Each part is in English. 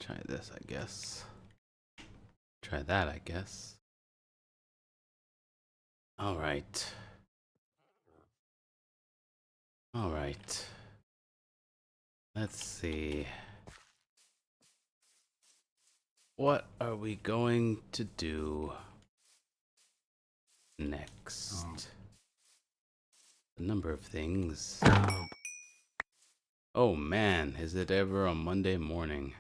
Try this, I guess. Try that, I guess. All right. All right. Let's see. What are we going to do next? A number of things. Oh man, is it ever a Monday morning?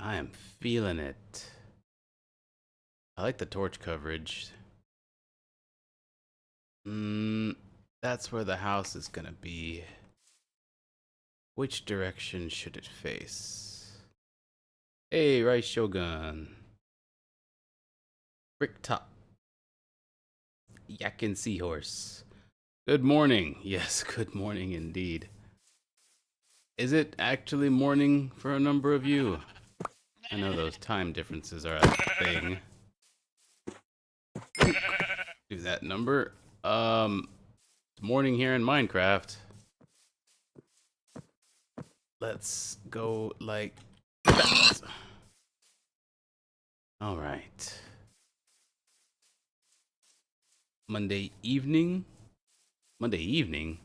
I am feeling it. I like the torch coverage. That's where the house is gonna be. Which direction should it face? Hey, Rice Shogun. Brick top. Yakin Seahorse. Good morning. Yes, good morning indeed. Is it actually morning for a number of you? I know those time differences are a thing. Do that number. It's morning here in Minecraft. Let's go like that. All right. Monday evening? Monday evening?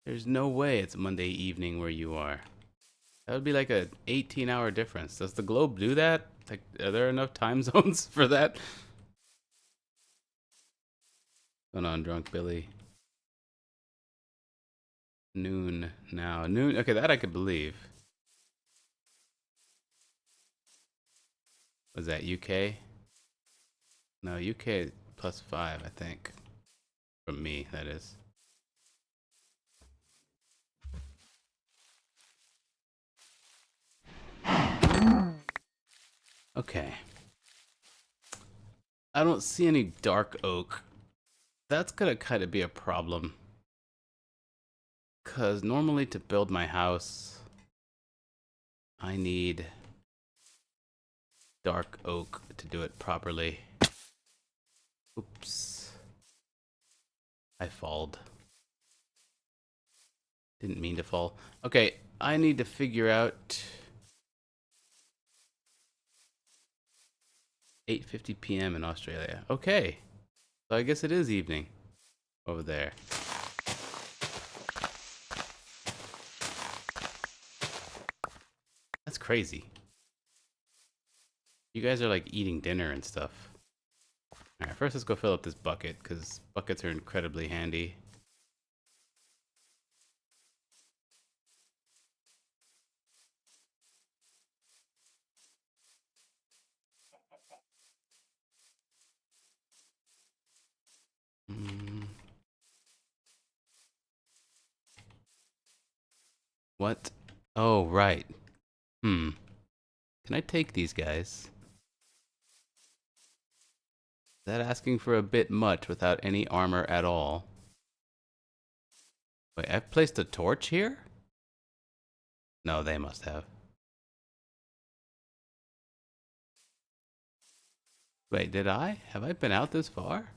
There's no way it's Monday evening where you are. That would be like a 18-hour difference. Does the globe do that? Like, are there enough time zones for that? What's going on, Drunk Billy? Noon now. Noon. Okay, that I could believe. Was that UK? No, UK +5, I think. From me, that is. Okay. I don't see any dark oak. That's gonna kind of be a problem. Because normally to build my house, I need dark oak to do it properly. Oops. I falled. Didn't mean to fall. Okay, I need to figure out 8:50 p.m. in Australia. Okay. So I guess it is evening over there. That's crazy. You guys are like eating dinner and stuff. Alright, first let's go fill up this bucket, because buckets are incredibly handy. What? Oh, right. Can I take these guys? Is that asking for a bit much without any armor at all? Wait, I've placed a torch here? No, they must have. Wait, did I? Have I been out this far?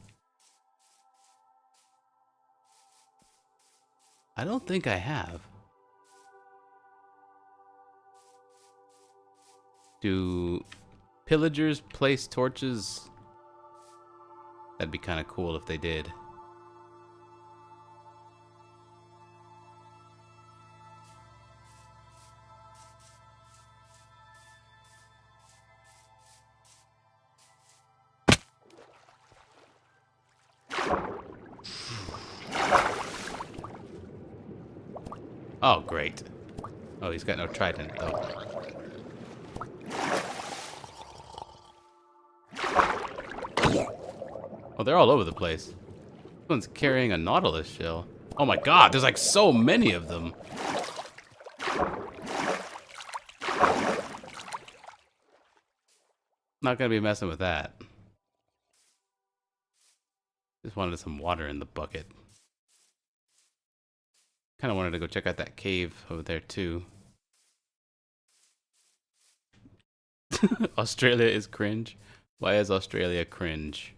I don't think I have. Do pillagers place torches? That'd be kind of cool if they did. Oh, great. Oh, he's got no trident, though. Oh, they're all over the place. This one's carrying a nautilus shell. Oh my god, there's like so many of them. Not gonna be messing with that. Just wanted some water in the bucket. Kind of wanted to go check out that cave over there too. Australia is cringe. Why is Australia cringe?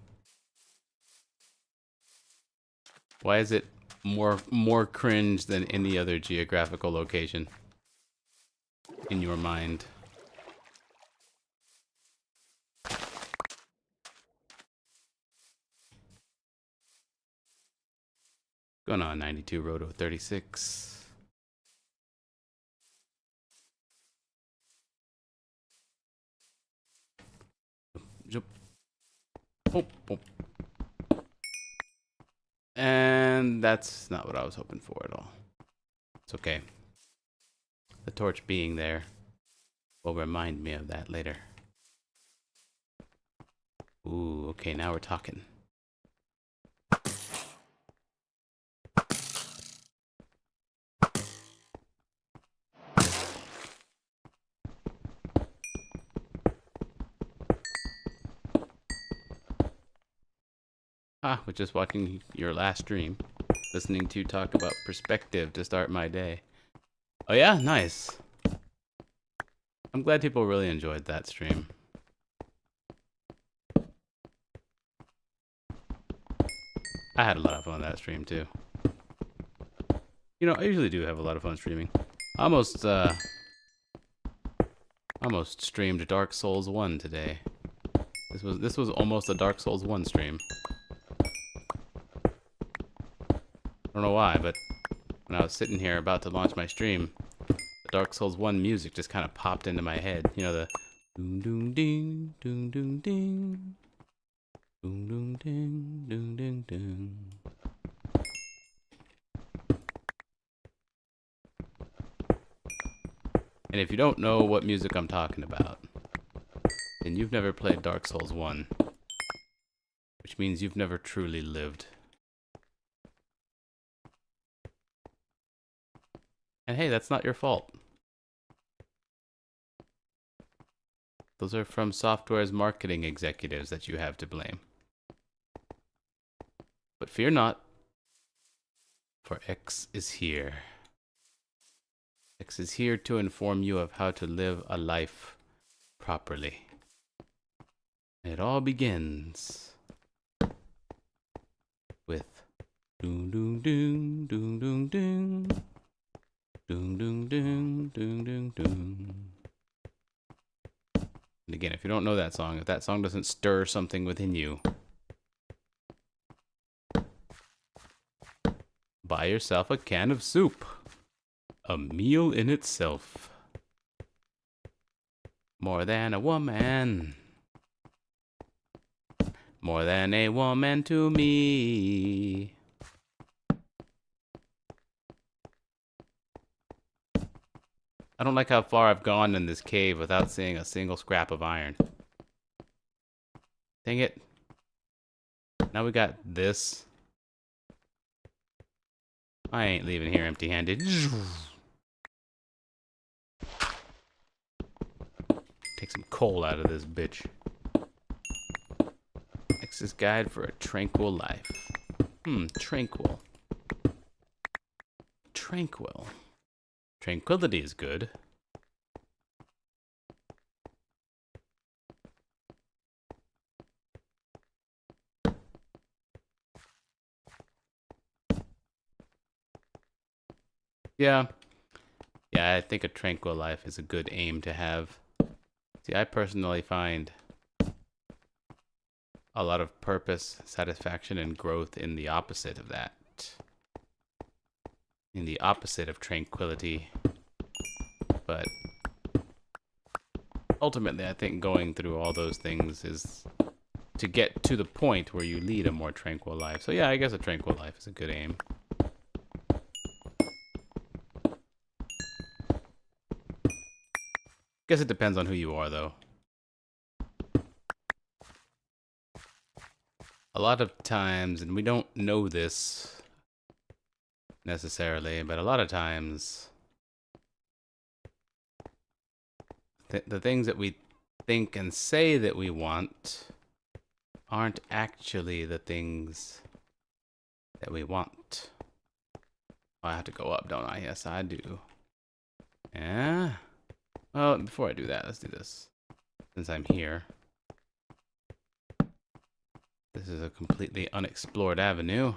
Why is it more cringe than any other geographical location in your mind. Going on 92 Roto 36. Jump. Oh, oh. And that's not what I was hoping for at all. It's okay. The torch being there will remind me of that later. Ooh, okay, now we're talking. Was just watching your last stream, listening to you talk about perspective to start my day. Oh yeah, nice. I'm glad people really enjoyed that stream. I had a lot of fun on that stream too. You know, I usually do have a lot of fun streaming. Almost streamed Dark Souls 1 today. This was almost a Dark Souls 1 stream. I don't know why, but when I was sitting here about to launch my stream, the Dark Souls 1 music just kind of popped into my head. You know, the doom doom ding, doom doom ding, doom doom ding, doom ding ding. And if you don't know what music I'm talking about, then you've never played Dark Souls 1, which means you've never truly lived. And hey, that's not your fault. Those are from Software's marketing executives that you have to blame. But fear not, for X is here. X is here to inform you of how to live a life properly. And it all begins with doom doom doom doom doom doom doom doom doom doom doom doom. And again, if you don't know that song, if that song doesn't stir something within you, buy yourself a can of soup. A meal in itself. More than a woman. More than a woman to me. I don't like how far I've gone in this cave without seeing a single scrap of iron. Dang it. Now we got this. I ain't leaving here empty-handed. Take some coal out of this bitch. X's Guide for a Tranquil Life. Tranquil. Tranquil. Tranquility is good. Yeah. Yeah, I think a tranquil life is a good aim to have. See, I personally find a lot of purpose, satisfaction, and growth in the opposite of that. In the opposite of tranquility. But ultimately, I think going through all those things is to get to the point where you lead a more tranquil life. So yeah, I guess a tranquil life is a good aim. Guess it depends on who you are, though. A lot of times, and we don't know this necessarily, but a lot of times, the things that we think and say that we want aren't actually the things that we want. Oh, I have to go up, don't I? Yes, I do. Yeah. Well, before I do that, let's do this. Since I'm here. This is a completely unexplored avenue.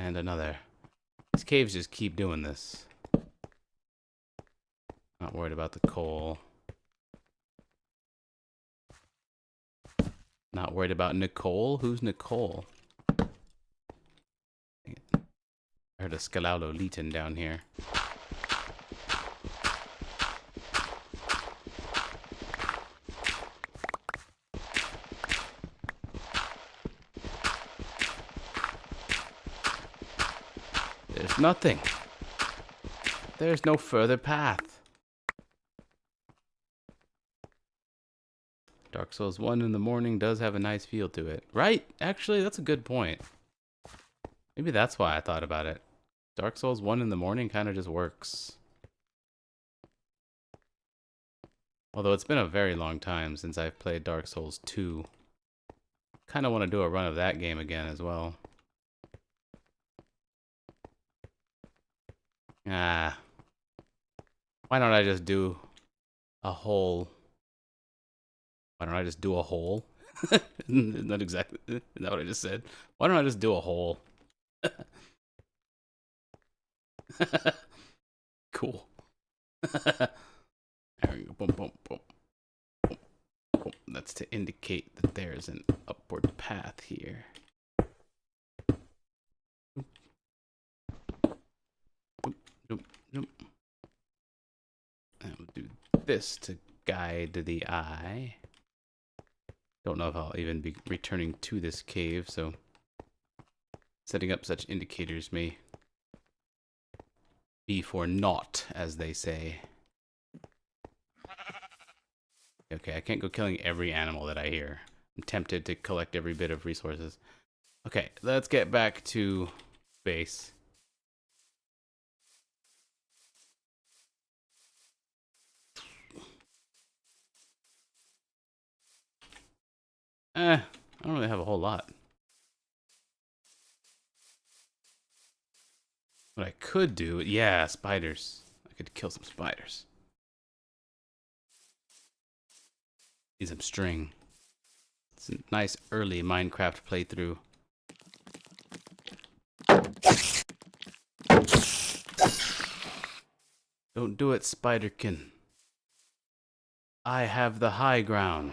And another. These caves just keep doing this. Not worried about the coal. Not worried about Nicole? Who's Nicole? I heard a Skelalolitan down here. There's nothing. There's no further path. Dark Souls 1 in the morning does have a nice feel to it. Right? Actually, that's a good point. Maybe that's why I thought about it. Dark Souls 1 in the morning kind of just works. Although it's been a very long time since I've played Dark Souls 2. Kind of want to do a run of that game again as well. Ah. Why don't I just do a whole... Why don't I just do a hole? Not exactly. Is that what I just said? Why don't I just do a hole? Cool. There we go. Boom, boom, boom, boom, boom. That's to indicate that there's an upward path here. And we'll do this to guide the eye. Don't know if I'll even be returning to this cave, so setting up such indicators may be for naught, as they say. Okay, I can't go killing every animal that I hear. I'm tempted to collect every bit of resources. Okay, let's get back to base. I don't really have a whole lot. What I could do, yeah, spiders. I could kill some spiders. Need some string. It's a nice early Minecraft playthrough. Don't do it, Spiderkin. I have the high ground.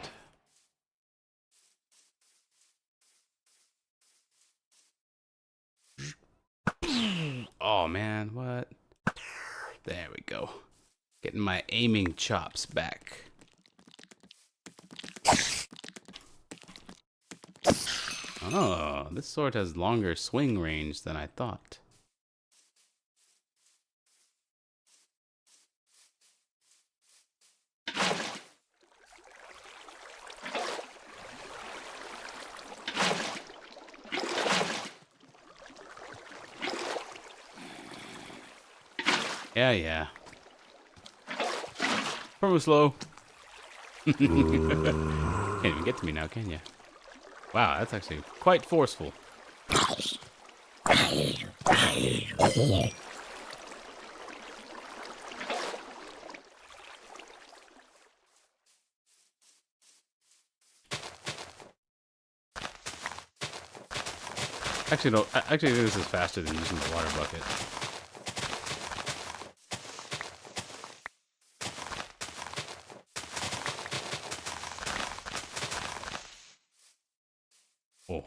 Oh man, what? There we go. Getting my aiming chops back. Oh, this sword has longer swing range than I thought. Yeah. Promo slow. Can't even get to me now, can you? Wow, that's actually quite forceful. Actually, no. Actually, this is faster than using the water bucket. Oh.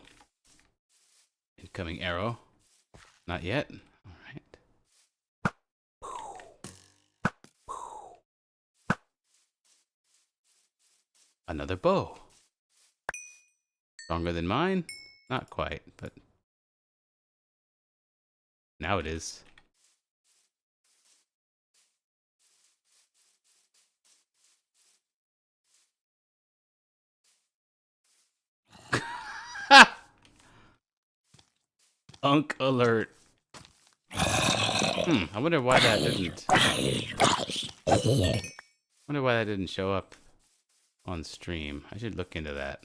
Incoming arrow. Not yet. All right. Another bow. Stronger than mine? Not quite, but now it is. Unk alert. I wonder why that didn't. Wonder why that didn't show up on stream. I should look into that.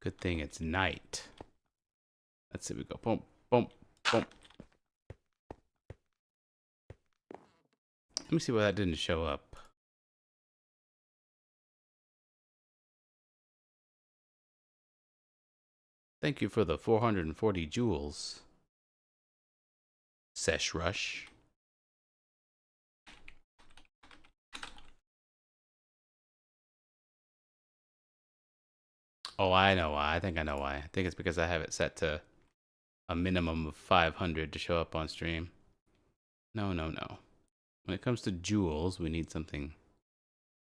Good thing it's night. Let's see. We go. Boom, boom, boom. Let me see why that didn't show up. Thank you for the 440 jewels. Sesh Rush. Oh, I know why. I think I know why. I think it's because I have it set to a minimum of 500 to show up on stream. No, no, no. When it comes to jewels, we need something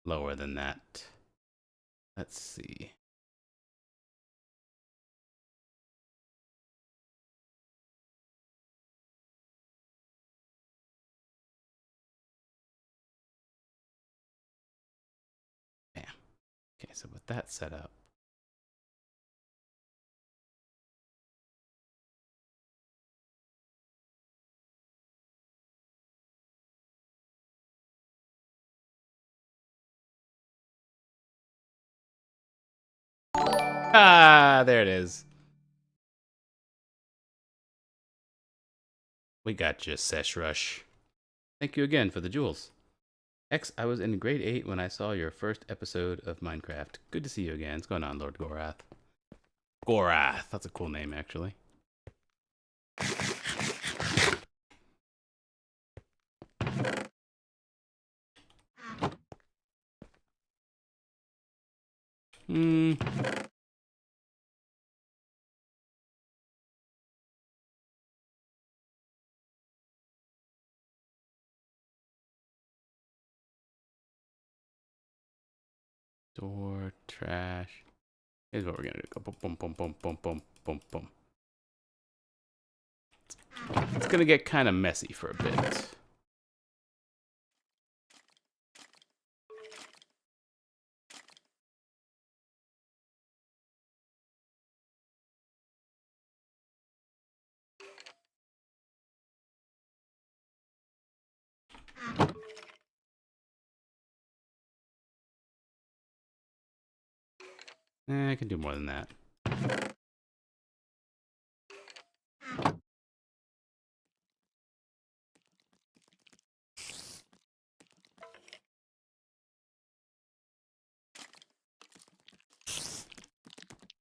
lower than that. Let's see. Bam. Okay, so with that set up, ah, there it is. We got you, Sesh Rush. Thank you again for the jewels. X, I was in grade 8 when I saw your first episode of Minecraft. Good to see you again. What's going on, Lord Gorath? Gorath. That's a cool name, actually. Door, trash. Here's what we're gonna do. Go boom, boom, boom, boom, boom, boom, boom, boom. It's gonna get kind of messy for a bit. I can do more than that.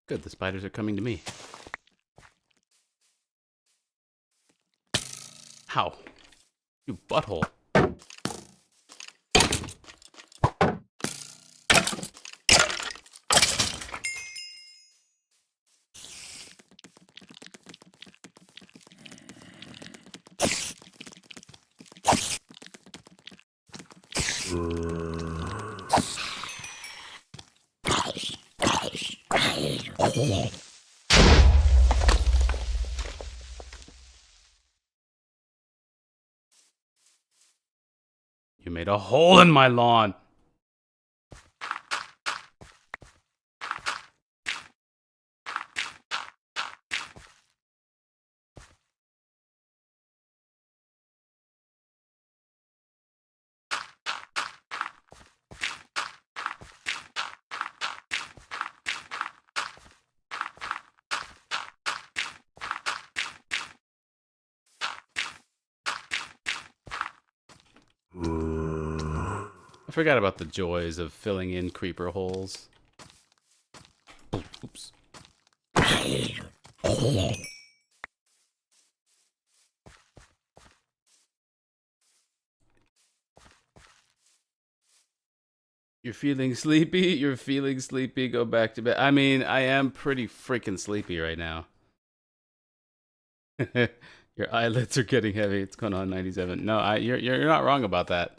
Good, the spiders are coming to me. How? You butthole. You made a hole in my lawn. I forgot about the joys of filling in creeper holes. Oops. You're feeling sleepy? You're feeling sleepy? Go back to bed. I mean, I am pretty freaking sleepy right now. Your eyelids are getting heavy. It's going on 97. No, you're not wrong about that.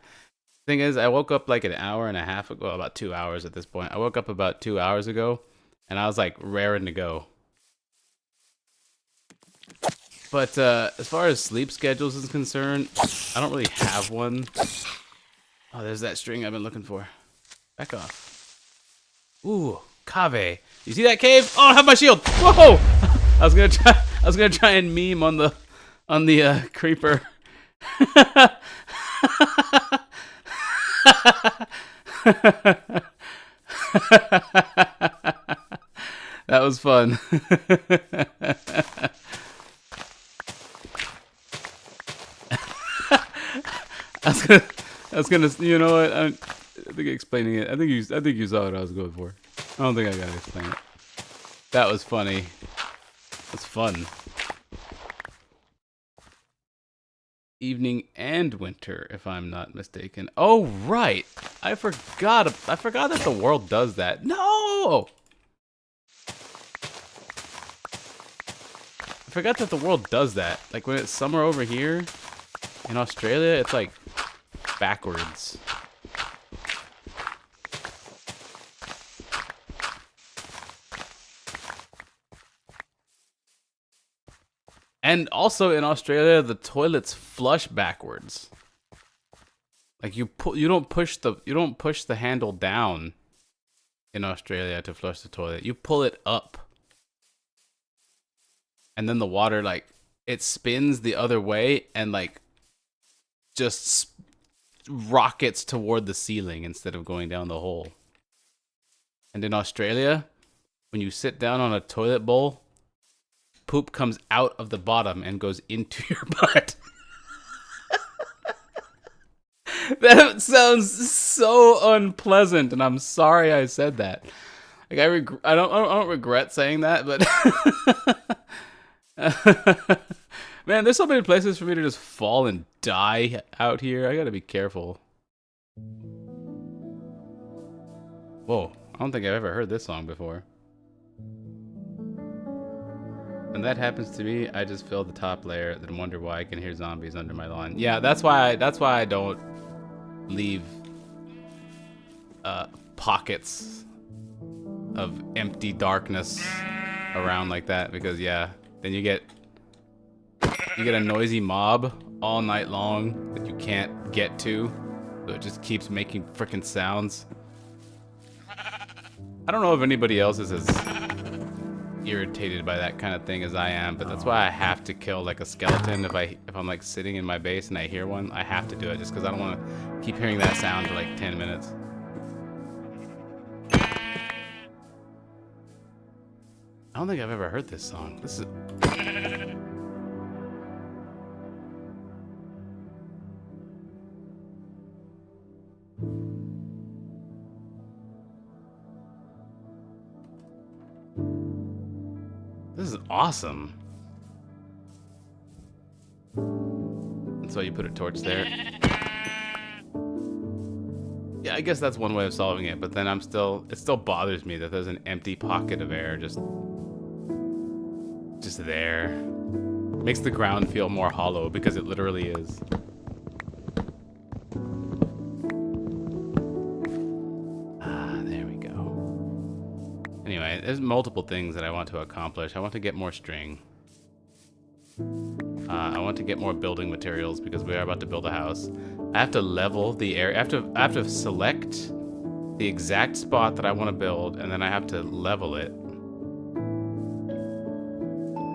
Thing is, I woke up like an hour and a half ago, about 2 hours at this point. I woke up about 2 hours ago, and I was like raring to go. But as far as sleep schedules is concerned, I don't really have one. Oh, there's that string I've been looking for. Back off. Ooh, cave. You see that cave? Oh, I have my shield. Whoa! I was gonna try and meme on the creeper. That was fun. I was gonna, you know what? I think explaining it. I think you saw what I was going for. I don't think I gotta explain it. That was funny. It's fun. Evening and winter, if I'm not mistaken. Oh, right. I forgot that the world does that. No! I forgot that the world does that. Like, when it's summer over here, in Australia, it's, like, backwards. And also in Australia, the toilets flush backwards. Like you don't push the handle down in Australia to flush the toilet. You pull it up. And then the water, like, it spins the other way and, like, just rockets toward the ceiling instead of going down the hole. And in Australia, when you sit down on a toilet bowl, poop comes out of the bottom and goes into your butt. That sounds so unpleasant, and I'm sorry I said that. Like, I don't regret saying that, but man, there's so many places for me to just fall and die out here. I gotta be careful. Whoa, I don't think I've ever heard this song before. When that happens to me, I just fill the top layer, then wonder why I can hear zombies under my lawn. Yeah, that's why I don't leave pockets of empty darkness around like that, because yeah, then you get a noisy mob all night long that you can't get to, so it just keeps making frickin' sounds. I don't know if anybody else is as irritated by that kind of thing as I am, but that's why I have to kill like a skeleton if I'm like sitting in my base and I hear one. I have to do it just because I don't want to keep hearing that sound for like 10 minutes. I don't think I've ever heard this song. This is awesome. And so you put a torch there. Yeah, I guess that's one way of solving it, but then it still bothers me that there's an empty pocket of air just there. Makes the ground feel more hollow because it literally is. There we go. Anyway, there's multiple things that I want to accomplish. I want to get more string. I want to get more building materials because we are about to build a house. I have to level the area. I have to select the exact spot that I want to build, and then I have to level it.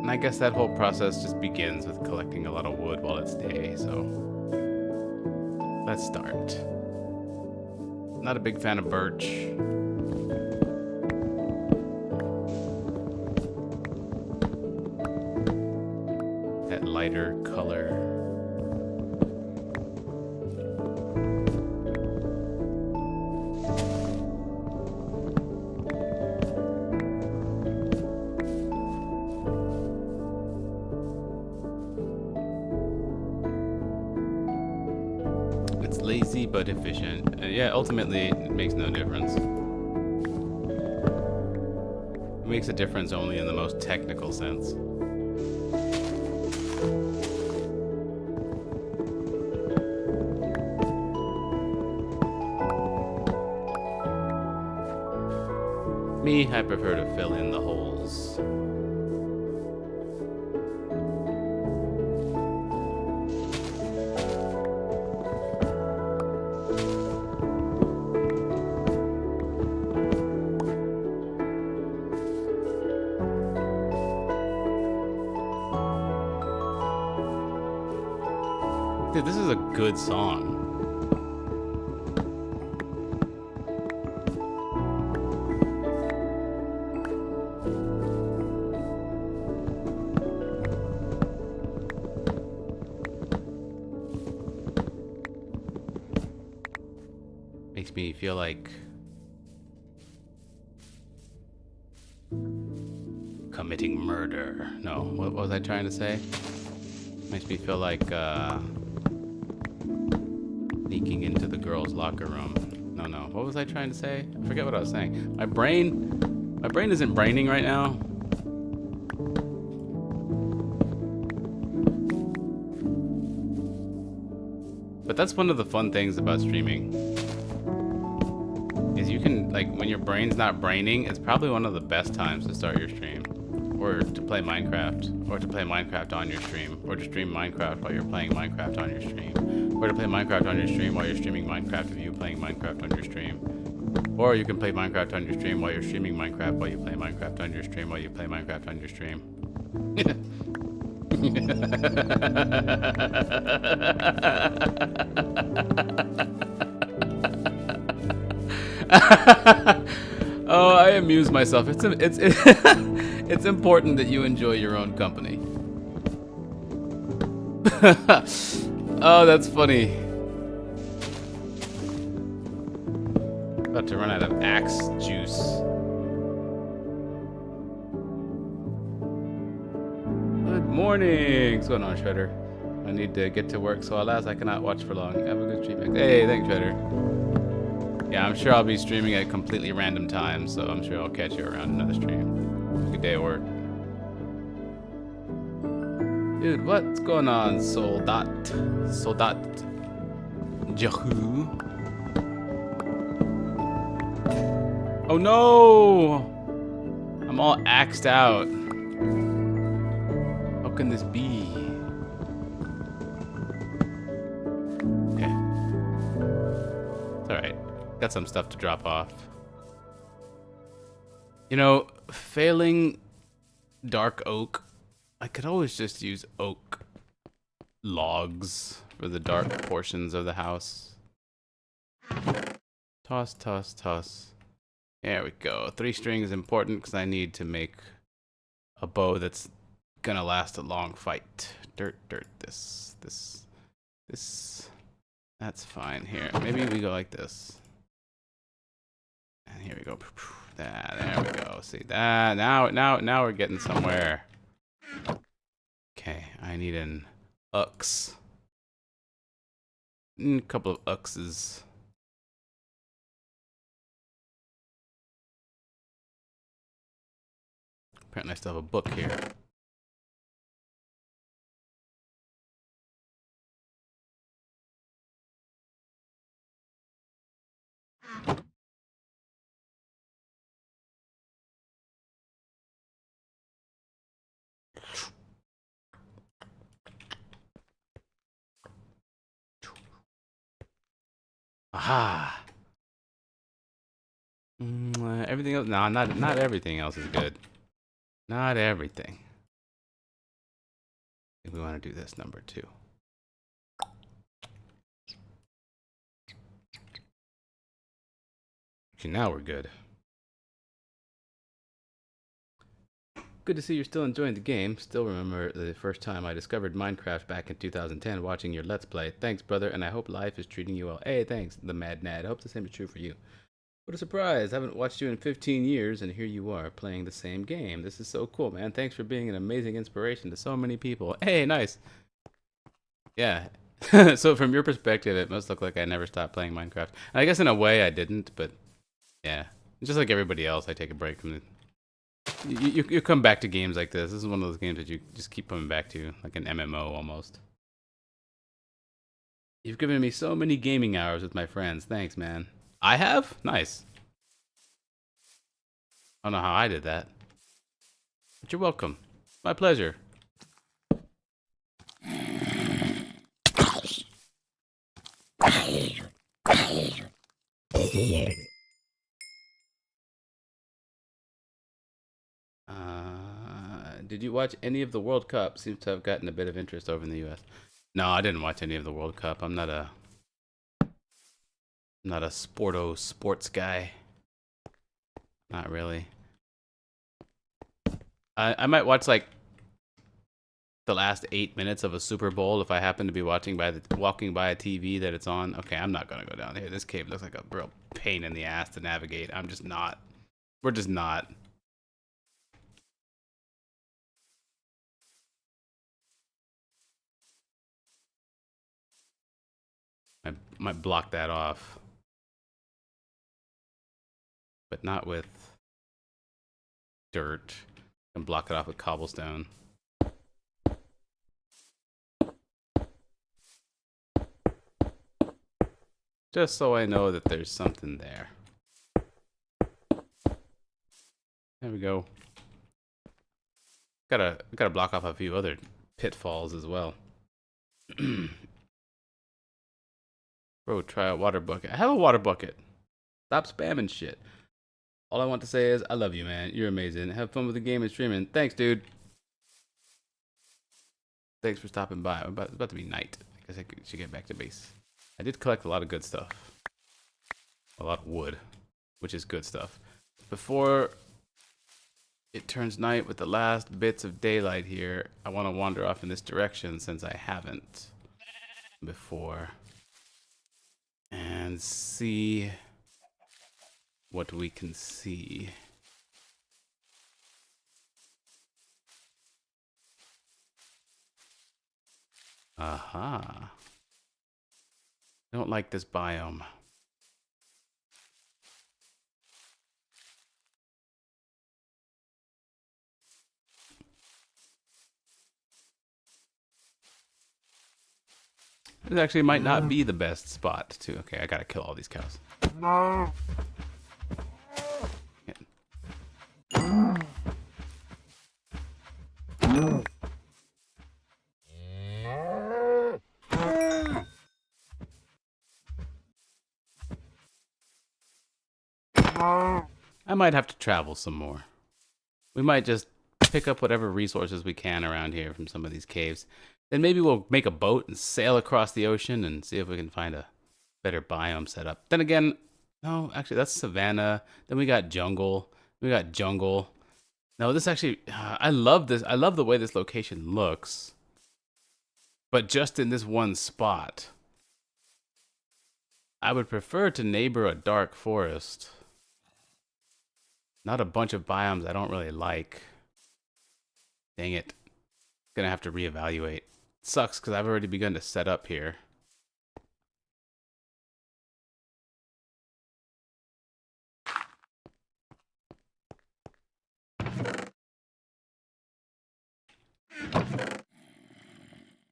And I guess that whole process just begins with collecting a lot of wood while it's day, so let's start. Not a big fan of birch. That lighter color. It's lazy but efficient. Yeah, ultimately it makes no difference. It makes a difference only in the most technical sense. Me, I prefer to fill in the holes. Dude, this is a good song. Makes me feel like committing murder. No, what was I trying to say? Makes me feel like sneaking into the girls' locker room. No. What was I trying to say? I forget what I was saying. My brain isn't braining right now. But that's one of the fun things about streaming. Is you can, like, when your brain's not braining, it's probably one of the best times to start your stream. Or to play Minecraft. Or to play Minecraft on your stream. Or to stream Minecraft while you're playing Minecraft on your stream. Or to play Minecraft on your stream while you're streaming Minecraft of you playing Minecraft on your stream. Or you can play Minecraft on your stream while you're streaming Minecraft while you play Minecraft on your stream while you play Minecraft on your stream. Oh, I amuse myself. It's important that you enjoy your own company. Oh, that's funny. About to run out of axe juice. Good morning. What's going on, Shredder? I need to get to work, so alas, I cannot watch for long. Have a good stream. Hey, thanks, Shredder. Yeah, I'm sure I'll be streaming at completely random times, so I'm sure I'll catch you around another stream. Good day at work. Dude, what's going on, Soldat? Yahoo. Oh no! I'm all axed out. How can this be? Okay. It's alright. Got some stuff to drop off. You know, failing dark oak, I could always just use oak logs for the dark portions of the house. Toss, toss, toss. There we go. 3 string is important because I need to make a bow that's gonna last a long fight. Dirt, this. That's fine. Here, maybe we go like this. And here we go. There we go. See that? Now we're getting somewhere. Okay, I need an ux. A couple of uxes. Apparently I still have a book here. Aha! Everything else? No, not everything else is good. Not everything. I think we want to do this number 2. Okay, now we're good. Good to see you're still enjoying the game. Still remember the first time I discovered Minecraft back in 2010 watching your Let's Play. Thanks, brother, and I hope life is treating you well. Hey, thanks, the Mad Nad. I hope the same is true for you. What a surprise. I haven't watched you in 15 years, and here you are playing the same game. This is so cool, man. Thanks for being an amazing inspiration to so many people. Hey, nice. Yeah. So from your perspective, it must look like I never stopped playing Minecraft. And I guess in a way I didn't, but yeah. Just like everybody else, I take a break from the... You come back to games like this. This is one of those games that you just keep coming back to, like an MMO almost. You've given me so many gaming hours with my friends. Thanks, man. I have? Nice. I don't know how I did that. But you're welcome. My pleasure. Did you watch any of the World Cup? Seems to have gotten a bit of interest over in the US. No, I didn't watch any of the World Cup. I'm not a sports guy. Not really. I might watch like the last 8 minutes of a Super Bowl if I happen to be walking by a TV that it's on. Okay, I'm not gonna go down here. This cave looks like a real pain in the ass to navigate. I'm just not. We're just not. I might block that off, but not with dirt. And block it off with cobblestone. Just so I know that there's something there. There we go. Gotta block off a few other pitfalls as well. Bro, try a water bucket. I have a water bucket. Stop spamming shit. All I want to say is, I love you, man. You're amazing. Have fun with the game and streaming. Thanks, dude. Thanks for stopping by. It's about to be night. I guess I should get back to base. I did collect a lot of good stuff. A lot of wood, which is good stuff. Before it turns night with the last bits of daylight here, I want to wander off in this direction since I haven't before. And see what we can see. Aha. I don't like this biome. This actually might not be the best spot to. Okay, I gotta kill all these cows. No. I might have to travel some more. We might just pick up whatever resources we can around here from some of these caves. Then maybe we'll make a boat and sail across the ocean and see if we can find a better biome setup. Then again, no, actually that's savanna. Then we got jungle. We got jungle. No, this actually, I love this. I love the way this location looks. But just in this one spot. I would prefer to neighbor a dark forest. Not a bunch of biomes I don't really like. Dang it. Gonna have to reevaluate. Sucks because I've already begun to set up here.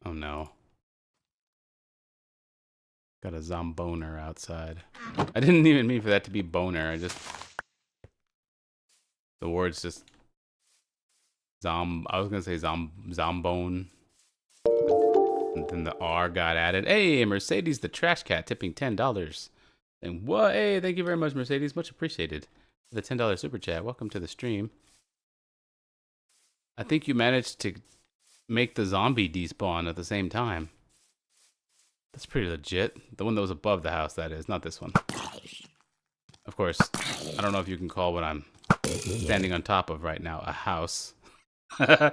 Oh no. Got a zomboner outside. I didn't even mean for that to be boner. I just... The words just... I was gonna say zombone. And then the R got added. Hey, Mercedes the Trash Cat tipping $10. And what? Hey, thank you very much, Mercedes. Much appreciated. The $10 super chat. Welcome to the stream. I think you managed to make the zombie despawn at the same time. That's pretty legit. The one that was above the house, that is, not this one. Of course, I don't know if you can call what I'm standing on top of right now a house. I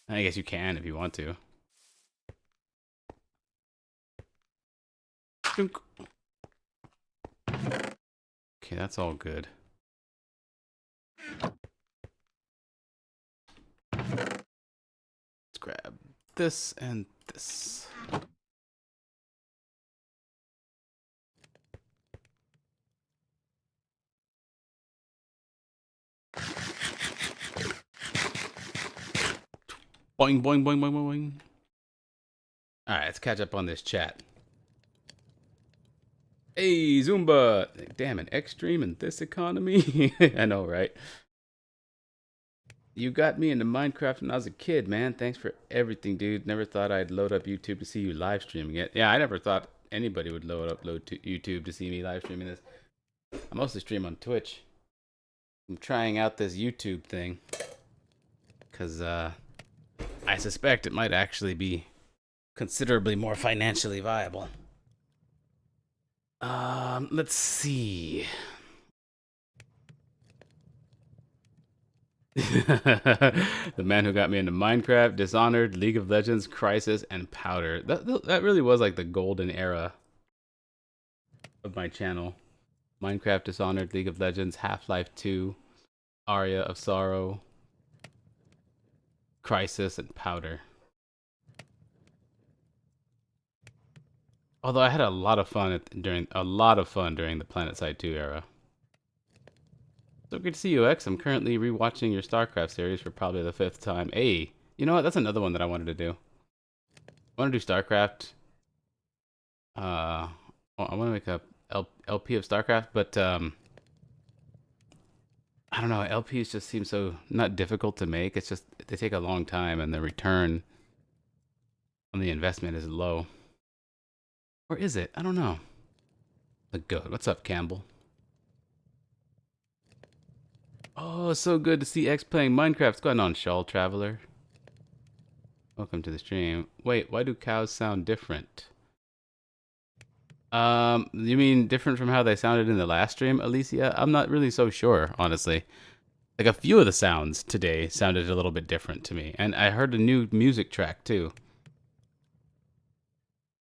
guess you can if you want to. Okay, that's all good. Let's grab this and this. Boing, boing, boing, boing, boing. All right, let's catch up on this chat. Hey, Zumba. Damn, an X-Stream in this economy? I know, right? You got me into Minecraft when I was a kid, man. Thanks for everything, dude. Never thought I'd load up YouTube to see you live streaming it. Yeah, I never thought anybody would load to YouTube to see me live streaming this. I mostly stream on Twitch. I'm trying out this YouTube thing. Because, I suspect it might actually be considerably more financially viable. Let's see. The man who got me into Minecraft, Dishonored, League of Legends, Crisis, and Powder. That really was like the golden era of my channel. Minecraft, Dishonored, League of Legends, Half-Life 2, Aria of Sorrow, Crisis, and Powder. Although I had a lot of fun during the PlanetSide 2 era. So good to see you, X. I'm currently rewatching your StarCraft series for probably the 5th time. Hey, you know what? That's another one that I wanted to do. I want to do StarCraft. I want to make a LP of StarCraft, but I don't know. LPs just seem so not difficult to make. It's just they take a long time, and the return on the investment is low. Or is it? I don't know. The goat. What's up, Campbell? Oh, so good to see X playing Minecraft. What's going on, Shawl Traveler? Welcome to the stream. Wait, why do cows sound different? You mean different from how they sounded in the last stream, Alicia? I'm not really so sure, honestly. Like a few of the sounds today sounded a little bit different to me. And I heard a new music track too.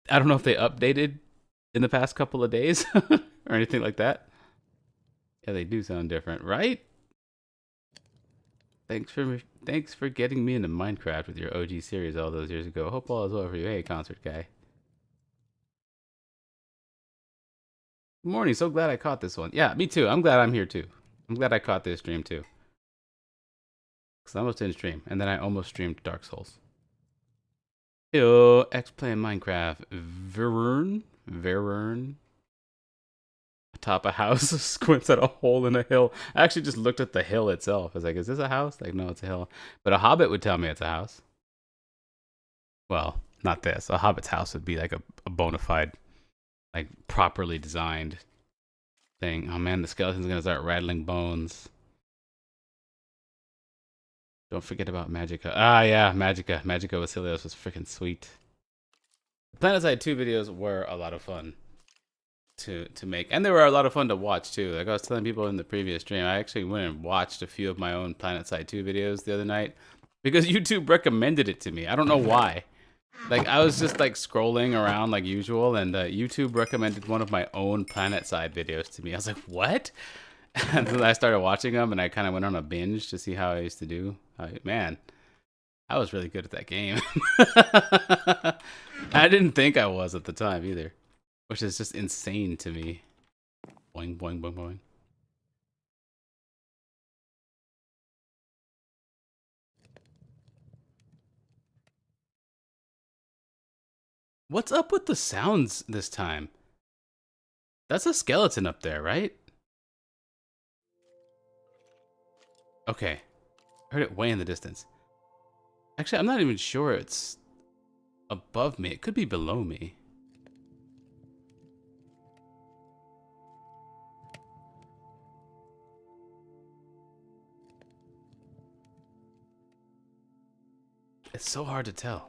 I don't know if they updated in the past couple of days or anything like that. Yeah, they do sound different, right? Thanks for getting me into Minecraft with your OG series all those years ago. Hope all is well for you. Hey, concert guy. Good morning. So glad I caught this one. Yeah, me too. I'm glad I'm here too. I'm glad I caught this stream too. Because I almost didn't stream. And then I almost streamed Dark Souls. Yo, X playing Minecraft. Vern. Atop a house, squints at a hole in a hill. I actually just looked at the hill itself. I was like, is this a house? Like, no, it's a hill. But a hobbit would tell me it's a house. Well, not this. A hobbit's house would be like a bona fide, like, properly designed thing. Oh man, the skeleton's gonna start rattling bones. Don't forget about Magicka. Ah, yeah, Magicka. Magicka Vasilios was freaking sweet. The PlanetSide 2 videos were a lot of fun to make, and they were a lot of fun to watch too. Like I was telling people in the previous stream, I actually went and watched a few of my own PlanetSide 2 videos the other night because YouTube recommended it to me. I don't know why. Like I was just like scrolling around like usual, and YouTube recommended one of my own PlanetSide videos to me. I was like, what? And then I started watching them, and I kind of went on a binge to see how I used to do. Man, I was really good at that game. I didn't think I was at the time either, which is just insane to me. Boing, boing, boing, boing. What's up with the sounds this time? That's a skeleton up there, right? Okay. I heard it way in the distance. Actually, I'm not even sure it's above me. It could be below me. It's so hard to tell.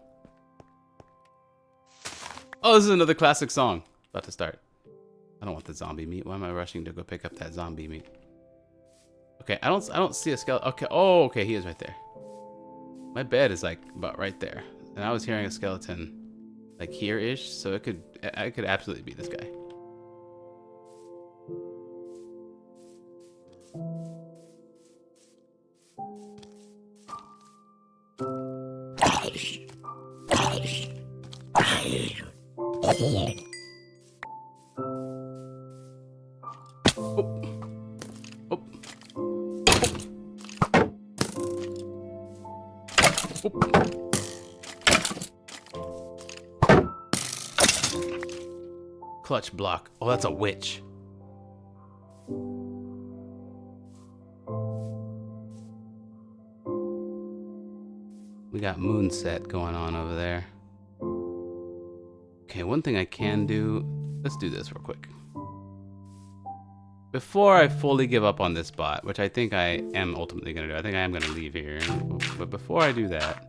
Oh, this is another classic song. About to start. I don't want the zombie meat. Why am I rushing to go pick up that zombie meat? Okay, I don't see a skeleton. Okay, oh, okay, he is right there. My bed is like about right there, and I was hearing a skeleton like here-ish, so it could absolutely be this guy. Clutch block. Oh, that's a witch. We got Moonset going on over there. Okay, one thing I can do. Let's do this real quick. Before I fully give up on this bot, which I think I am ultimately going to do. I think I am going to leave here. But before I do that,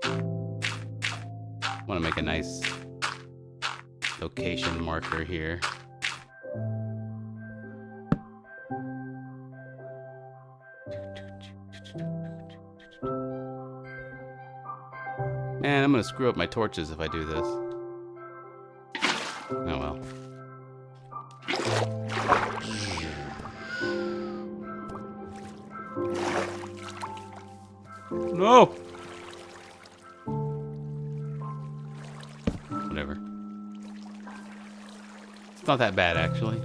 I want to make a nice location marker here. Man, I'm gonna screw up my torches if I do this. Oh well. No! not that bad, actually.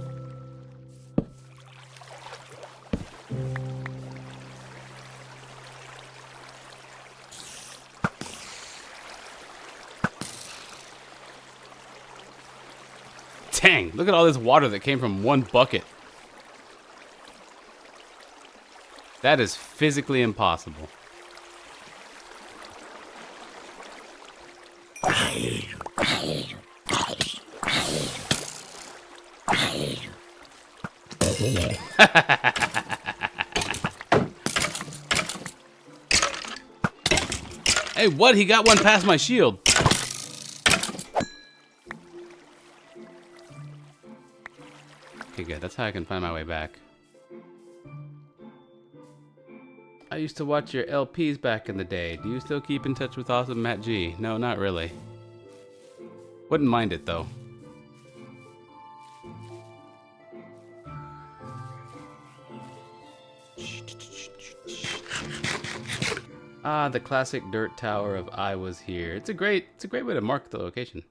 Dang, look at all this water that came from one bucket. That is physically impossible. Hey, what? He got one past my shield. Okay, good. That's how I can find my way back. I used to watch your LPs back in the day. Do you still keep in touch with Awesome Matt G? No, not really. Wouldn't mind it, though. Ah, the classic dirt tower of I was here. It's a great way to mark the location.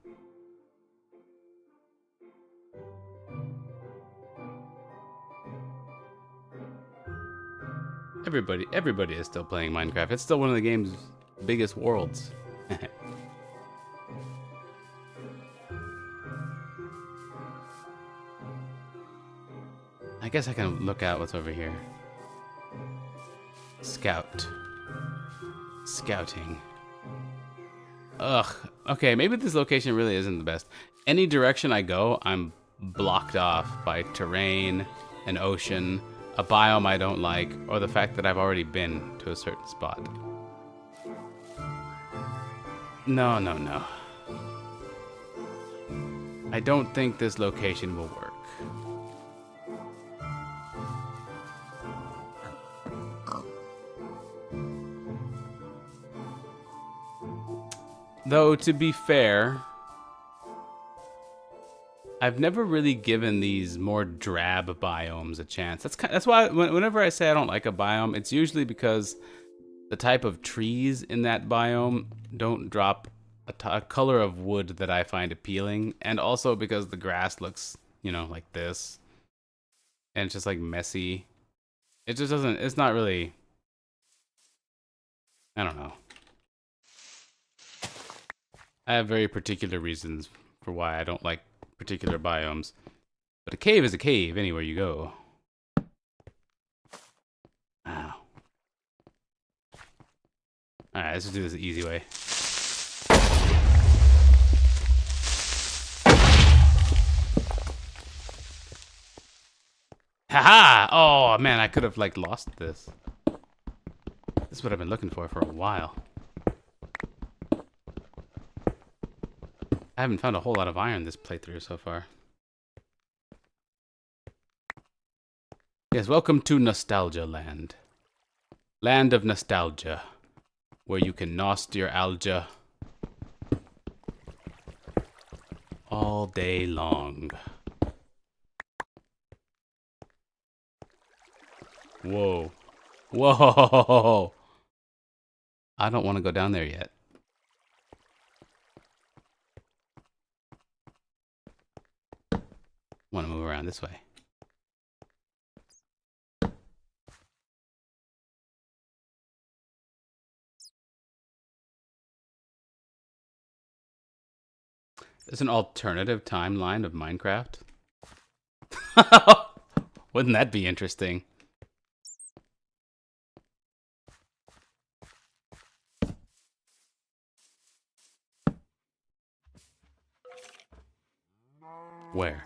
Everybody is still playing Minecraft. It's still one of the game's biggest worlds. I guess I can look out what's over here. Scout. Scouting. Ugh. Okay, maybe this location really isn't the best. Any direction I go, I'm blocked off by terrain, an ocean, a biome I don't like, or the fact that I've already been to a certain spot. No, no, no. I don't think this location will work. Though, to be fair, I've never really given these more drab biomes a chance. That's why whenever I say I don't like a biome, it's usually because the type of trees in that biome don't drop a color of wood that I find appealing, and also because the grass looks, you know, like this, and it's just like messy. It just doesn't. It's not really. I don't know. I have very particular reasons for why I don't like particular biomes. But a cave is a cave anywhere you go. Ow. Alright, let's just do this the easy way. Haha! Oh man, I could have like lost this. This is what I've been looking for a while. I haven't found a whole lot of iron this playthrough so far. Yes, welcome to Nostalgia Land. Land of Nostalgia. Where you can nost your alga all day long. Whoa. Whoa! I don't want to go down there yet. Want to move around this way. There's an alternative timeline of Minecraft. Wouldn't that be interesting? Where?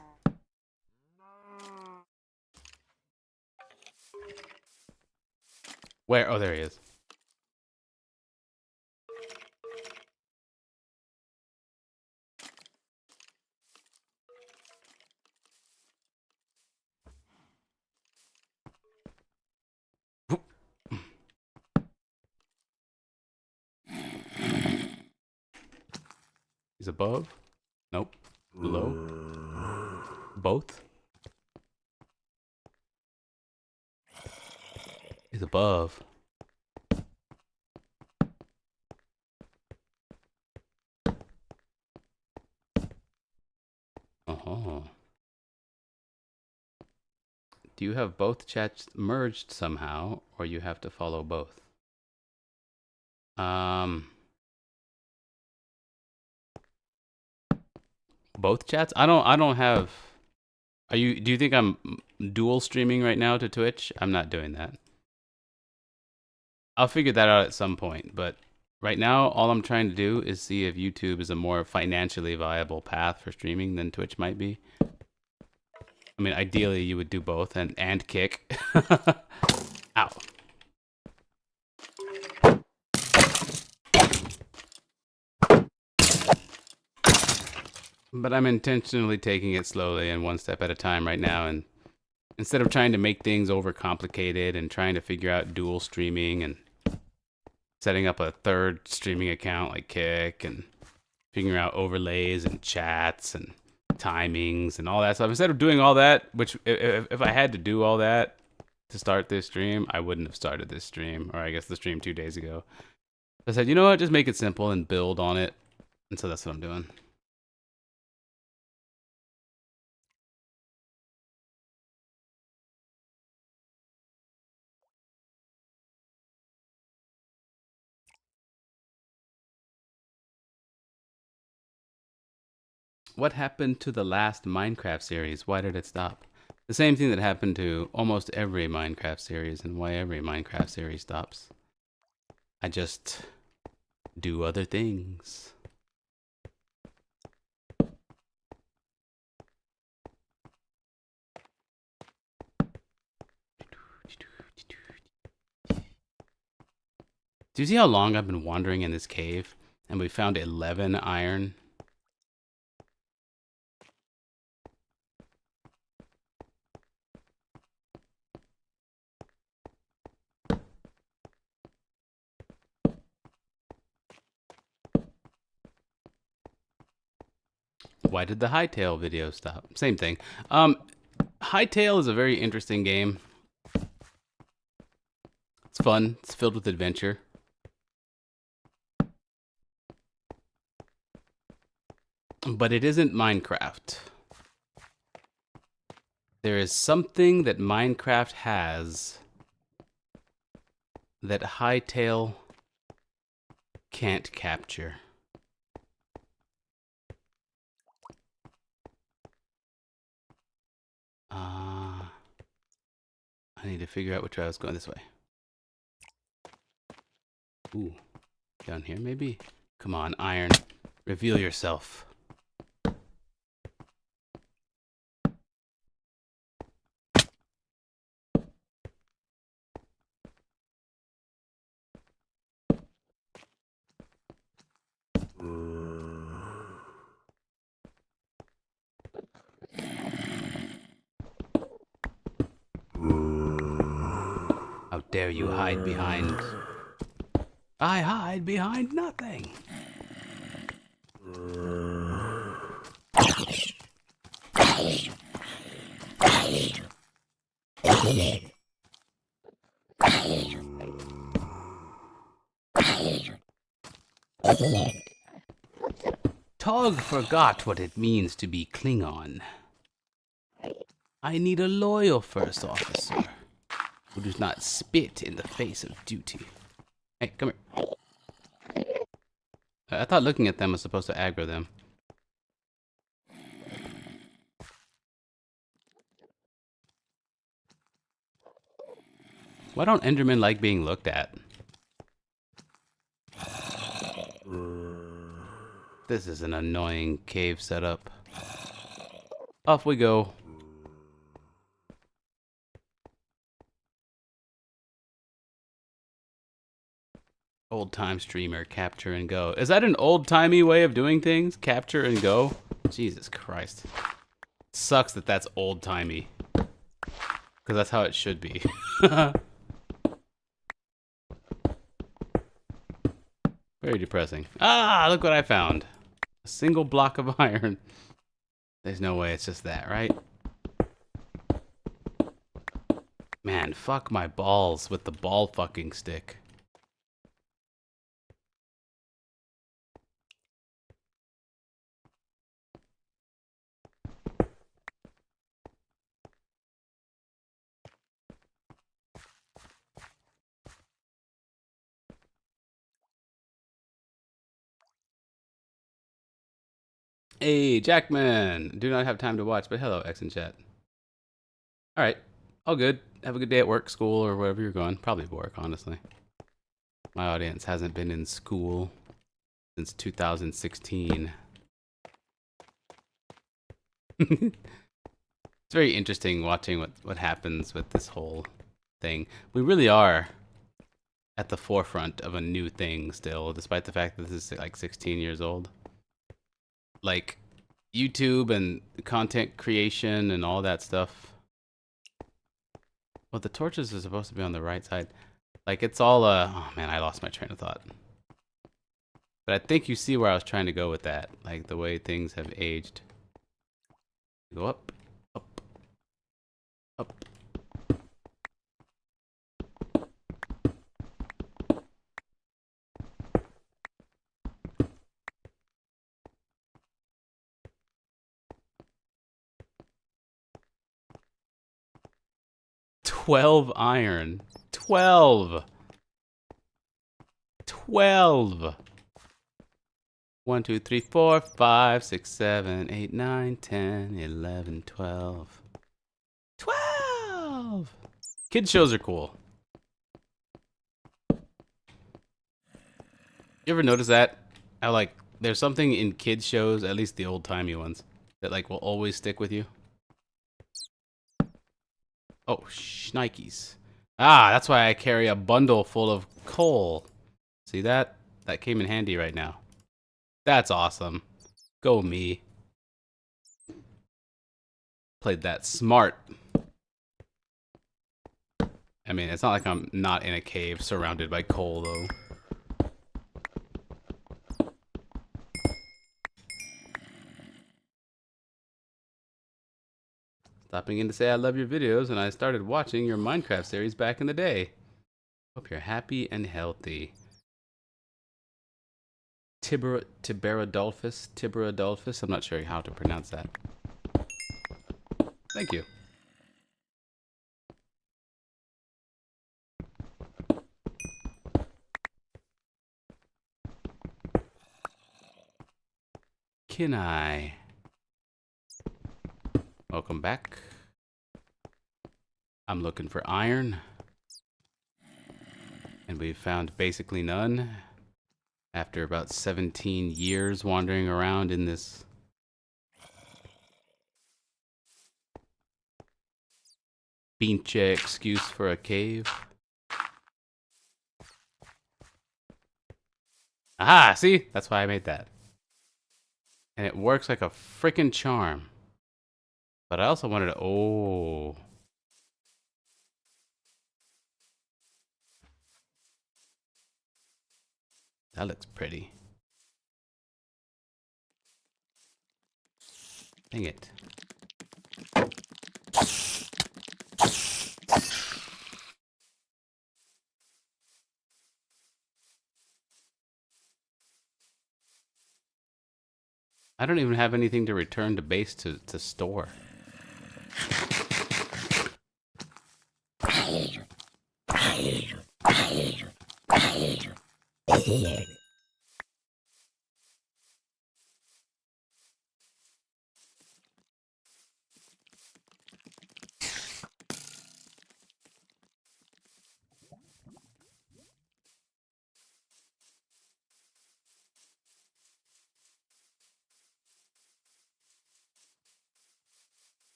Where? Oh, there he is. He's above? Nope. Below? Both? He's above. Oh. Do you have both chats merged somehow, or you have to follow both? Both chats? I don't have. Do you think I'm dual streaming right now to Twitch? I'm not doing that. I'll figure that out at some point, but right now all I'm trying to do is see if YouTube is a more financially viable path for streaming than Twitch might be. I mean, ideally you would do both and kick. Ow. But I'm intentionally taking it slowly and one step at a time right now, and instead of trying to make things overcomplicated and trying to figure out dual streaming and setting up a third streaming account like Kick and figuring out overlays and chats and timings and all that stuff. Instead of doing all that, which if I had to do all that to start this stream, I wouldn't have started this stream, or I guess the stream 2 days ago. I said, you know what, just make it simple and build on it. And so that's what I'm doing. What happened to the last Minecraft series? Why did it stop? The same thing that happened to almost every Minecraft series, and why every Minecraft series stops. I just do other things. Do you see how long I've been wandering in this cave? And we found 11 iron. Why did the Hytale video stop? Same thing. Hytale is a very interesting game. It's fun. It's filled with adventure. But it isn't Minecraft. There is something that Minecraft has that Hytale can't capture. I need to figure out which way I was going. This way. Ooh. Down here, maybe? Come on, iron. Reveal yourself. How dare you hide behind... I hide behind nothing. Tog forgot what it means to be Klingon. I need a loyal first officer who does not spit in the face of duty. Hey, come here. I thought looking at them was supposed to aggro them. Why don't Endermen like being looked at? This is an annoying cave setup. Off we go. Old time streamer, capture and go. Is that an old timey way of doing things? Capture and go? Jesus Christ. Sucks that that's old timey. Because that's how it should be. Very depressing. Ah, look what I found. A single block of iron. There's no way it's just that, right? Man, fuck my balls with the ball fucking stick. Hey, Jackman. Do not have time to watch, but hello, X in chat. All right, all good. Have a good day at work, school, or wherever you're going. Probably work, honestly. My audience hasn't been in school since 2016. It's very interesting watching what happens with this whole thing. We really are at the forefront of a new thing still, despite the fact that this is like 16 years old. Like YouTube and content creation and all that stuff. Well, the torches are supposed to be on the right side. Like it's all oh man, I lost my train of thought. But I think you see where I was trying to go with that, like the way things have aged. Go up, up, up. "12 iron. 12. 12. 1, 2, 3, 4, 5, 6, 7, 8, 9, 10, 11, 12. 12! Kids shows are cool. You ever notice that? How like there's something in kids shows, at least the old timey ones, that like will always stick with you. Oh, shnikes. Ah, that's why I carry a bundle full of coal. See that? That came in handy right now. That's awesome. Go me. Played that smart. I mean, it's not like I'm not in a cave surrounded by coal, though. Stopping in to say I love your videos, and I started watching your Minecraft series back in the day. Hope you're happy and healthy. Tiberadolphus. I'm not sure how to pronounce that. Thank you. Kinai. Welcome back. I'm looking for iron. And we've found basically none. After about 17 years wandering around in this pinche excuse for a cave. Aha, see? That's why I made that. And it works like a freaking charm. But I also wanted to, oh. That looks pretty. Dang it. I don't even have anything to return to base to store.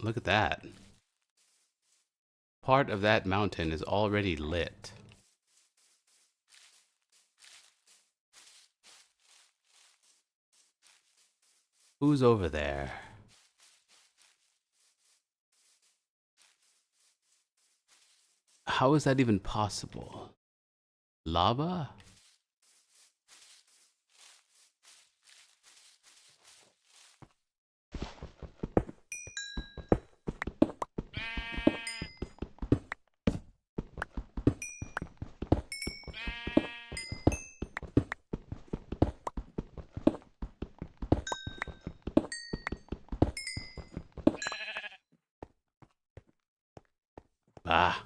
Look at that. Part of that mountain is already lit. Who's over there? How is that even possible? Lava? Ah.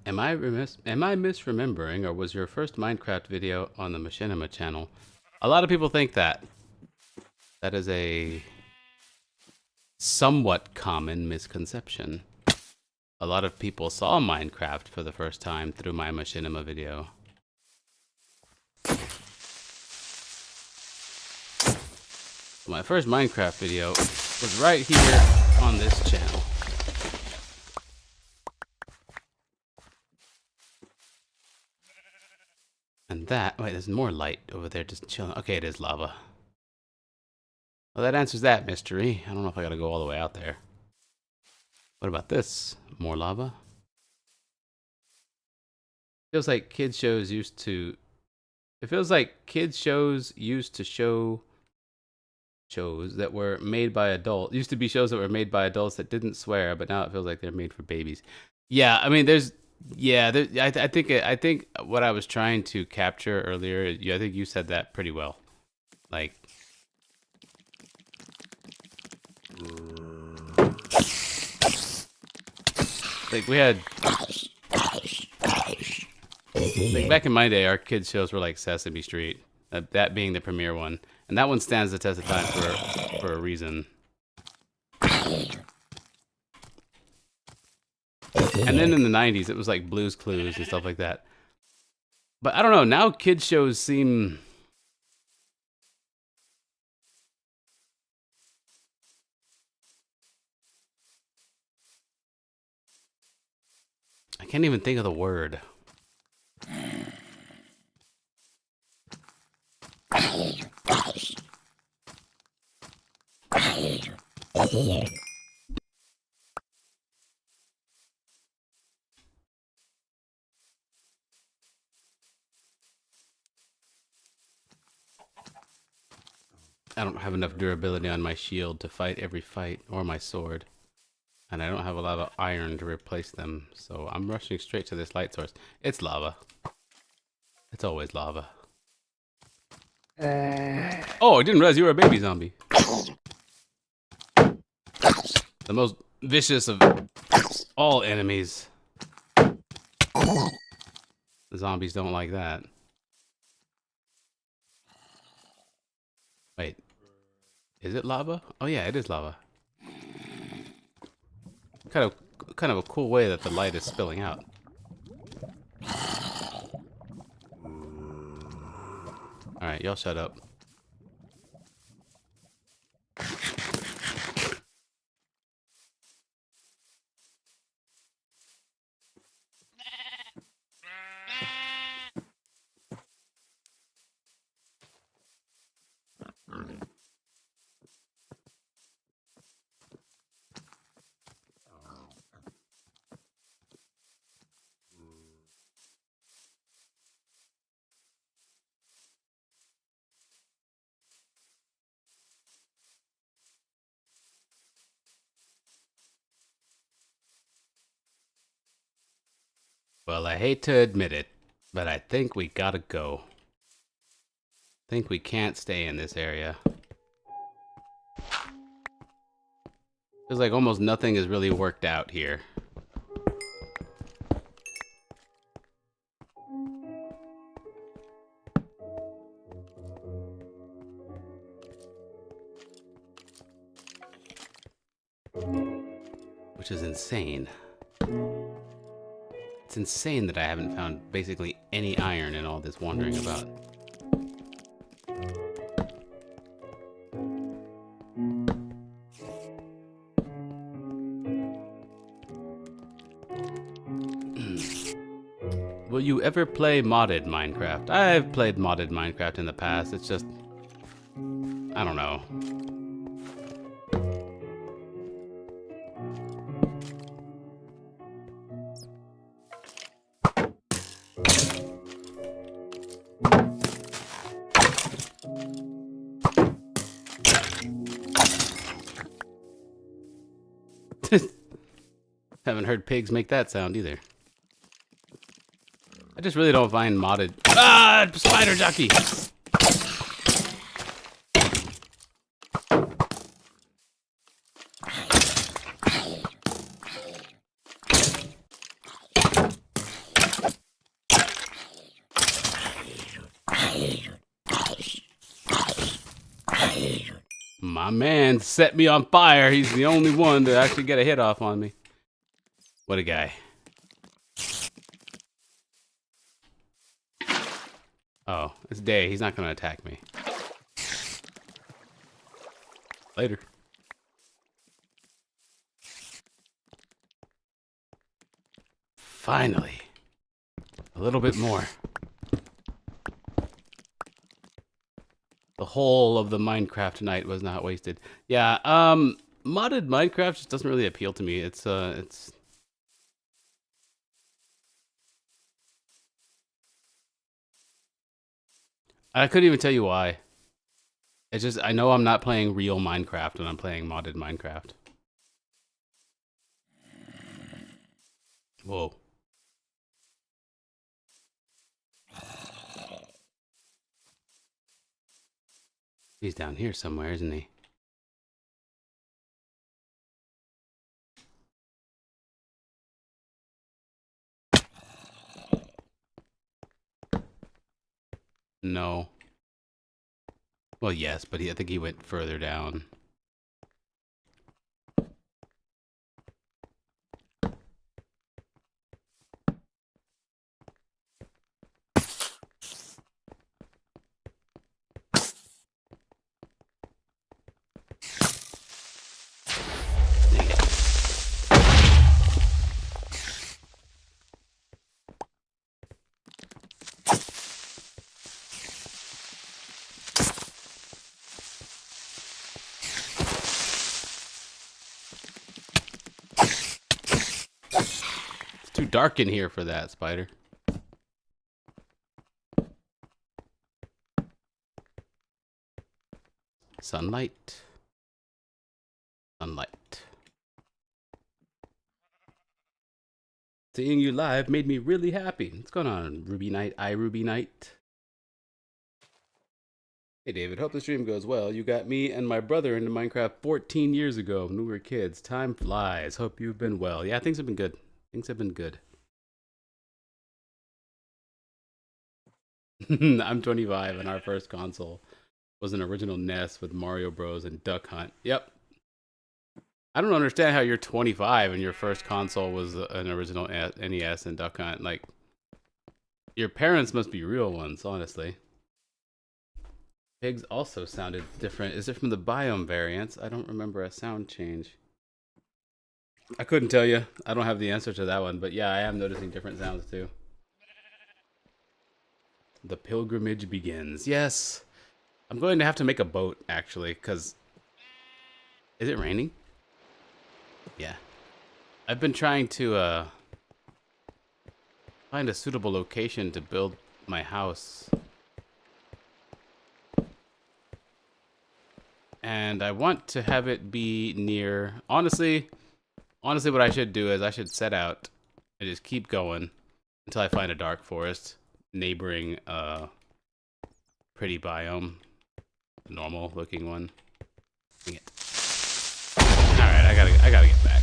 Am I misremembering, or was your first Minecraft video on the Machinima channel? A lot of people think that. That is a somewhat common misconception. A lot of people saw Minecraft for the first time through my Machinima video. My first Minecraft video was right here on this channel. And that, wait, there's more light over there just chilling. Okay, it is lava. Well, that answers that mystery. I don't know if I gotta go all the way out there. What about this? More lava? Feels like kids shows used to... It feels like kids shows used to show... shows that were made by adults. Used to be shows that were made by adults that didn't swear, but now it feels like they're made for babies. Yeah, I mean, there's... Yeah, I think what I was trying to capture earlier, I think you said that pretty well. Like... Like, we had... Like, back in my day, our kids' shows were like Sesame Street. That being the premiere one. And that one stands the test of time for a reason. And then in the 90s, it was like Blue's Clues and stuff like that. But I don't know, now kids' shows seem... I can't even think of the word. I don't have enough durability on my shield to fight every fight, or my sword. And I don't have a lot of iron to replace them, so I'm rushing straight to this light source. It's lava. It's always lava. Oh, I didn't realize you were a baby zombie. The most vicious of all enemies. The zombies don't like that. Wait. Is it lava? Oh yeah, it is lava. Kind of a cool way that the light is spilling out. Alright, y'all shut up. Well, I hate to admit it, but I think we gotta go. I think we can't stay in this area. Feels like almost nothing is really worked out here. Which is insane. It's insane that I haven't found basically any iron in all this wandering about. Will you ever play modded Minecraft? I've played modded Minecraft in the past. It's just... I don't know. Haven't heard pigs make that sound either. I just really don't find modded. Ah, spider jockey. My man set me on fire. He's the only one to actually get a hit off on me. What a guy. Oh, it's day. He's not going to attack me. Later. Finally. A little bit more. The whole of the Minecraft night was not wasted. Yeah, modded Minecraft just doesn't really appeal to me. It's I couldn't even tell you why. It's just, I know I'm not playing real Minecraft when I'm playing modded Minecraft. Whoa. He's down here somewhere, isn't he? No. Well, yes, but I think he went further down. It's too dark in here for that, spider. Sunlight. Sunlight. Seeing you live made me really happy. What's going on, Ruby Knight? Ruby Knight. Hey David, hope the stream goes well. You got me and my brother into Minecraft 14 years ago when we were kids. Time flies. Hope you've been well. Yeah, things have been good. Things have been good. I'm 25 and our first console was an original NES with Mario Bros. And Duck Hunt. Yep. I don't understand how you're 25 and your first console was an original NES and Duck Hunt. Like, your parents must be real ones, honestly. Pigs also sounded different. Is it from the biome variants? I don't remember a sound change. I couldn't tell you. I don't have the answer to that one, but yeah, I am noticing different sounds too. The pilgrimage begins. Yes. I'm going to have to make a boat, actually, because... Is it raining? Yeah. I've been trying to find a suitable location to build my house. And I want to have it be near... Honestly, what I should do is I should set out and just keep going until I find a dark forest neighboring a pretty biome. Normal looking one. Dang it. Alright, I gotta get back.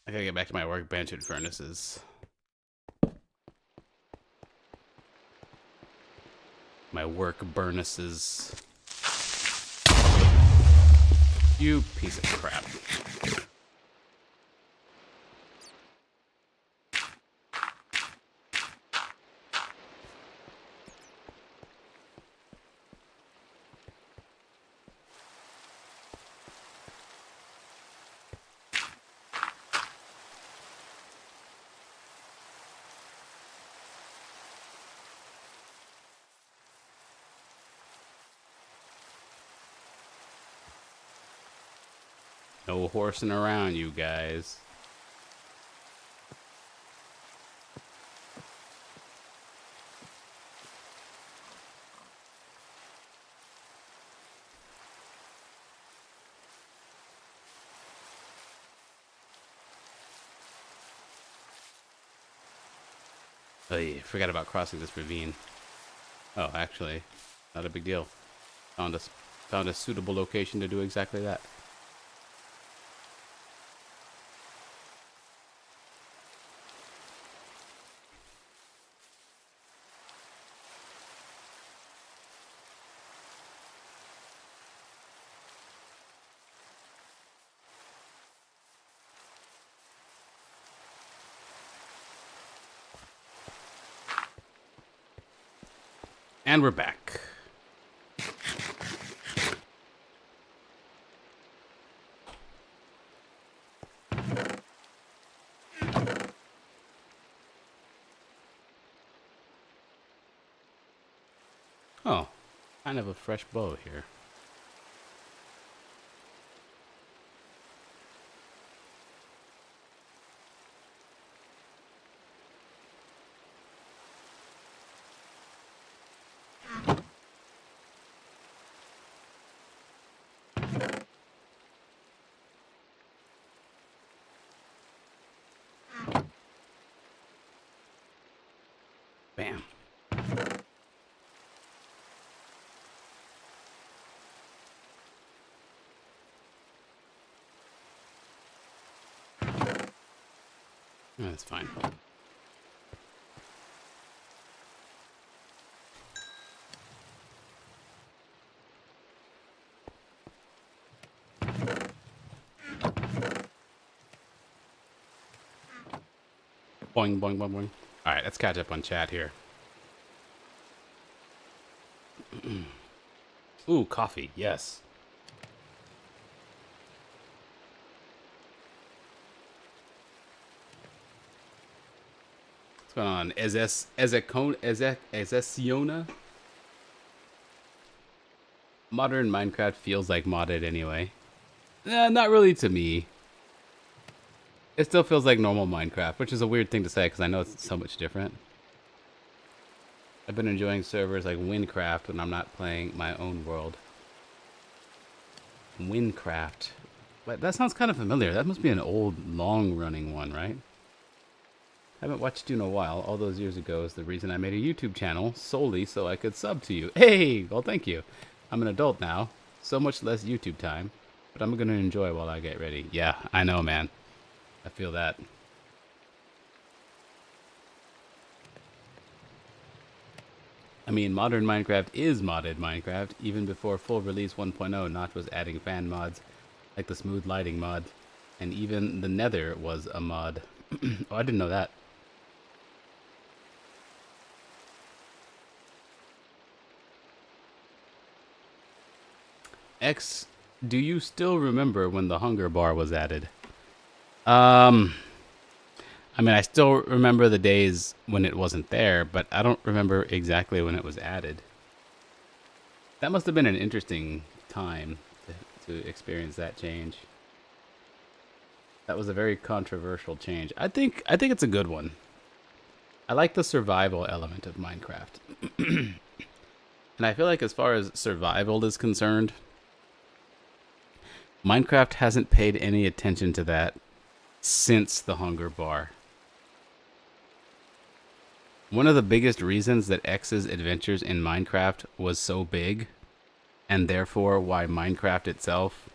I gotta get back to my workbench and furnaces. My work burnesses. You piece of crap. No horsing around, you guys. Oh, yeah, forgot about crossing this ravine. Oh, actually, not a big deal. Found a suitable location to do exactly that. And we're back. Oh, kind of a fresh bow here. Bam. That's fine. Boing, boing, boing, boing. All right, let's catch up on chat here. Ooh, coffee. Yes. What's going on? Ezesiona? Modern Minecraft feels like modded anyway. Not really to me. It still feels like normal Minecraft, which is a weird thing to say because I know it's so much different. I've been enjoying servers like Winecraft when I'm not playing my own world. Winecraft. But that sounds kind of familiar. That must be an old, long-running one, right? Haven't watched you in a while. All those years ago is the reason I made a YouTube channel solely so I could sub to you. Hey, well, thank you. I'm an adult now. So much less YouTube time. But I'm going to enjoy while I get ready. Yeah, I know, man. I feel that. I mean, modern Minecraft is modded Minecraft. Even before full release 1.0, Notch was adding fan mods like the smooth lighting mod. And even the Nether was a mod. Oh, I didn't know that. X, do you still remember when the hunger bar was added? I mean, I still remember the days when it wasn't there, but I don't remember exactly when it was added. That must have been an interesting time to experience that change. That was a very controversial change. I think it's a good one. I like the survival element of Minecraft. And I feel like as far as survival is concerned, Minecraft hasn't paid any attention to that since the hunger bar. One of the biggest reasons that X's adventures in Minecraft was so big, and therefore why Minecraft itself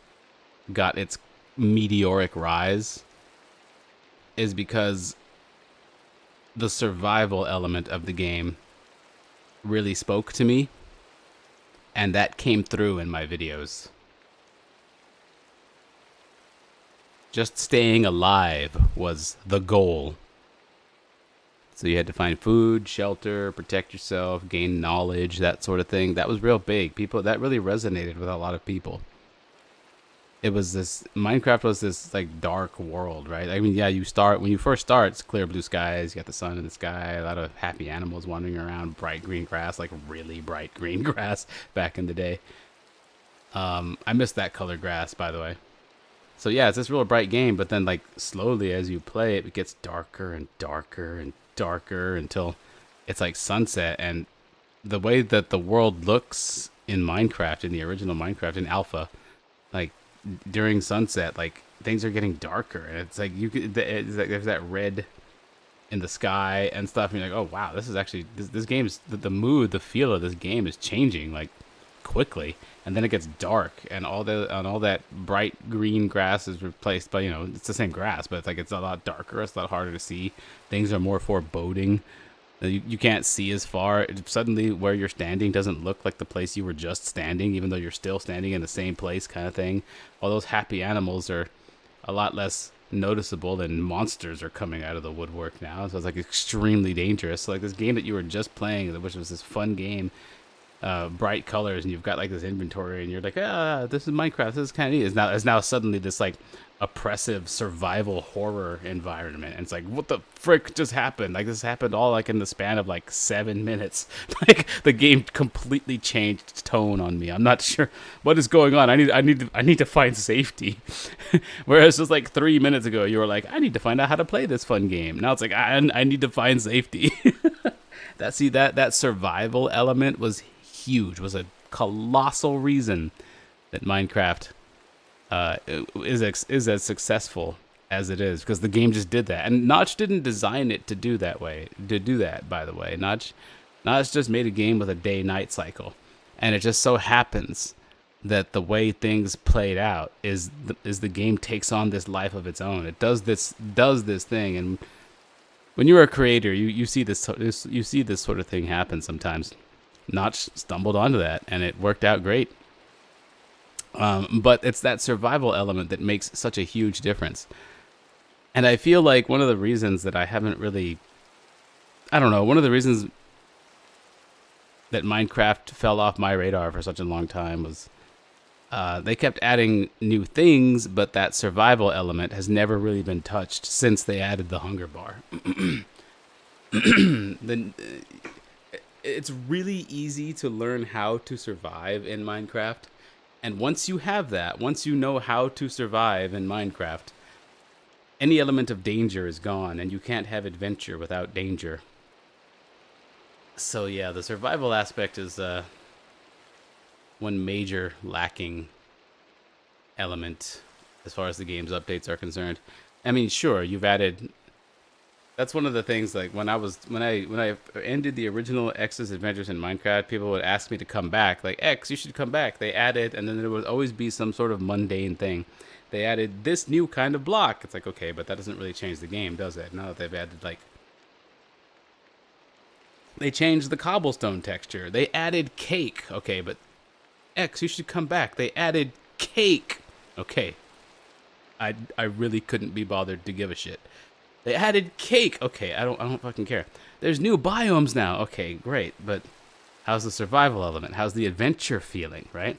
got its meteoric rise, is because the survival element of the game really spoke to me, and that came through in my videos. Just staying alive was the goal. So you had to find food, shelter, protect yourself, gain knowledge, that sort of thing. That was real big. That really resonated with a lot of people. It was this, Minecraft was this like dark world, right? I mean, yeah, when you first start, it's clear blue skies, you got the sun in the sky, a lot of happy animals wandering around, bright green grass, like really bright green grass back in the day. I missed that color grass, by the way. So yeah, it's this real bright game, but then like slowly as you play it, it gets darker and darker and darker until it's like sunset. And the way that the world looks in Minecraft, in the original Minecraft in alpha, like during sunset, like things are getting darker, and it's like it's like there's that red in the sky and stuff, and you're like, oh wow, this is actually this game's the mood, the feel of this game is changing like quickly, and then it gets dark, and all that bright green grass is replaced by, it's the same grass, but it's like it's a lot darker, it's a lot harder to see. Things are more foreboding. You can't see as far. Suddenly, where you're standing doesn't look like the place you were just standing, even though you're still standing in the same place, kind of thing. All those happy animals are a lot less noticeable, and monsters are coming out of the woodwork now. So it's like extremely dangerous. So like this game that you were just playing, which was this fun game, bright colors, and you've got like this inventory, and you're like, this is Minecraft. This is kind of neat. Is now suddenly this like oppressive survival horror environment, and it's like, what the frick just happened? Like this happened all like in the span of like 7 minutes. Like the game completely changed tone on me. I'm not sure what is going on. I need to find safety. Whereas just like 3 minutes ago, you were like, I need to find out how to play this fun game. Now it's like I need to find safety. That survival element was huge. Was a colossal reason that Minecraft is as successful as it is, because the game just did that. And Notch didn't design it to do that way. To do that, by the way, Notch just made a game with a day-night cycle, and it just so happens that the way things played out is the game takes on this life of its own. It does this thing, and when you're a creator, you see this sort of thing happen sometimes. Notch stumbled onto that, and it worked out great. But it's that survival element that makes such a huge difference. And I feel like one of the reasons that I haven't really, I don't know, one of the reasons that Minecraft fell off my radar for such a long time was they kept adding new things, but that survival element has never really been touched since they added the hunger bar. It's really easy to learn how to survive in Minecraft. And once you have that, once you know how to survive in Minecraft, any element of danger is gone, and you can't have adventure without danger. So yeah, the survival aspect is one major lacking element as far as the game's updates are concerned. I mean, sure, you've added. That's one of the things. Like when I ended the original X's Adventures in Minecraft, people would ask me to come back. Like, X, you should come back. They added, and then there would always be some sort of mundane thing. They added this new kind of block. It's like, okay, but that doesn't really change the game, does it? Now that they've added like. They changed the cobblestone texture. They added cake. Okay, but X, you should come back. They added cake. Okay. I really couldn't be bothered to give a shit. They added cake. Okay, I don't fucking care. There's new biomes now. Okay, great. But how's the survival element? How's the adventure feeling, right?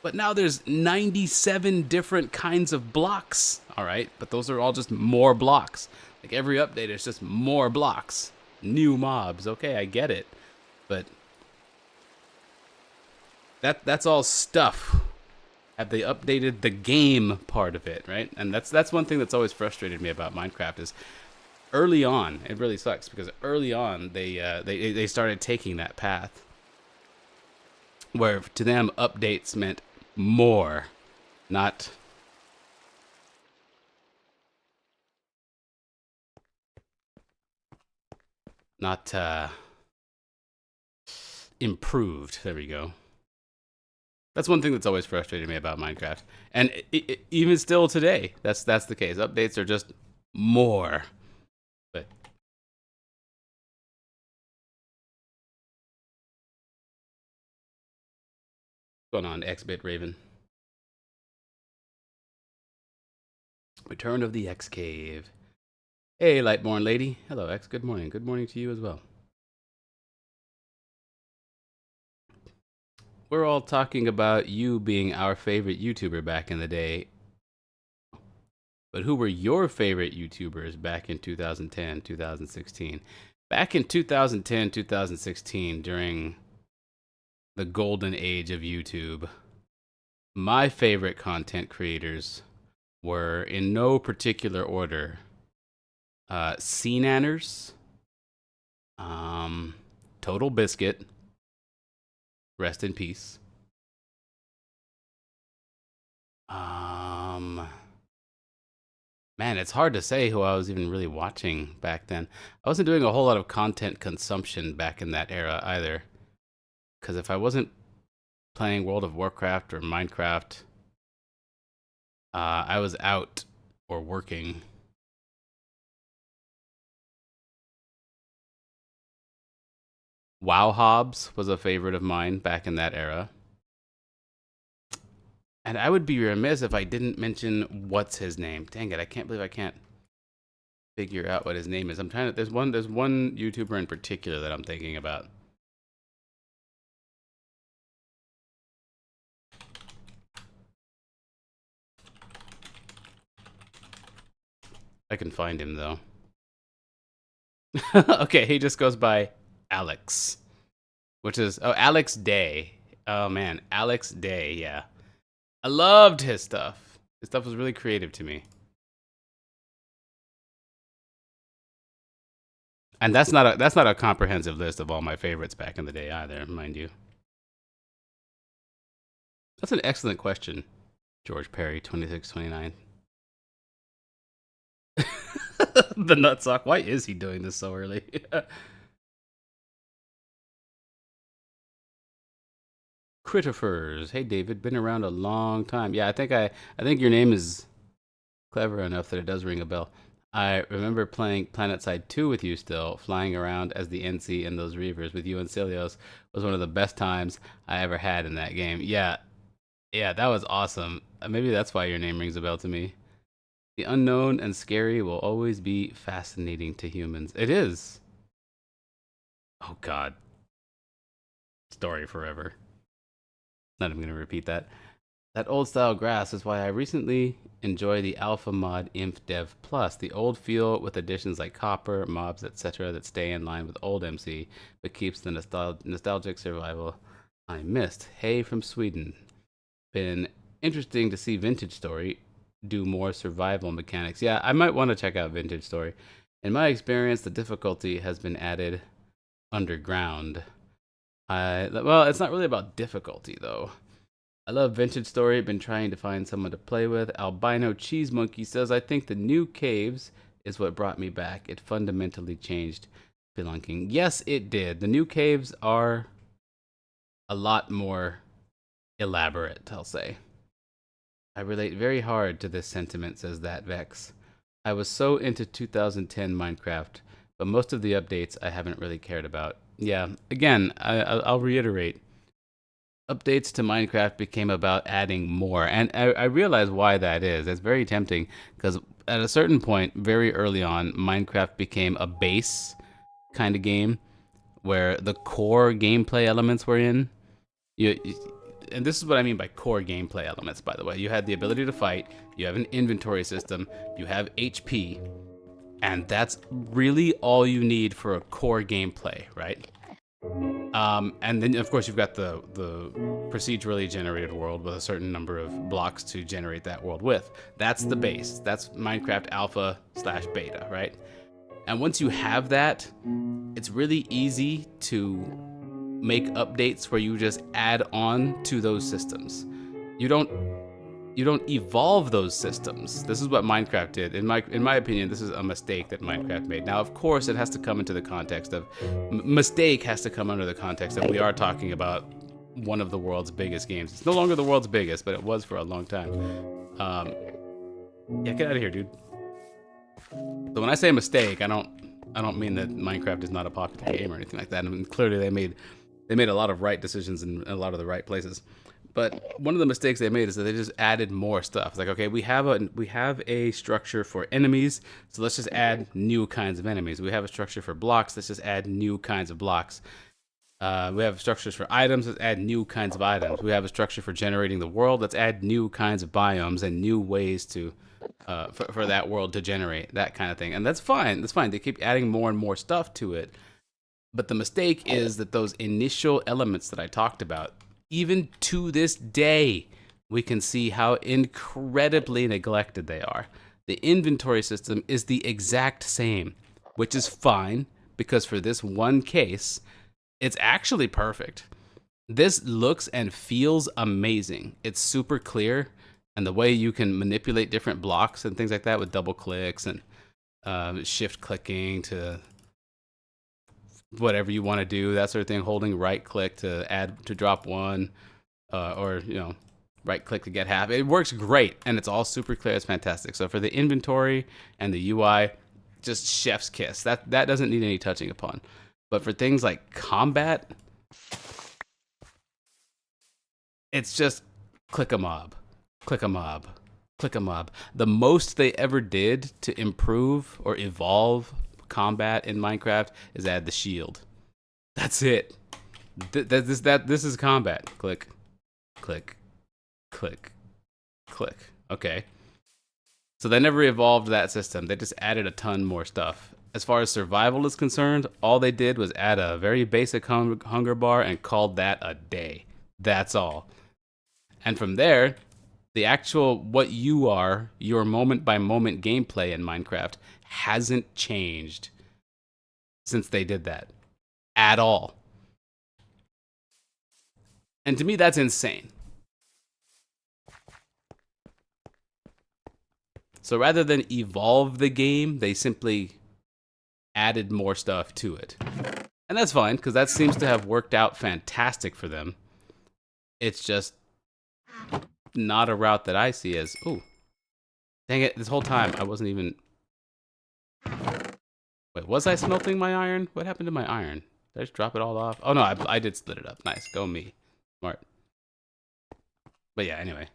But now there's 97 different kinds of blocks, all right? But those are all just more blocks. Like every update is just more blocks. New mobs. Okay, I get it. But that's all stuff. Have they updated the game part of it, right? And that's one thing that's always frustrated me about Minecraft is early on, it really sucks because early on they started taking that path where to them updates meant more, not improved. There we go. That's one thing that's always frustrated me about Minecraft, and even still today, that's the case. Updates are just more. But what's going on, X-Bit Raven? Return of the X Cave. Hey, Lightborn lady. Hello, X. Good morning. Good morning to you as well. We're all talking about you being our favorite YouTuber back in the day. But who were your favorite YouTubers back in 2010, 2016? Back in 2010, 2016, during the golden age of YouTube, my favorite content creators were, in no particular order, CNanners, Total Biscuit, rest in peace. Man, it's hard to say who I was even really watching back then. I wasn't doing a whole lot of content consumption back in that era either. Because if I wasn't playing World of Warcraft or Minecraft, I was out or working. WoW Hobbs was a favorite of mine back in that era. And I would be remiss if I didn't mention what's his name. Dang it, I can't believe I can't figure out what his name is. I'm trying to there's one YouTuber in particular that I'm thinking about. I can find him though. Okay, he just goes by Alex, which is Alex Day. Oh man, Alex Day, yeah. I loved his stuff. His stuff was really creative to me. And that's not a comprehensive list of all my favorites back in the day either, mind you. That's an excellent question, George Perry, 2629. The nutsock. Why is he doing this so early? Critifers. Hey David, been around a long time. Yeah, I think your name is clever enough that it does ring a bell. I remember playing PlanetSide 2 with you still, flying around as the NC in those Reavers with you and Celios was one of the best times I ever had in that game. Yeah, yeah, that was awesome. Maybe that's why your name rings a bell to me. The unknown and scary will always be fascinating to humans. It is. Oh God, story forever. Not even gonna repeat that. That old style grass is why I recently enjoy the Alpha Mod Inf Dev Plus, the old feel with additions like copper, mobs, etc. that stay in line with old MC, but keeps the nostalgic survival I missed. Hey from Sweden. Been interesting to see Vintage Story do more survival mechanics. Yeah, I might want to check out Vintage Story. In my experience, the difficulty has been added underground. Well, it's not really about difficulty though. I love Vintage Story. Been trying to find someone to play with. Albino Cheese Monkey says, I think the new caves is what brought me back. It fundamentally changed spelunking. Yes, it did. The new caves are a lot more elaborate, I'll say. I relate very hard to this sentiment, says that Vex. I was so into 2010 Minecraft, but most of the updates I haven't really cared about. Yeah, again, I'll reiterate. Updates to Minecraft became about adding more, and I realize why that is. It's very tempting because at a certain point, very early on, Minecraft became a base kind of game where the core gameplay elements were in. You, and this is what I mean by core gameplay elements, by the way. You had the ability to fight, you have an inventory system, you have HP, and that's really all you need for a core gameplay, right? And then of course you've got the procedurally generated world with a certain number of blocks to generate that world with. That's the base. That's Minecraft Alpha / Beta, right? And once you have that, it's really easy to make updates where you just add on to those systems. You don't evolve those systems. This is what Minecraft did. In my opinion, this is a mistake that Minecraft made. Now, of course, it has to come into the context of mistake has to come under the context of we are talking about one of the world's biggest games. It's no longer the world's biggest, but it was for a long time. Yeah, get out of here, dude. So when I say mistake, I don't mean that Minecraft is not a popular game or anything like that. I mean, clearly they made a lot of right decisions in a lot of the right places. But one of the mistakes they made is that they just added more stuff. It's like, okay, we have a structure for enemies, so let's just add new kinds of enemies. We have a structure for blocks, let's just add new kinds of blocks. We have structures for items, let's add new kinds of items. We have a structure for generating the world, let's add new kinds of biomes and new ways to for that world to generate, that kind of thing. And that's fine. That's fine. They keep adding more and more stuff to it. But the mistake is that those initial elements that I talked about, even to this day, we can see how incredibly neglected they are. The inventory system is the exact same, which is fine because for this one case, it's actually perfect. This looks and feels amazing. It's super clear. And the way you can manipulate different blocks and things like that with double clicks and shift clicking to whatever you want to do, that sort of thing. Holding right click to add to drop one, or right click to get half. It works great, and it's all super clear. It's fantastic. So for the inventory and the UI, just chef's kiss. That doesn't need any touching upon. But for things like combat, it's just click a mob, click a mob, click a mob. The most they ever did to improve or evolve combat in Minecraft is add the shield. That's it. This is combat. Click, click, click, click. Okay. So they never evolved that system. They just added a ton more stuff. As far as survival is concerned, all they did was add a very basic hunger bar and called that a day. That's all. And from there, the actual what you are, your moment by moment gameplay in Minecraft hasn't changed since they did that at all. And to me, that's insane. So rather than evolve the game, they simply added more stuff to it. And that's fine, because that seems to have worked out fantastic for them. It's just not a route that I see as, ooh, dang it, this whole time I wasn't even... Wait, was I smelting my iron? What happened to my iron? Did I just drop it all off? Oh no, I did split it up. Nice, go me. Smart. But yeah, anyway.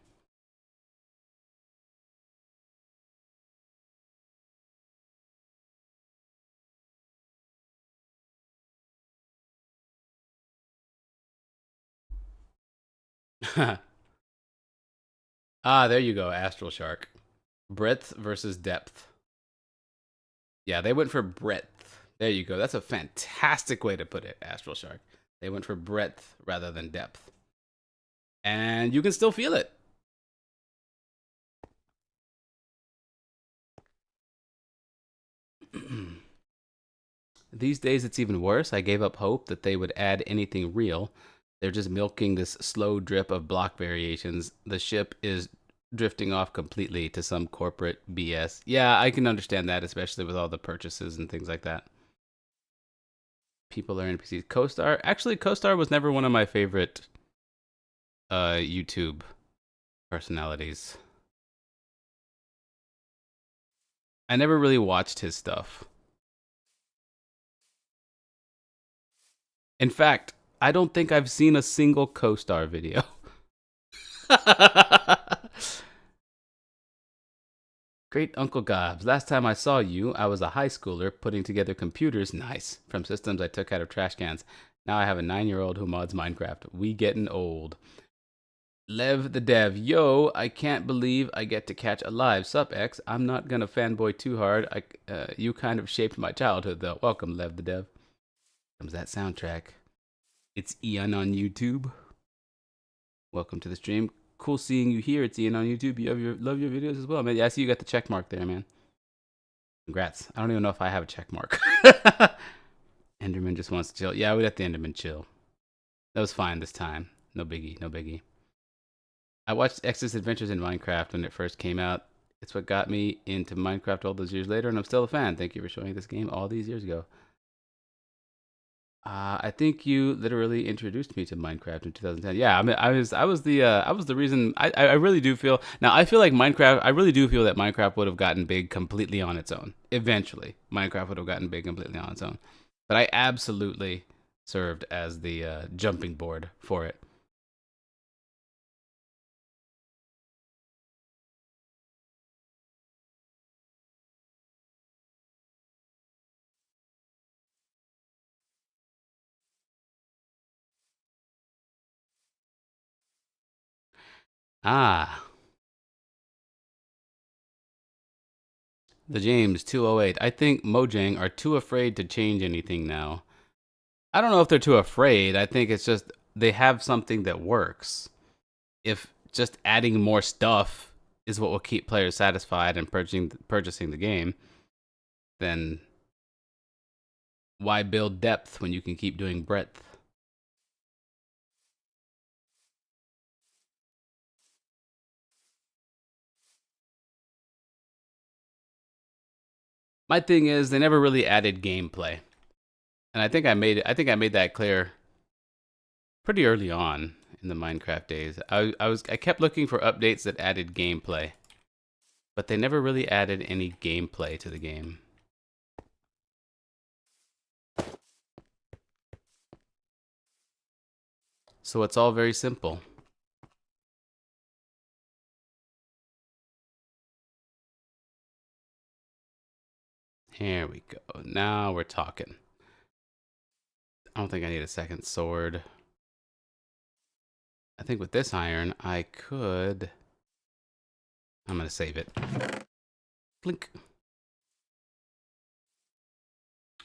Ah, there you go, Astral Shark. Breadth versus depth. Yeah, they went for breadth. There you go. That's a fantastic way to put it, Astral Shark. They went for breadth rather than depth. And you can still feel it. These days it's even worse. I gave up hope that they would add anything real. They're just milking this slow drip of block variations. The ship is drifting off completely to some corporate BS. Yeah, I can understand that, especially with all the purchases and things like that. People are NPCs. CoStar? Actually, CoStar was never one of my favorite YouTube personalities. I never really watched his stuff. In fact, I don't think I've seen a single CoStar video. Great Uncle Gobs, last time I saw you, I was a high schooler putting together computers, nice, from systems I took out of trash cans. Now I have a 9-year-old who mods Minecraft. We getting old. Lev the Dev, yo, I can't believe I get to catch a live. Sup, X? I'm not gonna fanboy too hard. You kind of shaped my childhood, though. Welcome, Lev the Dev. Comes that soundtrack. It's Ian on YouTube. Welcome to the stream. Cool seeing you here. It's Ian on YouTube. You love your videos as well, man. Yeah, I see you got the check mark there, man. Congrats. I don't even know if I have a check mark. Enderman just wants to chill. Yeah, we let the Enderman chill. That was fine this time. No biggie, no biggie. I watched X's Adventures in Minecraft when it first came out. It's what got me into Minecraft all those years later, and I'm still a fan. Thank you for showing this game all these years ago. I think you literally introduced me to Minecraft in 2010. Yeah, I mean, I was the reason. I really do feel now. I feel like Minecraft. I really do feel that Minecraft would have gotten big completely on its own. Eventually, Minecraft would have gotten big completely on its own. But I absolutely served as the jumping board for it. Ah, the James 208. I think Mojang are too afraid to change anything now. I don't know if they're too afraid. I think it's just they have something that works. If just adding more stuff is what will keep players satisfied and purchasing the game, then why build depth when you can keep doing breadth? My thing is they never really added gameplay. And I think I made that clear pretty early on in the Minecraft days. I kept looking for updates that added gameplay, but they never really added any gameplay to the game. So it's all very simple. Here we go. Now we're talking. I don't think I need a second sword. I think with this iron, I could... I'm going to save it. Blink.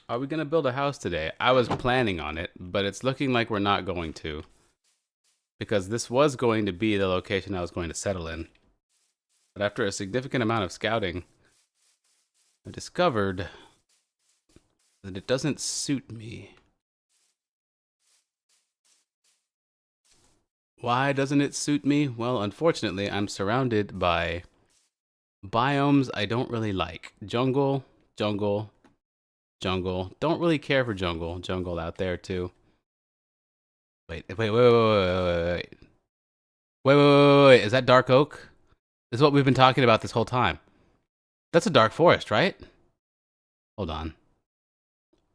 Are we going to build a house today? I was planning on it, but it's looking like we're not going to. Because this was going to be the location I was going to settle in. But after a significant amount of scouting, I discovered that it doesn't suit me. Why doesn't it suit me? Well, unfortunately, I'm surrounded by biomes I don't really like. Jungle, jungle, jungle. Don't really care for jungle. Jungle out there too. Wait. Wait. Is that dark oak? This is what we've been talking about this whole time. That's a dark forest, right? Hold on.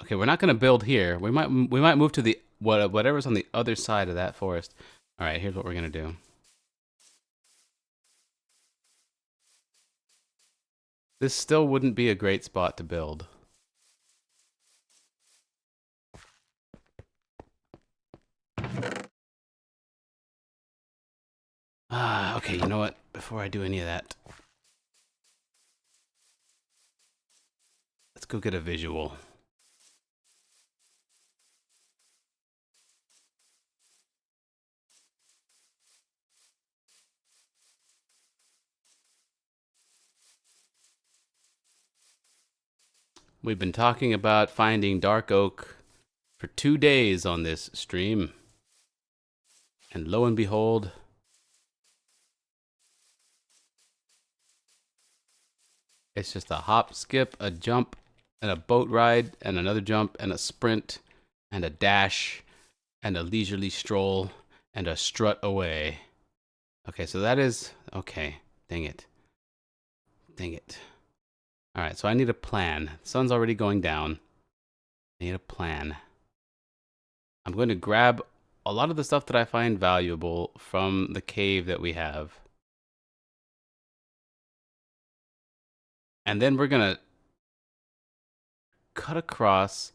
Okay, we're not gonna build here. We might move to the whatever's on the other side of that forest. All right, here's what we're gonna do. This still wouldn't be a great spot to build. Okay, you know what? Before I do any of that, let's go get a visual. We've been talking about finding dark oak for 2 days on this stream. And lo and behold, it's just a hop, skip, a jump, and a boat ride, and another jump, and a sprint, and a dash, and a leisurely stroll, and a strut away. Okay, so that is... Okay, dang it. Dang it. Alright, so I need a plan. The sun's already going down. I need a plan. I'm going to grab a lot of the stuff that I find valuable from the cave that we have. And then we're going to cut across,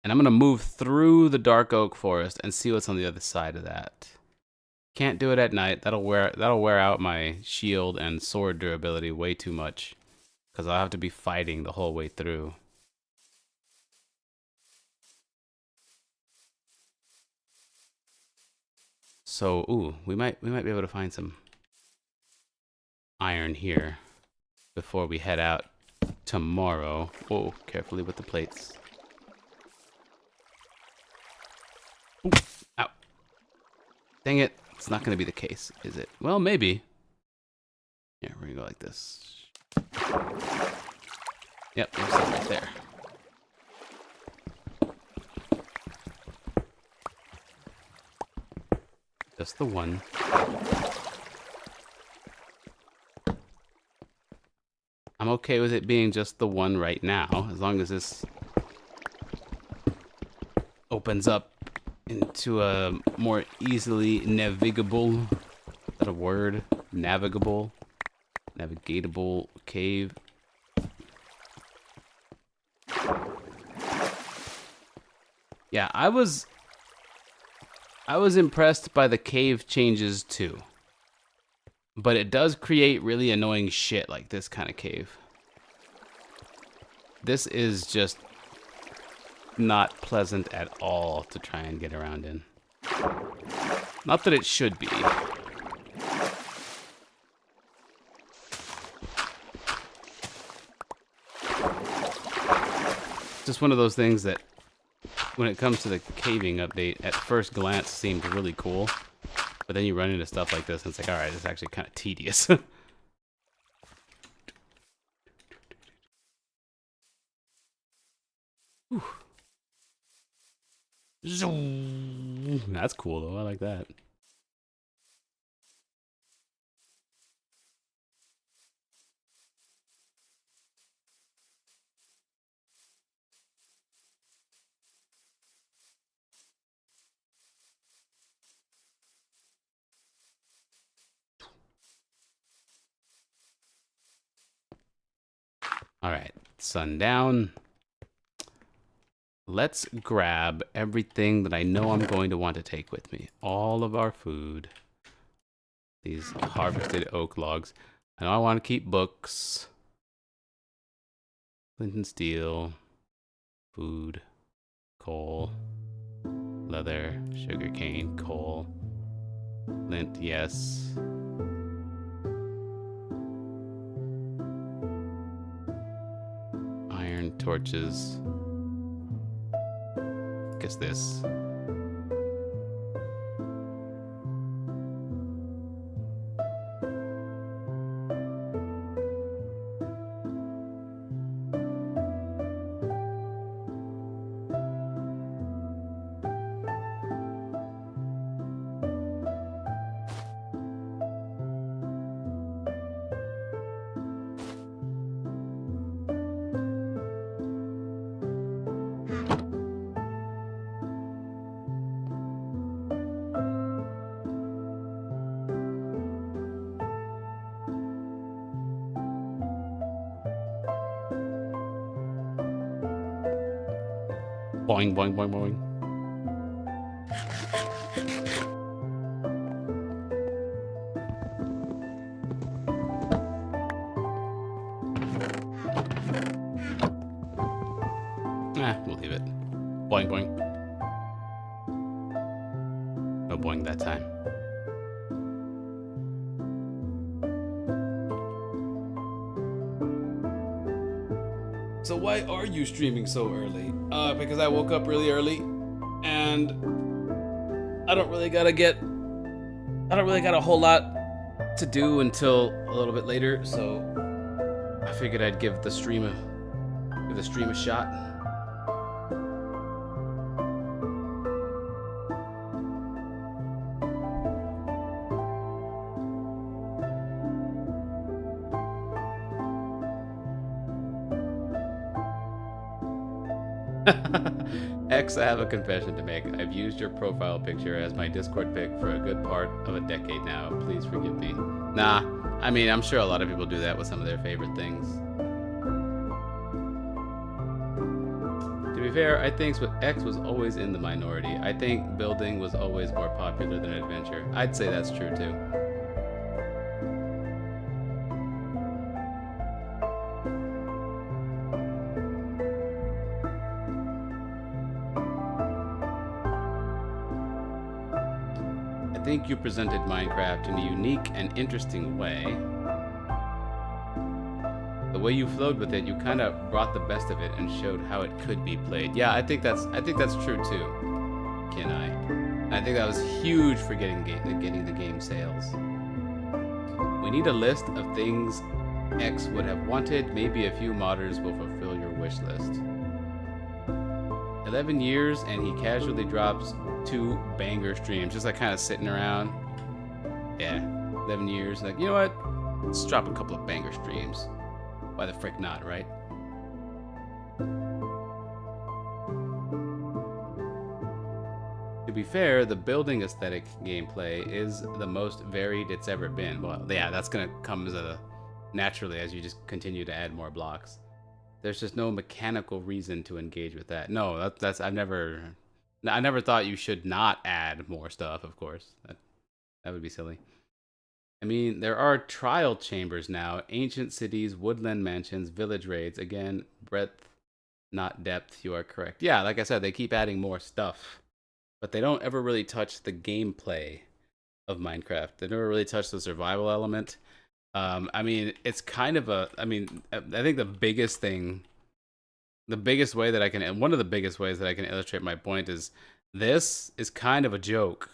and I'm going to move through the dark oak forest and see what's on the other side of that. Can't do it at night. That'll wear out my shield and sword durability way too much, because I'll have to be fighting the whole way through. So, ooh, we might be able to find some iron here before we head out tomorrow. Whoa, carefully with the plates. Ooh, ow. Dang it. It's not going to be the case, is it? Well, maybe. Yeah, we're going to go like this. Yep, there's some right there. Just the one. I'm okay with it being just the one right now, as long as this opens up into a more easily navigable, is that a word? Navigatable cave. Yeah, I was impressed by the cave changes too. But it does create really annoying shit like this kind of cave. This is just not pleasant at all to try and get around in. Not that it should be. Just one of those things that, when it comes to the caving update, at first glance seemed really cool. But then you run into stuff like this and it's like, alright, it's actually kind of tedious. Whew. Zoom. That's cool though. I like that. All right, sundown. Let's grab everything that I know I'm going to want to take with me. All of our food. These harvested oak logs. I know I want to keep books. Flint and steel. Food. Coal. Leather. Sugarcane. Coal. Flint, yes. Iron, torches. Guess this. Boing, boing, boing, boing. We'll leave it. Boing, boing. No boing that time. So why are you streaming so early? Because I woke up really early, and I don't really got a whole lot to do until a little bit later. So I figured I'd give the stream a shot. X, I have a confession to make. I've used your profile picture as my Discord pic for a good part of a decade now. Please forgive me. Nah, I mean, I'm sure a lot of people do that with some of their favorite things. To be fair, I think X was always in the minority. I think building was always more popular than adventure. I'd say that's true too. I think you presented Minecraft in a unique and interesting way. The way you flowed with it, you kind of brought the best of it and showed how it could be played. Yeah, I think that's true too, Kenai. I think that was huge for getting the game sales. We need a list of things X would have wanted. Maybe a few modders will fulfill your wish list. 11 years and he casually drops 2 banger streams, just like kind of sitting around. Yeah, 11 years, like, you know what? Let's drop a couple of banger streams. Why the frick not, right? To be fair, the building aesthetic gameplay is the most varied it's ever been. Well, yeah, that's gonna come naturally as you just continue to add more blocks. There's just no mechanical reason to engage with that. No, that's I never thought you should not add more stuff, of course. That would be silly. I mean, there are trial chambers now, ancient cities, woodland mansions, village raids. Again, breadth, not depth, you are correct. Yeah, like I said, they keep adding more stuff, but they don't ever really touch the gameplay of Minecraft. They never really touch the survival element. I mean, it's kind of I think the biggest way that I can, and one of the biggest ways that I can illustrate my point is this is kind of a joke.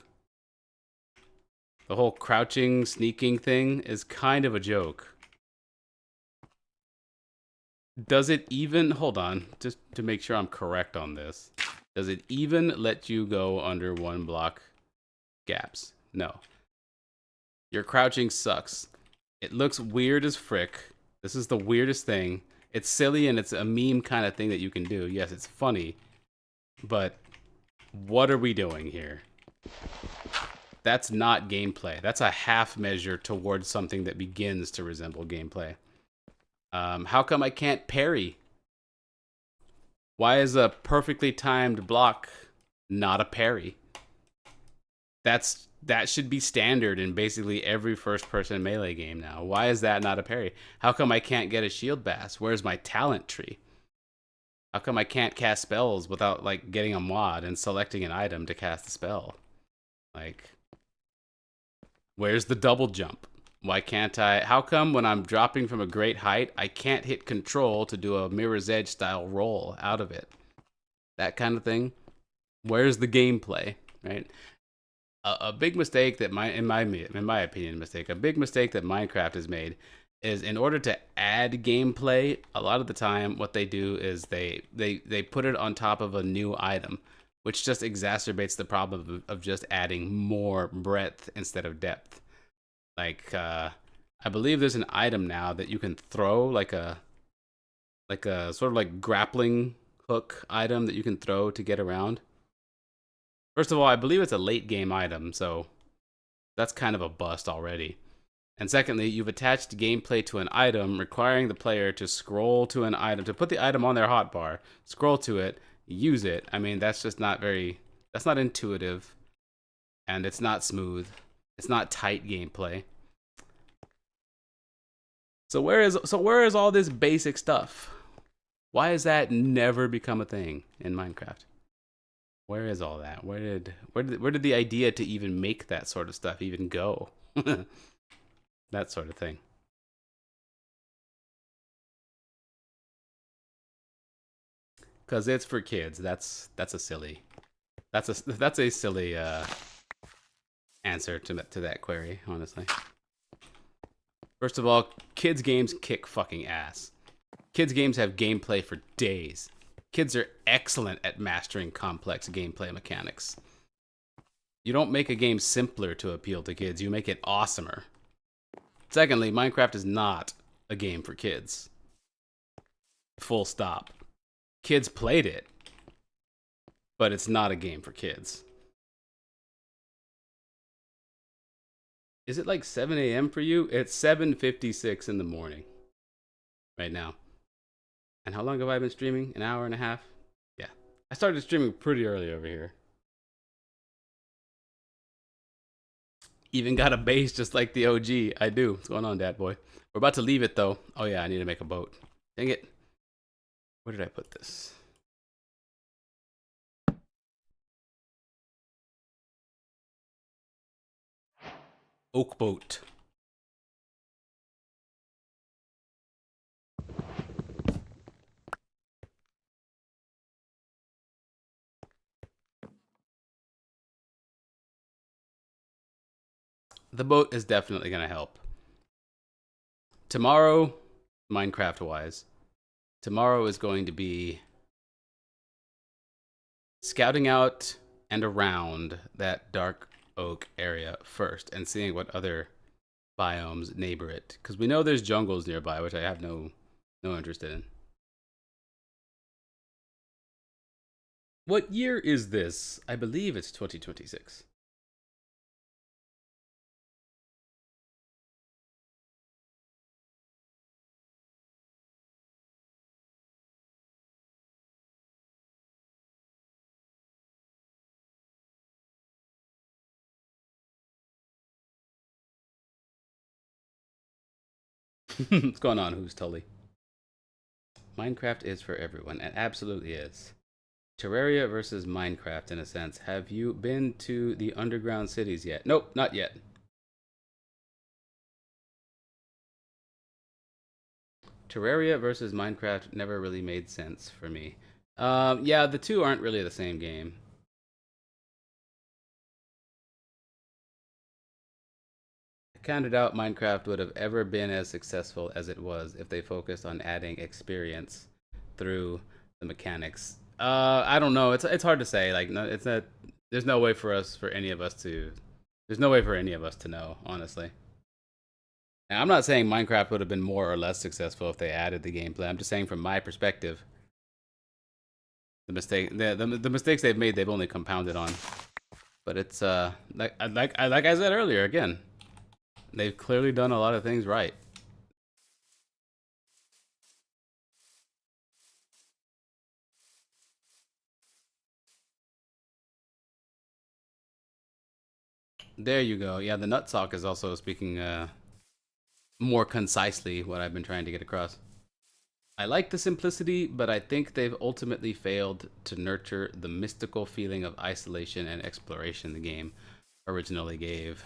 The whole crouching, sneaking thing is kind of a joke. Does it even, hold on, just to make sure I'm correct on this. Does it even let you go under one block gaps? No. Your crouching sucks. It looks weird as frick. This is the weirdest thing. It's silly and it's a meme kind of thing that you can do. Yes, it's funny. But what are we doing here? That's not gameplay. That's a half measure towards something that begins to resemble gameplay. How come I can't parry? Why is a perfectly timed block not a parry? That should be standard in basically every first-person melee game now. Why is that not a parry? How come I can't get a shield bash? Where's my talent tree? How come I can't cast spells without like getting a mod and selecting an item to cast a spell? Like, where's the double jump? Why can't I? How come when I'm dropping from a great height, I can't hit control to do a Mirror's Edge style roll out of it? That kind of thing. Where's the gameplay, right? A big mistake that in my opinion, a big mistake that Minecraft has made is in order to add gameplay, a lot of the time what they do is they put it on top of a new item, which just exacerbates the problem of just adding more breadth instead of depth. Like I believe there's an item now that you can throw like a sort of like grappling hook item that you can throw to get around. First of all, I believe it's a late game item, so that's kind of a bust already. And secondly, you've attached gameplay to an item requiring the player to scroll to an item, to put the item on their hotbar, scroll to it, use it. I mean, that's just not that's not intuitive, and it's not smooth. It's not tight gameplay. So where is all this basic stuff? Why has that never become a thing in Minecraft? Where is all that? Where did the idea to even make that sort of stuff even go? That sort of thing. Cause it's for kids. That's a silly answer to that query, honestly. First of all, kids games kick fucking ass. Kids games have gameplay for days. Kids are excellent at mastering complex gameplay mechanics. You don't make a game simpler to appeal to kids, you make it awesomer. Secondly, Minecraft is not a game for kids. Full stop. Kids played it, but it's not a game for kids. Is it like 7 a.m. for you? It's 7:56 in the morning right now. And how long have I been streaming? An hour and a half? Yeah. I started streaming pretty early over here. Even got a base just like the OG. I do. What's going on, Dad Boy? We're about to leave it, though. Oh, yeah, I need to make a boat. Dang it. Where did I put this? Oak boat. The boat is definitely going to help. Tomorrow, Minecraft-wise, tomorrow is going to be scouting out and around that dark oak area first and seeing what other biomes neighbor it. Because we know there's jungles nearby, which I have no interest in. What year is this? I believe it's 2026. What's going on, Who's Tully? Minecraft is for everyone. It absolutely is. Terraria versus Minecraft, in a sense. Have you been to the underground cities yet? Nope, not yet. Terraria versus Minecraft never really made sense for me. Yeah, the two aren't really the same game. I counted out Minecraft would have ever been as successful as it was if they focused on adding experience through the mechanics. I don't know. It's hard to say. Like, no, it's not. There's no way for us, for any of us to. There's no way for any of us to know, honestly. And I'm not saying Minecraft would have been more or less successful if they added the gameplay. I'm just saying from my perspective, the mistakes they've made, they've only compounded on. But it's like I said earlier, again, they've clearly done a lot of things right. There you go. Yeah, the nutsock is also speaking more concisely what I've been trying to get across. I like the simplicity, but I think they've ultimately failed to nurture the mystical feeling of isolation and exploration the game originally gave.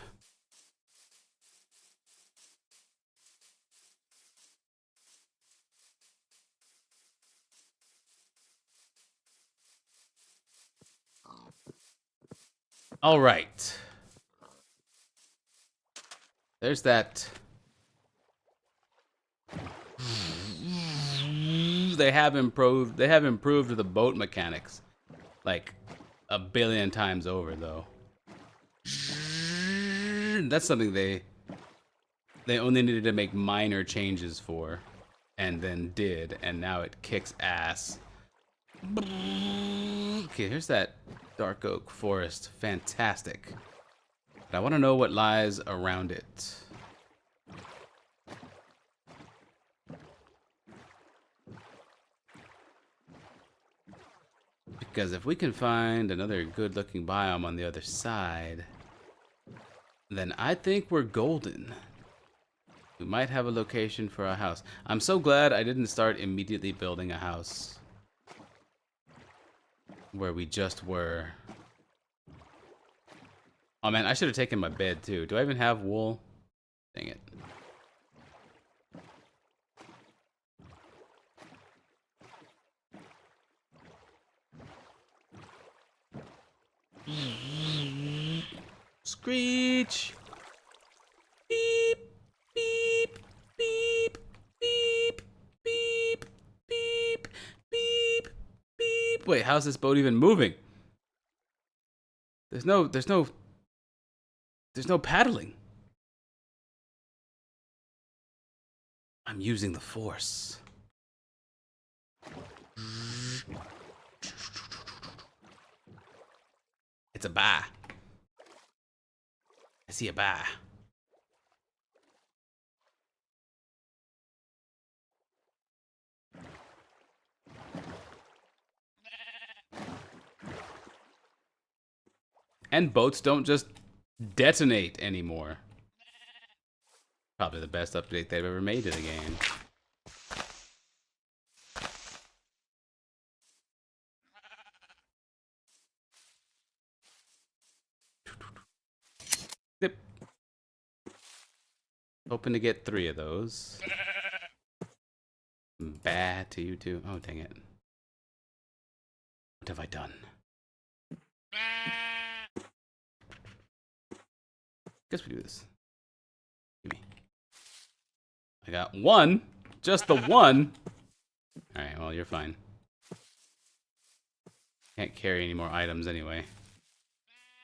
All right. There's that. They have improved. They have improved the boat mechanics, like a billion times over, though. That's something they only needed to make minor changes for, and then did, and now it kicks ass. Okay, here's that dark oak forest. Fantastic. But I want to know what lies around it. Because if we can find another good-looking biome on the other side, then I think we're golden. We might have a location for a house. I'm so glad I didn't start immediately building a house where we just were. Oh man, I should have taken my bed too. Do I even have wool? Dang it. Screech! Beep! Beep! Beep! Beep! Beep! Beep! Beep! Beep! Wait, how's this boat even moving? There's no paddling. I'm using the force. It's a bar. I see a bar. And boats don't just detonate anymore. Probably the best update they've ever made to the game. Zip. Hoping to get 3 of those. Bad to you too. Oh, dang it. What have I done? Guess we do this. Give me. I got 1. Just the 1. Alright, well, you're fine. Can't carry any more items anyway.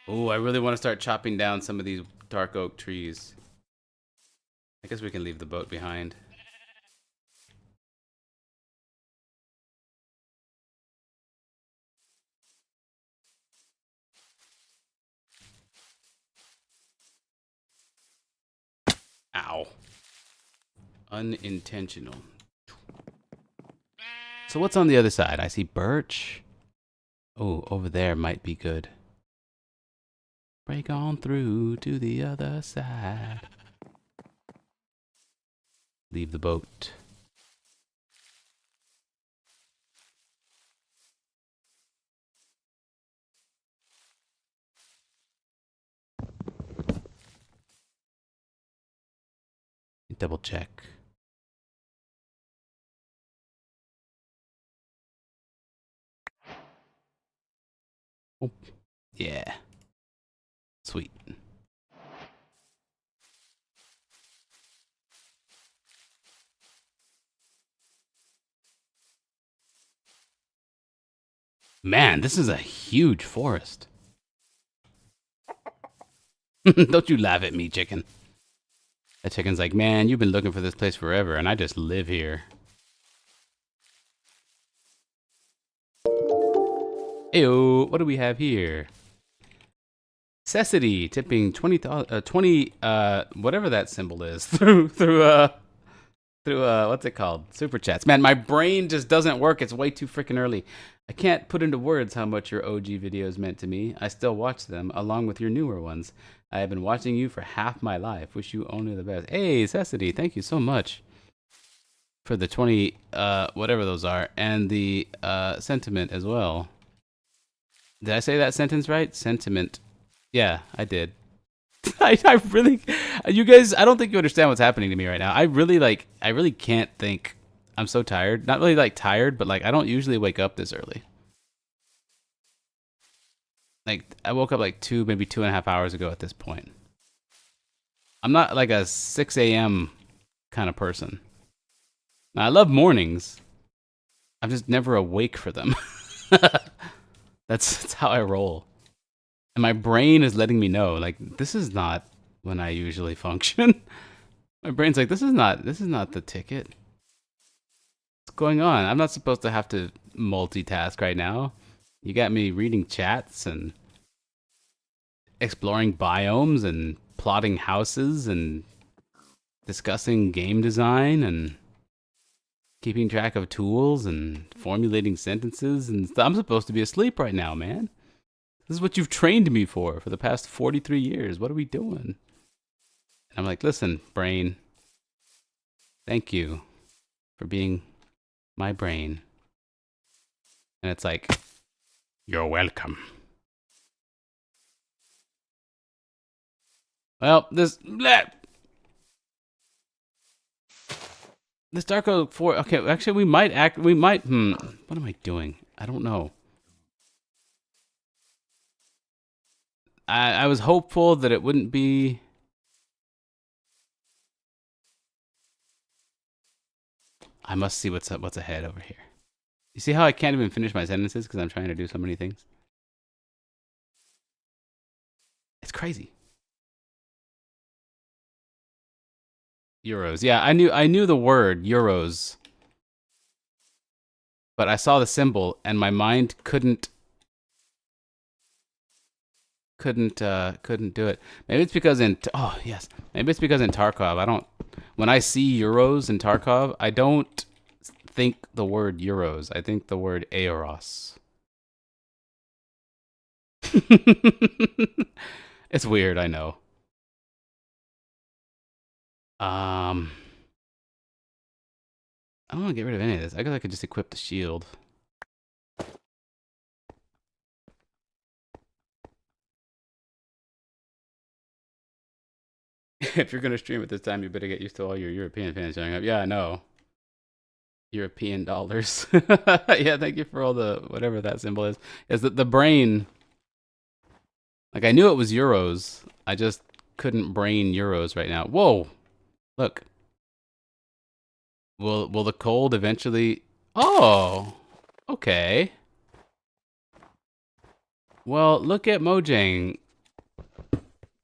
Oh, I really want to start chopping down some of these dark oak trees. I guess we can leave the boat behind. Ow. Unintentional. So what's on the other side? I see birch. Oh, over there might be good. Break on through to the other side. Leave the boat. Double check. Oh, yeah. Sweet. Man, this is a huge forest. Don't you laugh at me, chicken. That chicken's like, man, you've been looking for this place forever, and I just live here. Heyo, what do we have here? Cecily tipping 20, whatever that symbol is through what's it called? Super chats. Man, my brain just doesn't work. It's way too freaking early. I can't put into words how much your OG videos meant to me. I still watch them along with your newer ones. I have been watching you for half my life. Wish you only the best. Hey, Cecily, thank you so much for the 20 whatever those are and the sentiment as well. Did I say that sentence right? Sentiment. Yeah, I did. I really, you guys, I don't think you understand what's happening to me right now. I really can't think. I'm so tired. Not really like tired, but like I don't usually wake up this early. Like I woke up like maybe 2.5 hours ago at this point. I'm not like a 6 a.m. kind of person. Now, I love mornings. I'm just never awake for them. That's how I roll. And my brain is letting me know, like, this is not when I usually function. My brain's like, this is not the ticket. What's going on? I'm not supposed to have to multitask right now. You got me reading chats and exploring biomes and plotting houses and discussing game design and keeping track of tools and formulating sentences. And I'm supposed to be asleep right now, man. This is what you've trained me for the past 43 years. What are we doing? And I'm like, listen, brain, thank you for being my brain. And it's like, you're welcome. Well, this Darko 4, okay, actually we might, what am I doing? I don't know. I was hopeful that it wouldn't be. I must see what's ahead over here. You see how I can't even finish my sentences because I'm trying to do so many things? It's crazy. Euros. Yeah, I knew the word euros. But I saw the symbol and my mind couldn't do it. Maybe it's because maybe it's because in Tarkov when I see euros in Tarkov, I don't think the word euros. I think the word Aeros. It's weird, I know. I don't want to get rid of any of this. I guess I could just equip the shield. If you're gonna stream at this time, you better get used to all your European fans showing up. Yeah, I know. European dollars. Yeah, thank you for all the whatever that symbol is. Is that the brain? Like I knew it was euros. I just couldn't brain euros right now. Whoa! Look. Will the cold eventually? Oh, okay. Well, look at Mojang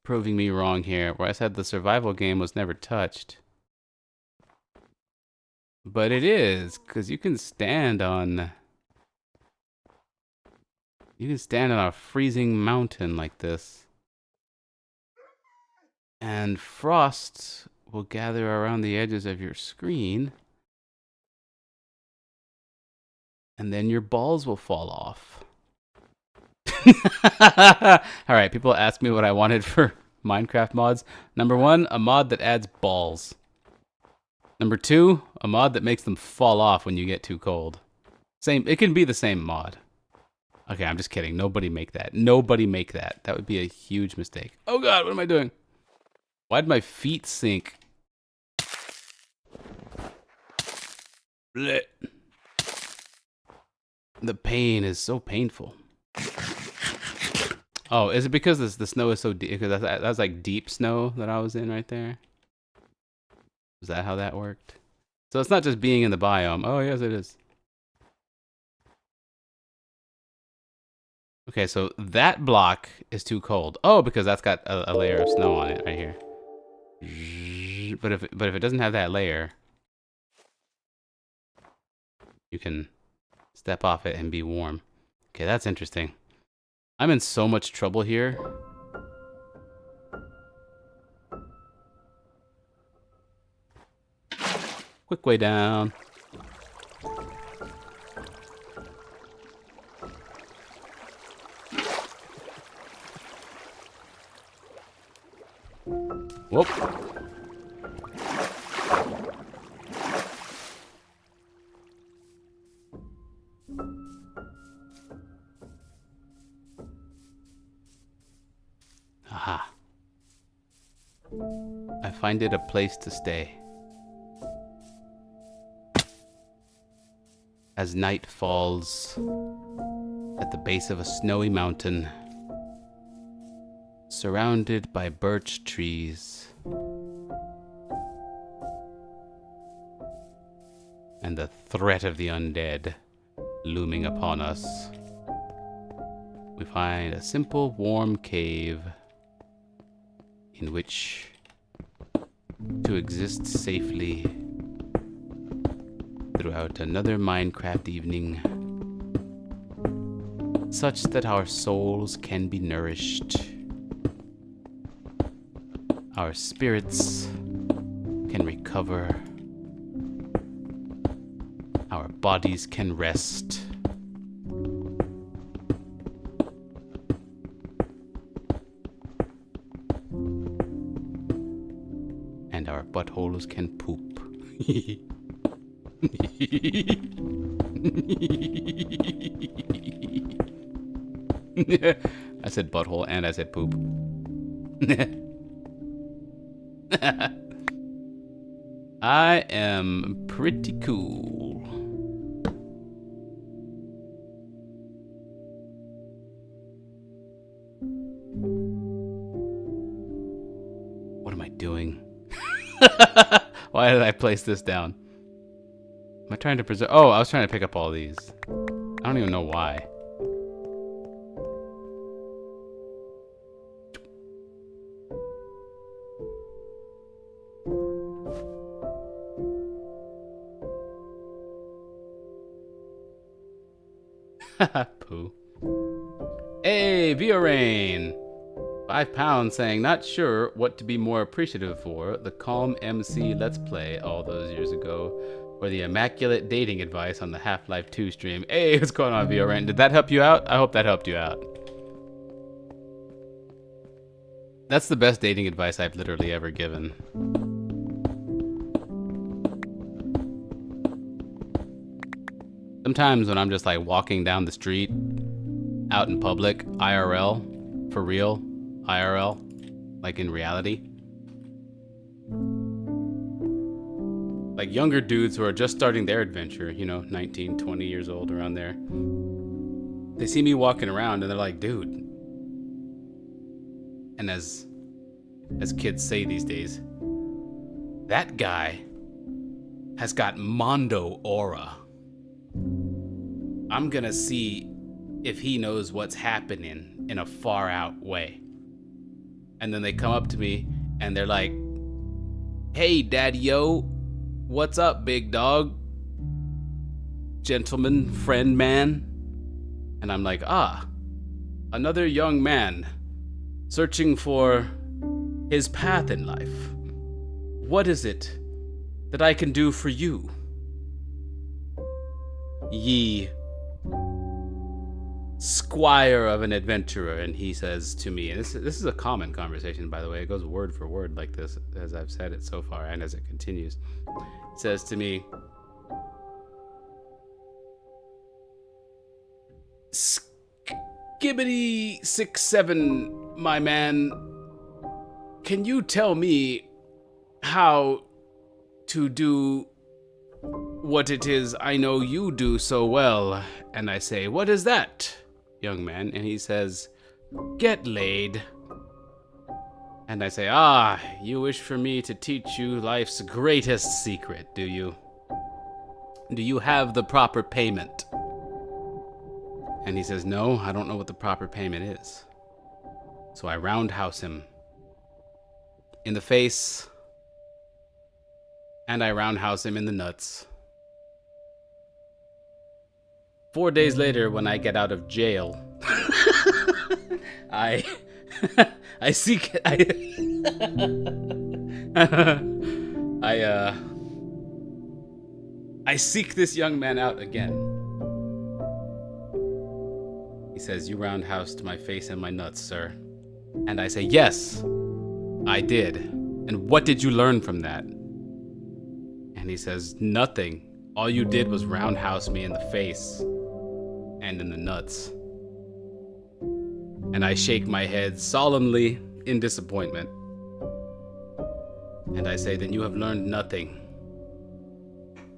proving me wrong here, where I said the survival game was never touched. But it is, because you can stand on a freezing mountain like this. And frost will gather around the edges of your screen. And then your balls will fall off. All right, people ask me what I wanted for Minecraft mods. Number 1, a mod that adds balls. Number 2, a mod that makes them fall off when you get too cold. It can be the same mod. Okay, I'm just kidding. Nobody make that. Nobody make that. That would be a huge mistake. Oh god, what am I doing? Why did my feet sink? Blech. The pain is so painful. Oh, is it because the snow is so deep? Because that's like deep snow that I was in right there. Is that how that worked? So it's not just being in the biome. Oh, yes, it is. Okay, so that block is too cold. Oh, because that's got a layer of snow on it right here. But if it doesn't have that layer, you can step off it and be warm. Okay, that's interesting. I'm in so much trouble here. Quick way down. Whoop. Aha. I find it a place to stay. As night falls at the base of a snowy mountain, surrounded by birch trees, and the threat of the undead looming upon us, we find a simple, warm cave in which to exist safely throughout another Minecraft evening, such that our souls can be nourished, our spirits can recover, our bodies can rest, and our buttholes can poop. I said butthole and I said poop. I am pretty cool. What am I doing? Why did I place this down? Am I trying to preserve? Oh, I was trying to pick up all these. I don't even know why. Pooh. Hey, Viorain! 5 pounds saying, not sure what to be more appreciative for, the Calm MC Let's Play all those years ago, or the immaculate dating advice on the Half-Life 2 stream. Hey, what's going on, Viorain? Did that help you out? I hope that helped you out. That's the best dating advice I've literally ever given. Sometimes when I'm just like walking down the street, out in public, IRL, for real, IRL, like in reality. Like younger dudes who are just starting their adventure, you know, 19, 20 years old, around there. They see me walking around and they're like, dude. And as kids say these days, that guy has got Mondo aura. I'm gonna see if he knows what's happening in a far out way. And then they come up to me and they're like, hey, daddy-o, what's up, big dog? Gentleman, friend, man? And I'm like, another young man searching for his path in life. What is it that I can do for you, ye squire of an adventurer? And he says to me, and this is a common conversation, by the way, it goes word for word like this, as I've said it so far, and as it continues. It says to me, Skibbity 6-7, my man, can you tell me how to do what it is I know you do so well? And I say, what is that, young man? And he says, get laid. And I say, you wish for me to teach you life's greatest secret, do you? Do you have the proper payment? And he says, no, I don't know what the proper payment is. So I roundhouse him in the face, and I roundhouse him in the nuts. 4 days later, when I get out of jail, I I seek I seek this young man out again. He says, you roundhoused my face and my nuts, sir. And I say, yes, I did. And what did you learn from that? And he says, nothing. All you did was roundhouse me in the face and in the nuts. And I shake my head solemnly in disappointment. And I say, then you have learned nothing.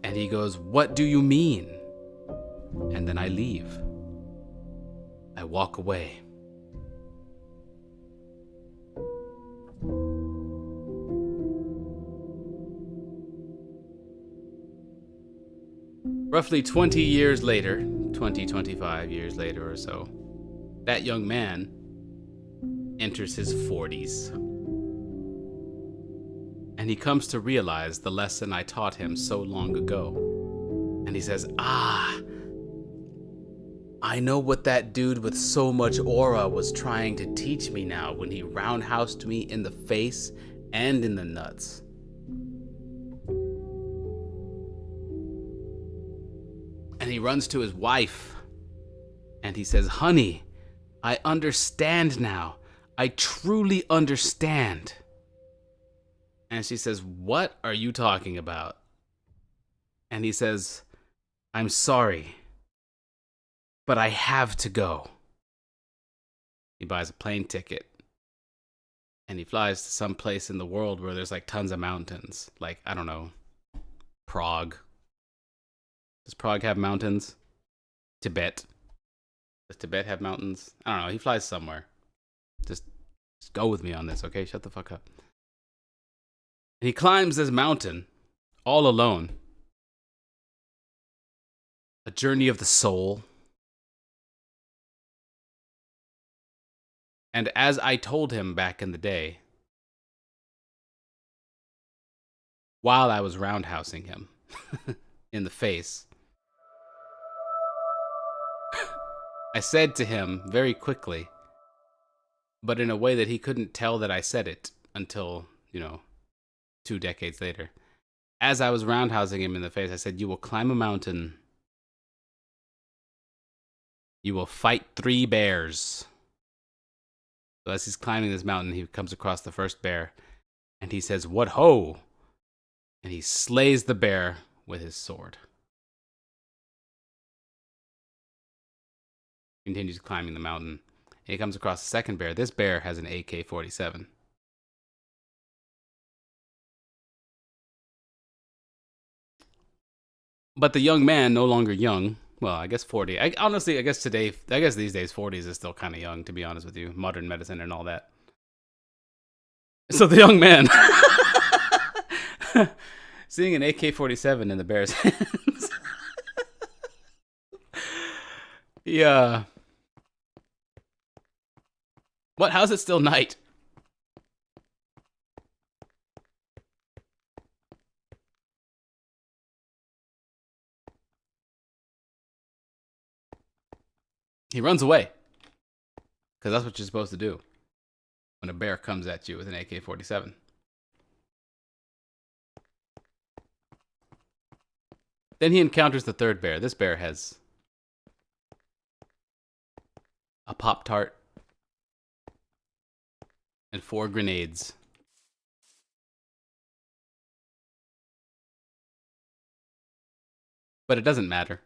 And he goes, what do you mean? And then I leave. I walk away. Roughly 20 years later, 25 years later or so, that young man enters his 40s. And he comes to realize the lesson I taught him so long ago. And he says, I know what that dude with so much aura was trying to teach me now when he roundhoused me in the face and in the nuts. And he runs to his wife and he says, honey, I understand now. I truly understand. And she says, what are you talking about? And he says, I'm sorry, but I have to go. He buys a plane ticket and he flies to some place in the world where there's like tons of mountains. Like, I don't know, Prague. Does Prague have mountains? Tibet. Does Tibet have mountains? I don't know. He flies somewhere. Just go with me on this, okay? Shut the fuck up. And he climbs this mountain all alone. A journey of the soul. And as I told him back in the day, while I was roundhousing him in the face, I said to him very quickly, but in a way that he couldn't tell that I said it until, 2 decades later. As I was roundhousing him in the face, I said, you will climb a mountain. You will fight 3 bears. So as he's climbing this mountain, he comes across the first bear, and he says, what ho? And he slays the bear with his sword. Continues climbing the mountain. And he comes across the second bear. This bear has an AK-47. But the young man, no longer young, well, I guess 40. I guess these days 40s is still kind of young, to be honest with you. Modern medicine and all that. So the young man, seeing an AK-47 in the bear's hands, yeah. What? How's it still night? He runs away. Because that's what you're supposed to do when a bear comes at you with an AK-47. Then he encounters the third bear. This bear has a Pop-Tart and 4 grenades. But it doesn't matter.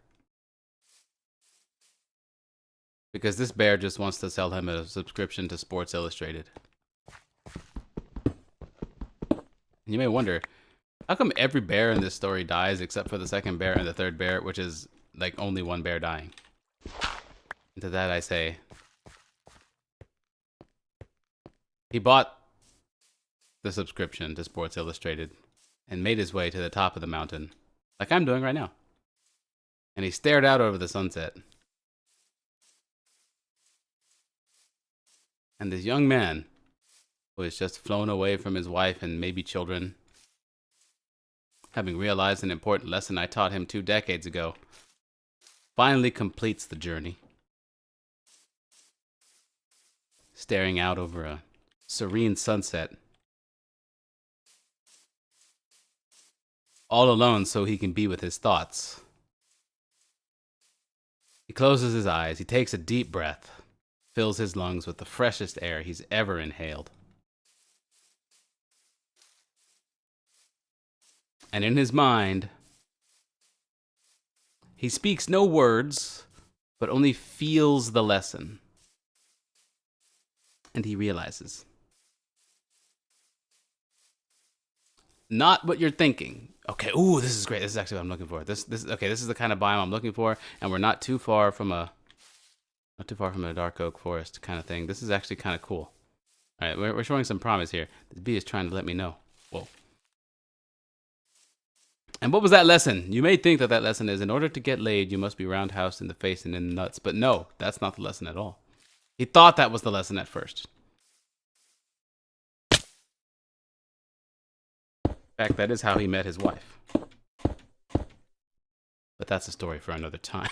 Because this bear just wants to sell him a subscription to Sports Illustrated. You may wonder, how come every bear in this story dies except for the second bear and the third bear, which is like only one bear dying? And to that I say, he bought the subscription to Sports Illustrated and made his way to the top of the mountain, like I'm doing right now. And he stared out over the sunset. And this young man who has just flown away from his wife and maybe children, having realized an important lesson I taught him 2 decades ago, finally completes the journey, staring out over a serene sunset, all alone so he can be with his thoughts. He closes his eyes, he takes a deep breath, fills his lungs with the freshest air he's ever inhaled. And in his mind, he speaks no words, but only feels the lesson. And he realizes, not what you're thinking. Okay, ooh, this is great. This is actually what I'm looking for. This is the kind of biome I'm looking for, and we're not too far from a dark oak forest kind of thing. This is actually kind of cool. All right, we're showing some promise here. This bee is trying to let me know. Whoa. And what was that lesson? You may think that lesson is, in order to get laid, you must be roundhoused in the face and in the nuts. But no, that's not the lesson at all. He thought that was the lesson at first. In fact, that is how he met his wife. But that's a story for another time.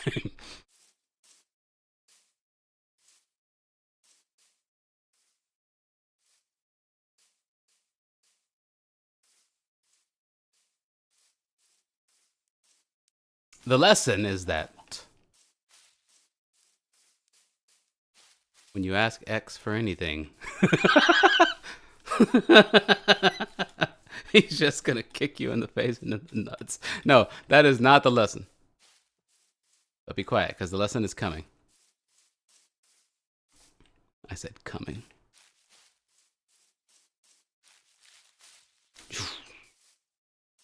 The lesson is that when you ask X for anything, he's just going to kick you in the face and in the nuts. No, that is not the lesson. But be quiet, because the lesson is coming. I said coming.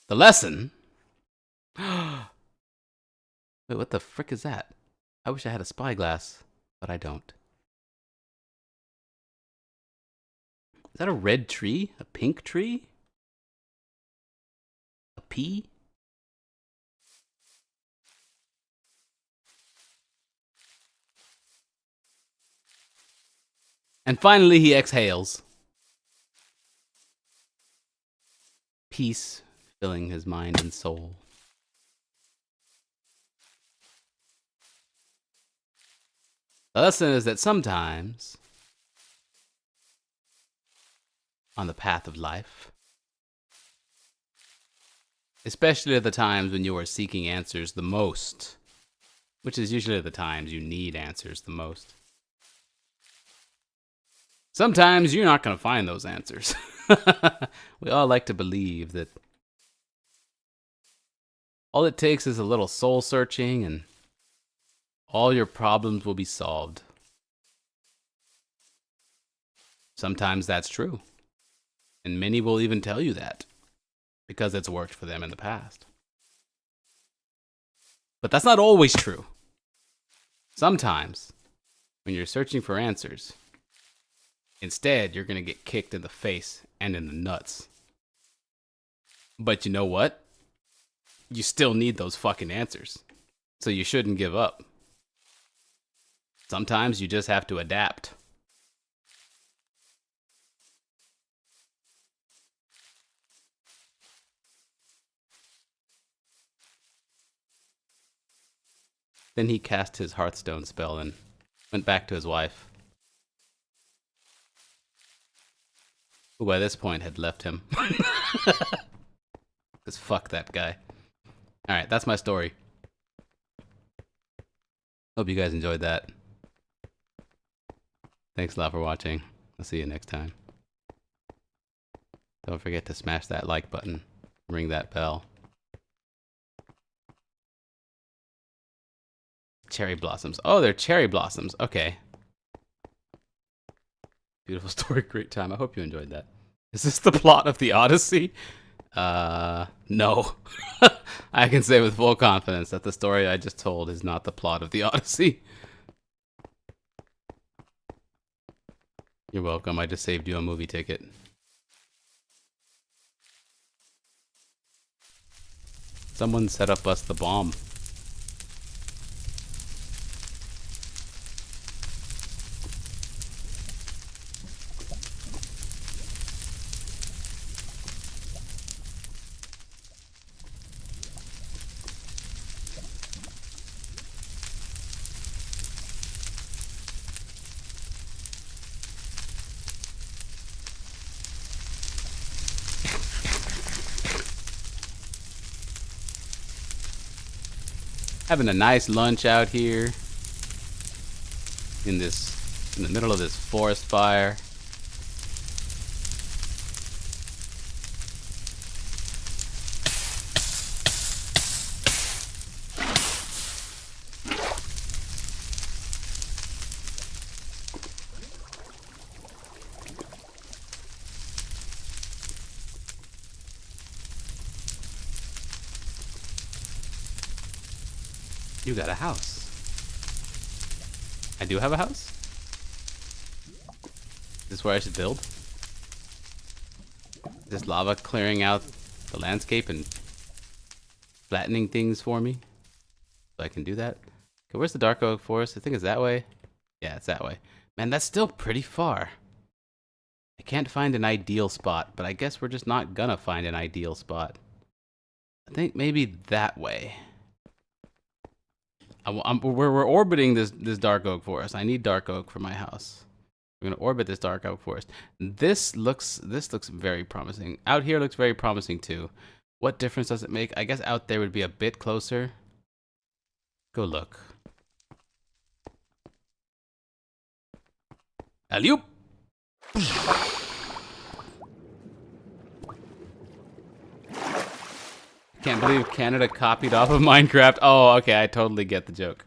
The lesson? Wait, what the frick is that? I wish I had a spyglass, but I don't. Is that a red tree? A pink tree? A pea? And finally he exhales. Peace filling his mind and soul. The lesson is that sometimes, on the path of life, especially at the times when you are seeking answers the most, which is usually the times you need answers the most, sometimes you're not going to find those answers. We all like to believe that all it takes is a little soul searching and all your problems will be solved. Sometimes that's true. And many will even tell you that because it's worked for them in the past. But that's not always true. Sometimes, when you're searching for answers, instead you're going to get kicked in the face and in the nuts. But you know what? You still need those fucking answers. So you shouldn't give up. Sometimes you just have to adapt. Then he cast his Hearthstone spell and went back to his wife, who by this point had left him. Because fuck that guy. Alright, that's my story. Hope you guys enjoyed that. Thanks a lot for watching. I'll see you next time. Don't forget to smash that like button. Ring that bell. Cherry blossoms. Oh, they're cherry blossoms. Okay. Beautiful story, great time. I hope you enjoyed that. Is this the plot of the Odyssey? No. I can say with full confidence that the story I just told is not the plot of the Odyssey. You're welcome. I just saved you a movie ticket. Someone set up us the bomb. Having a nice lunch out here in the middle of this forest fire. You got a house. I do have a house? Is this where I should build? Is this lava clearing out the landscape and flattening things for me? So I can do that? Okay, where's the dark oak forest? I think it's that way. Yeah, it's that way. Man, that's still pretty far. I can't find an ideal spot, but I guess we're just not gonna find an ideal spot. I think maybe that way. We're orbiting this dark oak forest. I need dark oak for my house. We're gonna orbit this dark oak forest. This looks very promising. Out here looks very promising too. What difference does it make? I guess out there would be a bit closer. Go look. Alley-oop! Can't believe Canada copied off of Minecraft. Oh, okay, I totally get the joke.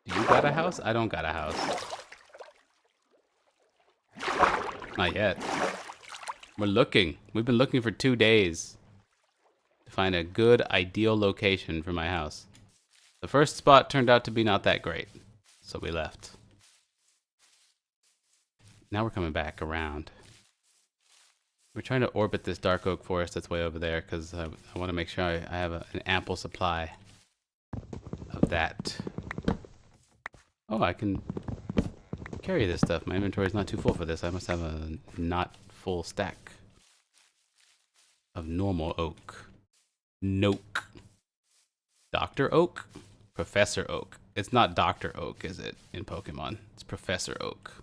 Do you got a house? I don't got a house. Not yet. We're looking. We've been looking for 2 days to find a good, ideal location for my house. The first spot turned out to be not that great, so we left. Now we're coming back around. We're trying to orbit this dark oak forest that's way over there because I want to make sure I have an ample supply of that. Oh, I can carry this stuff. My inventory is not too full for this. I must have a not full stack of normal oak. Noak. Dr. Oak? Professor Oak. It's not Dr. Oak, is it, in Pokemon? It's Professor Oak.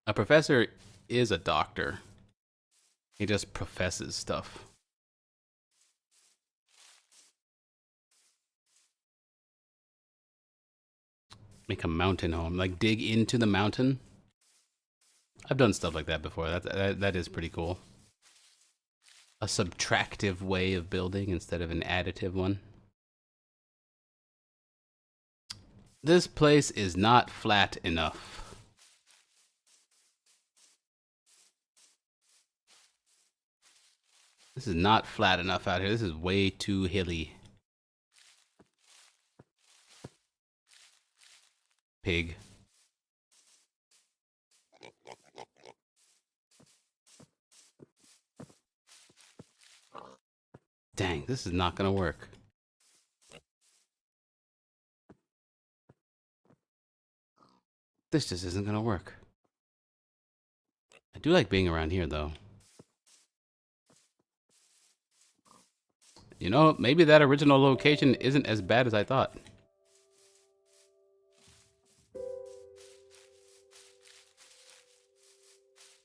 A professor is a doctor. He just professes stuff. Make a mountain home. Like dig into the mountain. I've done stuff like that before. That is pretty cool. A subtractive way of building instead of an additive one. This place is not flat enough. This is not flat enough out here. This is way too hilly. Pig. Dang, this is not gonna work. This just isn't gonna work. I do like being around here though. You know, maybe that original location isn't as bad as I thought.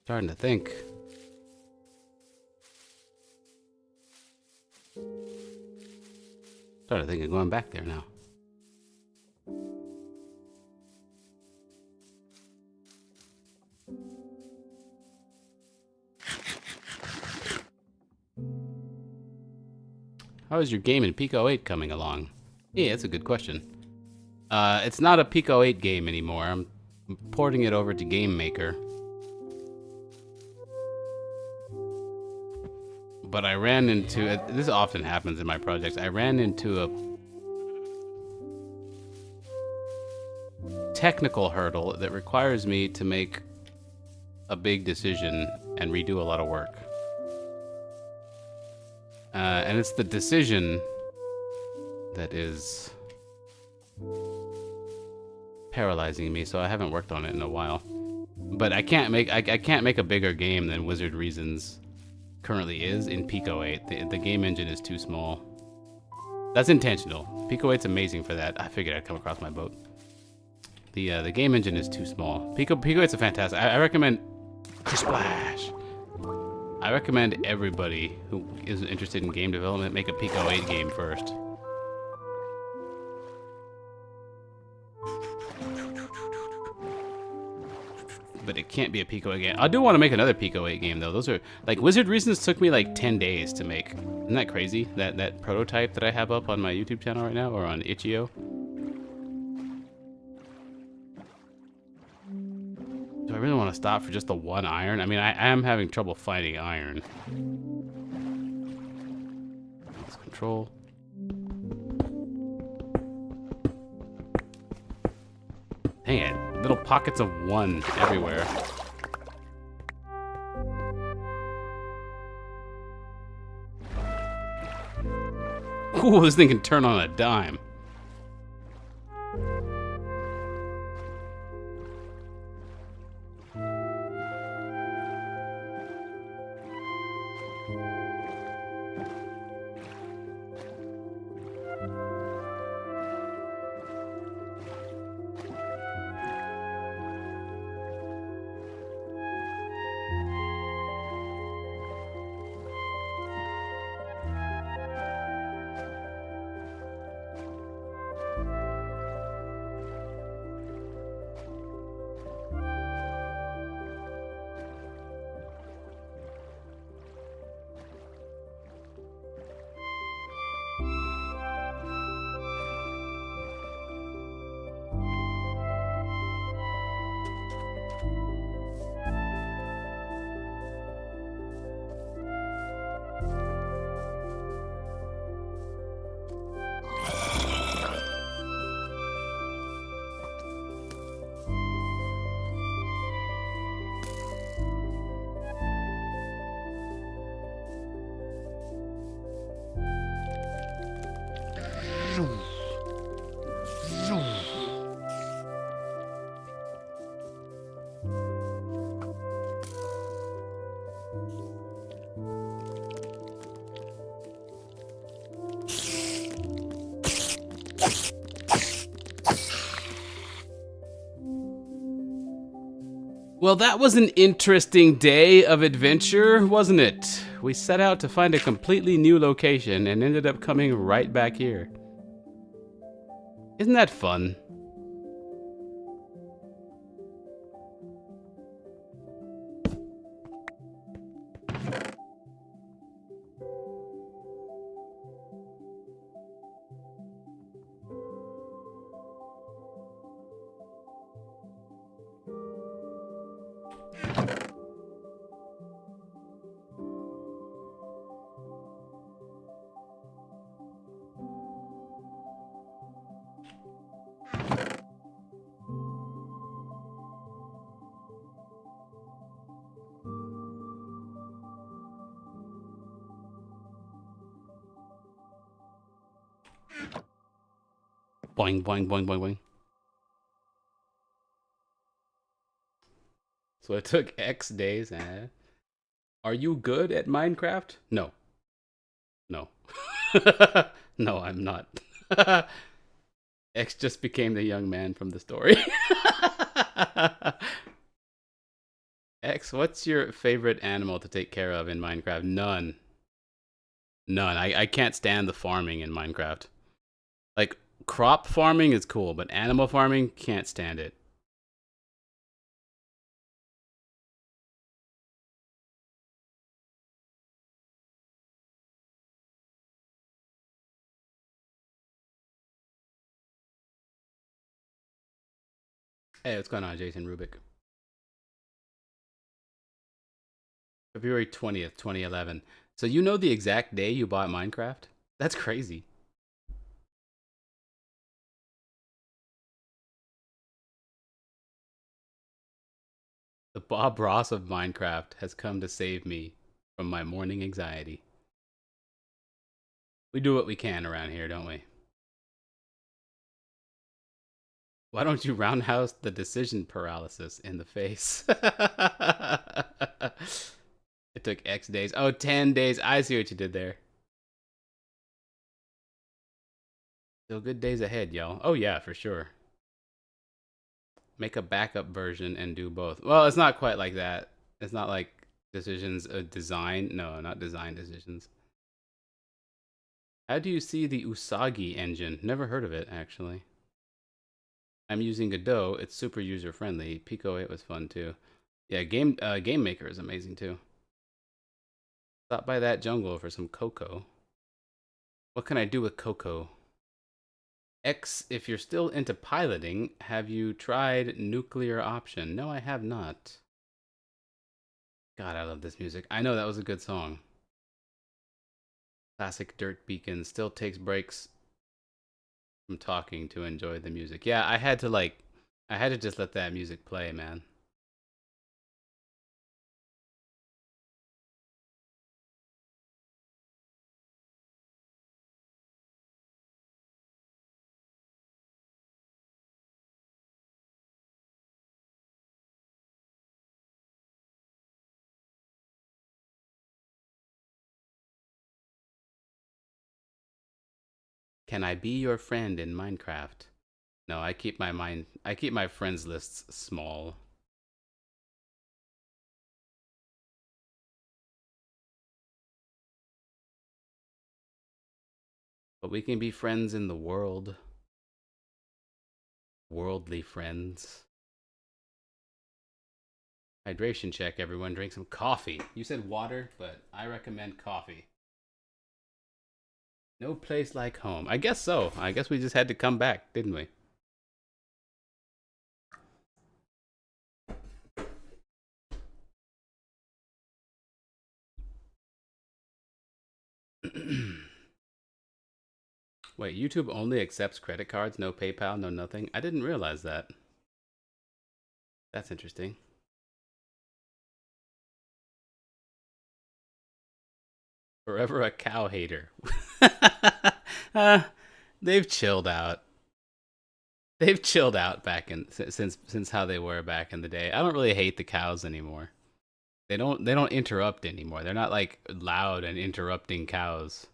Starting to think. Starting to think of going back there now. How is your game in Pico 8 coming along? Yeah, that's a good question. It's not a Pico 8 game anymore. I'm porting it over to Game Maker. But I ran into, this often happens in my projects, I ran into a technical hurdle that requires me to make a big decision and redo a lot of work. And it's the decision that is paralyzing me, so I haven't worked on it in a while. But I can't make a bigger game than Wizard Reasons currently is in Pico 8. The game engine is too small. That's intentional. Pico 8's amazing for that. I figured I'd come across my boat. The game engine is too small. Pico 8's a fantastic. I recommend Splash. I recommend everybody who is interested in game development make a Pico 8 game first. But it can't be a Pico 8 game. I do want to make another Pico 8 game though. Those are like Wizard Reasons took me like 10 days to make. Isn't that crazy? That prototype that I have up on my YouTube channel right now or on itch.io. Do I really want to stop for just the one iron? I mean, I am having trouble finding iron. Let's control. Dang it. Little pockets of one everywhere. Ooh, this thing can turn on a dime. Well, that was an interesting day of adventure, wasn't it? We set out to find a completely new location and ended up coming right back here. Isn't that fun? Boing, boing, boing, boing, boing. So it took X days. Are you good at Minecraft? No. No. No, I'm not. X just became the young man from the story. X, what's your favorite animal to take care of in Minecraft? None. None. I can't stand the farming in Minecraft. Like, crop farming is cool, but animal farming, can't stand it. Hey, what's going on, Jason Rubik? February 20th, 2011. So you know the exact day you bought Minecraft? That's crazy. The Bob Ross of Minecraft has come to save me from my morning anxiety. We do what we can around here, don't we? Why don't you roundhouse the decision paralysis in the face? It took X days. Oh, 10 days. I see what you did there. Still good days ahead, y'all. Oh, yeah, for sure. Make a backup version and do both. Well, it's not quite like that. It's not like Decisions, design? No, not design decisions. How do you see the Usagi engine? Never heard of it, actually. I'm using Godot. It's super user friendly. Pico 8 was fun too. Yeah, Game Maker is amazing too. Stop by that jungle for some cocoa. What can I do with cocoa? X, if you're still into piloting, have you tried nuclear option? No, I have not. God, I love this music. I know that was a good song. Classic Dirt Beacon still takes breaks from talking to enjoy the music. Yeah, I had to just let that music play, man. Can I be your friend in Minecraft? No, I keep my friends lists small. But we can be friends in the world. Worldly friends. Hydration check, everyone. Drink some coffee. You said water, but I recommend coffee. No place like home. I guess so. I guess we just had to come back, didn't we? Wait, YouTube only accepts credit cards, no PayPal, no nothing? I didn't realize that. That's interesting. Forever a cow hater. uh, they've chilled out. They've chilled out back in since how they were back in the day. I don't really hate the cows anymore. They don't interrupt anymore. They're not like loud and interrupting cows.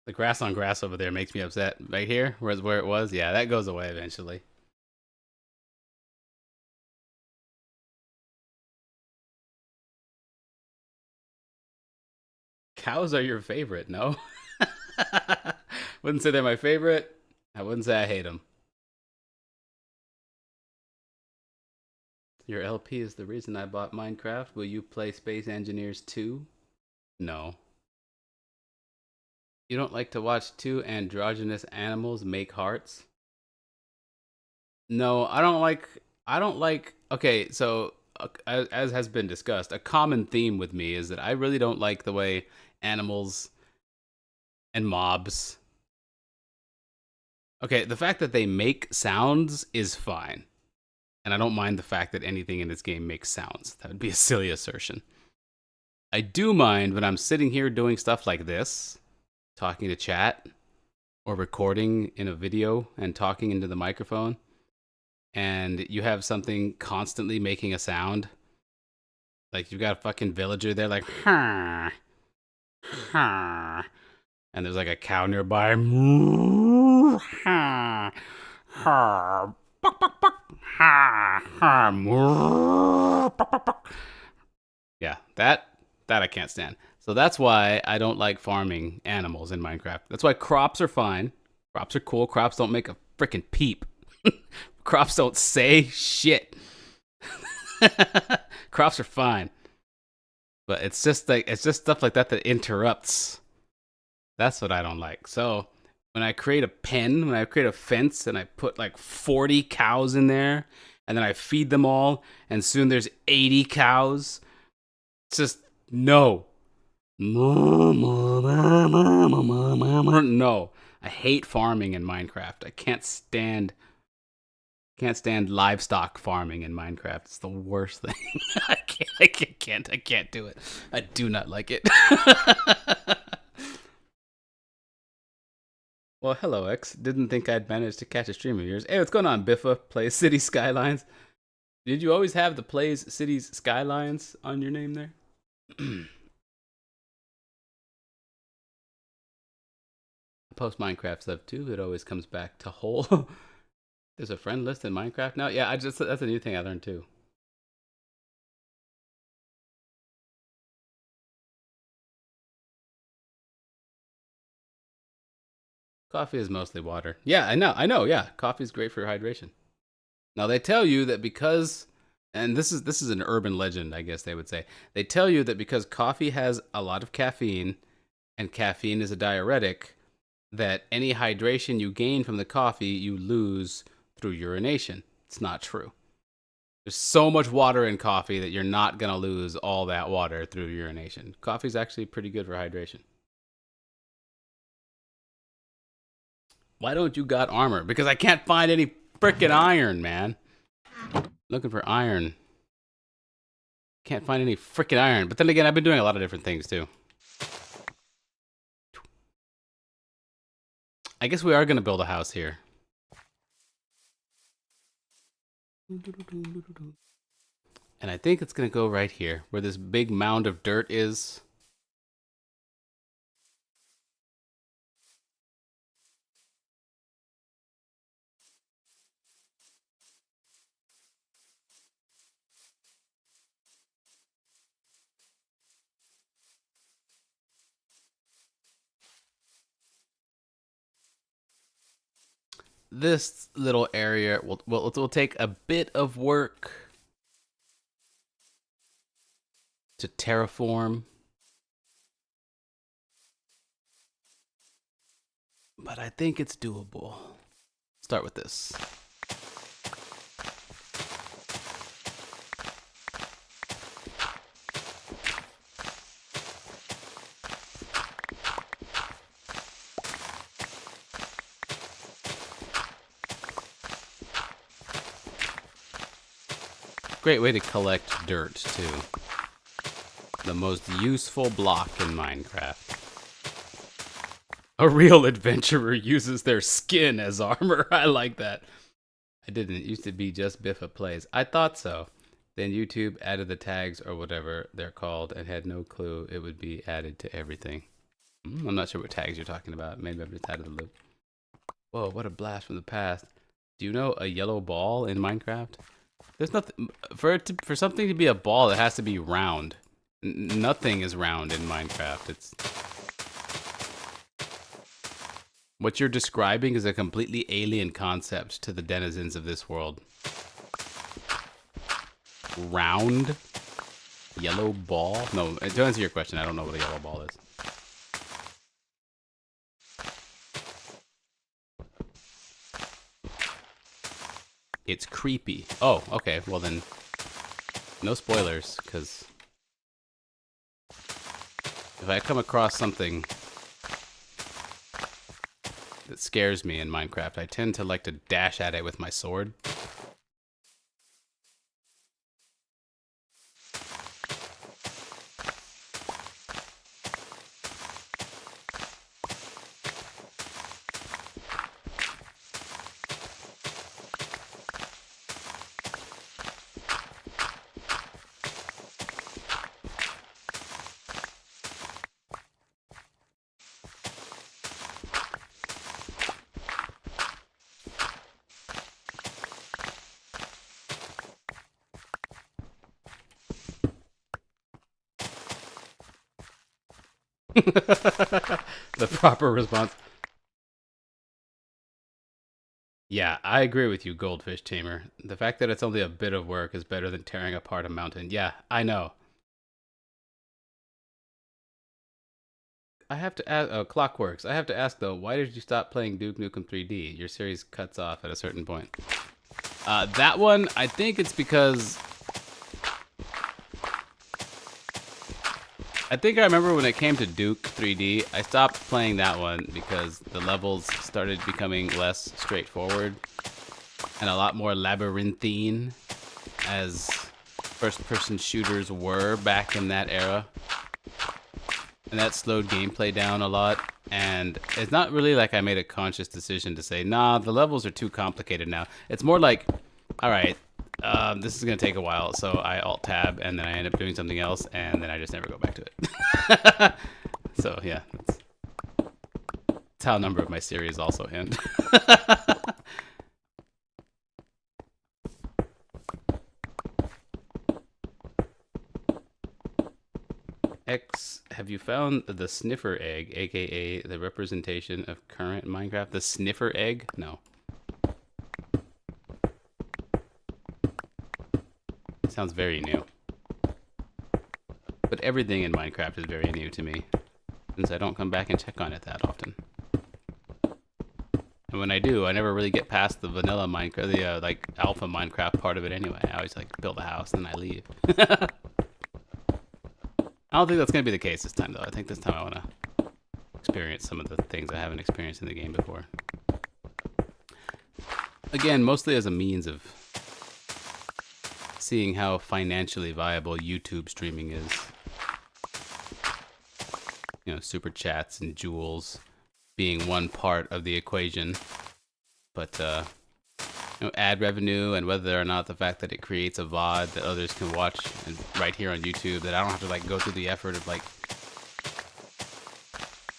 The grass on grass over there makes me upset. Right here, where it was, yeah, that goes away eventually. Cows are your favorite, no? Wouldn't say they're my favorite. I wouldn't say I hate them. Your LP is the reason I bought Minecraft. Will you play Space Engineers 2? No. You don't like to watch two androgynous animals make hearts? No, I don't like. I don't like. Okay, so as has been discussed, a common theme with me is that I really don't like the way animals and mobs. Okay, the fact that they make sounds is fine, and I don't mind the fact that anything in this game makes sounds. That would be a silly assertion. I do mind when I'm sitting here doing stuff like this, talking to chat or recording in a video and talking into the microphone, and you have something constantly making a sound. Like you've got a fucking villager there, like, huh, huh. And there's like a cow nearby. Huh, huh, buck, buck, buck, huh, huh, buck, buck, buck. Yeah, that I can't stand. So that's why I don't like farming animals in Minecraft. That's why crops are fine. Crops are cool. Crops don't make a freaking peep. Crops don't say shit. Crops are fine. But it's just stuff like that that interrupts. That's what I don't like. So when I create a pen, when I create a fence and I put like 40 cows in there and then I feed them all and soon there's 80 cows, it's just no. No. I hate farming in Minecraft. I can't stand livestock farming in Minecraft. It's the worst thing. I can't do it. I do not like it. Well, hello, X. Didn't think I'd manage to catch a stream of yours. Hey, what's going on, Biffa? Plays City Skylines. Did you always have the Plays Cities Skylines on your name there? Post Minecraft stuff too. It always comes back to whole. There's a friend list in Minecraft now. Yeah, I just that's a new thing I learned too. Coffee is mostly water. Yeah, I know, yeah. Coffee is great for hydration. Now they tell you that because, and this is an urban legend, I guess they would say. They tell you that because coffee has a lot of caffeine and caffeine is a diuretic, that any hydration you gain from the coffee you lose through urination. It's not true. There's so much water in coffee that you're not going to lose all that water through urination. Coffee's actually pretty good for hydration. Why don't you got armor? Because I can't find any frickin' iron, man. Looking for iron. Can't find any frickin' iron. But then again, I've been doing a lot of different things too. I guess we are going to build a house here. And I think it's going to go right here, where this big mound of dirt is. This little area will take a bit of work to terraform. But I think it's doable. Start with this. Great way to collect dirt, too. The most useful block in Minecraft. A real adventurer uses their skin as armor. I like that. I didn't. It used to be just Biffa Plays. I thought so. Then YouTube added the tags or whatever they're called and had no clue it would be added to everything. I'm not sure what tags you're talking about. Maybe I've just added the loop. Whoa, what a blast from the past. Do you know a yellow ball in Minecraft? There's nothing for something to be a ball. It has to be round. Nothing is round in Minecraft. It's what you're describing is a completely alien concept to the denizens of this world. Round yellow ball? No, to answer your question, I don't know what a yellow ball is. It's creepy. Oh, okay. Well then, no spoilers, because if I come across something that scares me in Minecraft, I tend to like to dash at it with my sword. The proper response. Yeah, I agree with you, Goldfish Tamer. The fact that it's only a bit of work is better than tearing apart a mountain. Yeah, I know. I have to ask, Clockworks. I have to ask though, why did you stop playing Duke Nukem 3D? Your series cuts off at a certain point. That one, I think it's because I think I remember when it came to Duke 3D, I stopped playing that one because the levels started becoming less straightforward and a lot more labyrinthine, as first-person shooters were back in that era. And that slowed gameplay down a lot. And it's not really like I made a conscious decision to say, nah, the levels are too complicated now. It's more like, all right, this is going to take a while, so I alt-tab, and then I end up doing something else, and then I just never go back to it. So, yeah, that's how a number of my series also end. X, have you found the sniffer egg, aka the representation of current Minecraft. The sniffer egg? No. Sounds very new. But everything in Minecraft is very new to me, since I don't come back and check on it that often. And when I do, I never really get past the vanilla Minecraft, the like alpha Minecraft part of it anyway. I always like build a house and then I leave. I don't think that's gonna be the case this time though. I think this time I wanna experience some of the things I haven't experienced in the game before. Again, mostly as a means of seeing how financially viable YouTube streaming is. You know, super chats and jewels being one part of the equation, but you know, ad revenue and whether or not the fact that it creates a VOD that others can watch and right here on YouTube, that I don't have to like go through the effort of like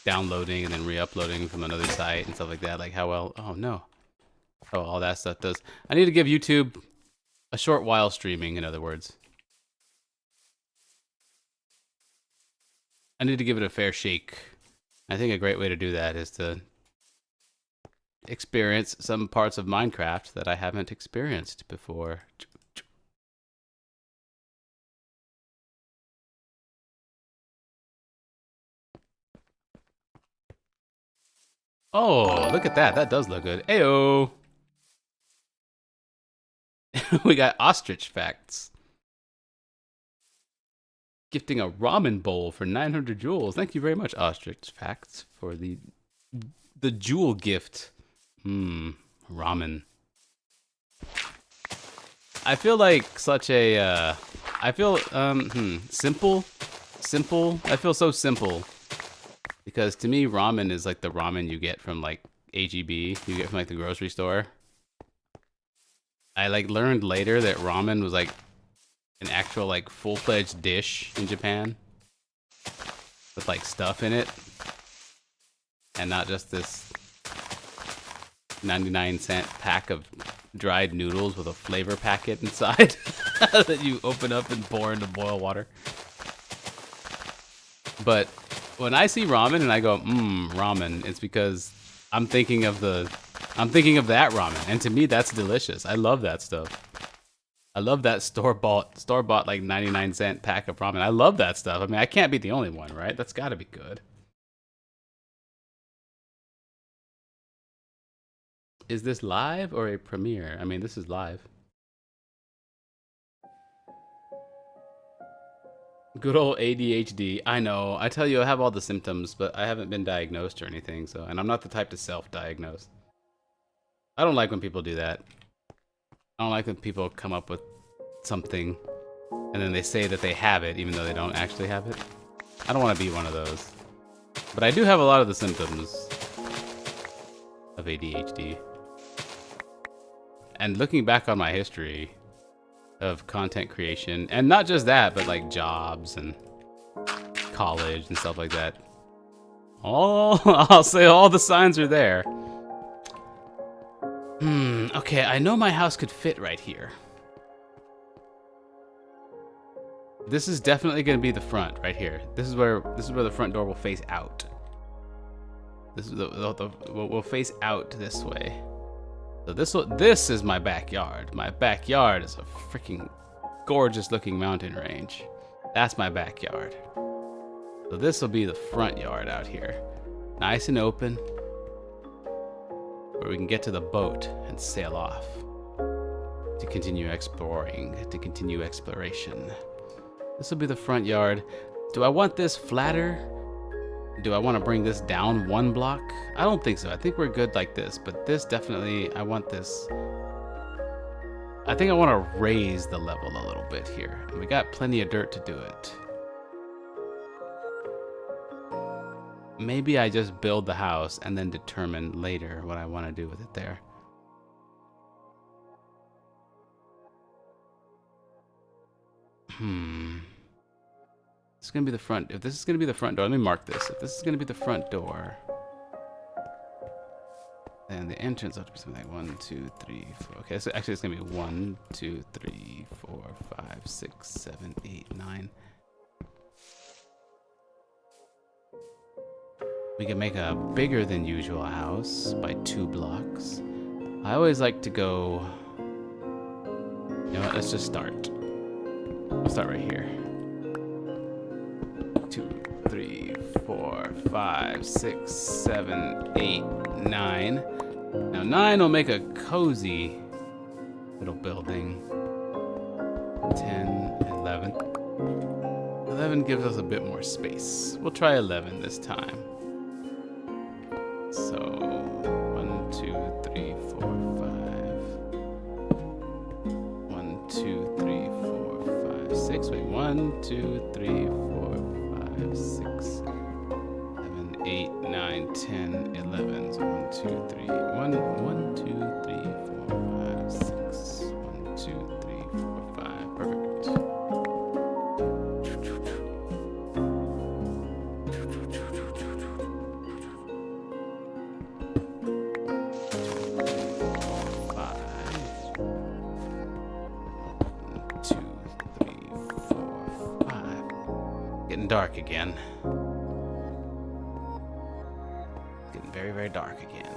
downloading and then re-uploading from another site and stuff like that. Like how well, oh no, oh all that stuff does. I need to give YouTube a short while streaming, in other words. I need to give it a fair shake. I think a great way to do that is to experience some parts of Minecraft that I haven't experienced before. Oh, look at that. That does look good. Ayo! We got ostrich facts. Gifting a ramen bowl for 900 jewels. Thank you very much, Ostrich Facts, for the jewel gift. Ramen. I feel like such a I feel simple. I feel so simple because to me ramen is like the ramen you get from like AGB, you get from like the grocery store. I like learned later that ramen was like an actual like full-fledged dish in Japan with like stuff in it and not just this 99-cent pack of dried noodles with a flavor packet inside that you open up and pour into boiled water. But when I see ramen and I go ramen, it's because I'm thinking of that ramen, and to me that's delicious. I love that stuff. I love that store-bought like 99-cent pack of ramen. I love that stuff. I mean, I can't be the only one, right? That's got to be good. Is this live or a premiere? I mean, this is live. Good old ADHD. I know. I tell you, I have all the symptoms, but I haven't been diagnosed or anything. So, and I'm not the type to self-diagnose. I don't like when people do that. I don't like when people come up with something and then they say that they have it even though they don't actually have it. I don't want to be one of those. But I do have a lot of the symptoms of ADHD. And looking back on my history of content creation, and not just that, but like jobs and college and stuff like that. I'll say all the signs are there. Okay, I know my house could fit right here. This is definitely going to be the front right here. This is where the front door will face out. This is will face out this way. So this is my backyard. My backyard is a freaking gorgeous looking mountain range. That's my backyard. So this will be the front yard out here. Nice and open, where we can get to the boat and sail off to continue exploring, to continue exploration. This will be the front yard. Do I want this flatter? Do I want to bring this down one block? I don't think so. I think we're good like this, but this definitely, I want this. I think I want to raise the level a little bit here. And we got plenty of dirt to do it. Maybe I just build the house and then determine later what I want to do with it there. It's gonna be the front. If this is gonna be the front door, let me mark this. If this is gonna be the front door, then the entrance ought to be something like 1, 2, 3, 4. Okay, so actually it's gonna be 1, 2, 3, 4, 5, 6, 7, 8, 9. We can make a bigger than usual house by 2 blocks. I always like to go... You know what, let's just start. We'll start right here. 2, 3, 4, 5, 6, 7, 8, 9. Now 9 will make a cozy little building. 10, 11. 11 gives us a bit more space. We'll try 11 this time. So 1, 2, 3, 4, 5. 1, 2, 3, 4, 5, 6. Wait, 1, 2, 3, 4, 5, 6, 7, 8, 9, 10, 11. So 1, 2, 3. 1, 2, 3, 4, 5, 6. 1, 2, 3, 4, 5. Perfect. Dark again. It's getting very, very dark again.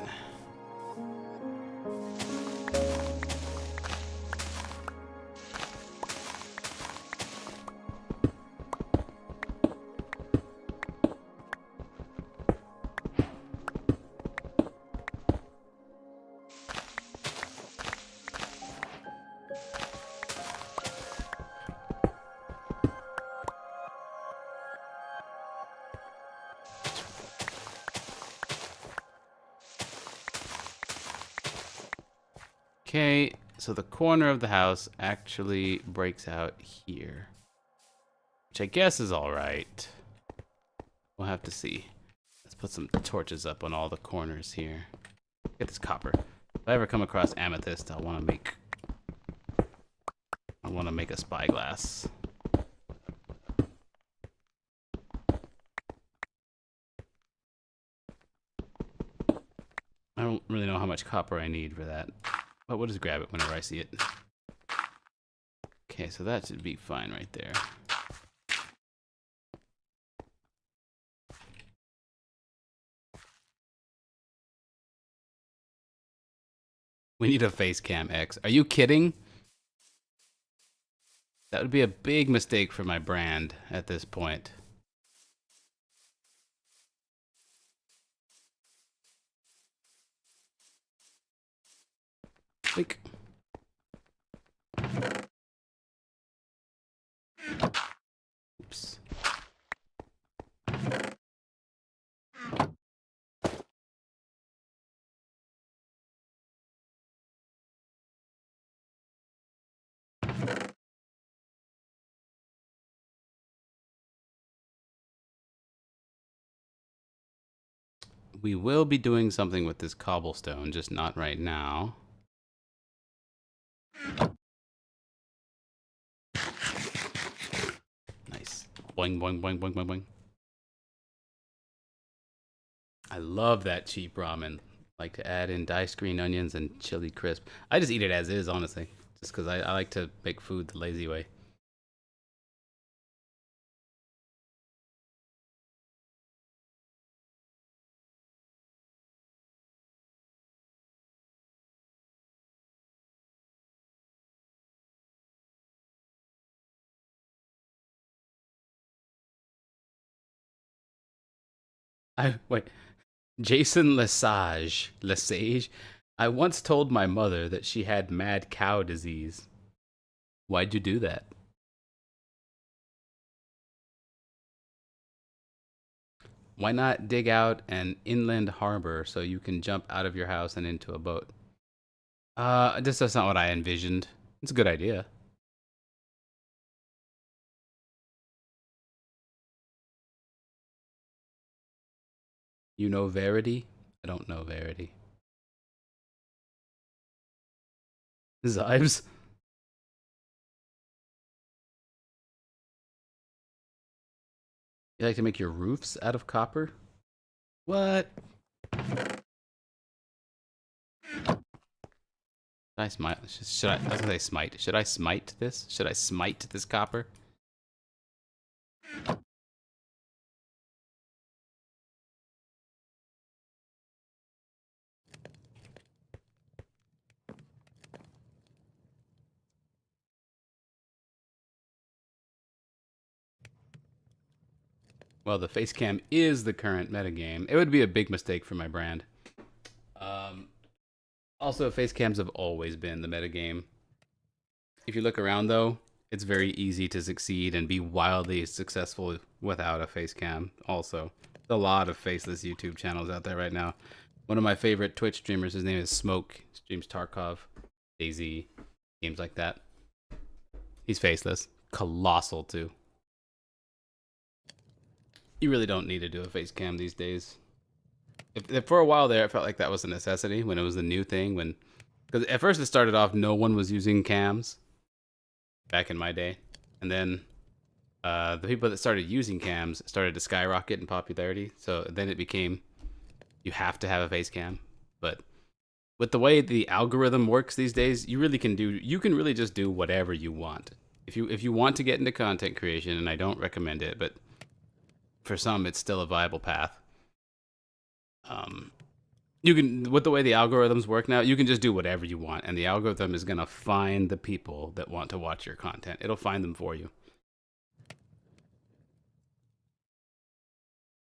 Okay, so the corner of the house actually breaks out here, which I guess is all right. We'll have to see. Let's put some torches up on all the corners here. Get this copper. If I ever come across amethyst, I want to make a spyglass. I don't really know how much copper I need for that. But we'll just grab it whenever I see it. Okay, so that should be fine right there. We need a face cam X. Are you kidding? That would be a big mistake for my brand at this point. Click. Oops. We will be doing something with this cobblestone, just not right now. Nice. Boing, boing, boing, boing, boing, boing. I love that cheap ramen. Like to add in diced green onions and chili crisp. I just eat it as is, honestly. Just because I like to make food the lazy way. Wait. Jason Lesage. I once told my mother that she had mad cow disease. Why'd you do that? Why not dig out an inland harbor so you can jump out of your house and into a boat? That's not what I envisioned. It's a good idea. You know Verity? I don't know Verity. Zibes? You like to make your roofs out of copper? What? Should I smite? Should I was gonna say smite. Should I smite this? Should I smite this copper? Well, the face cam is the current metagame. It would be a big mistake for my brand. Also, face cams have always been the metagame. If you look around, though, it's very easy to succeed and be wildly successful without a face cam. Also, there's a lot of faceless YouTube channels out there right now. One of my favorite Twitch streamers, his name is Smoke. He streams Tarkov, DayZ, games like that. He's faceless. Colossal, too. You really don't need to do a face cam these days. If for a while there, it felt like that was a necessity when it was the new thing. Because at first it started off, no one was using cams back in my day. And then the people that started using cams started to skyrocket in popularity. So then it became, you have to have a face cam. But with the way the algorithm works these days, you can really just do whatever you want. If you want to get into content creation, and I don't recommend it, but for some, it's still a viable path. You can, with the way the algorithms work now, you can just do whatever you want, and the algorithm is gonna find the people that want to watch your content. It'll find them for you.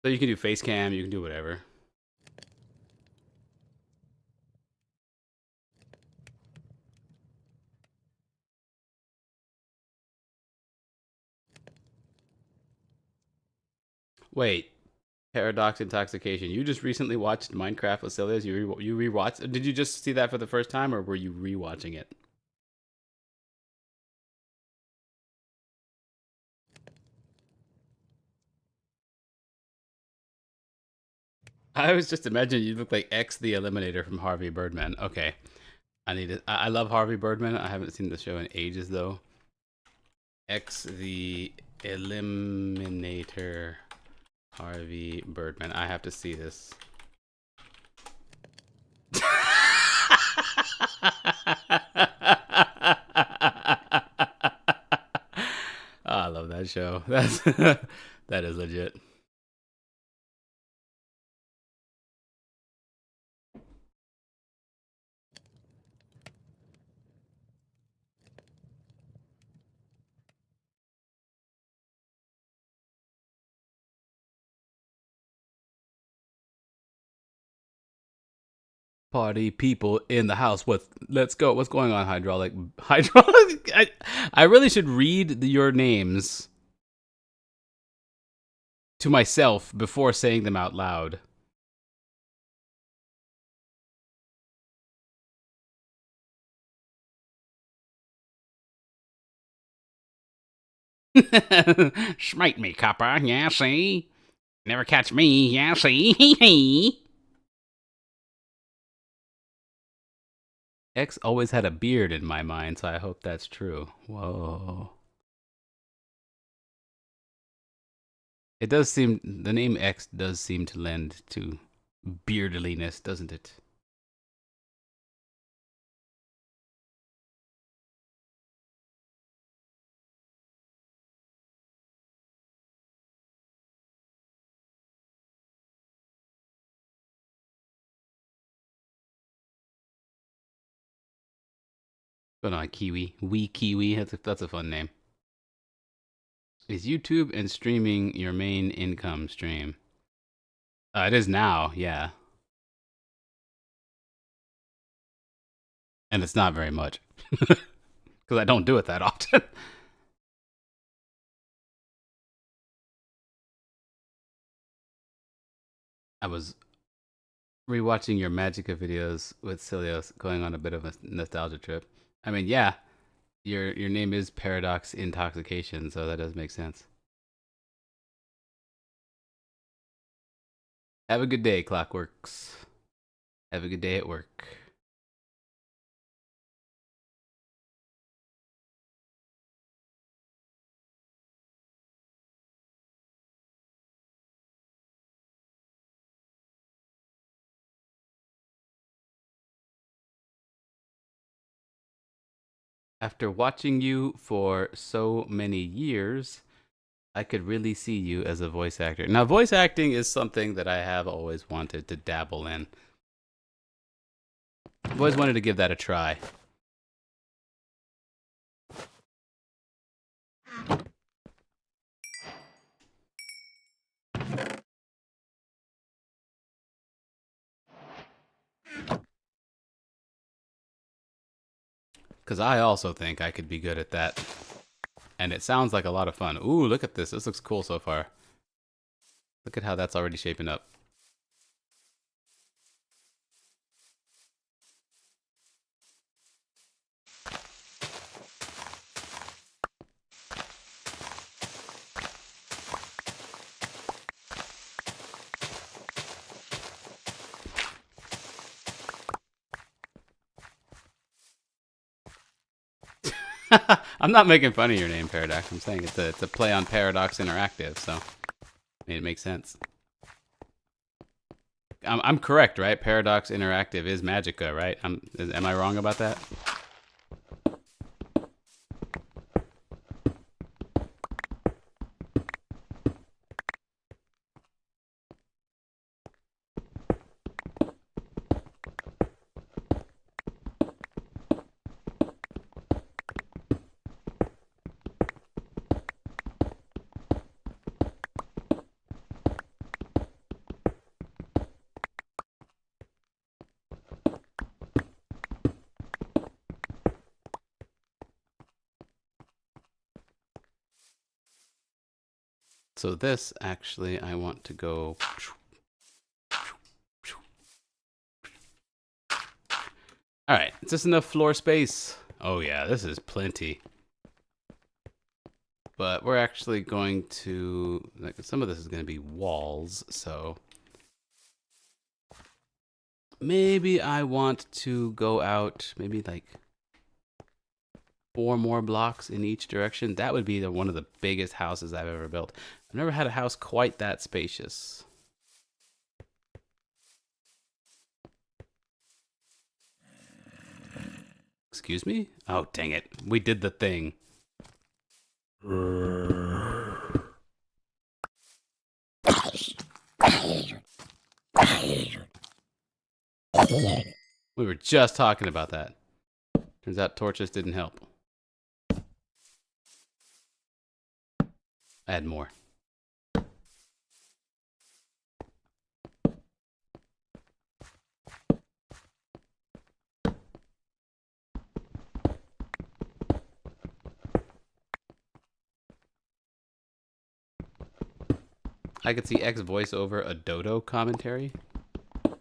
So you can do face cam, you can do whatever. Wait, Paradox Intoxication. You just recently watched Minecraft with Cilius? You rewatched? Did you just see that for the first time, or were you rewatching it? I was just imagining you look like X the Eliminator from Harvey Birdman. Okay, I love Harvey Birdman. I haven't seen the show in ages though. X the Eliminator, Harvey Birdman. I have to see this. Oh, I love that show. That is legit. Party people in the house. Let's go. What's going on, Hydraulic? I really should read your names to myself before saying them out loud. Smite me, copper. Yeah, see? Never catch me. Yeah, see? X always had a beard in my mind, so I hope that's true. Whoa. It does seem, the name X does seem to lend to beardliness, doesn't it? But on Kiwi. Wee Kiwi. That's a fun name. Is YouTube and streaming your main income stream? It is now, yeah. And it's not very much. Because I don't do it that often. I was rewatching your Magica videos with Cilios, going on a bit of a nostalgia trip. I mean, yeah, your name is Paradox Intoxication, so that does make sense. Have a good day, Clockworks. Have a good day at work. After watching you for so many years, I could really see you as a voice actor. Now, voice acting is something that I have always wanted to dabble in. I've always wanted to give that a try. Because I also think I could be good at that. And it sounds like a lot of fun. Ooh, look at this. This looks cool so far. Look at how that's already shaping up. I'm not making fun of your name, Paradox. I'm saying it's a play on Paradox Interactive, so I mean, it makes sense. I'm correct, right? Paradox Interactive is Magica, right? Am I wrong about that? So this, actually, I want to go... Alright, is this enough floor space? Oh yeah, this is plenty. But we're actually going to... like, some of this is going to be walls, so... maybe I want to go out, maybe like 4 more blocks in each direction. That would be one of the biggest houses I've ever built. I've never had a house quite that spacious. Excuse me? Oh, dang it. We did the thing. We were just talking about that. Turns out torches didn't help. Add more. I could see X voice over a Dodo commentary. I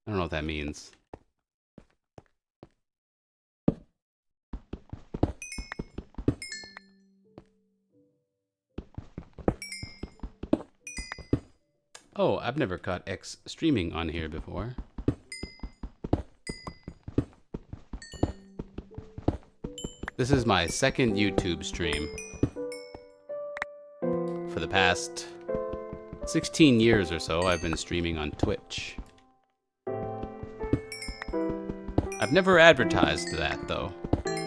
don't know what that means. Oh, I've never caught X streaming on here before. This is my second YouTube stream. For the past 16 years or so, I've been streaming on Twitch. I've never advertised that, though.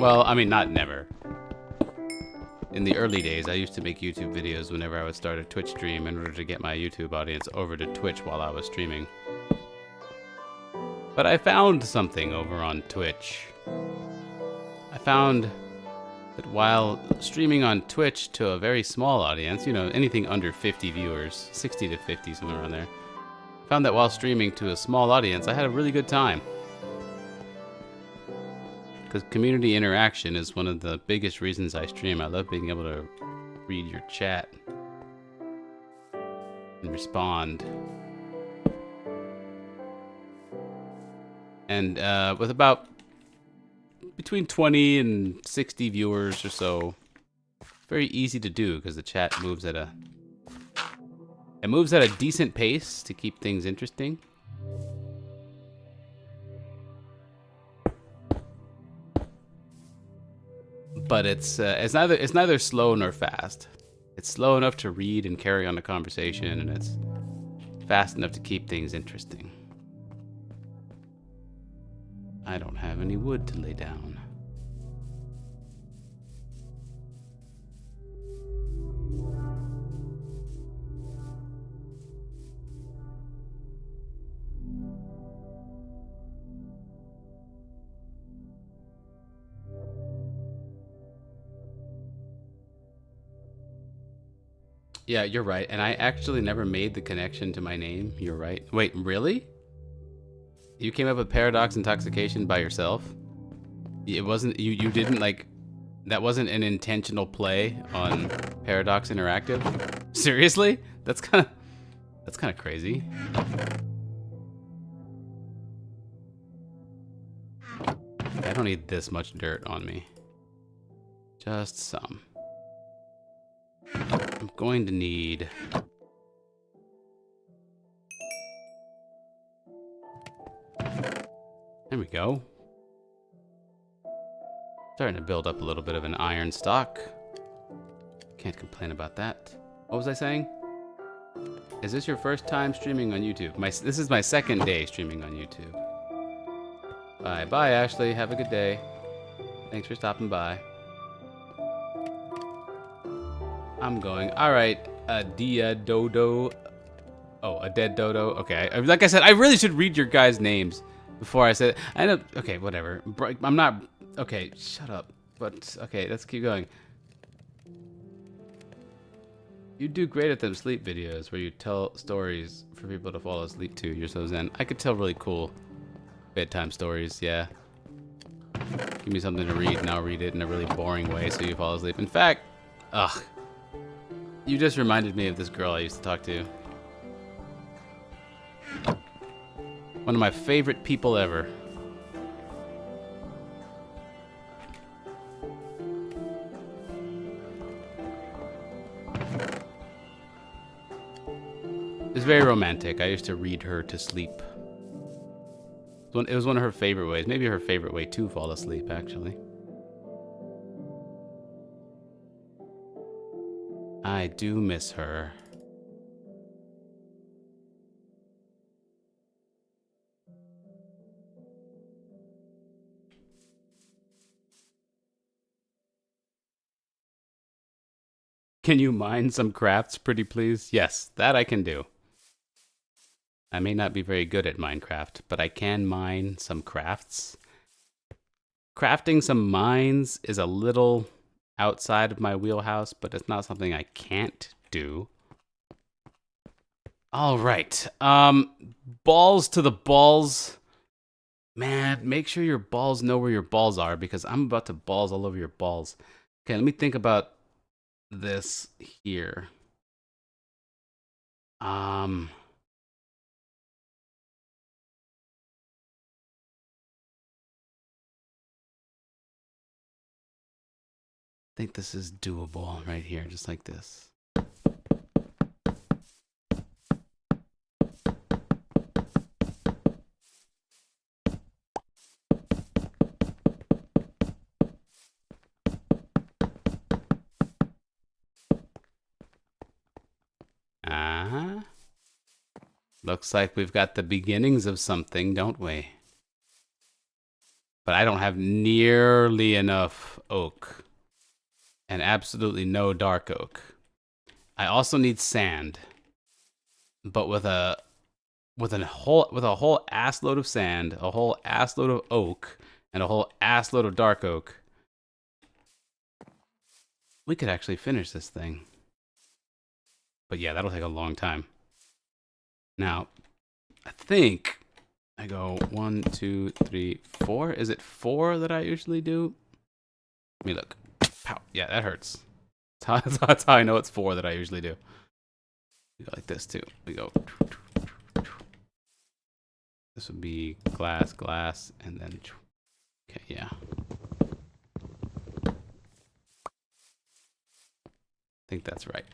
Well, I mean, not never. In the early days, I used to make YouTube videos whenever I would start a Twitch stream in order to get my YouTube audience over to Twitch while I was streaming. But I found something over on Twitch. I found that while streaming on Twitch to a very small audience, you know, anything under 50 viewers, 60 to 50, somewhere around there, I found that while streaming to a small audience, I had a really good time. Because community interaction is one of the biggest reasons I stream. I love being able to read your chat and respond. And with about between 20 and 60 viewers or so, very easy to do because the chat moves at a decent pace to keep things interesting. But it's neither slow nor fast. It's slow enough to read and carry on a conversation, and it's fast enough to keep things interesting. I don't have any wood to lay down. Yeah, you're right. And I actually never made the connection to my name. You're right. Wait, really? You came up with Paradox Intoxication by yourself? It wasn't you didn't like that wasn't an intentional play on Paradox Interactive? Seriously? That's kind of crazy. I don't need this much dirt on me. Just some. I'm going to need... There we go. Starting to build up a little bit of an iron stock. Can't complain about that. What was I saying? Is this your first time streaming on YouTube? This is my second day streaming on YouTube. Bye. Bye, Ashley. Have a good day. Thanks for stopping by. I'm going. All right. A dia dodo. Oh, a dead dodo. Okay. Like I said, I really should read your guys' names before I said. I know. Okay, whatever. I'm not. Okay, shut up. But okay, let's keep going. You do great at them sleep videos where you tell stories for people to fall asleep to. You're so zen. I could tell really cool bedtime stories. Yeah. Give me something to read and I'll read it in a really boring way so you fall asleep. In fact, ugh. You just reminded me of this girl I used to talk to. One of my favorite people ever. It's very romantic. I used to read her to sleep. It was one of her favorite ways. Maybe her favorite way to fall asleep, actually. I do miss her. Can you mine some crafts, pretty please? Yes, that I can do. I may not be very good at Minecraft, but I can mine some crafts. Crafting some mines is a little outside of my wheelhouse, but it's not something I can't do. All right. Balls to the balls. Man, make sure your balls know where your balls are because I'm about to balls all over your balls. Okay, let me think about this here. I think this is doable right here, just like this. Looks like we've got the beginnings of something, don't we? But I don't have nearly enough oak. And absolutely no dark oak. I also need sand. But with a whole ass load of sand, a whole ass load of oak, and a whole ass load of dark oak, we could actually finish this thing. But yeah, that'll take a long time. Now, I think I go 1, 2, 3, 4. Is it 4 that I usually do? Let me look. Pow. Yeah, that hurts. That's how I know it's 4 that I usually do. We go like this too. We go. This would be glass, glass, and then. Okay, yeah. I think that's right.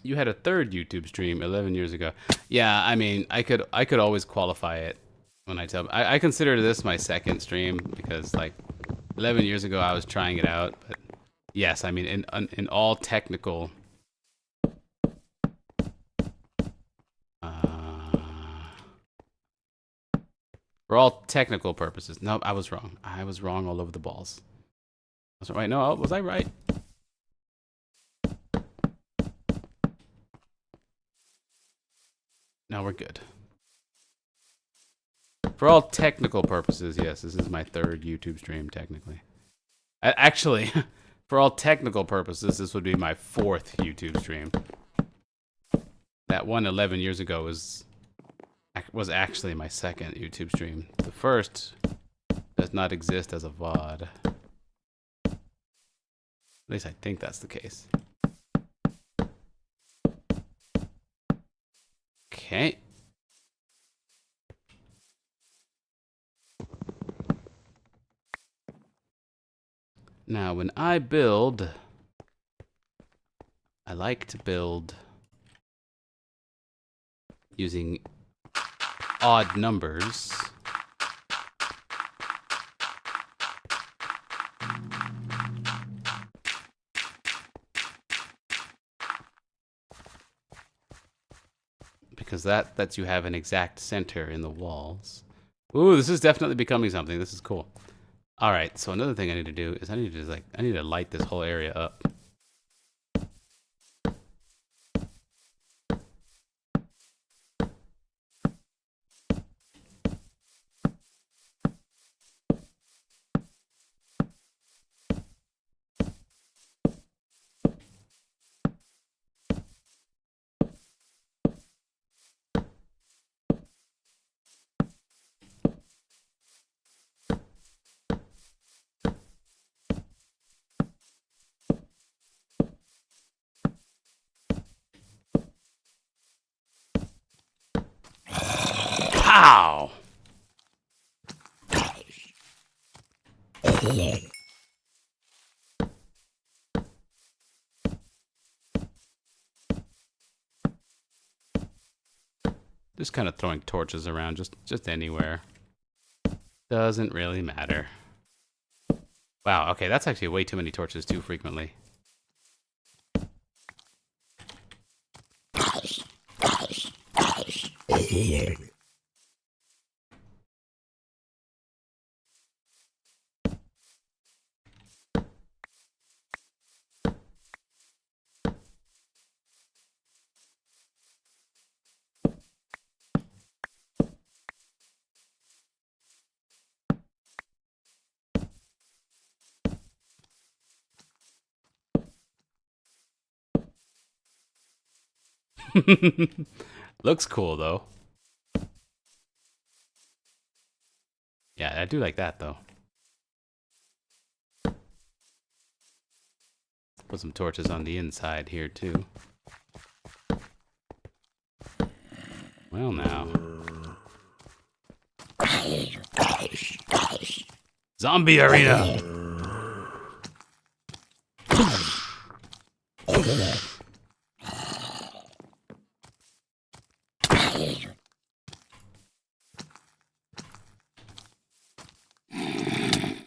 You had a third YouTube stream 11 years ago. Yeah, I mean, I could always qualify it when I tell. I consider this my second stream because like 11 years ago I was trying it out. But yes, I mean in all technical. For all technical purposes. No, I was wrong. I was wrong all over the balls. Was I right? No, was I right? No, we're good. For all technical purposes, yes, this is my third YouTube stream, technically. Actually, for all technical purposes, this would be my fourth YouTube stream. That one 11 years ago was actually my second YouTube stream. The first does not exist as a VOD. At least I think that's the case. Okay. Now, when I build, I like to build using odd numbers. Because that lets you have an exact center in the walls. Ooh, this is definitely becoming something. This is cool. All right, so another thing I need to do is I need to light this whole area up. Pow! Just kind of throwing torches around, just anywhere. Doesn't really matter. Wow, okay, that's actually way too many torches too frequently. Looks cool though. Yeah, I do like that though. Put some torches on the inside here too. Well now. Zombie arena!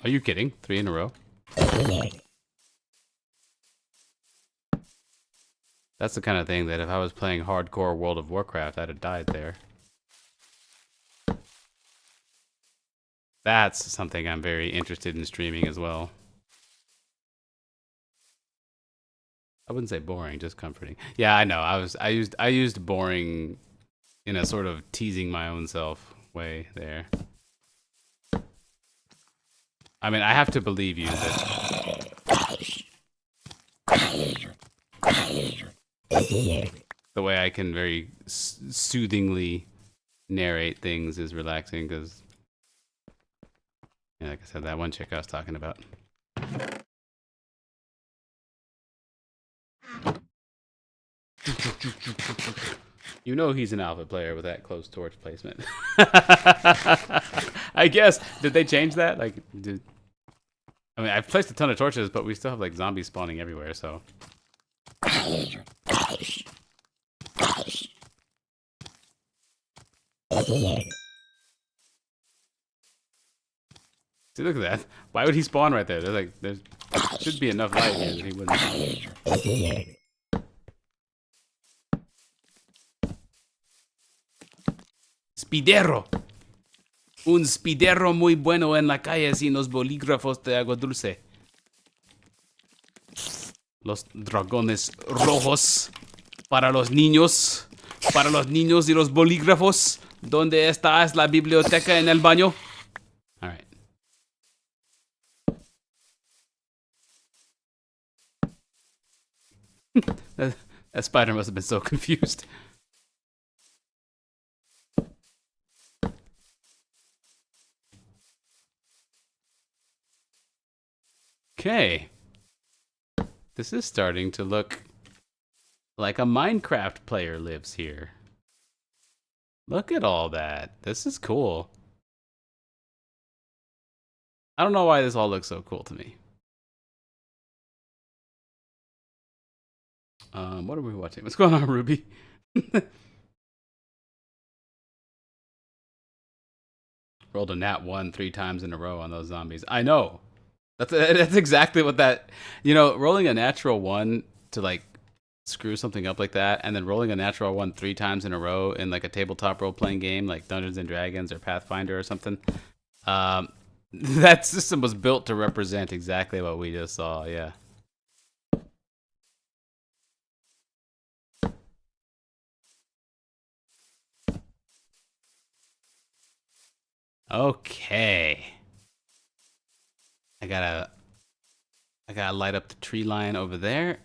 Are you kidding? 3 in a row? That's the kind of thing that if I was playing hardcore World of Warcraft, I'd have died there. That's something I'm very interested in streaming as well. I wouldn't say boring, just comforting. Yeah, I know. I used boring in a sort of teasing my own self way there. I mean, I have to believe you that the way I can very soothingly narrate things is relaxing because, yeah, like I said, that one chick I was talking about. You know he's an alpha player with that close torch placement. I guess. Did they change that? Like, I mean, I've placed a ton of torches, but we still have like zombies spawning everywhere, so. See, look at that. Why would he spawn right there? There should be enough light here that he wouldn't. Spidero. Un spidero muy bueno en la calle sin los bolígrafos de agua dulce. Los dragones rojos para los niños y los bolígrafos ¿Dónde está la biblioteca en el baño? All right. That spider must have been so confused. Okay. This is starting to look like a Minecraft player lives here. Look at all that. This is cool. I don't know why this all looks so cool to me. What are we watching? What's going on, Ruby? Rolled a nat 1 3 times in a row on those zombies. I know. That's exactly what that. You know, rolling a natural 1 to like screw something up like that, and then rolling a natural 1 3 times in a row in like a tabletop role playing game like Dungeons and Dragons or Pathfinder or something. That system was built to represent exactly what we just saw. Yeah. Okay. I gotta light up the tree line over there.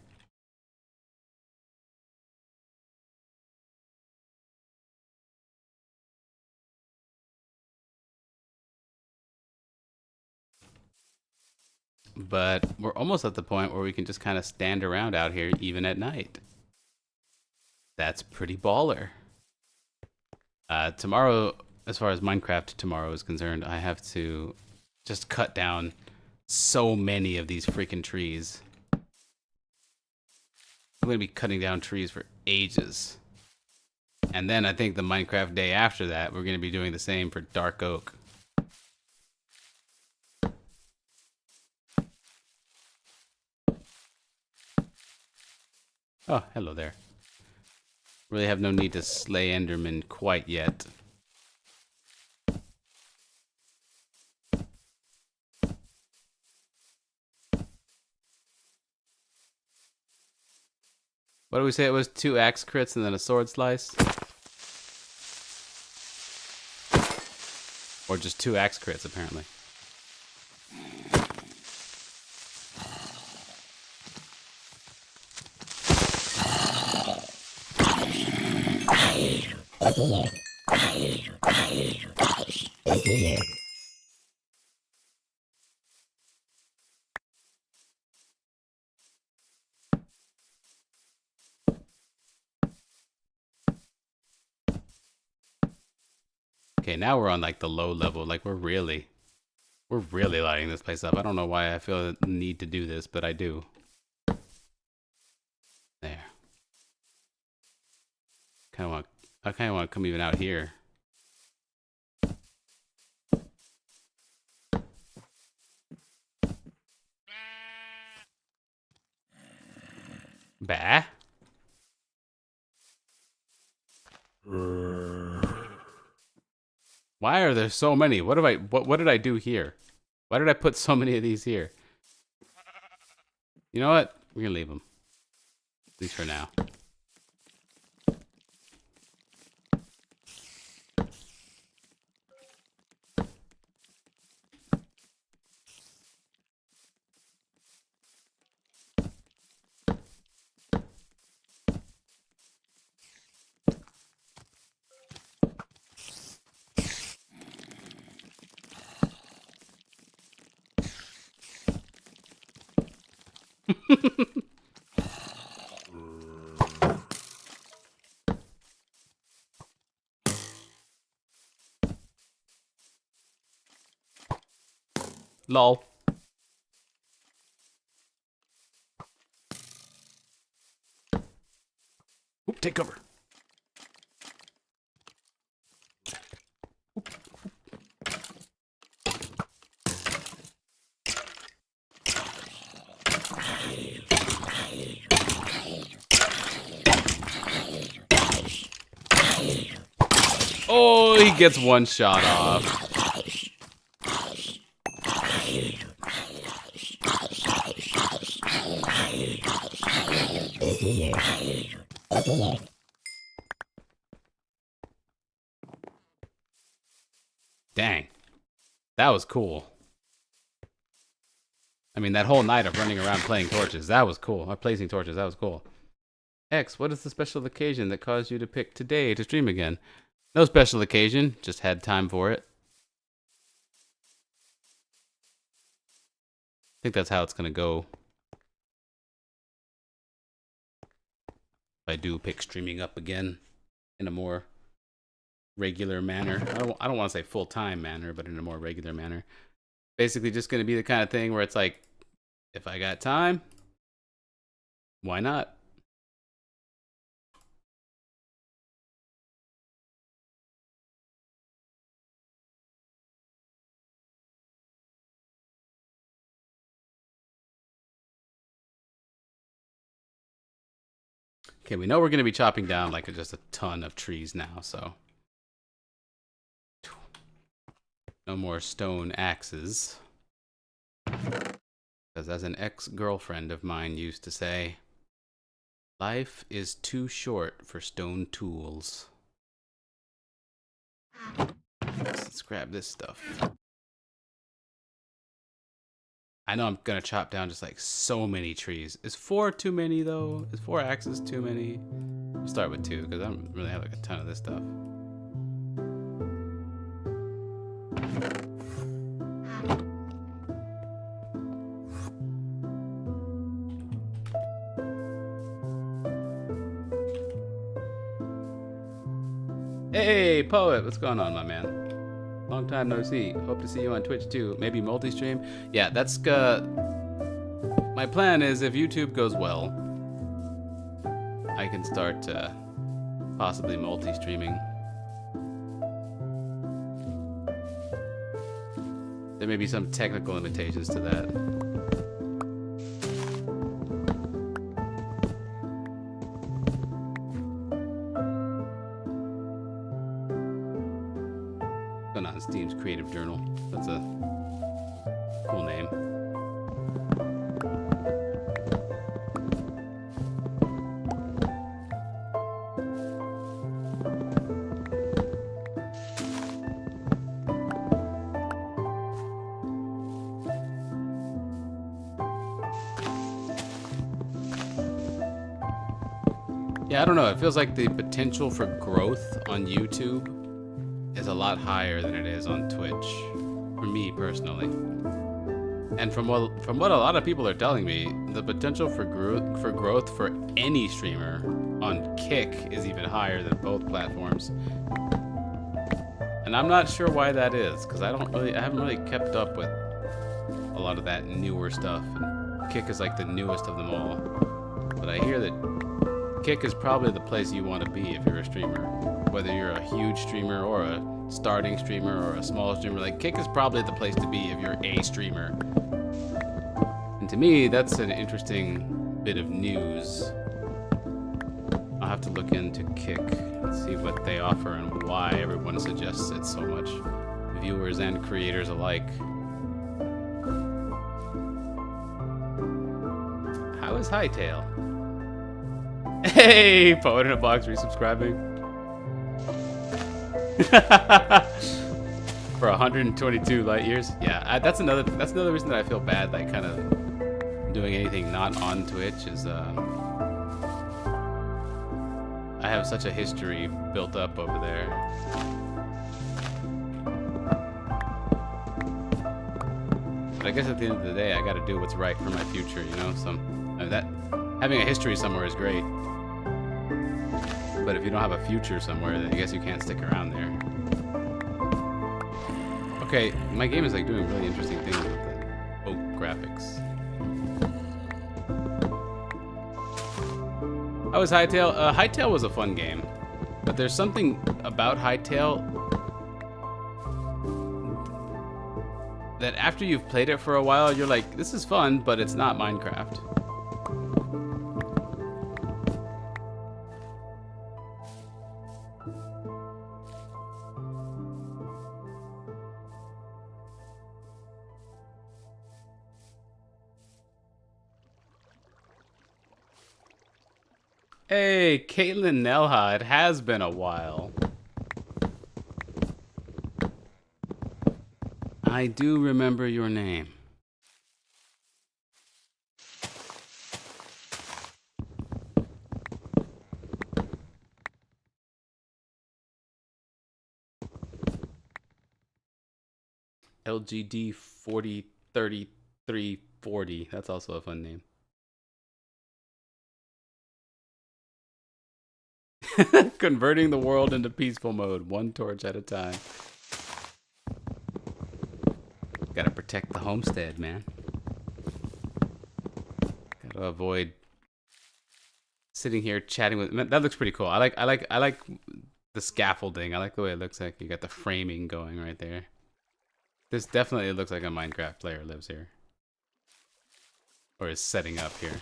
But we're almost at the point where we can just kind of stand around out here even at night. That's pretty baller. Tomorrow, as far as Minecraft tomorrow is concerned, I have to just cut down so many of these freaking trees. I'm going to be cutting down trees for ages. And then I think the Minecraft day after that, we're going to be doing the same for Dark Oak. Oh, hello there. Really have no need to slay Enderman quite yet. What did we say it was? 2 axe crits and then a sword slice? Or just 2 axe crits, apparently. Okay, now we're on like the low level. Like we're really lighting this place up. I don't know why I feel the need to do this, but I do. There. I kind of want to come even out here. Bah. Why are there so many? What did I do here? Why did I put so many of these here? You know what? We're gonna leave them. At least for now. Lol. Oop, take cover. Oh, he gets one shot off. Dang. That was cool. I mean, that whole night of running around playing torches, that was cool. Or placing torches, that was cool. X, what is the special occasion that caused you to pick today to stream again? No special occasion, just had time for it. I think that's how it's gonna go. If I do pick streaming up again in a more regular manner. I don't want to say full-time manner, but in a more regular manner. Basically just going to be the kind of thing where it's like, if I got time, why not? Okay, we know we're going to be chopping down like just a ton of trees now, so. No more stone axes. Because as an ex-girlfriend of mine used to say, life is too short for stone tools. Let's grab this stuff. I know I'm gonna chop down just like so many trees. Is 4 too many though? Is 4 axes too many? We'll start with 2 because I don't really have like a ton of this stuff. Hey, Poet, what's going on, my man? Long time no see. Hope to see you on Twitch too. Maybe multi-stream? Yeah, that's my plan is if YouTube goes well, I can start possibly multi-streaming. There may be some technical limitations to that. Steam's Creative Journal. That's a cool name. Yeah, I don't know. It feels like the potential for growth on YouTube is a lot higher than it is on Twitch, for me personally. And from what a lot of people are telling me, the potential for growth for any streamer on Kick is even higher than both platforms. And I'm not sure why that is, because I haven't really kept up with a lot of that newer stuff. And Kick is like the newest of them all. But I hear that Kick is probably the place you want to be if you're a streamer. Whether you're a huge streamer or a starting streamer or a small streamer, like Kick is probably the place to be if you're a streamer. And to me, that's an interesting bit of news. I'll have to look into Kick and see what they offer and why everyone suggests it so much, viewers and creators alike. How is Hightail? Hey, Poet in a Box resubscribing. For 122 light years. Yeah, that's another reason that I feel bad like kind of doing anything not on Twitch is I have such a history built up over there. But I guess at the end of the day I got to do what's right for my future, you know? So that having a history somewhere is great. But if you don't have a future somewhere, then I guess you can't stick around there. Okay, my game is like doing really interesting things with the oak graphics. How was Hightail? Hightail was a fun game, but there's something about Hightail that after you've played it for a while, you're like, this is fun, but it's not Minecraft. Hey, Caitlin Nelha, it has been a while. I do remember your name. LGD 403340. That's also a fun name. Converting the world into peaceful mode, one torch at a time. Gotta protect the homestead, man. Gotta avoid sitting here chatting with. Man, that looks pretty cool. I like the scaffolding. I like the way it looks like. You got the framing going right there. This definitely looks like a Minecraft player lives here, or is setting up here.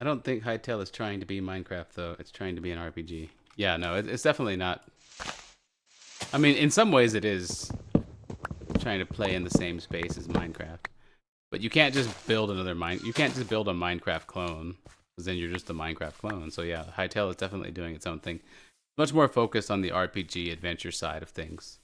I don't think Hytale is trying to be Minecraft, though. It's trying to be an RPG. Yeah, no, it's definitely not. I mean, in some ways it is trying to play in the same space as Minecraft. But you can't just build another You can't just build a Minecraft clone, because then you're just a Minecraft clone. So yeah, Hytale is definitely doing its own thing. Much more focused on the RPG adventure side of things.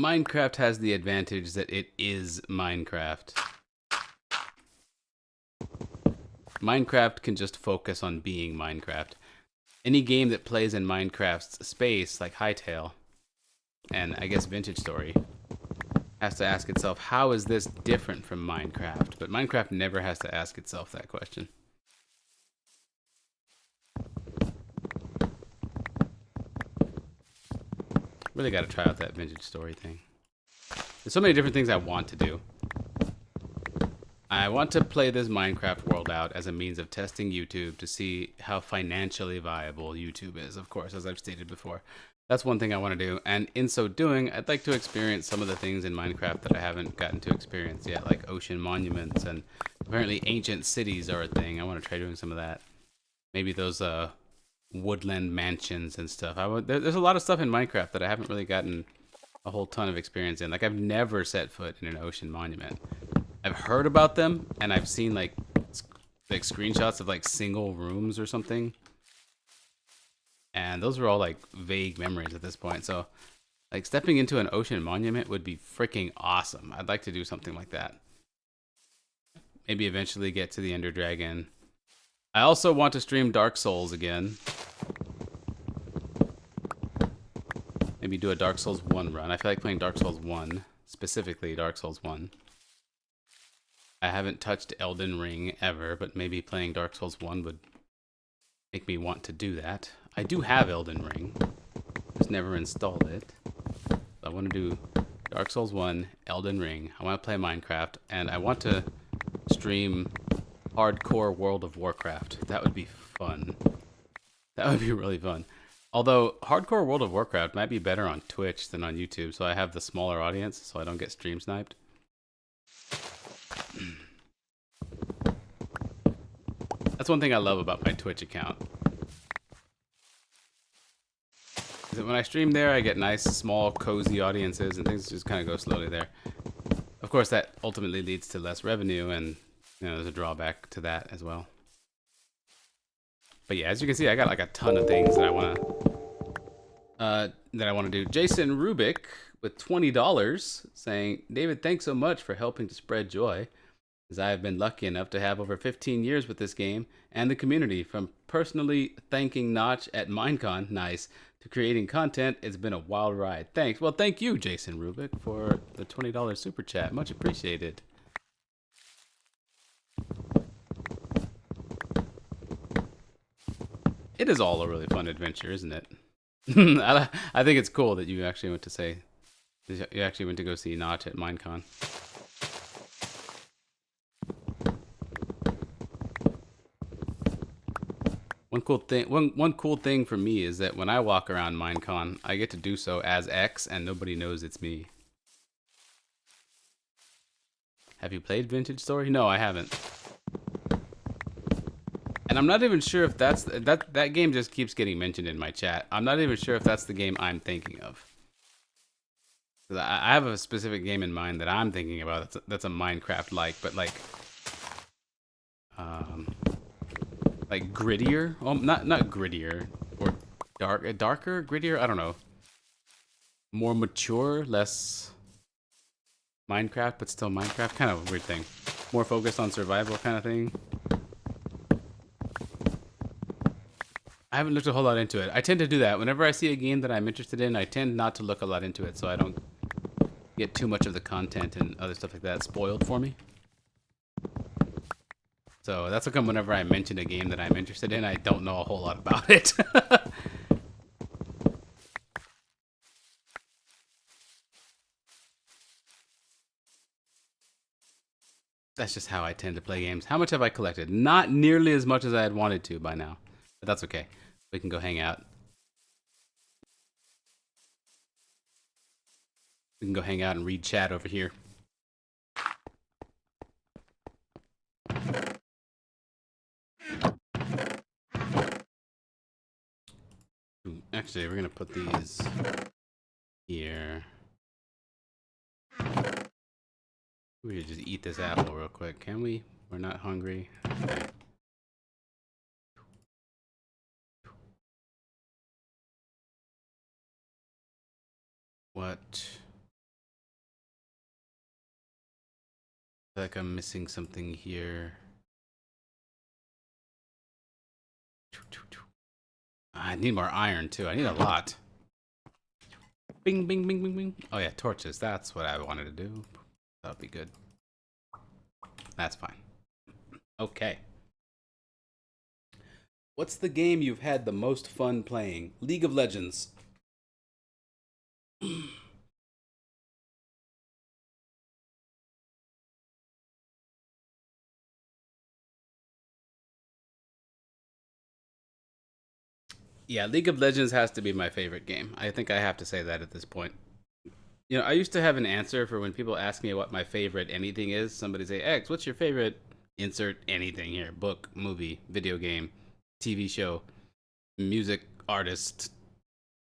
Minecraft has the advantage that it is Minecraft. Minecraft can just focus on being Minecraft. Any game that plays in Minecraft's space, like Hytale, and I guess Vintage Story, has to ask itself, how is this different from Minecraft? But Minecraft never has to ask itself that question. Really got to try out that Vintage Story thing. There's so many different things I want to do. I want to play this Minecraft world out as a means of testing YouTube to see how financially viable YouTube is, of course, as I've stated before. That's one thing I want to do, and in so doing, I'd like to experience some of the things in Minecraft that I haven't gotten to experience yet, like ocean monuments, and apparently ancient cities are a thing. I want to try doing some of that. Maybe those woodland mansions and stuff. There's a lot of stuff in Minecraft that I haven't really gotten a whole ton of experience in. Like, I've never set foot in an ocean monument. I've heard about them, and I've seen like screenshots of like single rooms or something, and those were all like vague memories at this point. So like stepping into an ocean monument would be freaking awesome. I'd like to do something like that. Maybe eventually get to the Ender Dragon. I also want to stream Dark Souls again. Maybe do a Dark Souls 1 run. I feel like playing Dark Souls 1, specifically Dark Souls 1. I haven't touched Elden Ring ever, but maybe playing Dark Souls 1 would make me want to do that. I do have Elden Ring. Just never installed it. I want to do Dark Souls 1, Elden Ring. I want to play Minecraft, and I want to stream hardcore World of Warcraft. That would be fun. That would be really fun. Although, hardcore World of Warcraft might be better on Twitch than on YouTube, so I have the smaller audience, so I don't get stream sniped. That's one thing I love about my Twitch account. Is that when I stream there, I get nice, small, cozy audiences, and things just kind of go slowly there. Of course, that ultimately leads to less revenue, and you know, there's a drawback to that as well. But yeah, as you can see, I got like a ton of things that I want to do. Jason Rubik with $20 saying, David, thanks so much for helping to spread joy, as I have been lucky enough to have over 15 years with this game and the community. From personally thanking Notch at Minecon, nice, to creating content, it's been a wild ride. Thanks. Well, thank you, Jason Rubik, for the $20 super chat. Much appreciated. It is all a really fun adventure, isn't it? I think it's cool that you actually went to go see Notch at Minecon. One cool thing for me is that when I walk around Minecon, I get to do so as X, and nobody knows it's me. Have you played Vintage Story? No, I haven't. And I'm not even sure if that game just keeps getting mentioned in my chat. I'm not even sure if that's the game I'm thinking of. 'Cause I have a specific game in mind that I'm thinking about. That's a Minecraft like, but um, like grittier. Oh, not grittier or darker, grittier. I don't know. More mature, less Minecraft, but still Minecraft. Kind of a weird thing. More focused on survival kind of thing. I haven't looked a whole lot into it. I tend to do that. Whenever I see a game that I'm interested in, I tend not to look a lot into it so I don't get too much of the content and other stuff like that spoiled for me. So that's how come whenever I mention a game that I'm interested in, I don't know a whole lot about it. That's just how I tend to play games. How much have I collected? Not nearly as much as I had wanted to by now. But that's okay. We can go hang out. We can go hang out and read chat over here. Actually, we're gonna put these here. We should just eat this apple real quick. Can we? We're not hungry. Okay. What? I feel like I'm missing something here. I need more iron too. I need a lot. Bing, bing, bing, bing, bing. Oh yeah, torches. That's what I wanted to do. That would be good. That's fine. Okay. What's the game you've had the most fun playing? League of Legends. Yeah, League of Legends has to be my favorite game. I think I have to say that at this point. You know, I used to have an answer for when people ask me what my favorite anything is. Somebody say, X, what's your favorite insert anything here? Book, movie, video game, TV show, music, artist,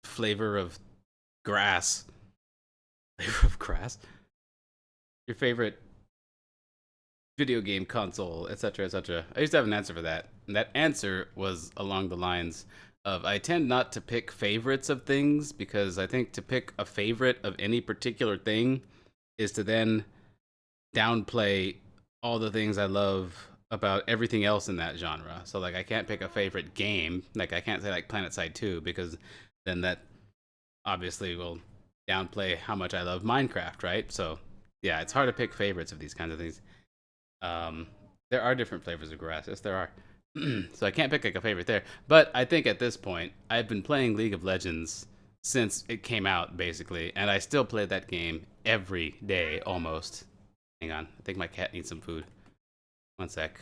flavor of grass. Flavor of grass? Your favorite video game console, etc., etc. I used to have an answer for that. And that answer was along the lines of I tend not to pick favorites of things because I think to pick a favorite of any particular thing is to then downplay all the things I love about everything else in that genre. So like I can't pick a favorite game. Like I can't say like PlanetSide 2 because then that obviously will downplay how much I love Minecraft, right? So yeah, it's hard to pick favorites of these kinds of things. Um, there are different flavors of grass. Yes, there are. So I can't pick like a favorite there. But I think at this point, I've been playing League of Legends since it came out, basically, and I still play that game every day almost. Hang on, I think my cat needs some food. One sec.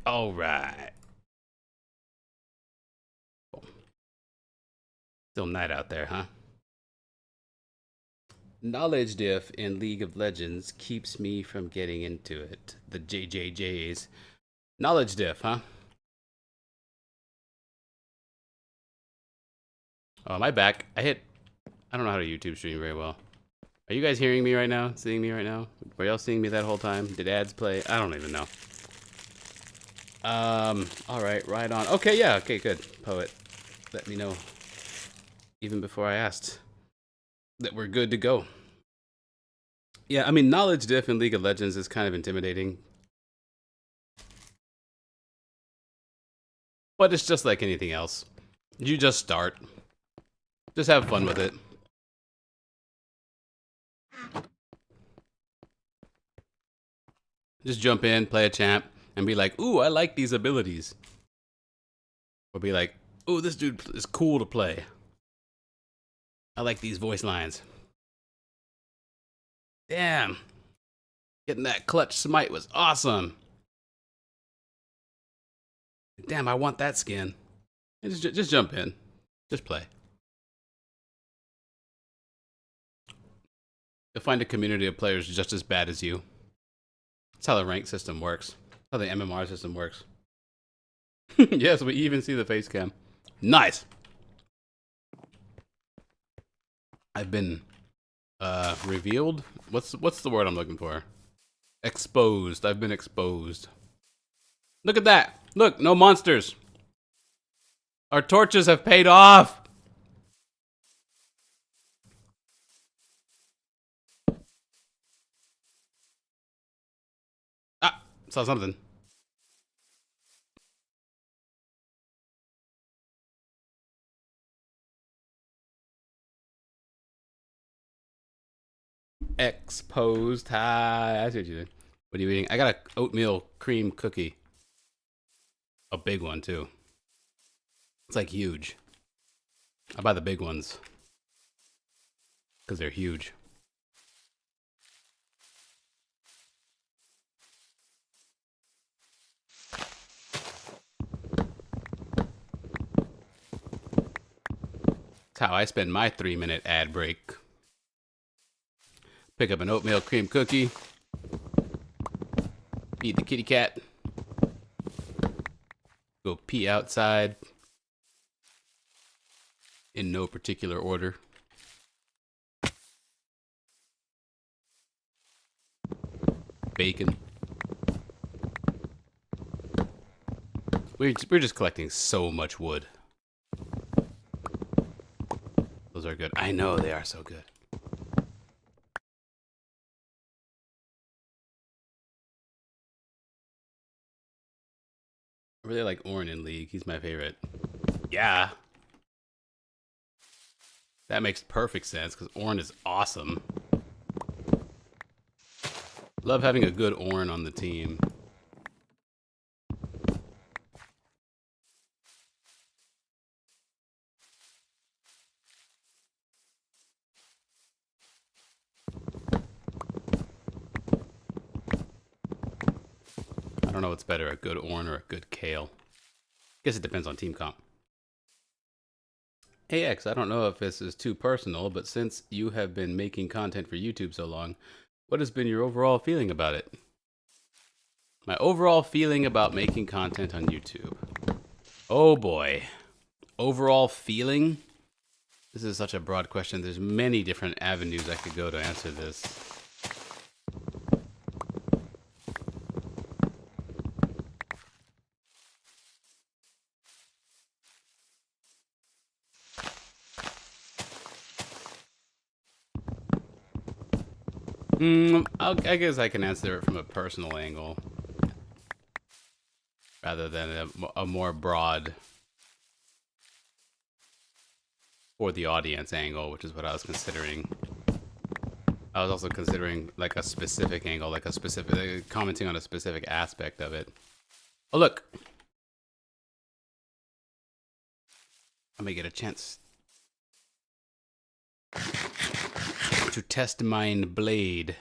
All right. Still night out there, huh? Knowledge diff in League of Legends keeps me from getting into it. The JJJs. Knowledge diff, huh? Oh, am I back? I don't know how to YouTube stream very well. Are you guys hearing me right now? Seeing me right now? Were y'all seeing me that whole time? Did ads play? I don't even know. Alright, right on. Okay, yeah, okay, good. Poet, let me know. Even before I asked that we're good to go. Yeah, I mean, knowledge diff in League of Legends is kind of intimidating. But it's just like anything else. You just start. Just have fun with it. Just jump in, play a champ, and be like, ooh, I like these abilities. Or be like, ooh, this dude is cool to play. I like these voice lines. Damn. Getting that clutch smite was awesome. Damn, I want that skin. Just jump in. Just play. You'll find a community of players just as bad as you. That's how the rank system works. How the MMR system works. Yes, we even see the face cam. Nice. I've been revealed. What's the word I'm looking for? Exposed. I've been exposed. Look at that. Look, no monsters. Our torches have paid off. Ah, saw something. Exposed. Hi. I see what you did. What are you eating? I got a oatmeal cream cookie. A big one, too. It's like huge. I buy the big ones. Because they're huge. That's how I spend my 3-minute ad break. Pick up an oatmeal cream cookie. Feed the kitty cat. Go pee outside. In no particular order. Bacon. We're just collecting so much wood. Those are good. I know they are so good. I really like Ornn in League. He's my favorite. Yeah. That makes perfect sense because Ornn is awesome. Love having a good Ornn on the team. I don't know what's better, a good Ornn or a good Kayle. Guess it depends on team comp. Hey X, I don't know if this is too personal, but since you have been making content for YouTube so long, what has been your overall feeling about it? My overall feeling about making content on YouTube. Oh boy. Overall feeling? This is such a broad question. There's many different avenues I could go to answer this. I guess I can answer it from a personal angle rather than a more broad for the audience angle, which is what I was considering. I was also considering like a specific angle, like a specific commenting on a specific aspect of it. Oh look, I may get a chance to test mine blade.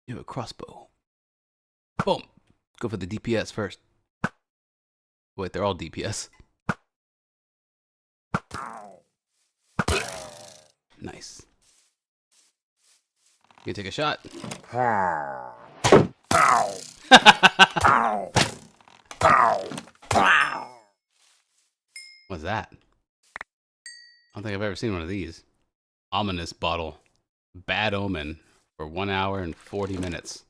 You have a crossbow. Boom. Go for the DPS first. Wait, they're all DPS. Nice. You take a shot. What's that? I don't think I've ever seen one of these. Ominous bottle. Bad omen for 1 hour and 40 minutes.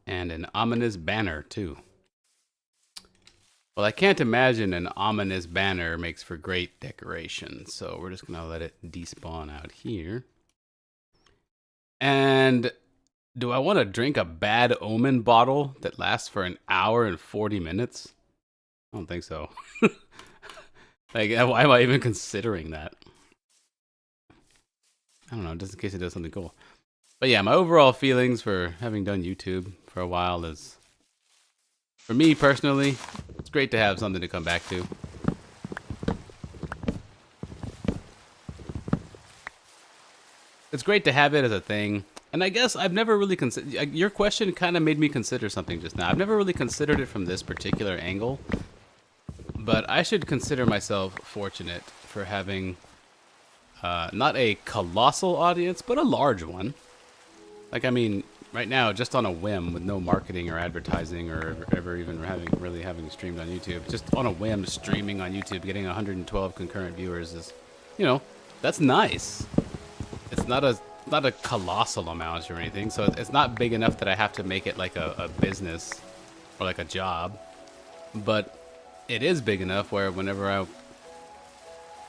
And an ominous banner, too. Well, I can't imagine an ominous banner makes for great decoration, so we're just going to let it despawn out here. And do I want to drink a bad omen bottle that lasts for 1 hour and 40 minutes? I don't think so. Like, why am I even considering that? I don't know, just in case it does something cool. But yeah, my overall feelings for having done YouTube for a while is, for me personally, it's great to have something to come back to. It's great to have it as a thing. And I guess I've never really considered, your question kind of made me consider something just now. I've never really considered it from this particular angle. But I should consider myself fortunate for having not a colossal audience, but a large one. Like, I mean, right now, just on a whim, with no marketing or advertising or ever even having streamed on YouTube, just on a whim, streaming on YouTube, getting 112 concurrent viewers is, you know, that's nice. It's not a colossal amount or anything, so it's not big enough that I have to make it like a business or like a job. But it is big enough where whenever I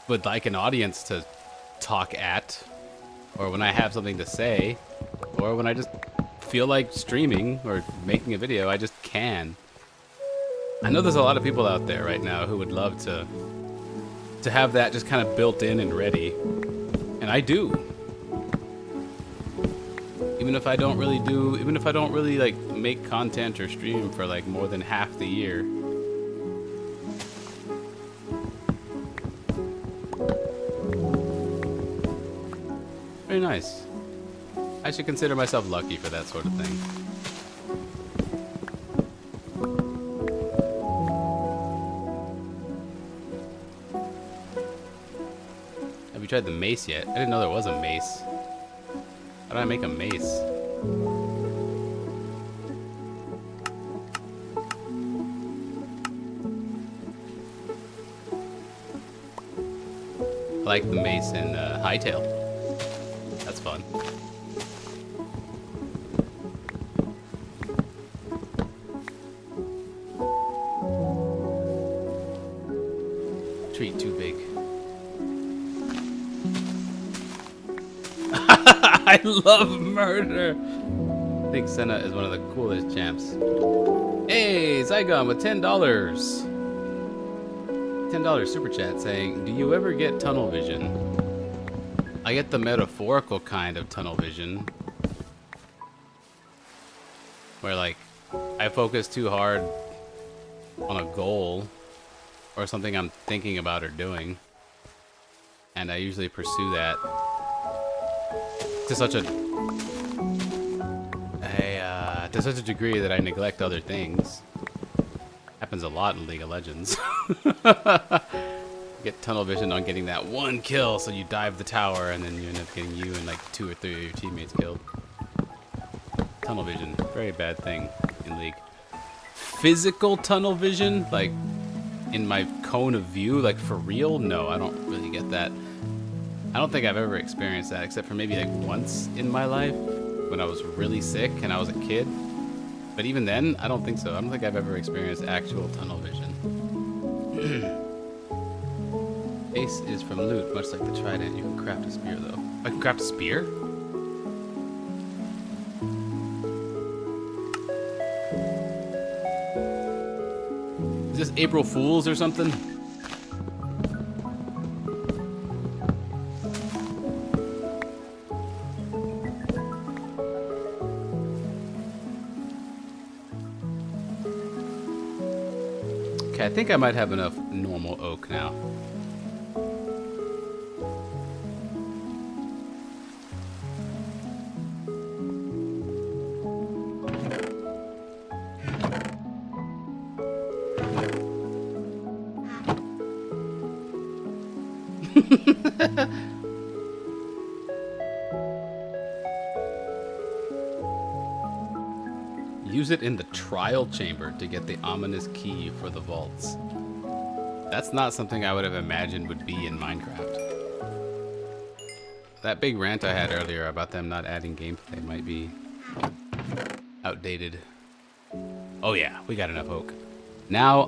would like an audience to talk at, or when I have something to say, or when I just feel like streaming or making a video, I just can. I know there's a lot of people out there right now who would love to have that just kind of built in and ready, and I do. Even if I don't really like make content or stream for like more than half the year. Very nice. I should consider myself lucky for that sort of thing. Have you tried the mace yet? I didn't know there was a mace. How do I make a mace? I like the mace in Hytale. That's fun. Treat too big. I love murder. I think Senna is one of the coolest champs. Hey, Zygon with $10. $10 super chat saying, do you ever get tunnel vision? I get the metaphorical kind of tunnel vision, where like I focus too hard on a goal or something I'm thinking about or doing, and I usually pursue that to such a degree that I neglect other things. Happens a lot in League of Legends. Get tunnel vision on getting that one kill, so you dive the tower, and then you end up getting you and like 2 or 3 of your teammates killed. Tunnel vision, very bad thing in League. Physical tunnel vision, like in my cone of view, like for real, no, I don't really get that. I don't think I've ever experienced that, except for maybe like once in my life when I was really sick and I was a kid. But even then, I don't think so. I don't think I've ever experienced actual tunnel vision. Ace is from loot, much like the trident. You can craft a spear, though. I can craft a spear? Is this April Fool's or something? Okay, I think I might have enough normal oak now. Use it in the trial chamber to get the ominous key for the vaults. That's not something I would have imagined would be in Minecraft. That big rant I had earlier about them not adding gameplay might be outdated. Oh yeah, we got enough oak. Now,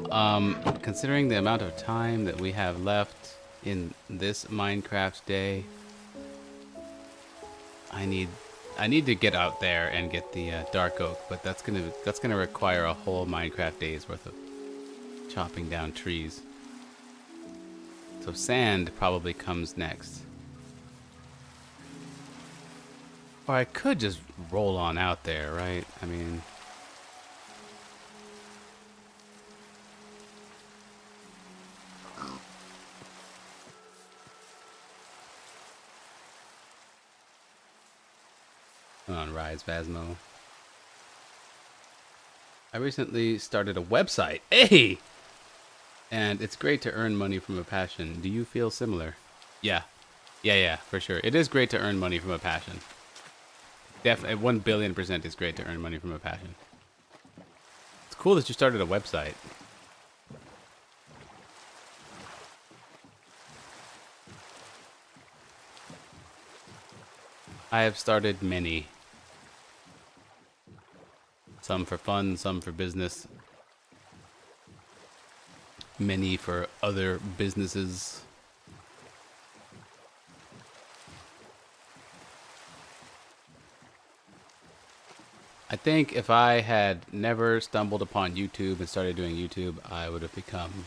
considering the amount of time that we have left in this Minecraft day, I need to get out there and get the dark oak, but that's gonna require a whole Minecraft day's worth of chopping down trees. So sand probably comes next. Or I could just roll on out there, right? I mean, come on, Rise Vasmo. I recently started a website. Hey! And it's great to earn money from a passion. Do you feel similar? Yeah. Yeah, for sure. It is great to earn money from a passion. Definitely, 1,000,000,000% is great to earn money from a passion. It's cool that you started a website. I have started many. Some for fun, some for business. Many for other businesses. I think if I had never stumbled upon YouTube and started doing YouTube, I would have become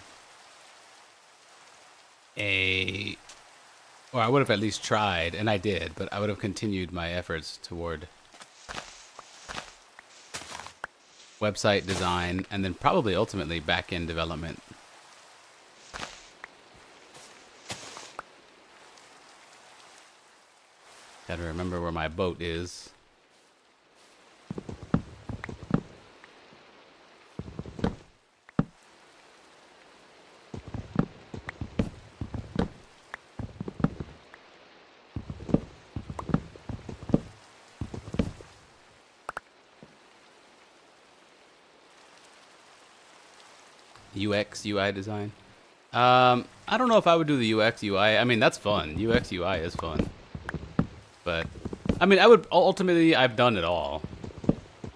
or I would have at least tried, and I did, but I would have continued my efforts toward website design and then probably ultimately back-end development. Gotta remember where my boat is. UX, UI design. I don't know if I would do the UX, UI. I mean, that's fun. UX, UI is fun. But, I mean, ultimately, I've done it all.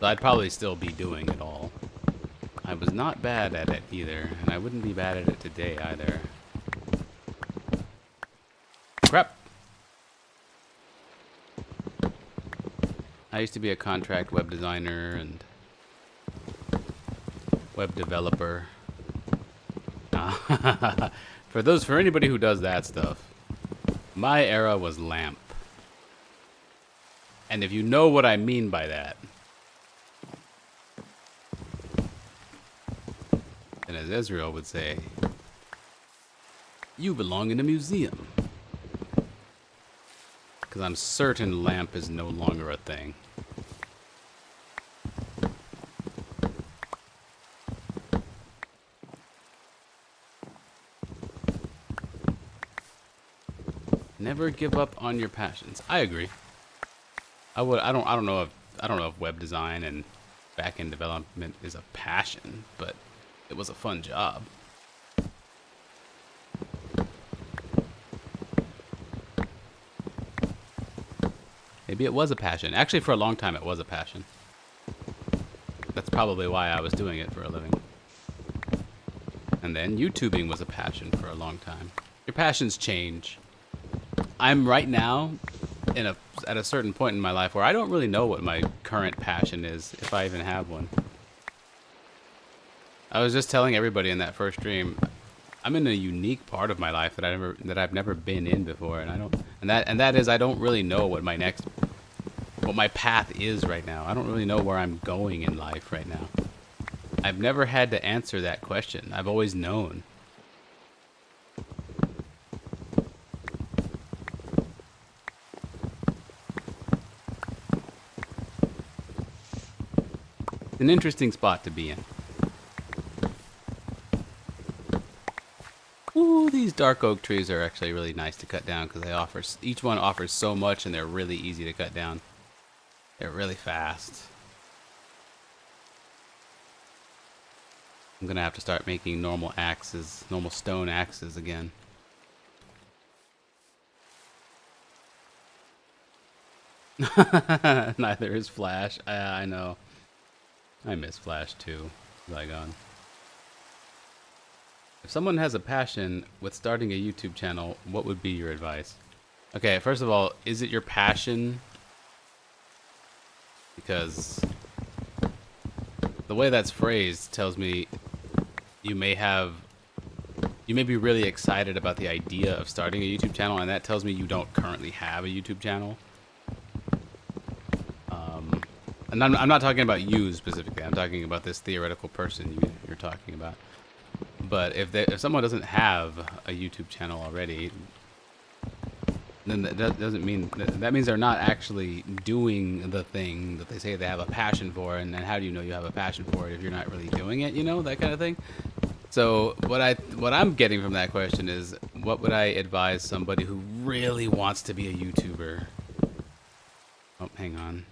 So I'd probably still be doing it all. I was not bad at it either, and I wouldn't be bad at it today either. Crap! I used to be a contract web designer and web developer. For anybody who does that stuff, my era was LAMP. And if you know what I mean by that, then as Ezreal would say, you belong in a museum. Because I'm certain LAMP is no longer a thing. Never give up on your passions. I agree. I don't know if web design and back-end development is a passion, but it was a fun job. Maybe it was a passion. Actually, for a long time, it was a passion. That's probably why I was doing it for a living. And then YouTubing was a passion for a long time. Your passions change. I'm right now at a certain point in my life where I don't really know what my current passion is, if I even have one. I was just telling everybody in that first stream, I'm in a unique part of my life that I've never been in before, and that is I don't really know what my path is right now. I don't really know where I'm going in life right now. I've never had to answer that question. I've always known. It's an interesting spot to be in. Ooh, these dark oak trees are actually really nice to cut down because they offer, each one offers so much and they're really easy to cut down. They're really fast. I'm gonna have to start making normal axes, normal stone axes again. Neither is Flash. I know. I miss Flash too, Zygon. If someone has a passion with starting a YouTube channel, what would be your advice? Okay, first of all, is it your passion? Because the way that's phrased tells me you may be really excited about the idea of starting a YouTube channel, and that tells me you don't currently have a YouTube channel. And I'm not talking about you specifically. I'm talking about this theoretical person you're talking about. But if someone doesn't have a YouTube channel already, then that doesn't mean that means they're not actually doing the thing that they say they have a passion for. And then how do you know you have a passion for it if you're not really doing it? You know, that kind of thing. So what I'm getting from that question is, what would I advise somebody who really wants to be a YouTuber? Oh, hang on.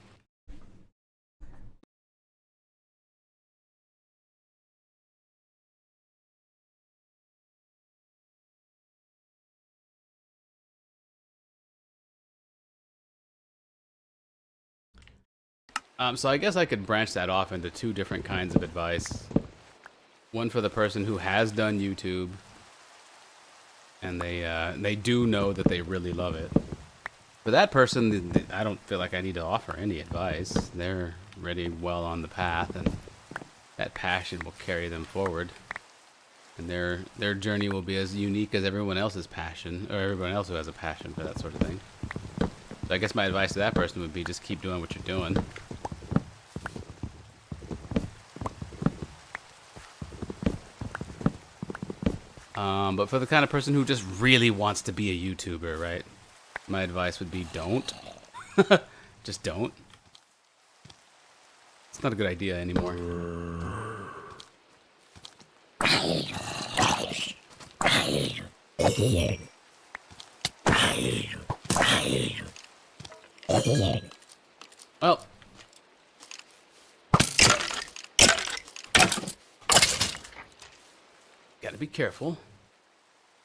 So I guess I could branch that off into two different kinds of advice. One for the person who has done YouTube, and they do know that they really love it. For that person, I don't feel like I need to offer any advice. They're already well on the path, and that passion will carry them forward. And their journey will be as unique as everyone else's passion, or everyone else who has a passion for that sort of thing. So I guess my advice to that person would be just keep doing what you're doing. But for the kind of person who just really wants to be a YouTuber, right? My advice would be don't. Just don't. It's not a good idea anymore. Well. Gotta be careful.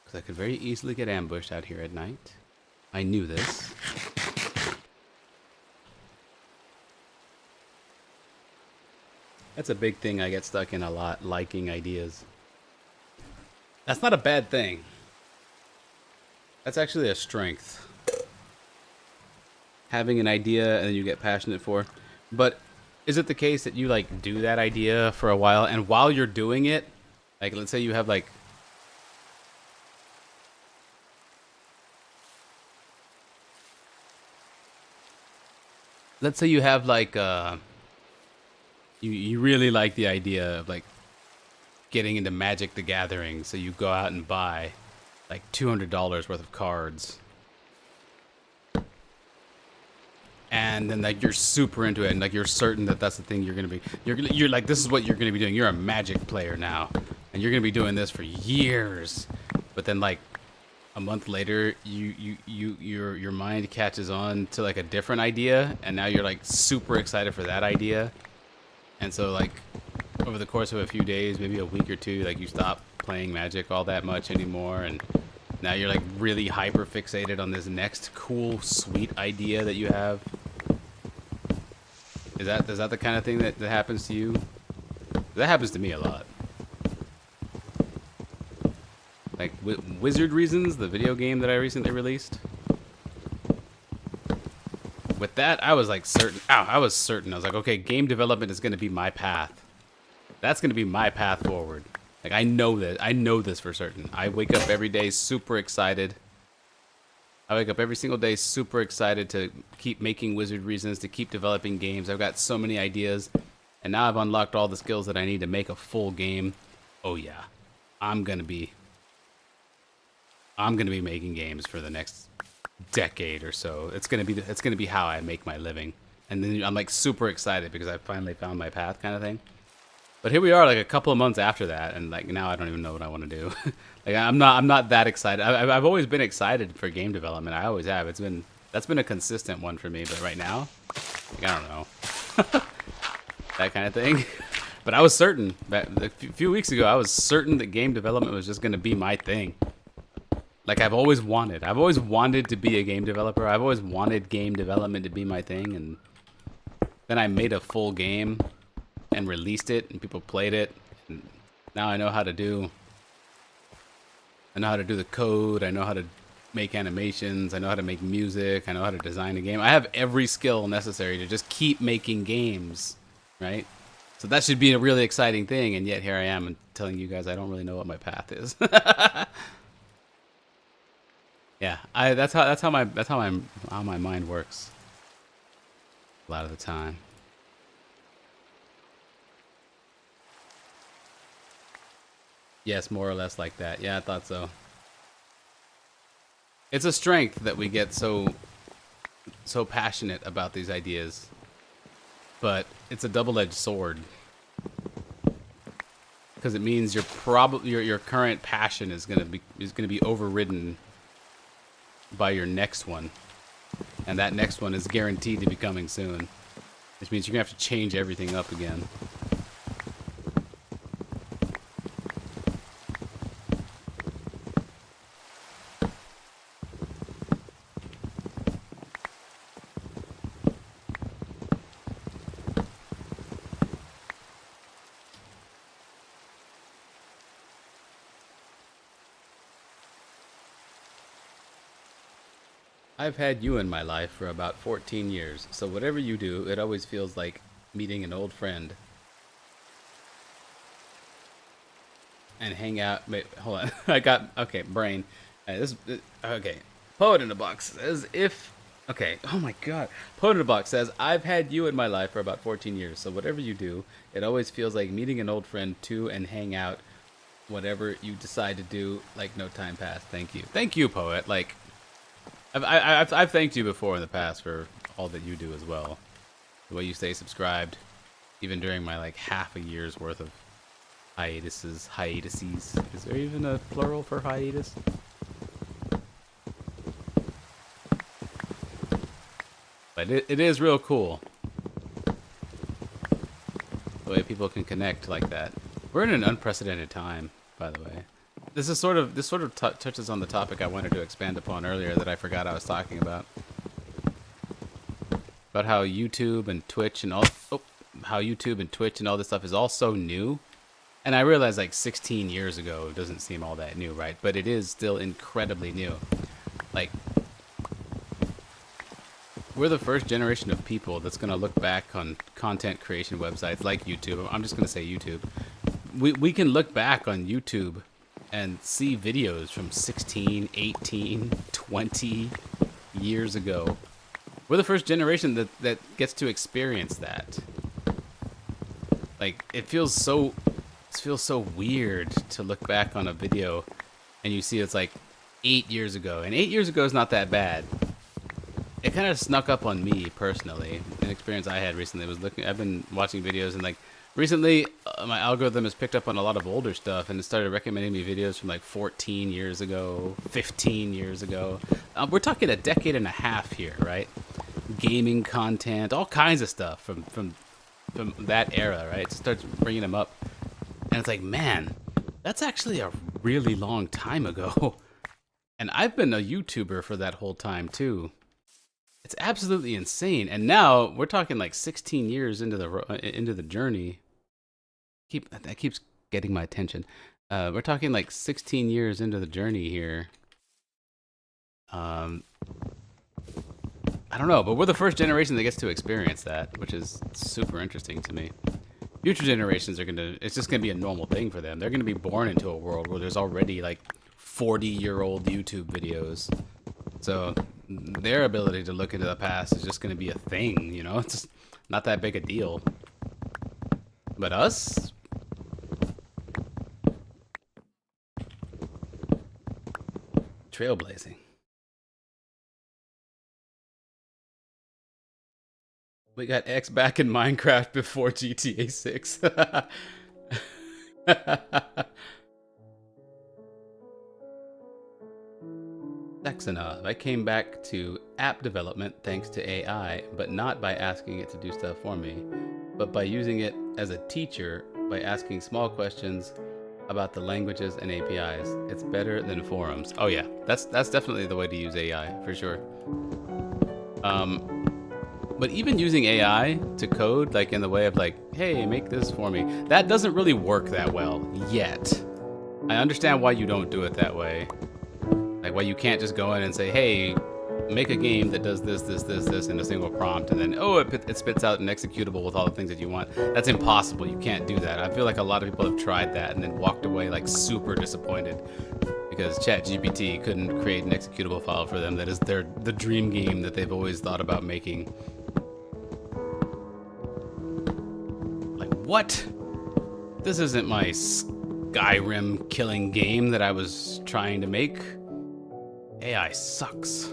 Because I could very easily get ambushed out here at night. I knew this. That's a big thing I get stuck in a lot, liking ideas. That's not a bad thing. That's actually a strength. Having an idea and then you get passionate for. But is it the case that you like do that idea for a while, and while you're doing it, like let's say you have like you really like the idea of like getting into Magic the Gathering, so you go out and buy like $200 worth of cards, and then like you're super into it, and like you're certain that that's the thing you're gonna be. You're like, this is what you're gonna be doing. You're a Magic player now, and you're gonna be doing this for years. But then like a month later, your mind catches on to like a different idea, and now you're like super excited for that idea. And so like over the course of a few days, maybe a week or two, like you stop playing Magic all that much anymore, and now you're like really hyper fixated on this next cool, sweet idea that you have. Is that the kind of thing that happens to you? That happens to me a lot. Like Wizard Reasons, the video game that I recently released. With that, I was like certain. I was certain. I was like, okay, game development is going to be my path. That's going to be my path forward. Like, I know that. I know this for certain. I wake up every day super excited. I wake up every single day super excited to keep making Wizard Reasons, to keep developing games. I've got so many ideas. and now I've unlocked all the skills that I need to make a full game. Oh yeah, I'm gonna be making games for the next decade or so. It's gonna be how I make my living. And then I'm like super excited because I finally found my path, kind of thing. But here we are, like a couple of months after that, and like now I don't even know what I want to do. Like I'm not that excited. I've always been excited for game development. I always have. That's been a consistent one for me. But right now, like, I don't know, that kind of thing. But I was certain a few weeks ago. I was certain that game development was just going to be my thing. Like I've always wanted. I've always wanted to be a game developer. I've always wanted game development to be my thing, and then I made a full game and released it, and people played it. And now I know how to do the code. I know how to make animations. I know how to make music. I know how to design a game. I have every skill necessary to just keep making games, right? So that should be a really exciting thing. And yet here I am and telling you guys I don't really know what my path is. Yeah, that's how my mind works a lot of the time. Yes, more or less like that. Yeah, I thought so. It's a strength that we get so passionate about these ideas, but it's a double-edged sword because it means your current passion is gonna be overridden by your next one, and that next one is guaranteed to be coming soon, which means you're gonna have to change everything up again. I've had you in my life for about 14 years, so whatever you do, it always feels like meeting an old friend. And hang out. Wait, hold on. Okay, brain. Okay. Poet in a Box says, okay, oh my god. Poet in a Box says, I've had you in my life for about 14 years, so whatever you do, it always feels like meeting an old friend too, and hang out. Whatever you decide to do, like no time passed. Thank you. Thank you, Poet. Like, I've thanked you before in the past for all that you do as well. The way you stay subscribed, even during my like half a year's worth of hiatuses. Is there even a plural for hiatus? But it is real cool the way people can connect like that. We're in an unprecedented time, by the way. This sort of touches on the topic I wanted to expand upon earlier that I forgot I was talking about. About how YouTube and Twitch and all this stuff is all so new. And I realize like 16 years ago it doesn't seem all that new, right? But it is still incredibly new. Like, we're the first generation of people that's going to look back on content creation websites like YouTube. I'm just going to say YouTube. We can look back on YouTube and see videos from 16, 18, 20 years ago. We're the first generation that gets to experience that. Like, it feels so weird to look back on a video and you see it's like 8 years ago. And 8 years ago is not that bad. It kind of snuck up on me personally. An experience I had recently was I've been watching videos, and like recently my algorithm has picked up on a lot of older stuff and it started recommending me videos from like 14 years ago, 15 years ago. We're talking a decade and a half here, right? Gaming content, all kinds of stuff from that era, right? It starts bringing them up. And it's like, man, that's actually a really long time ago. And I've been a YouTuber for that whole time too. It's absolutely insane. And now we're talking like 16 years into the journey. That keeps getting my attention. We're talking like 16 years into the journey here. I don't know, but we're the first generation that gets to experience that, which is super interesting to me. Future generations it's just gonna be a normal thing for them. They're gonna be born into a world where there's already like 40-year-old YouTube videos. So their ability to look into the past is just gonna be a thing, you know? It's just not that big a deal. But us? Trailblazing. We got X back in Minecraft before GTA 6. Saxonov, I came back to app development thanks to AI, but not by asking it to do stuff for me, but by using it as a teacher by asking small questions about the languages and APIs. It's better than forums. Oh yeah, that's definitely the way to use AI for sure. But even using AI to code, like in the way of like, hey, make this for me, that doesn't really work that well yet. I understand why you don't do it that way. Like why you can't just go in and say, hey, make a game that does this, this, this, this in a single prompt, and then, oh, it spits out an executable with all the things that you want. That's impossible. You can't do that. I feel like a lot of people have tried that and then walked away like super disappointed because ChatGPT couldn't create an executable file for them that is the dream game that they've always thought about making. Like, what? This isn't my Skyrim killing game that I was trying to make. AI sucks.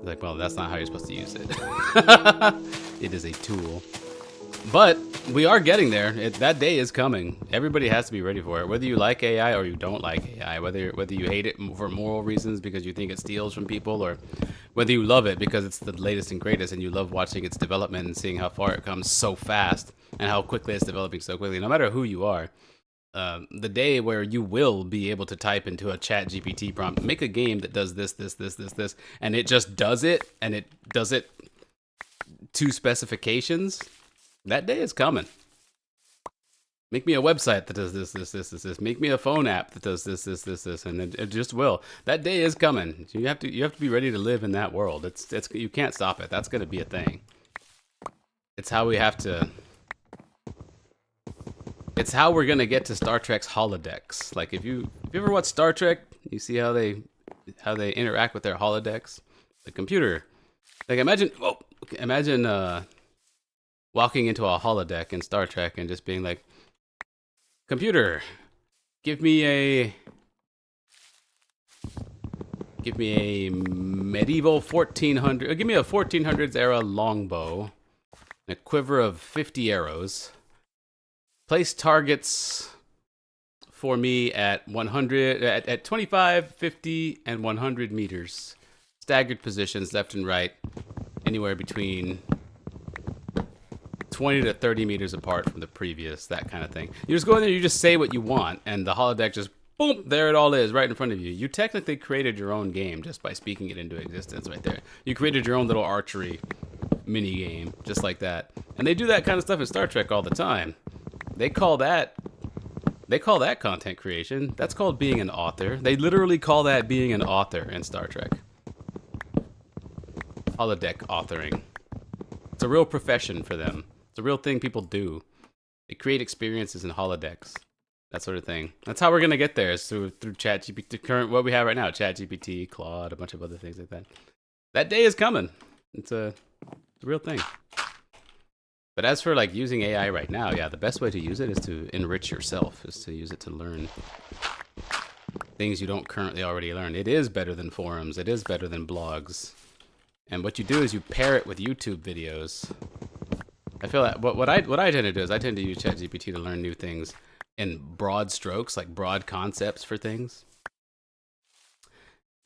Like, well, that's not how you're supposed to use it. It is a tool. But we are getting there. That day is coming. Everybody has to be ready for it. Whether you like AI or you don't like AI, whether you hate it for moral reasons because you think it steals from people, or whether you love it because it's the latest and greatest and you love watching its development and seeing how far it comes so fast and how quickly it's developing so quickly, no matter who you are. The day where you will be able to type into a ChatGPT prompt, make a game that does this, this, this, this, this, and it just does it, and it does it to specifications, that day is coming. Make me a website that does this, this, this, this, this. Make me a phone app that does this, this, this, this, and it just will. That day is coming. You have to be ready to live in that world. It's you can't stop it. That's going to be a thing. It's how we have to. It's how we're gonna get to Star Trek's holodecks. Like if you ever watch Star Trek, you see how they interact with their holodecks. The computer, like imagine walking into a holodeck in Star Trek and just being like, computer, give me a medieval 1400, give me a 1400s era longbow, and a quiver of 50 arrows. Place targets for me at 100, at 25, 50, and 100 meters. Staggered positions left and right, anywhere between 20 to 30 meters apart from the previous, that kind of thing. You just go in there, you just say what you want, and the holodeck just, boom, there it all is, right in front of you. You technically created your own game just by speaking it into existence right there. You created your own little archery mini game, just like that. And they do that kind of stuff in Star Trek all the time. They call that content creation. That's called being an author. They literally call that being an author in Star Trek. Holodeck authoring. It's a real profession for them. It's a real thing people do. They create experiences in holodecks. That sort of thing. That's how we're gonna get there, is through ChatGPT, current what we have right now, ChatGPT, Claude, a bunch of other things like that. That day is coming. It's a real thing. But as for like using AI right now, yeah, the best way to use it is to enrich yourself, is to use it to learn things you don't currently already learn. It is better than forums. It is better than blogs. And what you do is you pair it with YouTube videos. I feel like what I tend to do is I tend to use ChatGPT to learn new things in broad strokes, like broad concepts for things.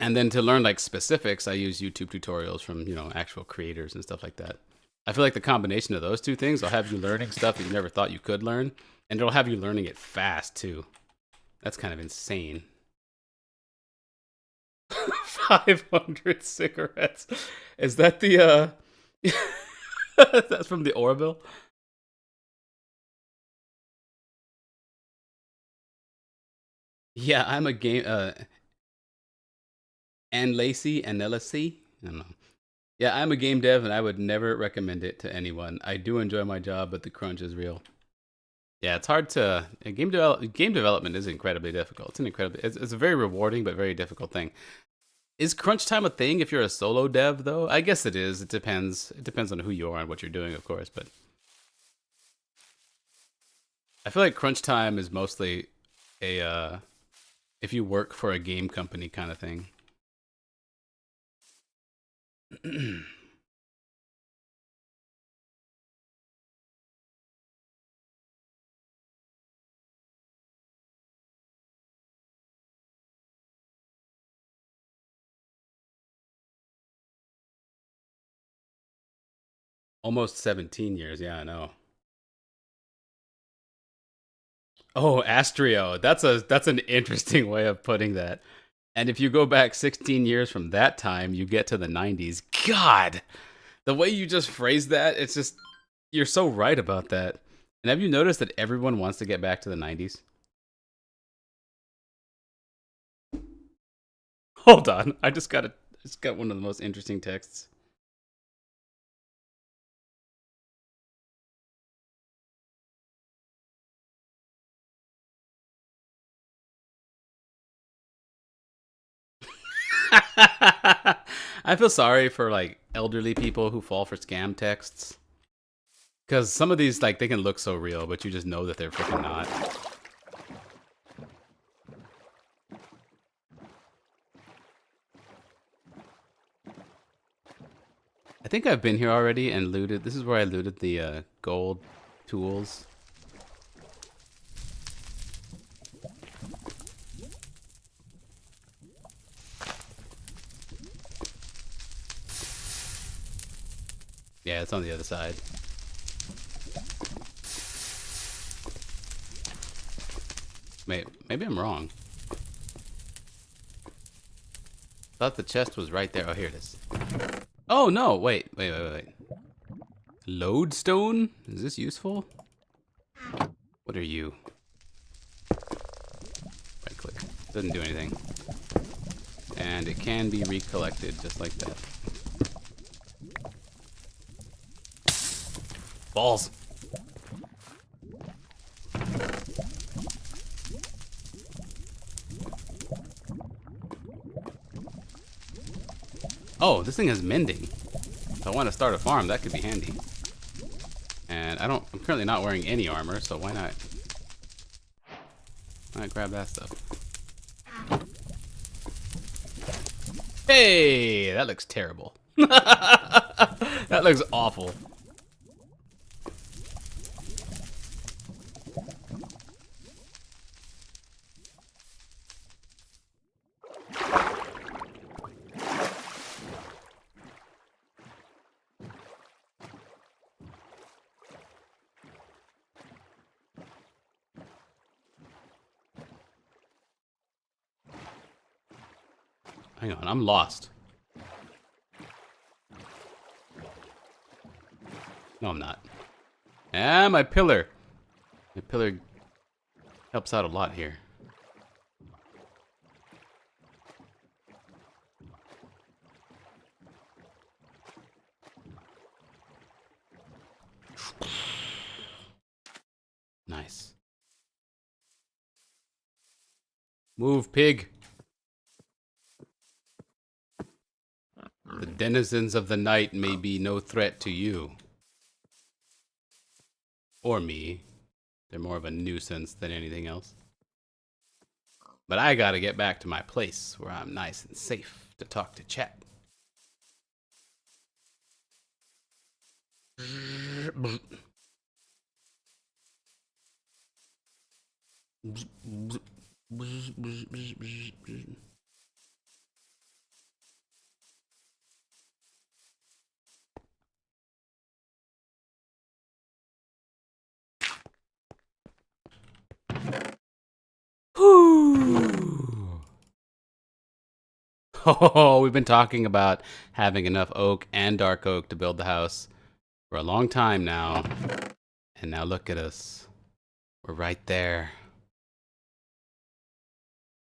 And then to learn like specifics, I use YouTube tutorials from, actual creators and stuff like that. I feel like the combination of those two things will have you learning stuff that you never thought you could learn, and it'll have you learning it fast too. That's kind of insane. 500 cigarettes. Is that the that's from the Orville? Yeah, I'm a game and Lacey and Ellisy. I don't know. Yeah, I'm a game dev and I would never recommend it to anyone. I do enjoy my job, but the crunch is real. Yeah, it's hard to game development is incredibly difficult. It's a very rewarding but very difficult thing. Is crunch time a thing if you're a solo dev though? I guess it is. It depends. It depends on who you are and what you're doing, of course, but I feel like crunch time is mostly a if you work for a game company kind of thing. Almost 17 years. Yeah, I know. Oh, Astrio. That's an interesting way of putting that. And if you go back 16 years from that time, you get to the 90s. God, the way you just phrased that, it's just you're so right about that. And have you noticed that everyone wants to get back to the 90s? Hold on. I just got one of the most interesting texts. I feel sorry for like elderly people who fall for scam texts because some of these like they can look so real, but you just know that they're freaking not. I think I've been here already and looted. This is where I looted the gold tools. Yeah, it's on the other side. Maybe I'm wrong. Thought the chest was right there. Oh, here it is. Oh no! Wait. Lodestone? Is this useful? What are you? Right click. Doesn't do anything. And it can be recollected just like that. Balls. Oh, this thing has mending. If I want to start a farm, that could be handy. And I'm currently not wearing any armor, so why not? Why not grab that stuff? Hey, that looks terrible. That looks awful. Hang on, I'm lost. No, I'm not. Ah, my pillar. My pillar helps out a lot here. Nice. Move, pig. The denizens of the night may be no threat to you. Or me. They're more of a nuisance than anything else. But I gotta get back to my place where I'm nice and safe to talk to chat. Oh, we've been talking about having enough oak and dark oak to build the house for a long time now. And now look at us. We're right there.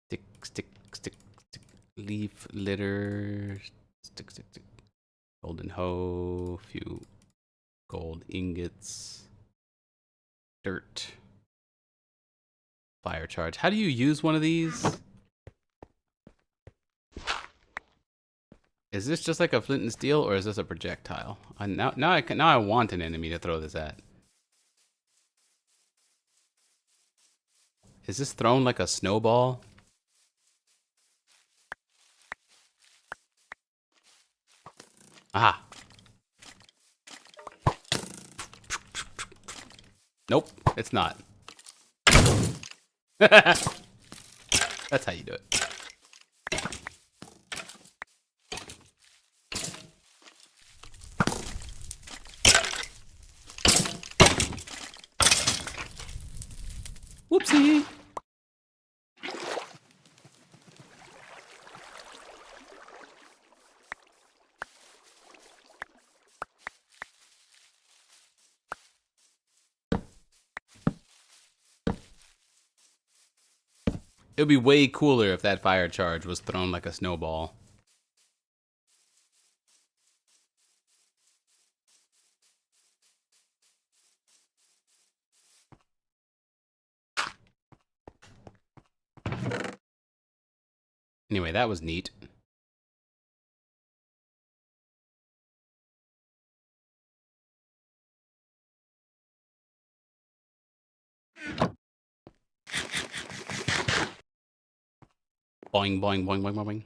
Stick, stick, stick, stick. Leaf litter. Stick, stick, stick. Golden hoe. Few gold ingots. Dirt. Fire charge. How do you use one of these? Is this just like a flint and steel, or is this a projectile? Now I want an enemy to throw this at. Is this thrown like a snowball? Aha. Nope, it's not. That's how you do it. Whoopsie. It would be way cooler if that fire charge was thrown like a snowball. Anyway, that was neat. Boing, boing, boing, boing, boing, boing.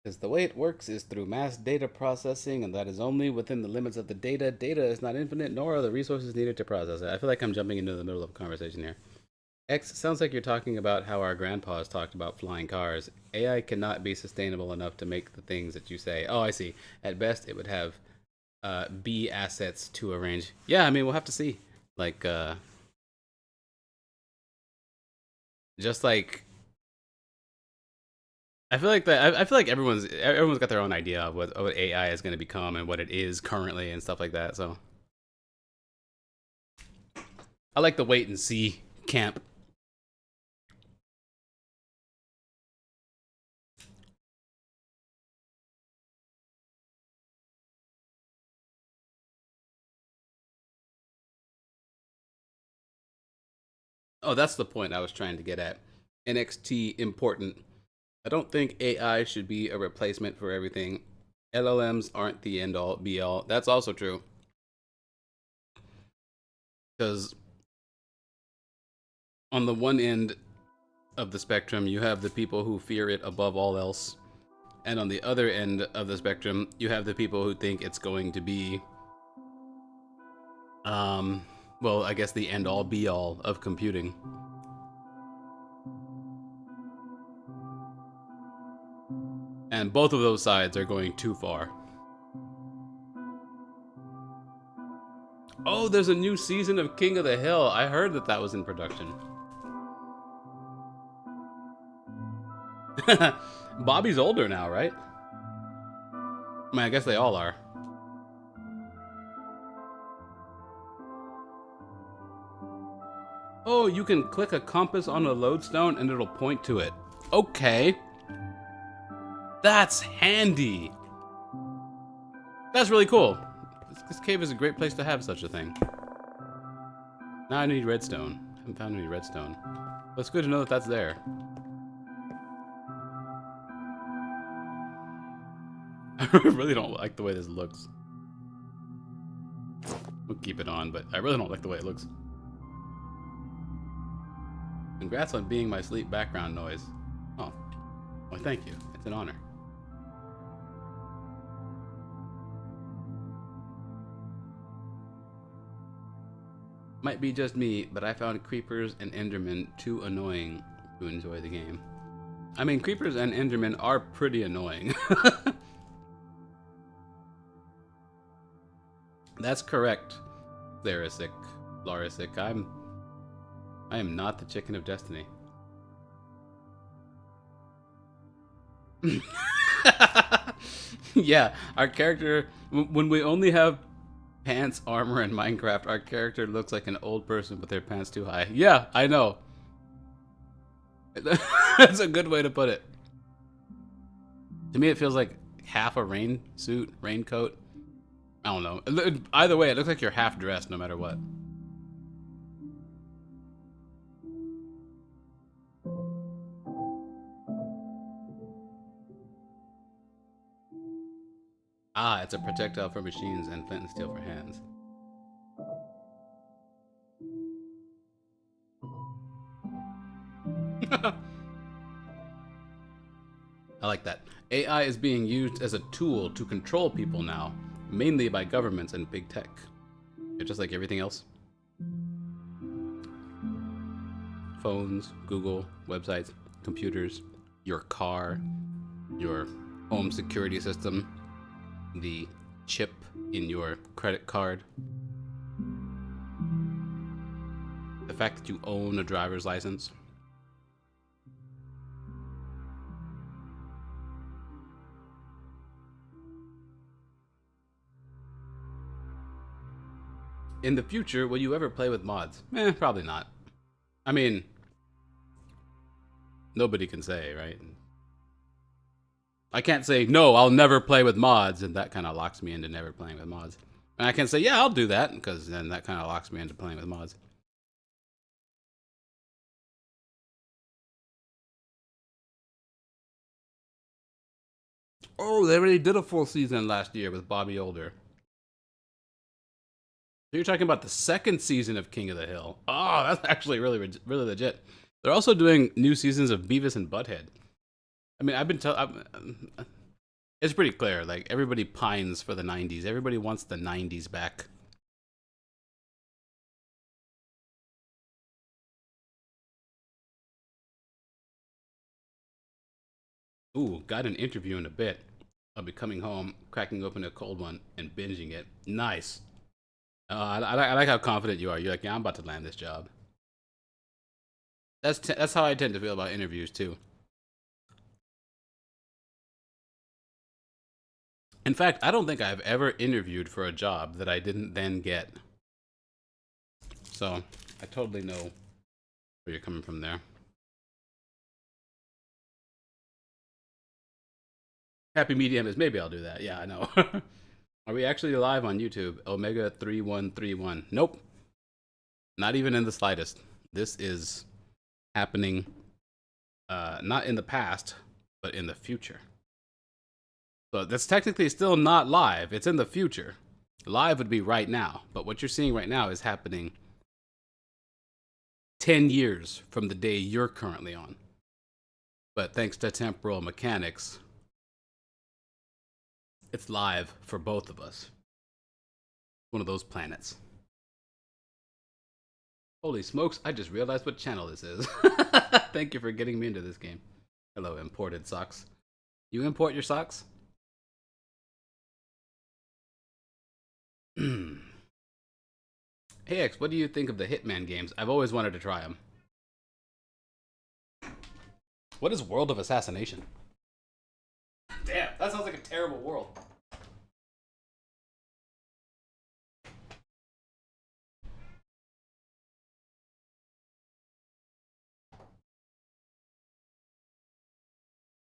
Because the way it works is through mass data processing, and that is only within the limits of the data. Data is not infinite, nor are the resources needed to process it. I feel like I'm jumping into the middle of a conversation here. X, sounds like you're talking about how our grandpas talked about flying cars. AI cannot be sustainable enough to make the things that you say. Oh, I see. At best, it would have B assets to arrange. Yeah, I mean, we'll have to see. Like, just like I feel like that. I feel like everyone's got their own idea of what AI is going to become and what it is currently and stuff like that. So I like the wait and see camp. Oh, that's the point I was trying to get at. NXT important. I don't think AI should be a replacement for everything. LLMs aren't the end all be all. That's also true. Because on the one end of the spectrum, you have the people who fear it above all else. And on the other end of the spectrum, you have the people who think it's going to be, well, I guess the end all be all of computing. And both of those sides are going too far. Oh, there's a new season of King of the Hill. I heard that that was in production. Bobby's older now, right? I mean, I guess they all are. Oh, you can click a compass on a lodestone and it'll point to it. Okay. That's handy. That's really cool. This cave is a great place to have such a thing. Now I need redstone. I haven't found any redstone. But it's good to know that that's there. I really don't like the way this looks. We'll keep it on, but I really don't like the way it looks. Congrats on being my sleep background noise. Oh, well, thank you. It's an honor. Might be just me, but I found creepers and endermen too annoying to enjoy the game. I mean, creepers and endermen are pretty annoying. That's correct, Larisic. I am not the chicken of destiny. Yeah, our character, when we only have pants, armor, and Minecraft, our character looks like an old person with their pants too high. Yeah, I know. That's a good way to put it. To me, it feels like half a rain suit, raincoat. I don't know. Either way, it looks like you're half dressed no matter what. Ah, it's a projectile for machines and flint and steel for hands. I like that. AI is being used as a tool to control people now, mainly by governments and big tech. It's just like everything else. Phones, Google, websites, computers, your car, your home security system, the chip in your credit card, the fact that you own a driver's license. In the future, will you ever play with mods? Probably not. I mean, nobody can say, right? I can't say, no, I'll never play with mods, and that kind of locks me into never playing with mods. And I can say, yeah, I'll do that, because then that kind of locks me into playing with mods. Oh, they already did a full season last year with Bobby Older. So you're talking about the second season of King of the Hill. Oh, that's actually really legit. They're also doing new seasons of Beavis and Butthead. I mean, it's pretty clear. Like, everybody pines for the 90s. Everybody wants the 90s back. Ooh, got an interview in a bit. I'll be coming home, cracking open a cold one, and binging it. Nice. I like how confident you are. You're like, yeah, I'm about to land this job. That's how I tend to feel about interviews too. In fact, I don't think I've ever interviewed for a job that I didn't then get. So I totally know where you're coming from there. Happy medium is maybe I'll do that. Yeah, I know. Are we actually live on YouTube? Omega 3131. Nope. Not even in the slightest. This is happening not in the past, but in the future. So that's technically still not live. It's in the future. Live would be right now, but what you're seeing right now is happening 10 years from the day you're currently on. But thanks to temporal mechanics, it's live for both of us. One of those planets. Holy smokes, I just realized what channel this is. Thank you for getting me into this game. Hello, imported socks. You import your socks? Hey X, what do you think of the Hitman games? I've always wanted to try them. What is World of Assassination? Damn, that sounds like a terrible world.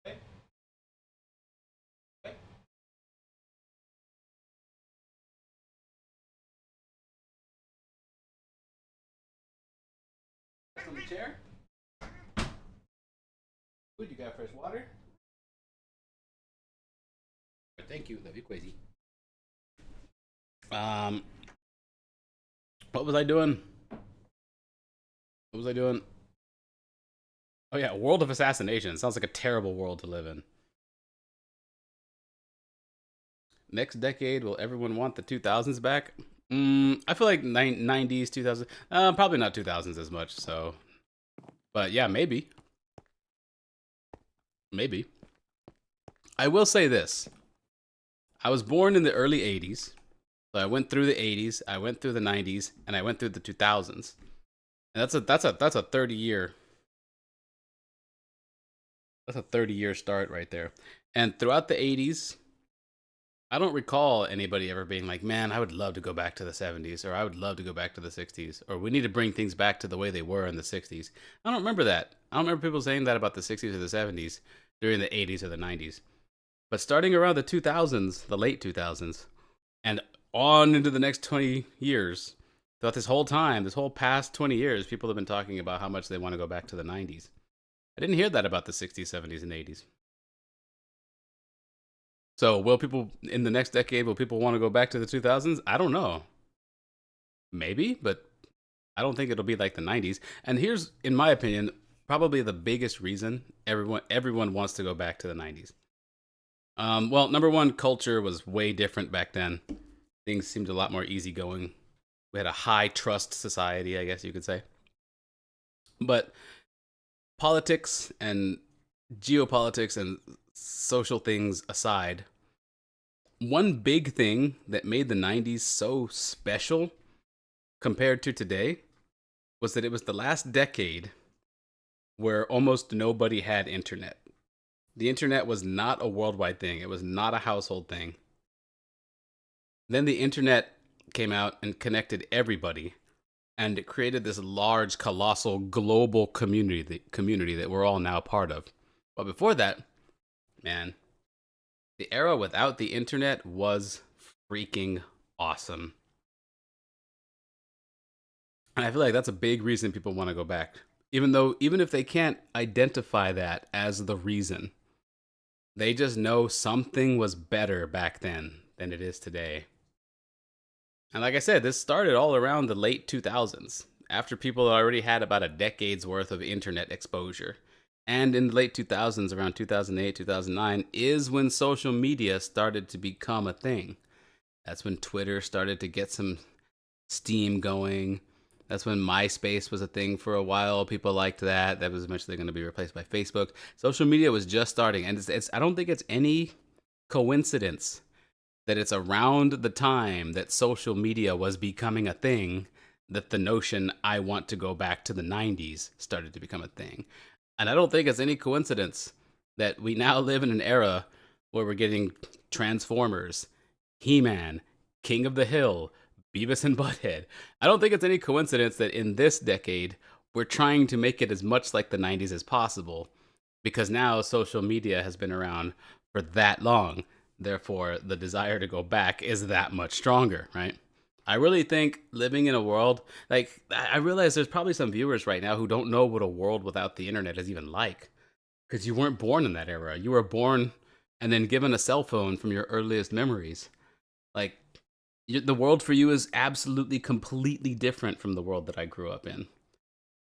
Okay. Okay. On the chair. Good, you got fresh water? Thank you, love you, crazy. What was I doing? What was I doing? Oh yeah, World of Assassination. Sounds like a terrible world to live in. Next decade, will everyone want the 2000s back? I feel like 90s, 2000s. Probably not 2000s as much. So, but yeah, maybe. Maybe. I will say this. I was born in the early 80s. So I went through the 80s, I went through the 90s, and I went through the 2000s. And that's a 30-year. That's a 30-year start right there. And throughout the 80s, I don't recall anybody ever being like, man, I would love to go back to the 70s, or I would love to go back to the 60s, or we need to bring things back to the way they were in the 60s. I don't remember that. I don't remember people saying that about the 60s or the 70s during the 80s or the 90s. But starting around the 2000s, the late 2000s, and on into the next 20 years, throughout this whole time, this whole past 20 years, people have been talking about how much they want to go back to the 90s. I didn't hear that about the 60s, 70s, and 80s. So will people, in the next decade, will people want to go back to the 2000s? I don't know. Maybe, but I don't think it'll be like the 90s. And here's, in my opinion, Probably the biggest reason everyone wants to go back to the 90s. Well, number one, culture was way different back then. Things seemed a lot more easygoing. We had a high trust society, I guess you could say. But politics and geopolitics and social things aside, one big thing that made the 90s so special compared to today was that it was the last decade where almost nobody had internet. The internet was not a worldwide thing, it was not a household thing. Then the internet came out and connected everybody, and it created this large, colossal, global community that we're all now part of. But before that, man, the era without the internet was freaking awesome. And I feel like that's a big reason people want to go back. Even if they can't identify that as the reason, they just know something was better back then than it is today. And like I said, this started all around the late 2000s, after people already had about a decade's worth of internet exposure. And in the late 2000s, around 2008, 2009, is when social media started to become a thing. That's when Twitter started to get some steam going. That's when MySpace was a thing for a while. People liked that. That was eventually going to be replaced by Facebook. Social media was just starting. And I don't think it's any coincidence that it's around the time that social media was becoming a thing that the notion I want to go back to the 90s started to become a thing. And I don't think it's any coincidence that we now live in an era where we're getting Transformers, He-Man, King of the Hill, Beavis and Butthead. I don't think it's any coincidence that in this decade, we're trying to make it as much like the 90s as possible, because now social media has been around for that long. Therefore, the desire to go back is that much stronger, right? I really think living in a world, like, I realize there's probably some viewers right now who don't know what a world without the internet is even like, because you weren't born in that era. You were born and then given a cell phone from your earliest memories. Like, the world for you is absolutely, completely different from the world that I grew up in.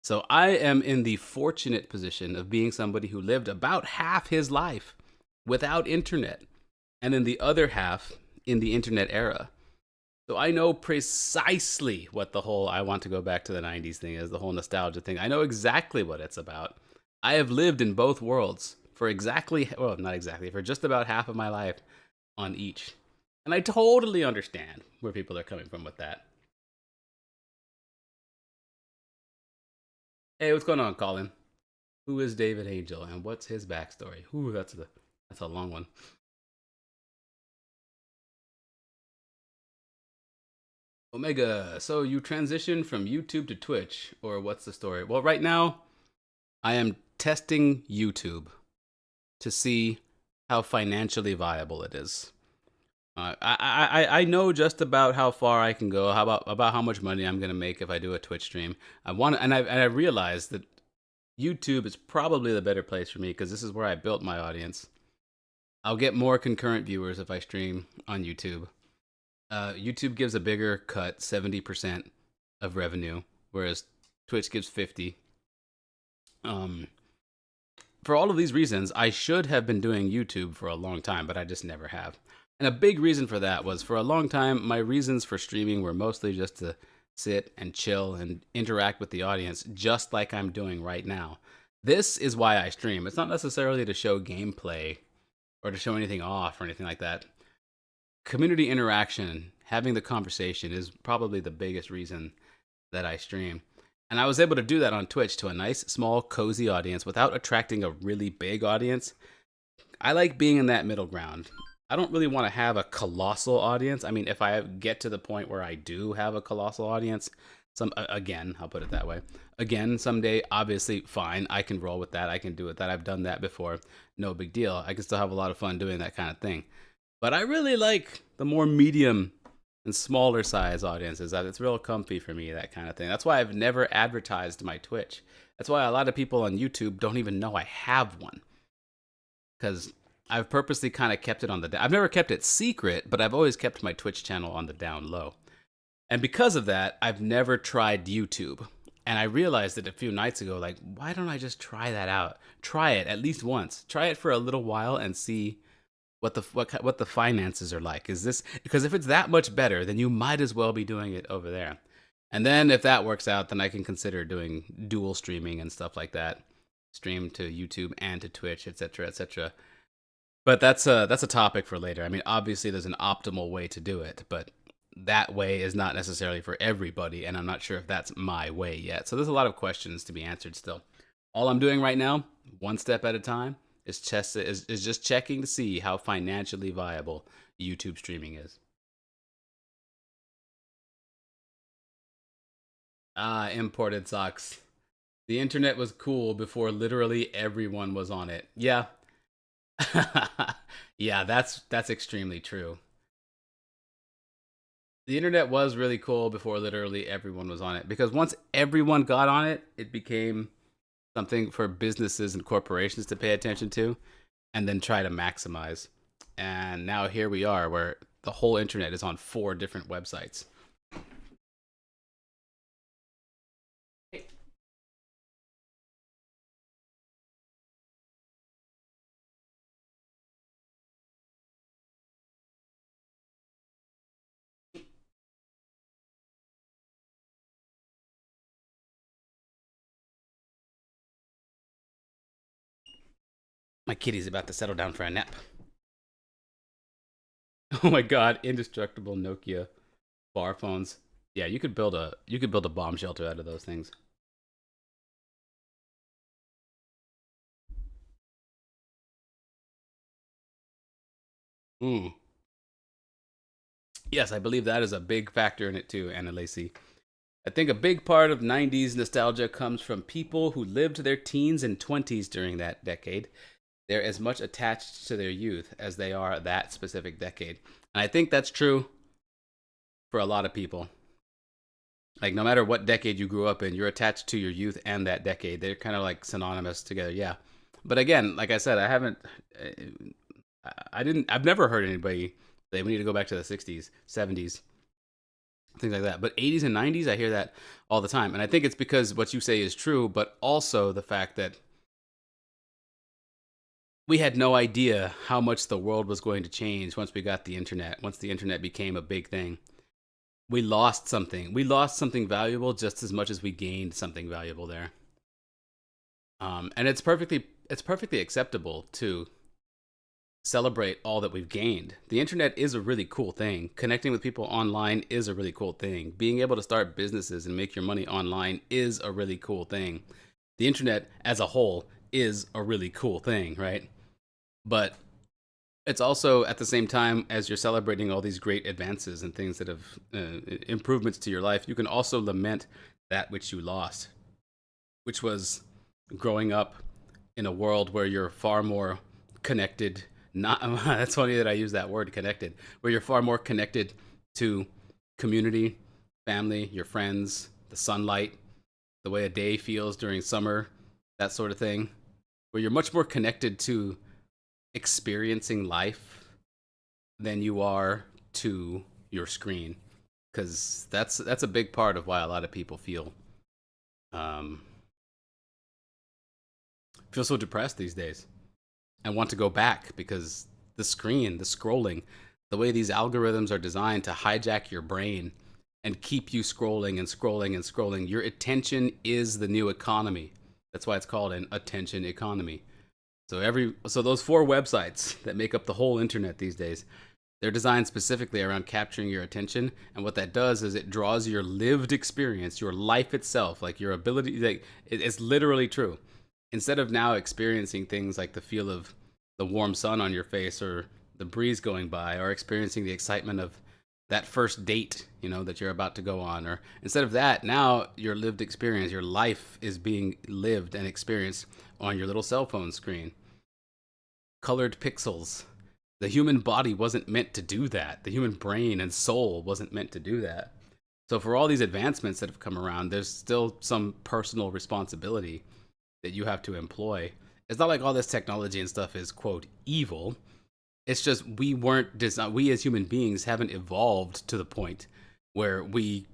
So I am in the fortunate position of being somebody who lived about half his life without internet, and then the other half in the internet era. So I know precisely what the whole I want to go back to the 90s thing is, the whole nostalgia thing. I know exactly what it's about. I have lived in both worlds for not exactly, for just about half of my life on each. And I totally understand where people are coming from with that. Hey, what's going on, Colin? Who is David Angel and what's his backstory? Ooh, that's a long one. Omega, so you transitioned from YouTube to Twitch, or what's the story? Well, right now, I am testing YouTube to see how financially viable it is. I know just about how far I can go. How about how much money I'm gonna make if I do a Twitch stream. I realized that YouTube is probably the better place for me because this is where I built my audience. I'll get more concurrent viewers if I stream on YouTube. YouTube gives a bigger cut, 70% of revenue, whereas Twitch gives 50. For all of these reasons, I should have been doing YouTube for a long time, but I just never have. And a big reason for that was, for a long time, my reasons for streaming were mostly just to sit and chill and interact with the audience, just like I'm doing right now. This is why I stream. It's not necessarily to show gameplay or to show anything off or anything like that. Community interaction, having the conversation, is probably the biggest reason that I stream. And I was able to do that on Twitch to a nice, small, cozy audience without attracting a really big audience. I like being in that middle ground. I don't really want to have a colossal audience. I mean, if I get to the point where I do have a colossal audience, again, I'll put it that way. Again, someday, obviously, fine, I can roll with that. I can do with that. I've done that before. No big deal. I can still have a lot of fun doing that kind of thing. But I really like the more medium and smaller size audiences. It's real comfy for me, that kind of thing. That's why I've never advertised my Twitch. That's why a lot of people on YouTube don't even know I have one. Because I've purposely kind of kept it on the I've never kept it secret, but I've always kept my Twitch channel on the down low. And because of that, I've never tried YouTube. And I realized it a few nights ago, like, why don't I just try that out? Try it at least once. Try it for a little while and see what the finances are like. Is this because if it's that much better, then you might as well be doing it over there. And then if that works out, then I can consider doing dual streaming and stuff like that. Stream to YouTube and to Twitch, etc., etc. But that's a topic for later. I mean, obviously there's an optimal way to do it, but that way is not necessarily for everybody, and I'm not sure if that's my way yet. So there's a lot of questions to be answered still. All I'm doing right now, one step at a time, is just checking to see how financially viable YouTube streaming is. Ah, imported socks. The internet was cool before literally everyone was on it. Yeah. Yeah, that's extremely true. The internet was really cool before literally everyone was on it, because once everyone got on it, it became something for businesses and corporations to pay attention to and then try to maximize. And now here we are where the whole internet is on 4 different websites. My kitty's about to settle down for a nap. Oh my god, indestructible Nokia bar phones. Yeah, you could build a bomb shelter out of those things. Mm. Yes, I believe that is a big factor in it too, Anna Lacey. I think a big part of 90s nostalgia comes from people who lived their teens and 20s during that decade. They're as much attached to their youth as they are that specific decade. And I think that's true for a lot of people. Like, no matter what decade you grew up in, you're attached to your youth and that decade. They're kind of like synonymous together. Yeah. But again, like I said, I haven't, I didn't, I've never heard anybody say we need to go back to the 60s, 70s, things like that. But 80s and 90s, I hear that all the time. And I think it's because what you say is true, but also the fact that we had no idea how much the world was going to change once we got the internet, once the internet became a big thing. We lost something. We lost something valuable just as much as we gained something valuable there. And it's perfectly acceptable to celebrate all that we've gained. The internet is a really cool thing. Connecting with people online is a really cool thing. Being able to start businesses and make your money online is a really cool thing. The internet as a whole is a really cool thing, right? But it's also at the same time as you're celebrating all these great advances and things that have improvements to your life, you can also lament that which you lost, which was growing up in a world where you're far more connected. Not That's funny that I use that word connected, where you're far more connected to community, family, your friends, the sunlight, the way a day feels during summer, that sort of thing, where you're much more connected to experiencing life than you are to your screen, because that's a big part of why a lot of people um, feel so depressed these days and want to go back, because the screen, the scrolling, the way these algorithms are designed to hijack your brain and keep you scrolling and scrolling and scrolling. Your attention is the new economy. That's why it's called an attention economy. So those 4 websites that make up the whole internet these days, they're designed specifically around capturing your attention, and what that does is it draws your lived experience, your life itself, like your ability, like it's literally true. Instead of now experiencing things like the feel of the warm sun on your face or the breeze going by, or experiencing the excitement of that first date, that you're about to go on, or instead of that, now your lived experience, your life is being lived and experienced on your little cell phone screen. Colored pixels. The human body wasn't meant to do that. The human brain and soul wasn't meant to do that. So for all these advancements that have come around, there's still some personal responsibility that you have to employ. It's not like all this technology and stuff is quote evil. It's just we weren't designed. We as human beings haven't evolved to the point where we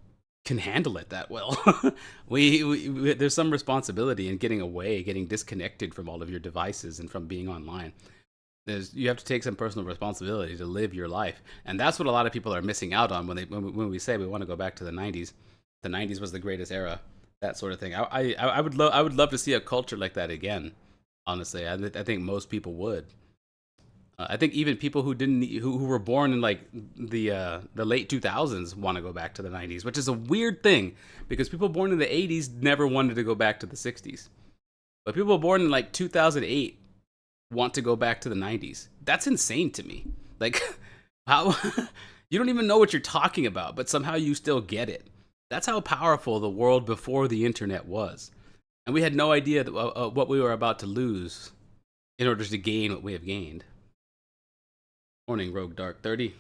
can handle it that well. There's some responsibility in getting away, getting disconnected from all of your devices and from being online. You have to take some personal responsibility to live your life, and that's what a lot of people are missing out on when we say we want to go back to the 90s. The 90s was the greatest era, that sort of thing. I would love to see a culture like that again. Honestly, I think most people would. I think even people who were born in like the late 2000s want to go back to the 90s, which is a weird thing because people born in the 80s never wanted to go back to the 60s, but people born in like 2008 want to go back to the 90s. That's insane to me. Like, how you don't even know what you're talking about, but somehow you still get it. That's how powerful the world before the internet was. And we had no idea what we were about to lose in order to gain what we have gained. Morning, Rogue Dark 30.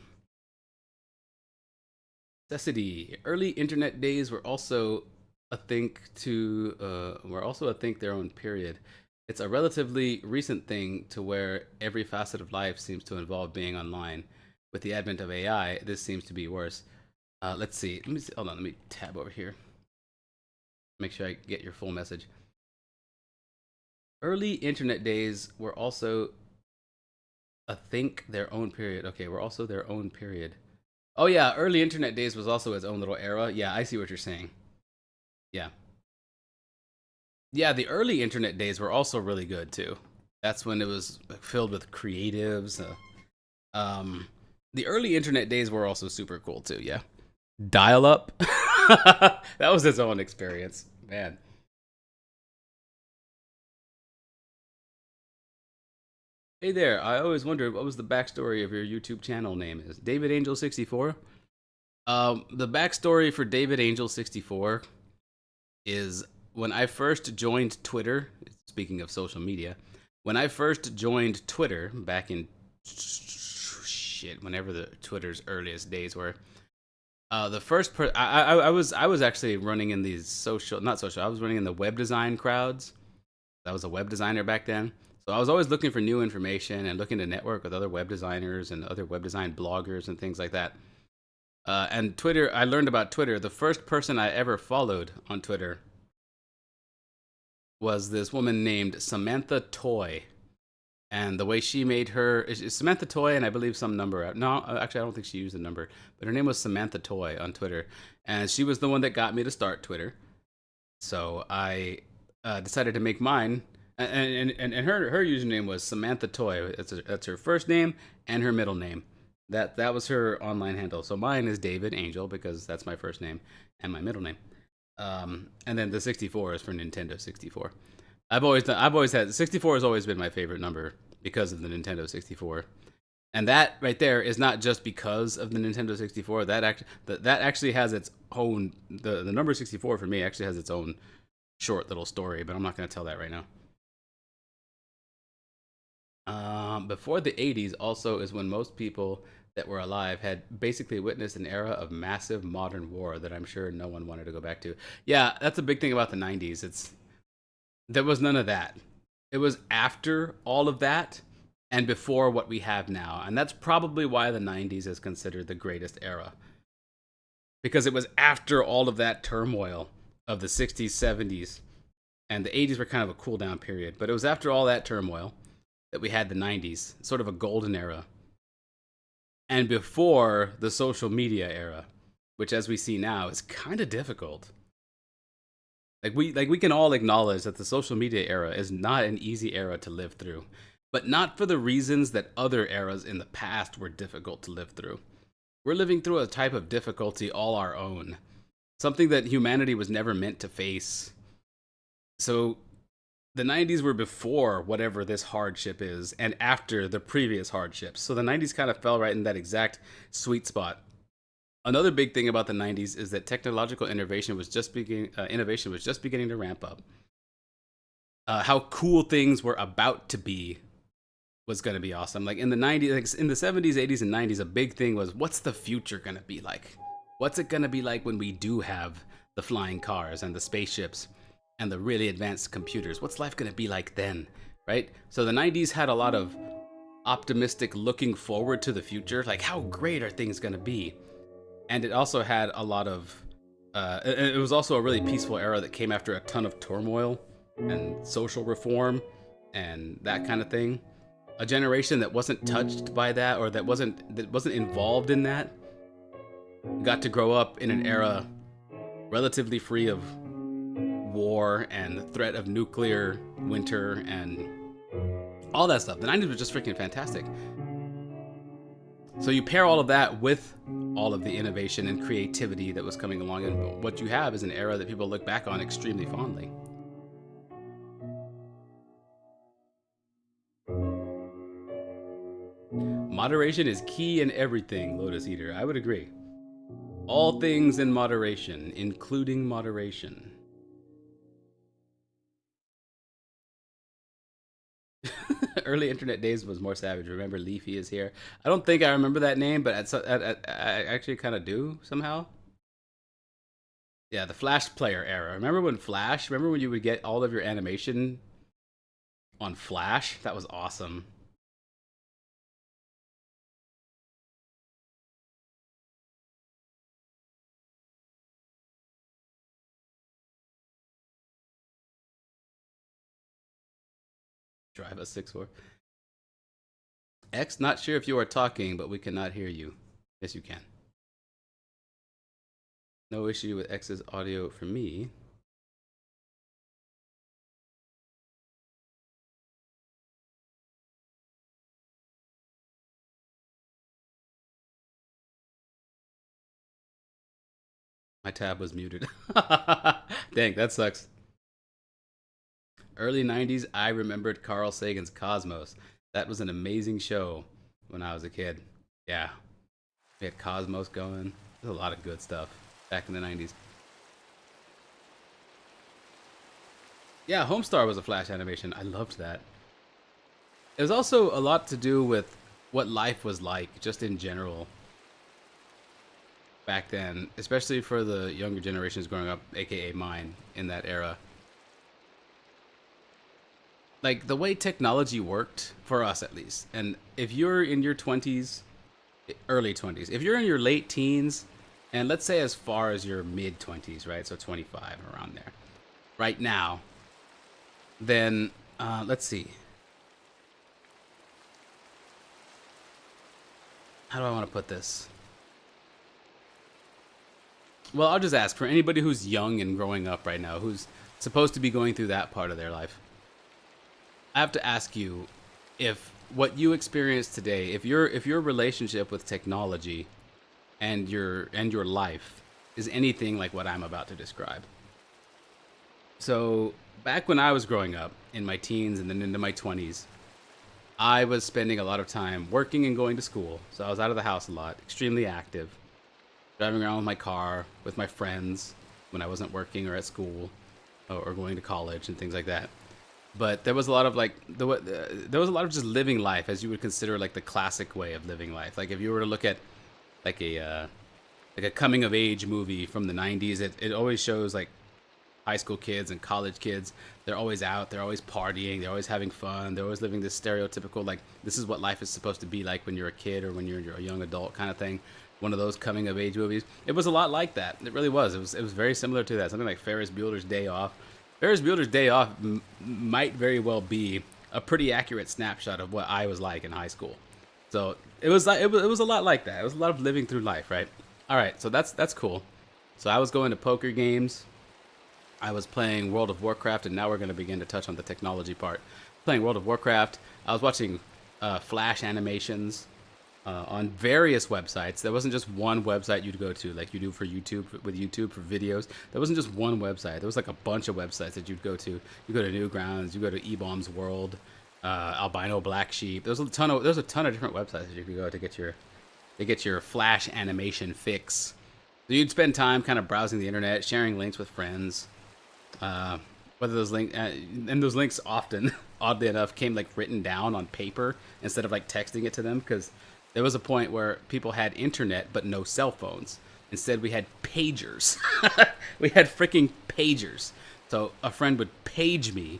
Necessity. Early internet days were also a think their own period. It's a relatively recent thing to where every facet of life seems to involve being online. With the advent of AI, this seems to be worse. Let's see. Hold on. Let me tab over here. Make sure I get your full message. Early internet days were also a think their own period. Okay, we're also their own period. Oh yeah, early internet days was also its own little era. Yeah, I see what you're saying. Yeah. Yeah, the early internet days were also really good too. That's when it was filled with creatives. The early internet days were also super cool too. Yeah, dial up. That was its own experience, man. Hey there, I always wondered what was the backstory of your YouTube channel name is. David Angel 64? The backstory for David Angel 64 is when I first joined Twitter, speaking of social media, when I first joined Twitter back in whenever the Twitter's earliest days were, the first I was actually running in these I was running in the web design crowds. I was a web designer back then. So I was always looking for new information and looking to network with other web designers and other web design bloggers and things like that. And Twitter, I learned about Twitter. The first person I ever followed on Twitter was this woman named Samantha Toy. And the way she made her is Samantha Toy, and I believe some number. No, actually, I don't think she used a number, but her name was Samantha Toy on Twitter, and she was the one that got me to start Twitter. So I decided to make mine, and her username was Samantha Toy. That's her first name and her middle name. That was her online handle. So mine is David Angel because that's my first name and my middle name. And then the 64 is for Nintendo 64. I've always had 64 has always been my favorite number because of the Nintendo 64. And that right there is not just because of the Nintendo 64. That actually has its own the number 64 for me actually has its own short little story, but I'm not going to tell that right now. Before the 80s also is when most people that were alive had basically witnessed an era of massive modern war that I'm sure no one wanted to go back to. Yeah, that's a big thing about the 90s. There was none of that. It was after all of that and before what we have now. And that's probably why the 90s is considered the greatest era. Because it was after all of that turmoil of the 60s, 70s, and the 80s were kind of a cool down period. But it was after all that turmoil that we had the 90s, sort of a golden era. And before the social media era, which as we see now is kind of difficult. Like we can all acknowledge that the social media era is not an easy era to live through, but not for the reasons that other eras in the past were difficult to live through. We're living through a type of difficulty all our own, something that humanity was never meant to face. So the 90s were before whatever this hardship is and after the previous hardships. So the 90s kind of fell right in that exact sweet spot. Another big thing about the 90s is that technological innovation was just beginning to ramp up. How cool things were about to be was going to be awesome. Like in the 90s, like in the 70s, 80s, and 90s, a big thing was what's the future going to be like? What's it going to be like when we do have the flying cars and the spaceships and the really advanced computers? What's life going to be like then, right? So the 90s had a lot of optimistic looking forward to the future. Like how great are things going to be? And it also had a lot of it was also a really peaceful era that came after a ton of turmoil and social reform and that kind of thing. A generation that wasn't touched by that, or that wasn't involved in that, got to grow up in an era relatively free of war and the threat of nuclear winter and all that stuff. The 90s was just freaking fantastic. So you pair all of that with all of the innovation and creativity that was coming along, and what you have is an era that people look back on extremely fondly. Moderation is key in everything, Lotus Eater. I would agree. All things in moderation, including moderation. Early internet days was more savage. Remember, Leafy is here. I don't think I remember that name, but I actually kind of do somehow. Yeah, the Flash player era. Remember when Flash? Remember when you would get all of your animation on Flash? That was awesome. Drive a 6-4. X, not sure if you are talking, but we cannot hear you. Yes, you can. No issue with X's audio for me. My tab was muted. Dang, that sucks. Early 90s, I remembered Carl Sagan's Cosmos. That was an amazing show when I was a kid. Yeah, we had Cosmos going. There's a lot of good stuff back in the 90s. Yeah, Homestar was a Flash animation. I loved that. It was also a lot to do with what life was like, just in general, back then, especially for the younger generations growing up, aka mine, in that era. Like the way technology worked for us, at least. And if you're in your 20s, early 20s, if you're in your late teens, and let's say as far as your mid 20s, right? So 25, around there, right now, then let's see. How do I want to put this? Well, I'll just ask for anybody who's young and growing up right now, who's supposed to be going through that part of their life. I have to ask you if what you experience today, if your relationship with technology and your life is anything like what I'm about to describe. So, back when I was growing up in my teens and then into my 20s, I was spending a lot of time working and going to school. So I was out of the house a lot, extremely active, driving around with my car with my friends when I wasn't working or at school or going to college and things like that. But there was a lot of there was a lot of just living life as you would consider like the classic way of living life. Like if you were to look at like a coming of age movie from the 90s, it always shows like high school kids and college kids. They're always out, they're always partying, they're always having fun, they're always living this stereotypical like this is what life is supposed to be like when you're a kid or when you're a young adult kind of thing. One of those coming of age movies. It was a lot like that. It really was. It was very similar to that. Something like Ferris Bueller's Day Off. Ferris Bueller's Day Off might very well be a pretty accurate snapshot of what I was like in high school. So it was like it was a lot like that. It was a lot of living through life, right? All right, so that's cool. So I was going to poker games. I was playing World of Warcraft, and now we're going to begin to touch on the technology part. Playing World of Warcraft. I was watching Flash animations on various websites. There wasn't just one website you'd go to like you do for YouTube with YouTube for videos. There wasn't just one website. There was like a bunch of websites that you'd go to. You go to Newgrounds, you go to eBaum's World, Albino Black Sheep. There's a ton of different websites that you could go to get your Flash animation fix. So you'd spend time kind of browsing the internet, sharing links with friends. Whether those links and those links often, oddly enough, came like written down on paper instead of like texting it to them, because there was a point where people had internet but no cell phones. Instead, we had pagers. We had freaking pagers. So a friend would page me,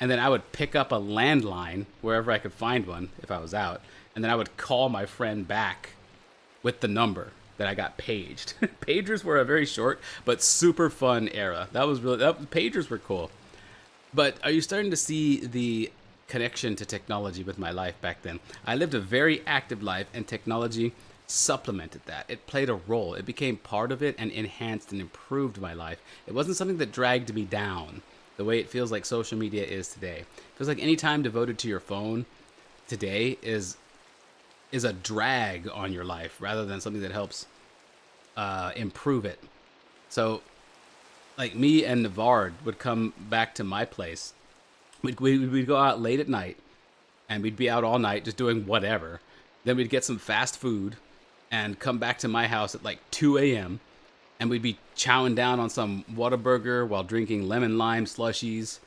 and then I would pick up a landline wherever I could find one if I was out, and then I would call my friend back with the number. that I got paged. Pagers were a very short but super fun era. Pagers were cool. But are you starting to see the connection to technology with my life back then? I lived a very active life, and technology supplemented that. It played a role. It became part of it and enhanced and improved my life. It wasn't something that dragged me down the way it feels like social media is today. It feels like any time devoted to your phone today is a drag on your life rather than something that helps improve it. So, like me and Navard would come back to my place. We'd go out late at night, and we'd be out all night just doing whatever. Then we'd get some fast food and come back to my house at like 2 a.m. and we'd be chowing down on some Whataburger while drinking lemon lime slushies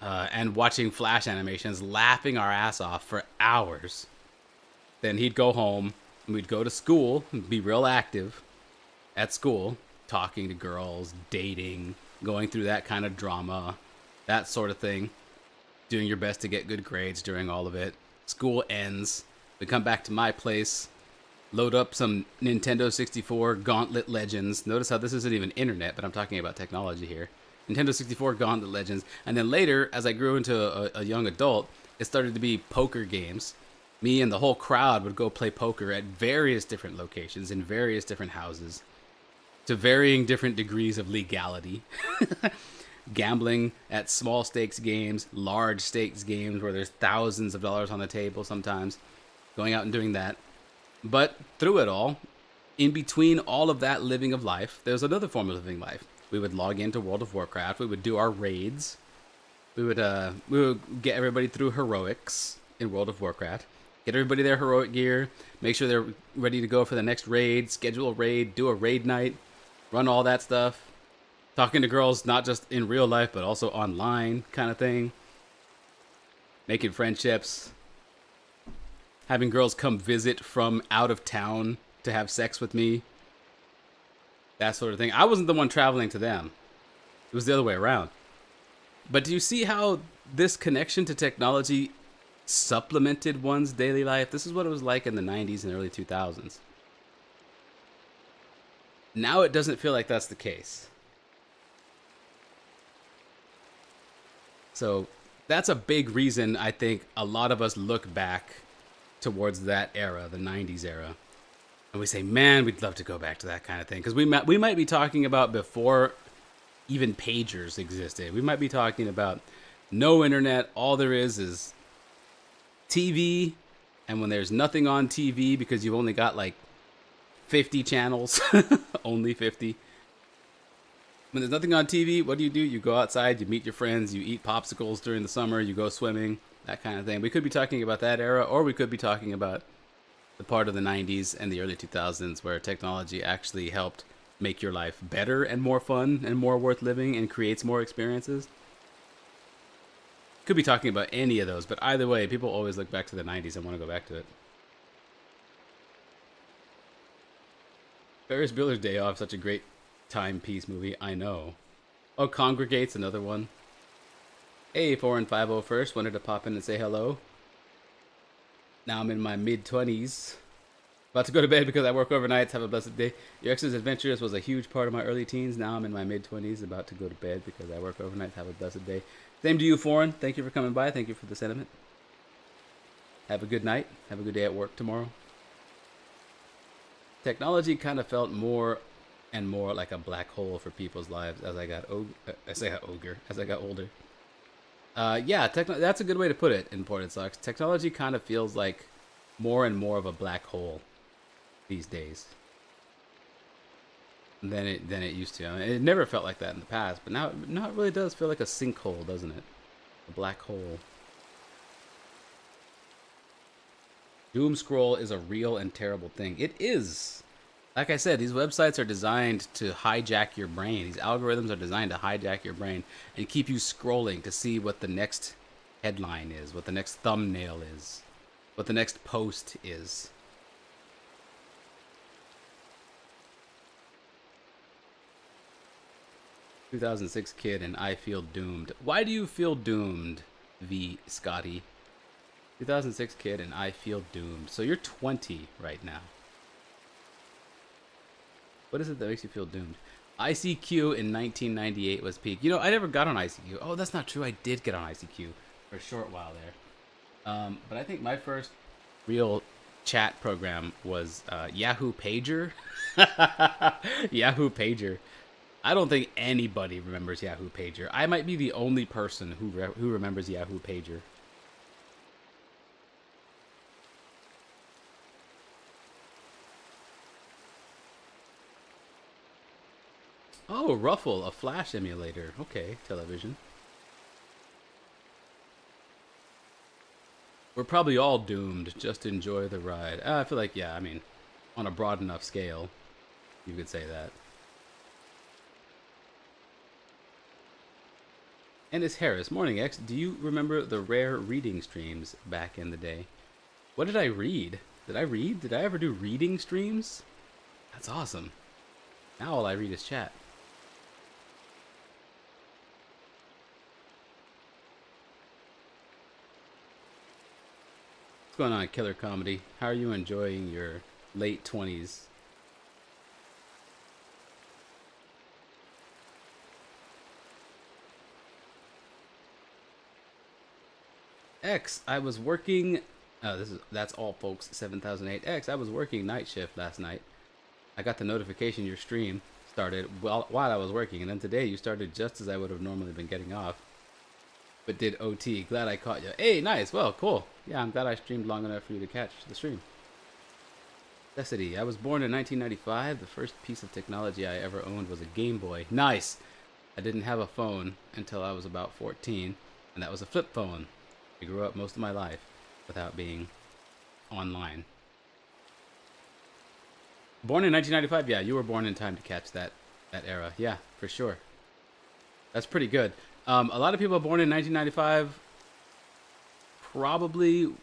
and watching Flash animations, laughing our ass off for hours. Then he'd go home, and we'd go to school and be real active at school, talking to girls, dating, going through that kind of drama, that sort of thing, doing your best to get good grades during all of it. School ends. We come back to my place, load up some Nintendo 64 Gauntlet Legends. Notice how this isn't even internet, but I'm talking about technology here. Nintendo 64 Gauntlet Legends. And then later, as I grew into a young adult, it started to be poker games. Me and the whole crowd would go play poker at various different locations in various different houses to varying different degrees of legality. Gambling at small stakes games, large stakes games where there's thousands of dollars on the table sometimes. Going out and doing that. But through it all, in between all of that living of life, there's another form of living life. We would log into World of Warcraft. We would do our raids. We would get everybody through heroics in World of Warcraft. Get everybody their heroic gear. Make sure they're ready to go for the next raid. Schedule a raid. Do a raid night. Run all that stuff. Talking to girls, not just in real life, but also online kind of thing. Making friendships. Having girls come visit from out of town to have sex with me. That sort of thing. I wasn't the one traveling to them. It was the other way around. But do you see how this connection to technology supplemented one's daily life? This is what it was like in the 90s and early 2000s. Now it doesn't feel like that's the case. So that's a big reason I think a lot of us look back towards that era, the 90s era. And we say, man, we'd love to go back to that kind of thing. Because we might be talking about before even pagers existed. We might be talking about no internet. All there is TV. And when there's nothing on TV because you've only got like 50 channels, only 50. When there's nothing on TV, what do? You go outside, you meet your friends, you eat popsicles during the summer, you go swimming, that kind of thing. We could be talking about that era, or we could be talking about the part of the 90s and the early 2000s where technology actually helped make your life better and more fun and more worth living and creates more experiences. Could be talking about any of those, but either way, people always look back to the 90s and want to go back to it. Ferris Bueller's Day Off, such a great timepiece movie, I know. Oh, Congregate's another one. Hey, 4 and 50 first, wanted to pop in and say hello. Now I'm in my mid-20s. About to go to bed because I work overnights. Have a blessed day. Your ex's adventures was a huge part of my early teens. Now I'm in my mid-20s, about to go to bed because I work overnights. Have a blessed day. Same to you, Foreign. Thank you for coming by. Thank you for the sentiment. Have a good night. Have a good day at work tomorrow. Technology kind of felt more and more like a black hole for people's lives as I got older. Yeah, that's a good way to put it, Imported Sucks. Technology kind of feels like more and more of a black hole these days than it used to. I mean, it never felt like that in the past, but now it really does feel like a sinkhole, doesn't it? A black hole. Doom scroll is a real and terrible thing. It is. Like I said, these websites are designed to hijack your brain. These algorithms are designed to hijack your brain and keep you scrolling to see what the next headline is, what the next thumbnail is, what the next post is. "2006 kid and I feel doomed." Why do you feel doomed, V. Scotty? 2006 kid and I feel doomed. So you're 20 right now. What is it that makes you feel doomed? ICQ in 1998 was peak. You know, I never got on ICQ. Oh, that's not true. I did get on ICQ for a short while there. But I think my first real chat program was Yahoo Pager. Yahoo Pager. I don't think anybody remembers Yahoo Pager. I might be the only person who remembers Yahoo Pager. Oh, Ruffle, a Flash emulator. Okay, television. We're probably all doomed. Just enjoy the ride. I feel like, yeah, I mean, on a broad enough scale, you could say that. Ennis Harris, Morning X, do you remember the rare reading streams back in the day? What did I read? Did I read? Did I ever do reading streams? That's awesome. Now all I read is chat. What's going on, Killer Comedy? How are you enjoying your late 20s? X, I was working. Oh, that's all, folks. 7008 X. I was working night shift last night. I got the notification your stream started while I was working, and then today you started just as I would have normally been getting off. But did OT. Glad I caught you. Hey, nice. Well, cool. Yeah, I'm glad I streamed long enough for you to catch the stream. Necessity. I was born in 1995. The first piece of technology I ever owned was a Game Boy. Nice. I didn't have a phone until I was about 14, and that was a flip phone. I grew up most of my life without being online. Born in 1995. Yeah, you were born in time to catch that era. Yeah, for sure. That's pretty good. A lot of people born in 1995 probably.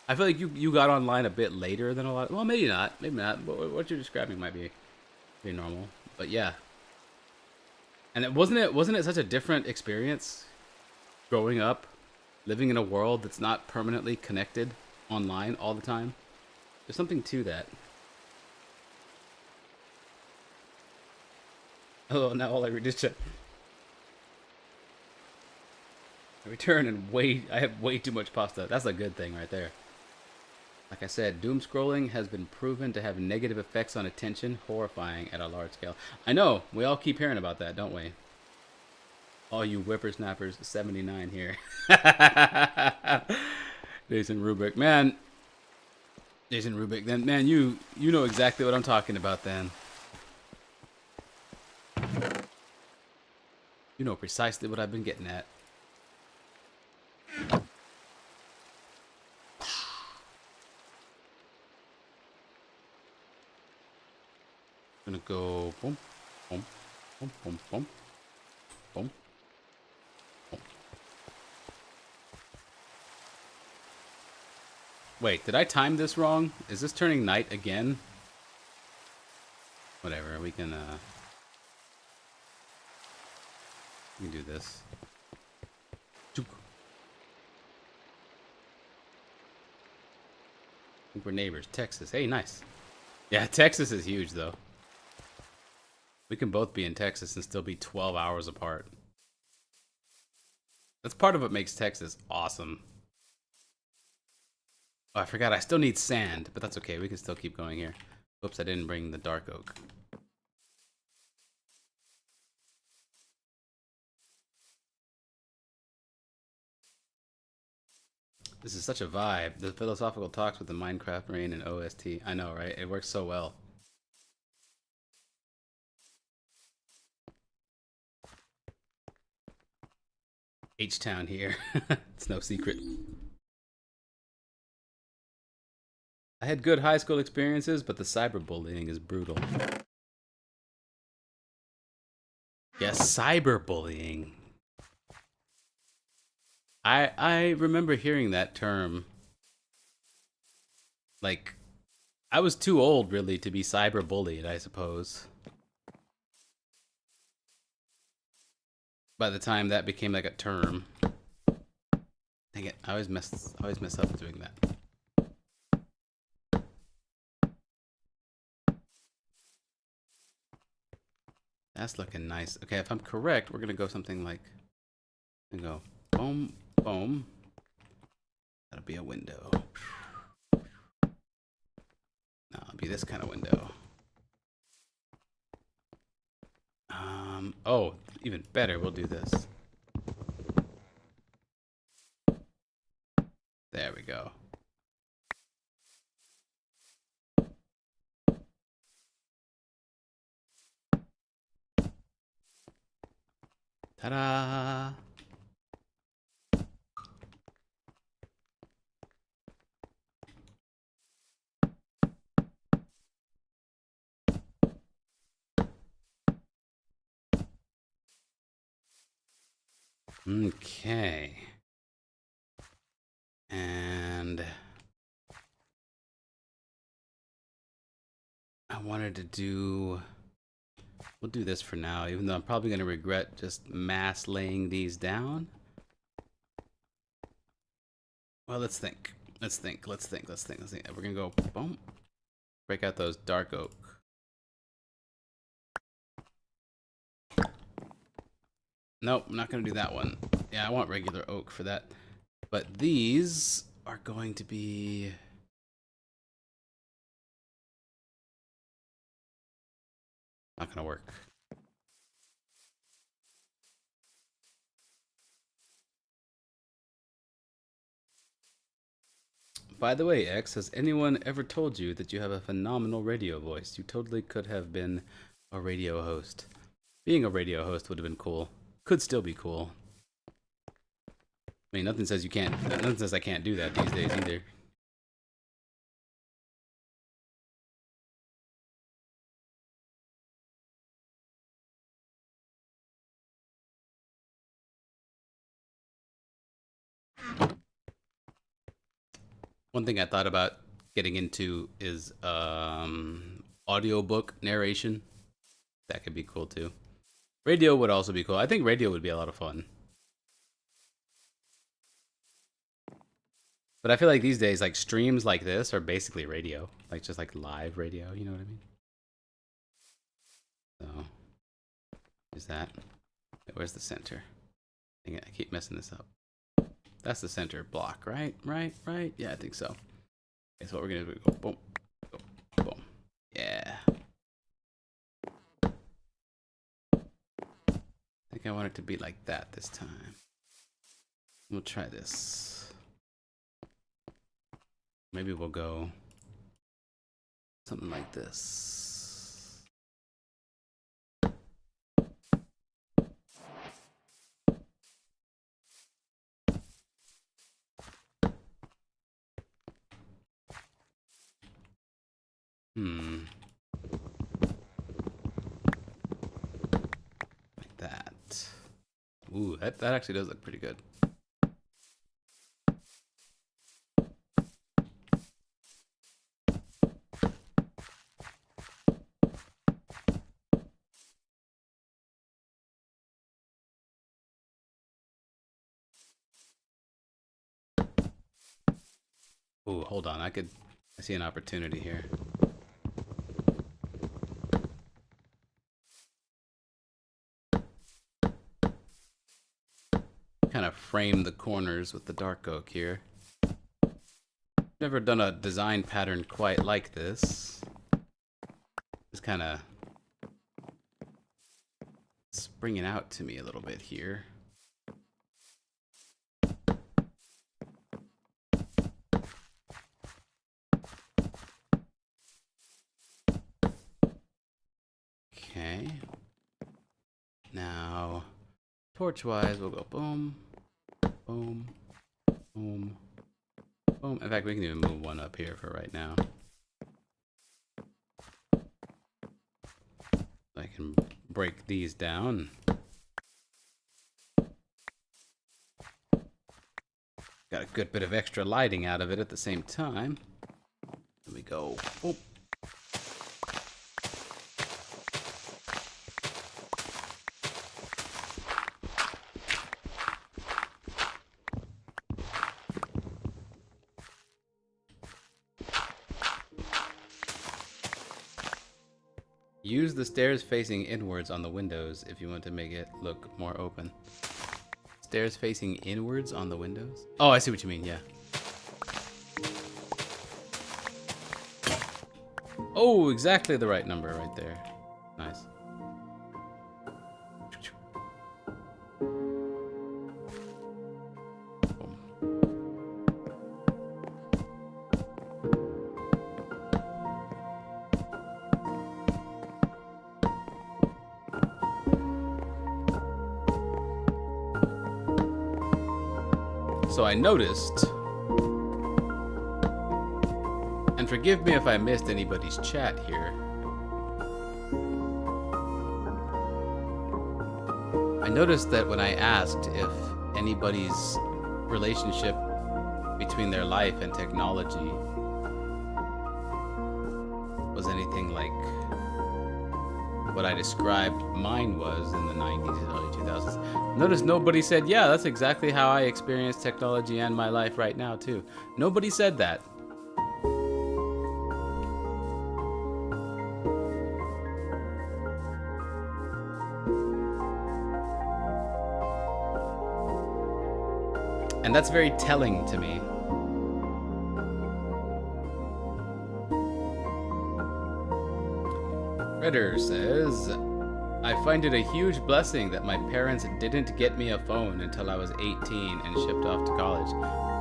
I feel like you got online a bit later than a lot. Well, maybe not. Maybe not. What you're describing might be normal. But yeah. And wasn't it such a different experience growing up, living in a world that's not permanently connected online all the time? There's something to that. Oh, now all I read is chat. I return and I have way too much pasta. That's a good thing right there. Like I said, doom scrolling has been proven to have negative effects on attention, horrifying at a large scale. I know, we all keep hearing about that, don't we? All you whippersnappers, 79 here. Jason Rubik, man. Jason Rubik, then man, you know exactly what I'm talking about then. You know precisely what I've been getting at. Gonna go boom, boom, boom, boom, boom, boom, boom. Wait, did I time this wrong? Is this turning night again? Whatever, we can do this. I think we're neighbors. Texas. Hey, nice. Yeah, Texas is huge, though. We can both be in Texas and still be 12 hours apart. That's part of what makes Texas awesome. Oh, I forgot. I still need sand, but that's okay. We can still keep going here. Oops, I didn't bring the dark oak. This is such a vibe. The philosophical talks with the Minecraft rain and OST. I know, right? It works so well. H-Town here. It's no secret. I had good high school experiences, but the cyberbullying is brutal. Yeah, cyberbullying. I remember hearing that term. Like, I was too old, really, to be cyberbullied, I suppose. By the time that became like a term. Dang it, I always mess up doing that. That's looking nice. Okay, if I'm correct, we're gonna go something like, go boom, boom. That'll be a window. No, it'll be this kind of window. Oh, even better, we'll do this. There we go. Ta-da! Okay. And I wanted to do, we'll do this for now, even though I'm probably going to regret just mass laying these down. Well, let's think. Let's think. We're going to go, boom. Break out those dark oak. Nope, I'm not going to do that one. Yeah, I want regular oak for that. But these are going to be... not going to work. By the way, X, has anyone ever told you that you have a phenomenal radio voice? You totally could have been a radio host. Being a radio host would have been cool. Could still be cool. I mean, nothing says you can't, nothing says I can't do that these days either. One thing I thought about getting into is audiobook narration. That could be cool too. Radio would also be cool. I think radio would be a lot of fun. But I feel like these days, like streams like this are basically radio, like just like live radio. You know what I mean? So, is that? Where's the center? Dang it, I keep messing this up. That's the center block, right? Right? Yeah, I think so. Okay, so what we're gonna do? Go boom, boom, boom. Yeah. I think I want it to be like that this time. We'll try this. Maybe we'll go something like this. Like that. Ooh, that actually does look pretty good. Ooh, hold on. I see an opportunity here. Kind of frame the corners with the dark oak here. Never done a design pattern quite like this. Just kind of springing out to me a little bit here. Okay. Now, torch-wise, we'll go boom, boom, boom, boom. In fact, we can even move one up here for right now. I can break these down. Got a good bit of extra lighting out of it at the same time. There we go. Boom. Use the stairs facing inwards on the windows if you want to make it look more open. Stairs facing inwards on the windows? Oh, I see what you mean, yeah. Oh, exactly the right number right there. Nice. So I noticed, and forgive me if I missed anybody's chat here, I noticed that when I asked if anybody's relationship between their life and technology was anything like what I described mine was in the 90s and early 2000s. Notice nobody said, yeah, that's exactly how I experience technology and my life right now, too. Nobody said that. And that's very telling to me. Redder says, I find it a huge blessing that my parents didn't get me a phone until I was 18 and shipped off to college.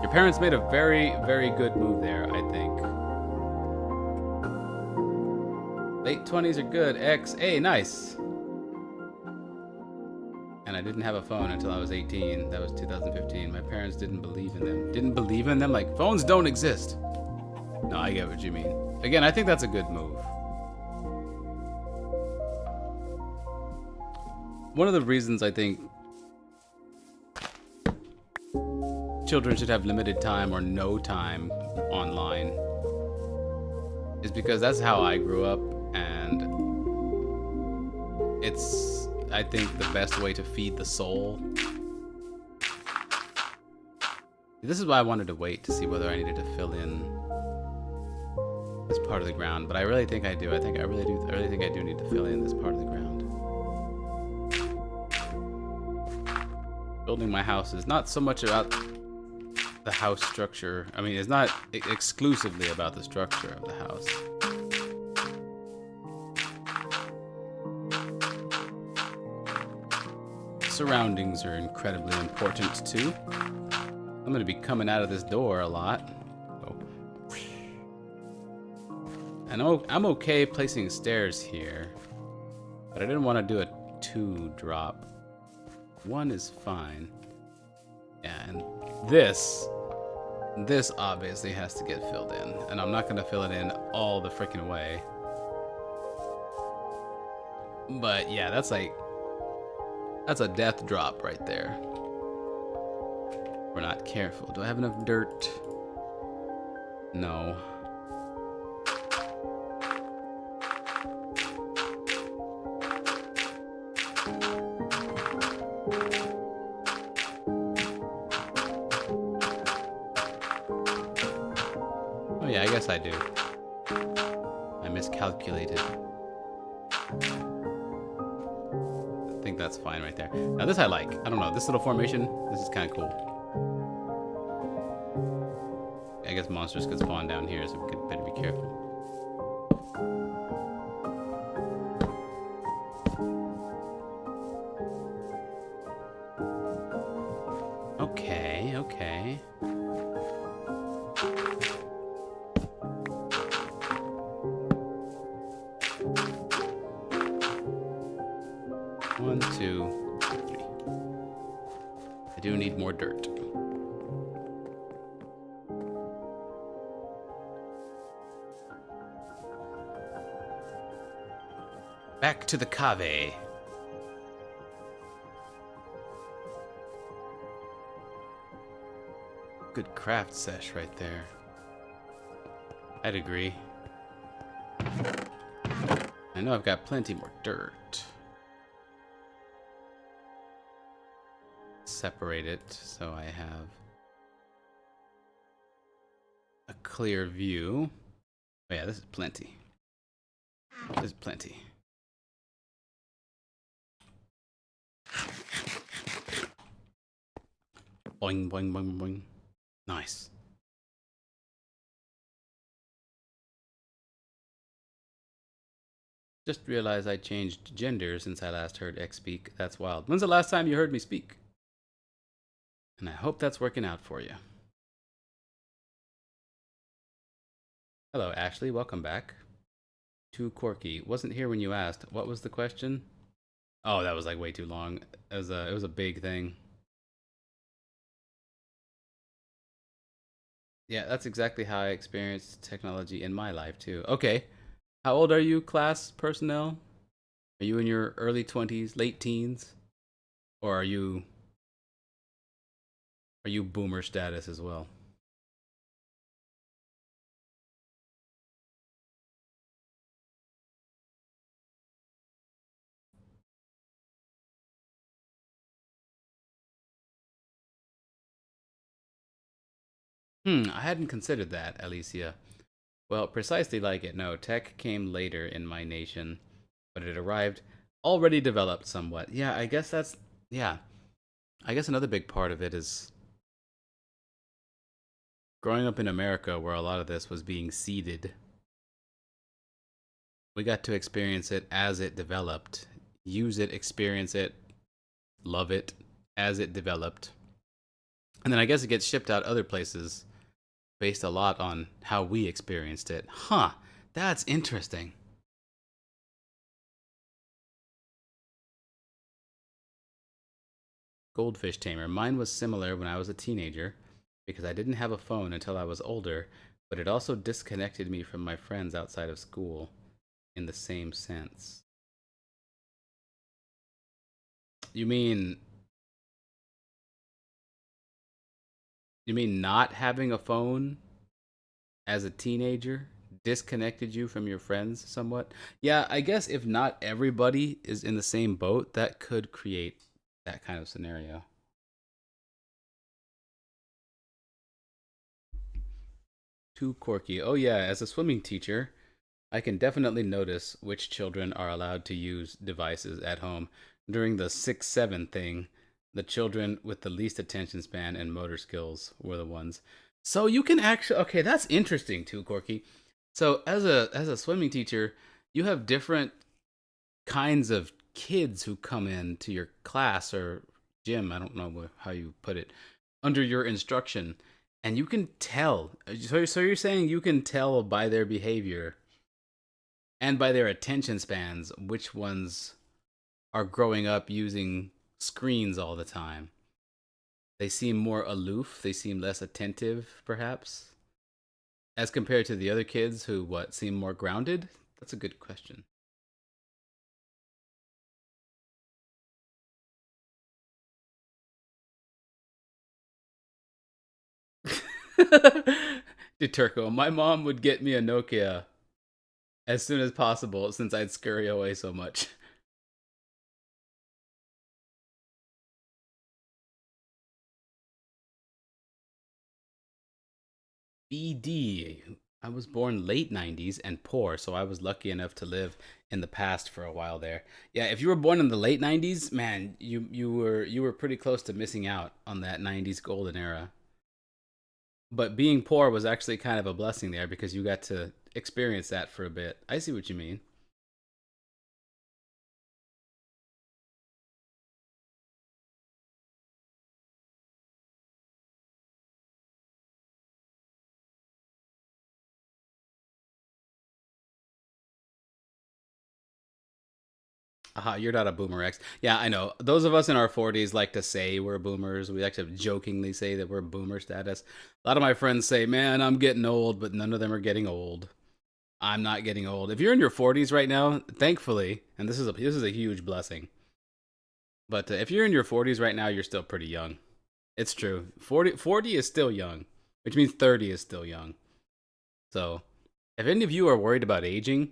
Your parents made a very, very good move there, I think. Late 20s are good. X. Hey, nice. And I didn't have a phone until I was 18. That was 2015. My parents didn't believe in them. Didn't believe in them? Like, phones don't exist. No, I get what you mean. Again, I think that's a good move. One of the reasons I think children should have limited time or no time online is because that's how I grew up, and it's, I think, the best way to feed the soul. This is why I wanted to wait to see whether I needed to fill in this part of the ground, but I really think I do. I really think I do need to fill in this part of the ground. Building my house is not so much about the house structure. I mean, it's not exclusively about the structure of the house. Surroundings are incredibly important too. I'm going to be coming out of this door a lot. Oh. And I'm okay placing stairs here, but I didn't want to do a 2 drop. 1 is fine. Yeah, and this obviously has to get filled in, and I'm not gonna fill it in all the freaking way. But yeah, that's a death drop right there. We're not careful. Do I have enough dirt? No. Yeah, I guess I do. I miscalculated. I think that's fine right there. Now this I like. I don't know, this little formation, this is kind of cool. I guess monsters could spawn down here, so we could better be careful. Okay, okay. One, two, three. I do need more dirt. Back to the cave. Good craft sesh right there. I'd agree. I know I've got plenty more dirt. Separate it so I have a clear view. Oh yeah, this is plenty. This is plenty. Boing, boing, boing, boing. Nice. Just realized I changed gender since I last heard X speak. That's wild. When's the last time you heard me speak? And I hope that's working out for you. Hello, Ashley. Welcome back. Too quirky. Wasn't here when you asked. What was the question? Oh, that was like way too long. It was a big thing. Yeah, that's exactly how I experienced technology in my life too. Okay. How old are you, class personnel? Are you in your early 20s, late teens? Or are you boomer status as well? I hadn't considered that, Alicia. Well, precisely like it. No, tech came later in my nation, but it arrived already developed somewhat. Yeah, I guess that's yeah. I guess another big part of it is growing up in America where a lot of this was being seeded. We got to experience it as it developed, use it, experience it, love it as it developed. And then I guess it gets shipped out other places based a lot on how we experienced it. Huh, that's interesting. Goldfish tamer. Mine was similar when I was a teenager because I didn't have a phone until I was older, but it also disconnected me from my friends outside of school in the same sense. You mean you mean not having a phone as a teenager disconnected you from your friends somewhat? Yeah, I guess if not everybody is in the same boat, that could create that kind of scenario. Too quirky. Oh yeah, as a swimming teacher, I can definitely notice which children are allowed to use devices at home. During the 6-7 thing, the children with the least attention span and motor skills were the ones. So you can actually okay, that's interesting too, Corky. So as a swimming teacher, you have different kinds of kids who come in to your class or gym, I don't know how you put it, under your instruction. And you can tell. So you're saying you can tell by their behavior and by their attention spans which ones are growing up using screens all the time. They seem more aloof, they seem less attentive, perhaps, as compared to the other kids who, what, seem more grounded? That's a good question. Deturko, my mom would get me a Nokia as soon as possible since I'd scurry away so much. BD. I was born late 90s and poor, so I was lucky enough to live in the past for a while there. Yeah, if you were born in the late 90s, man, you were pretty close to missing out on that 90s golden era. But being poor was actually kind of a blessing there because you got to experience that for a bit. I see what you mean. Aha, you're not a boomer X. Yeah, I know. Those of us in our 40s like to say we're boomers. We like to jokingly say that we're boomer status. A lot of my friends say, "Man, I'm getting old," but none of them are getting old. I'm not getting old. If you're in your 40s right now, thankfully, and this is a huge blessing. But if you're in your 40s right now, you're still pretty young. It's true. 40 is still young, which means 30 is still young. So, if any of you are worried about aging,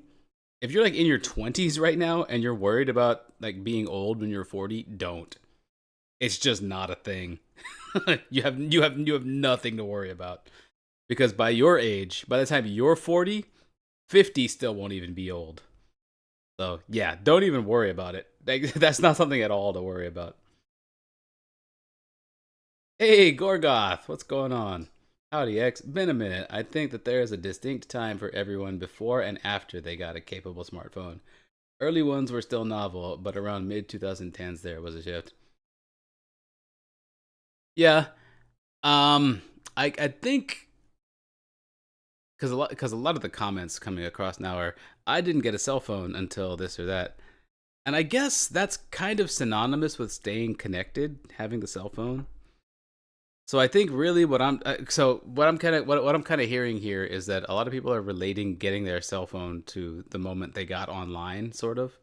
if you're like in your 20s right now and you're worried about like being old when you're 40, don't. It's just not a thing. You have nothing to worry about because by your age, by the time you're 40, 50 still won't even be old. So, yeah, don't even worry about it. Like, that's not something at all to worry about. Hey, Gorgoth, what's going on? Howdy, X. Been a minute. I think that there is a distinct time for everyone before and after they got a capable smartphone. Early ones were still novel, but around mid 2010s there was a shift. Yeah, um, I think because a lot of the comments coming across now are I didn't get a cell phone until this or that, and I guess that's kind of synonymous with staying connected, having the cell phone. So I think really what I'm kind of hearing here is that a lot of people are relating getting their cell phone to the moment they got online, sort of.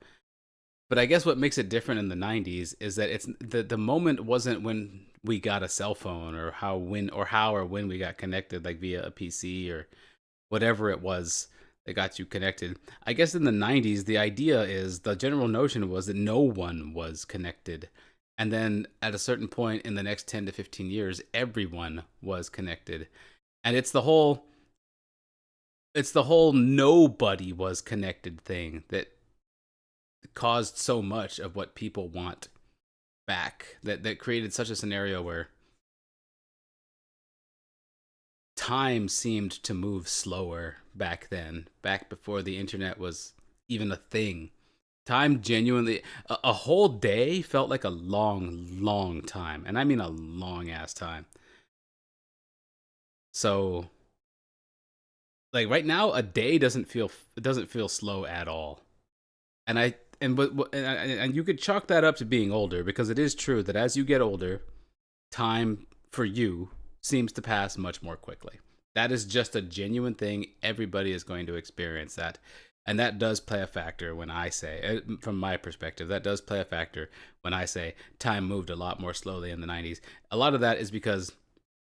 But I guess what makes it different in the 90s is that it's the moment wasn't when we got a cell phone or how or when we got connected like via a PC or whatever it was that got you connected. I guess in the 90s the idea is the general notion was that no one was connected. And then at a certain point in the next 10 to 15 years everyone was connected. And it's the whole nobody was connected thing that caused so much of what people want back, that created such a scenario where time seemed to move slower back then, back before the internet was even a thing. Time genuinely, a whole day felt like a long time, and I mean a long ass time. So, like right now, a day doesn't feel slow at all. And I and you could chalk that up to being older because it is true that as you get older, time for you seems to pass much more quickly. That is just a genuine thing. Everybody is going to experience that. And that does play a factor when I say, from my perspective, that does play a factor when I say time moved a lot more slowly in the 90s. A lot of that is because,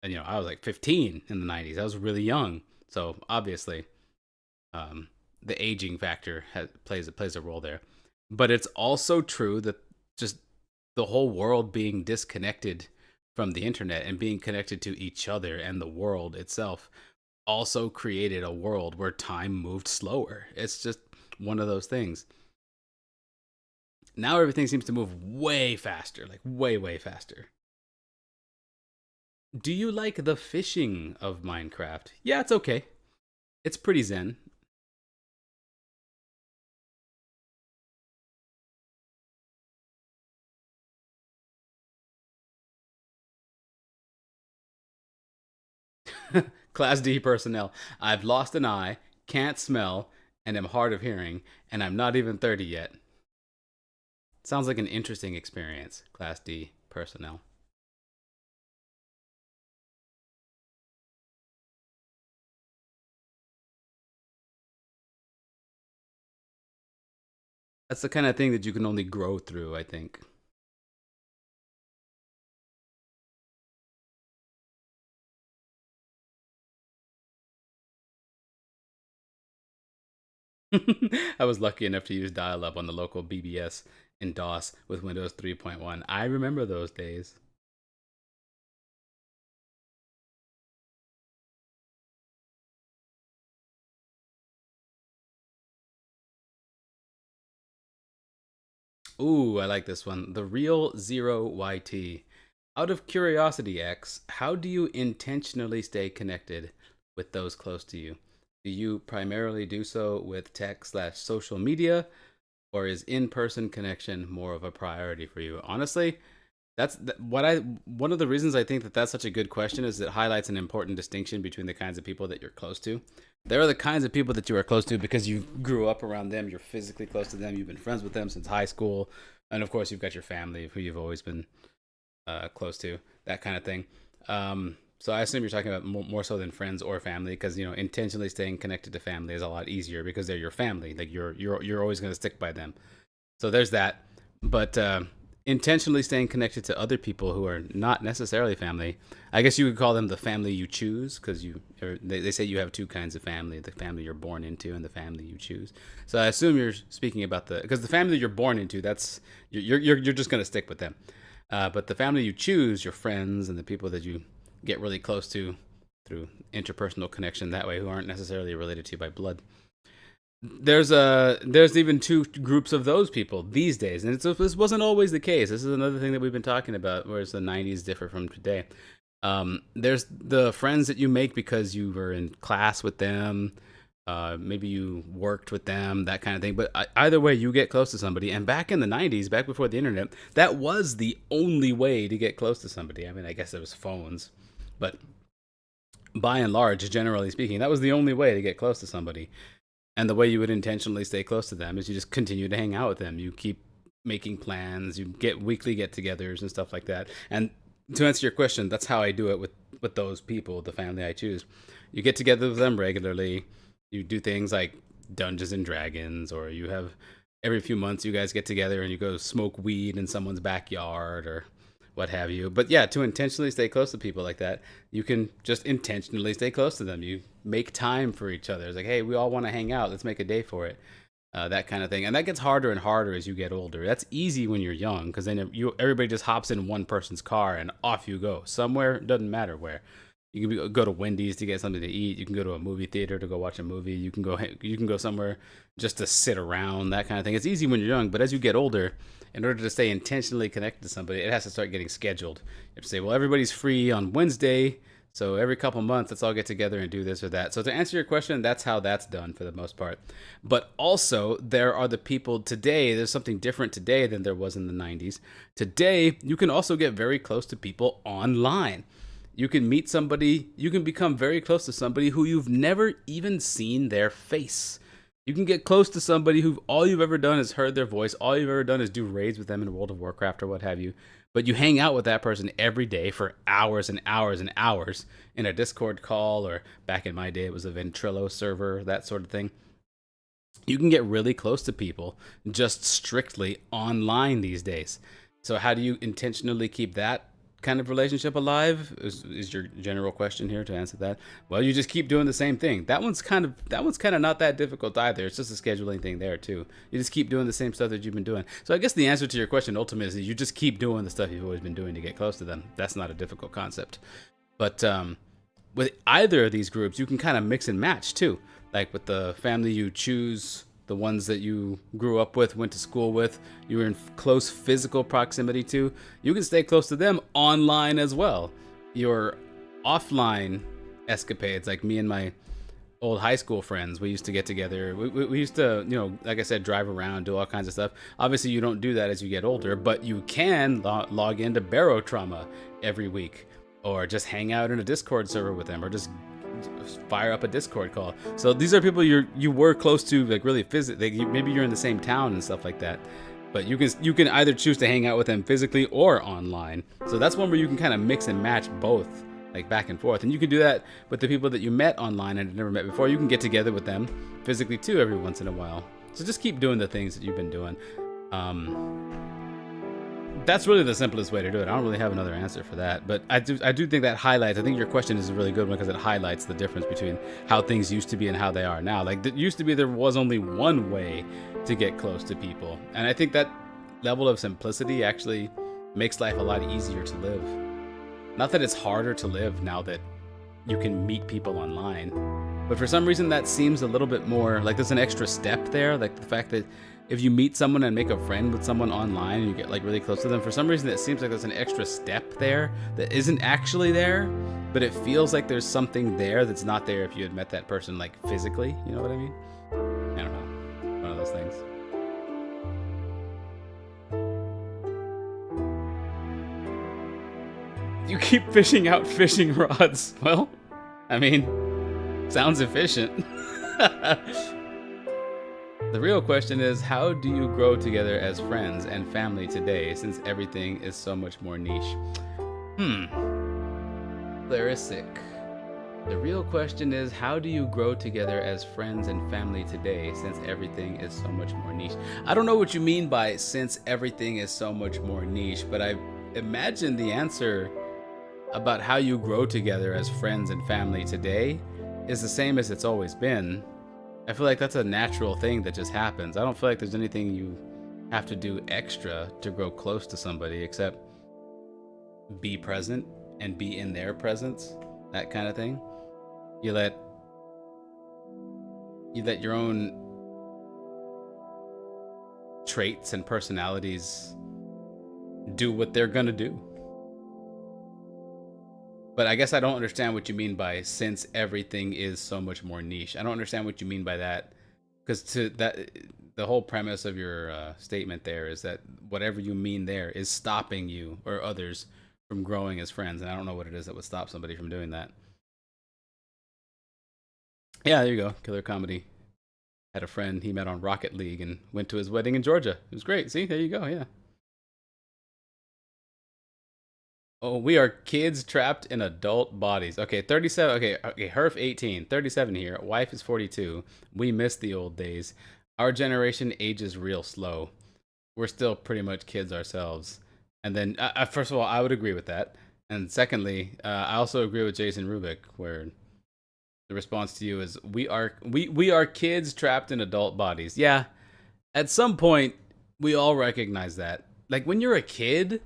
I was like 15 in the 90s. I was really young. So obviously, um, the aging factor plays a role there. But it's also true that just the whole world being disconnected from the internet and being connected to each other and the world itself also created a world where time moved slower. It's just one of those things. Now everything seems to move way faster, like way faster. Do you like the fishing of Minecraft? Yeah, it's okay. It's pretty zen. Class D personnel. I've lost an eye, can't smell, and am hard of hearing, and I'm not even 30 yet. Sounds like an interesting experience, Class D personnel. That's the kind of thing that you can only grow through, I think. I was lucky enough to use dial up on the local BBS in DOS with Windows 3.1. I remember those days. Ooh, I like this one. The Real Zero YT. Out of curiosity, X, how do you intentionally stay connected with those close to you? Do you primarily do so with tech/social media, or is in-person connection more of a priority for you? Honestly, that's what I one of the reasons I think that that's such a good question is it highlights an important distinction between the kinds of people that you're close to. There are the kinds of people that you are close to because you grew up around them, you're physically close to them, you've been friends with them since high school, and of course you've got your family who you've always been close to, that kind of thing. So I assume you're talking about more so than friends or family, because intentionally staying connected to family is a lot easier because they're your family. Like you're always going to stick by them. So there's that. But intentionally staying connected to other people who are not necessarily family, I guess you would call them the family you choose, because they say you have two kinds of family: the family you're born into and the family you choose. So I assume you're speaking about because the family you're born into, that's you're just going to stick with them. But the family you choose, your friends and the people that you get really close to through interpersonal connection that way, who aren't necessarily related to you by blood, there's even two groups of those people these days, and this wasn't always the case. This is another thing that we've been talking about, whereas the '90s differ from today. There's the friends that you make because you were in class with them, maybe you worked with them, that kind of thing. But either way, you get close to somebody. And back in the '90s, back before the internet, that was the only way to get close to somebody. I mean, I guess there was phones, but by and large, generally speaking, that was the only way to get close to somebody. And the way you would intentionally stay close to them is you just continue to hang out with them. You keep making plans, you get weekly get-togethers and stuff like that. And to answer your question, that's how I do it with those people, the family I choose. You get together with them regularly. You do things like Dungeons and Dragons, or you have every few months you guys get together and you go smoke weed in someone's backyard or what have you. But yeah, to intentionally stay close to people like that, you can just intentionally stay close to them. You make time for each other. It's like, hey, we all want to hang out. Let's make a day for it. That kind of thing. And that gets harder and harder as you get older. That's easy when you're young, because then everybody just hops in one person's car and off you go. Somewhere, doesn't matter where. You can go to Wendy's to get something to eat. You can go to a movie theater to go watch a movie. You can go somewhere just to sit around, that kind of thing. It's easy when you're young, but as you get older, in order to stay intentionally connected to somebody, it has to start getting scheduled. You have to say, well, everybody's free on Wednesday, so every couple months, let's all get together and do this or that. So to answer your question, that's how that's done for the most part. But also, there are the people today, there's something different today than there was in the '90s. Today, you can also get very close to people online. You can meet somebody, you can become very close to somebody who you've never even seen their face. You can get close to somebody who all you've ever done is heard their voice. All you've ever done is do raids with them in World of Warcraft or what have you. But you hang out with that person every day for hours and hours and hours in a Discord call, or back in my day, it was a Ventrilo server, that sort of thing. You can get really close to people just strictly online these days. So how do you intentionally keep that kind of relationship alive is your general question here, to answer that. Well, you just keep doing the same thing. That one's kind of not that difficult either. It's just a scheduling thing there too. You just keep doing the same stuff that you've been doing. So I guess the answer to your question ultimately is you just keep doing the stuff you've always been doing to get close to them. That's not a difficult concept. But with either of these groups, you can kind of mix and match too. Like with the family you choose, the ones that you grew up with, went to school with, you were in close physical proximity to, you can stay close to them online as well. Your offline escapades, like me and my old high school friends, we used to get together. We used to, like I said, drive around, do all kinds of stuff. Obviously, you don't do that as you get older, but you can log into Barotrauma every week, or just hang out in a Discord server with them, or just fire up a Discord call. So these are people you were close to, like really physically. Maybe you're in the same town and stuff like that, but you can either choose to hang out with them physically or online. So that's one where you can kind of mix and match both, like back and forth. And you can do that with the people that you met online and had never met before. You can get together with them physically too every once in a while. So just keep doing the things that you've been doing. That's really the simplest way to do it. I don't really have another answer for that, but I do think that highlights. I think your question is a really good one, because it highlights the difference between how things used to be and how they are now. Like, it used to be there was only one way to get close to people, and I think that level of simplicity actually makes life a lot easier to live. Not that it's harder to live now that you can meet people online, but for some reason that seems a little bit more like there's an extra step there. Like the fact that if you meet someone and make a friend with someone online and you get like really close to them, for some reason it seems like there's an extra step there that isn't actually there, but it feels like there's something there that's not there if you had met that person like physically. You know what I mean? I don't know. One of those things. You keep fishing out fishing rods. Well, I mean, sounds efficient. The real question is, how do you grow together as friends and family today, since everything is so much more niche? Clarisic. The real question is, how do you grow together as friends and family today, since everything is so much more niche? I don't know what you mean by since everything is so much more niche, but I imagine the answer about how you grow together as friends and family today is the same as it's always been. I feel like that's a natural thing that just happens. I don't feel like there's anything you have to do extra to grow close to somebody except be present and be in their presence, that kind of thing. You let your own traits and personalities do what they're gonna do. But I guess I don't understand what you mean by since everything is so much more niche. I don't understand what you mean by that, because to that, the whole premise of your statement there is that whatever you mean there is stopping you or others from growing as friends, and I don't know what it is that would stop somebody from doing that. Yeah, there you go. Killer comedy. Had a friend he met on Rocket League and went to his wedding in Georgia. It was great. See, there you go. Yeah. Oh, we are kids trapped in adult bodies. Okay, 37. Okay, Herf 18, 37 here. Wife is 42. We miss the old days. Our generation ages real slow. We're still pretty much kids ourselves. And then, first of all, I would agree with that. And secondly, I also agree with Jason Rubik, where the response to you is we are kids trapped in adult bodies. Yeah, at some point we all recognize that. Like when you're a kid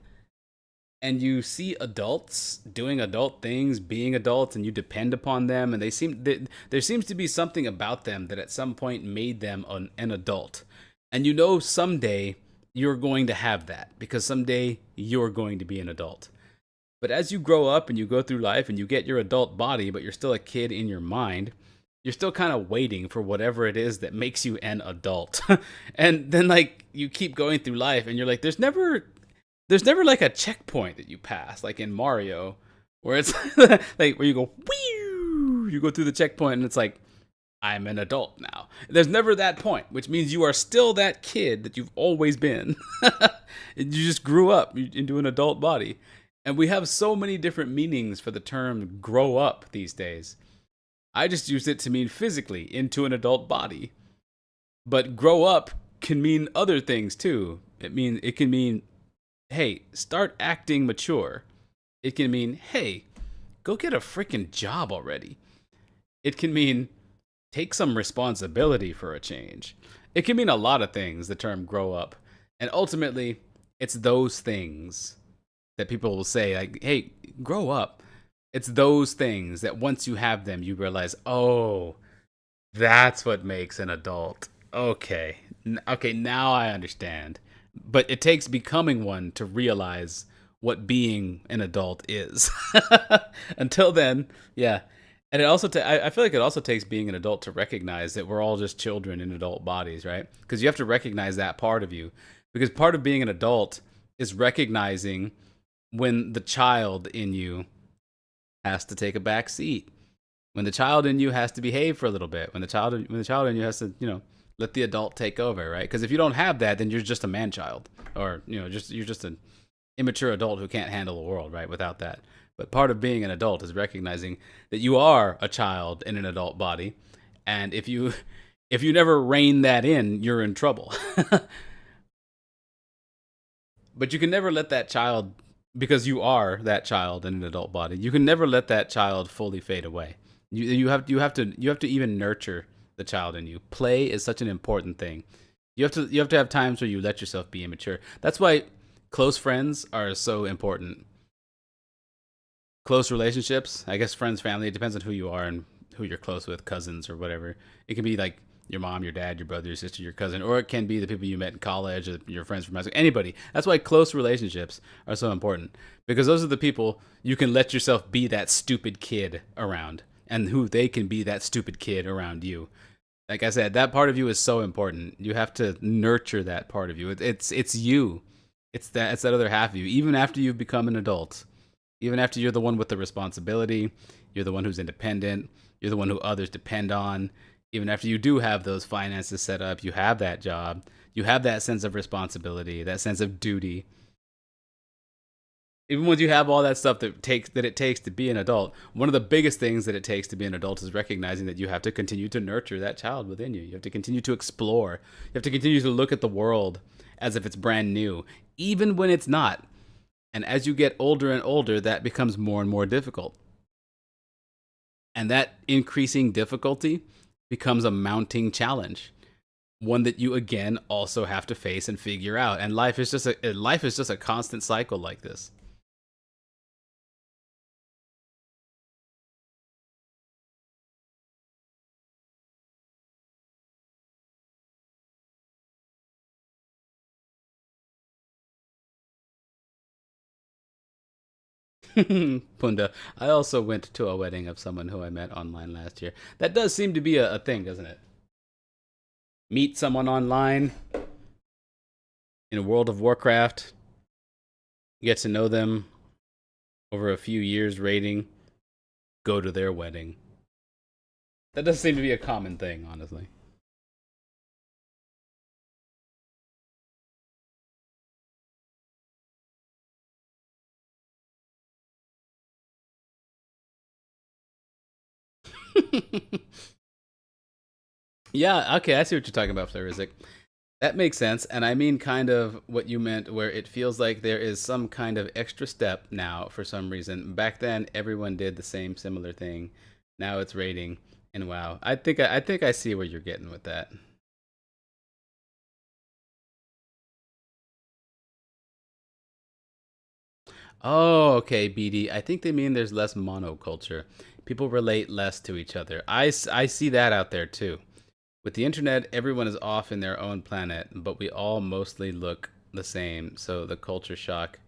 and you see adults doing adult things, being adults, and you depend upon them, and there seems to be something about them that at some point made them an adult. And you know someday you're going to have that because someday you're going to be an adult. But as you grow up and you go through life and you get your adult body, but you're still a kid in your mind, you're still kind of waiting for whatever it is that makes you an adult. And then like you keep going through life and you're like there's never like a checkpoint that you pass like in Mario where it's like where you go whee, you go through the checkpoint and it's like I'm an adult now. There's never that point, which means you are still that kid that you've always been. You just grew up into an adult body. And we have so many different meanings for the term grow up these days. I just use it to mean physically into an adult body. But grow up can mean other things too. It can mean, hey, start acting mature. It can mean, hey, go get a freaking job already. It can mean take some responsibility for a change. It can mean a lot of things, the term grow up. And ultimately, it's those things that people will say, like, hey, grow up. It's those things that once you have them, you realize, oh, that's what makes an adult. Okay. Okay, now I understand. But it takes becoming one to realize what being an adult is. Until then, yeah. And it also, I feel like it also takes being an adult to recognize that we're all just children in adult bodies, right? Because you have to recognize that part of you. Because part of being an adult is recognizing when the child in you has to take a back seat, when the child in you has to behave for a little bit, when the child in you has to, let the adult take over, right? Because if you don't have that, then you're just a man child, or you're just an immature adult who can't handle the world, right? Without that. But part of being an adult is recognizing that you are a child in an adult body, and if you never rein that in, you're in trouble. But you can never let that child, because you are that child in an adult body, you can never let that child fully fade away. You have to even nurture the child in you. Play is such an important thing. You have to have times where you let yourself be immature. That's why close friends are so important. Close relationships, I guess friends, family, it depends on who you are and who you're close with, cousins or whatever. It can be like your mom, your dad, your brother, your sister, your cousin, or it can be the people you met in college, or your friends from high school, anybody. That's why close relationships are so important, because those are the people you can let yourself be that stupid kid around, and who they can be that stupid kid around you. Like I said, that part of you is so important. You have to nurture that part of you. It's you. It's that other half of you. Even after you've become an adult, even after you're the one with the responsibility, you're the one who's independent, you're the one who others depend on. Even after you do have those finances set up, you have that job, you have that sense of responsibility, that sense of duty. Even when you have all that stuff that it takes to be an adult, one of the biggest things that it takes to be an adult is recognizing that you have to continue to nurture that child within you. You have to continue to explore. You have to continue to look at the world as if it's brand new, even when it's not. And as you get older and older, that becomes more and more difficult. And that increasing difficulty becomes a mounting challenge, one that you again also have to face and figure out. And life is just a constant cycle like this. Punda. I also went to a wedding of someone who I met online last year. That does seem to be a thing, doesn't it? Meet someone online in World of Warcraft, get to know them over a few years rating, go to their wedding. That does seem to be a common thing, honestly. Yeah, okay, I see what you're talking about, Florizic. That makes sense, and I mean kind of what you meant, where it feels like there is some kind of extra step now for some reason. Back then, everyone did the same similar thing. Now it's rating, and wow, I think I see where you're getting with that. Oh, okay, BD. I think they mean there's less monoculture. People relate less to each other. I see that out there too. With the internet, everyone is off in their own planet, but we all mostly look the same, so the culture shock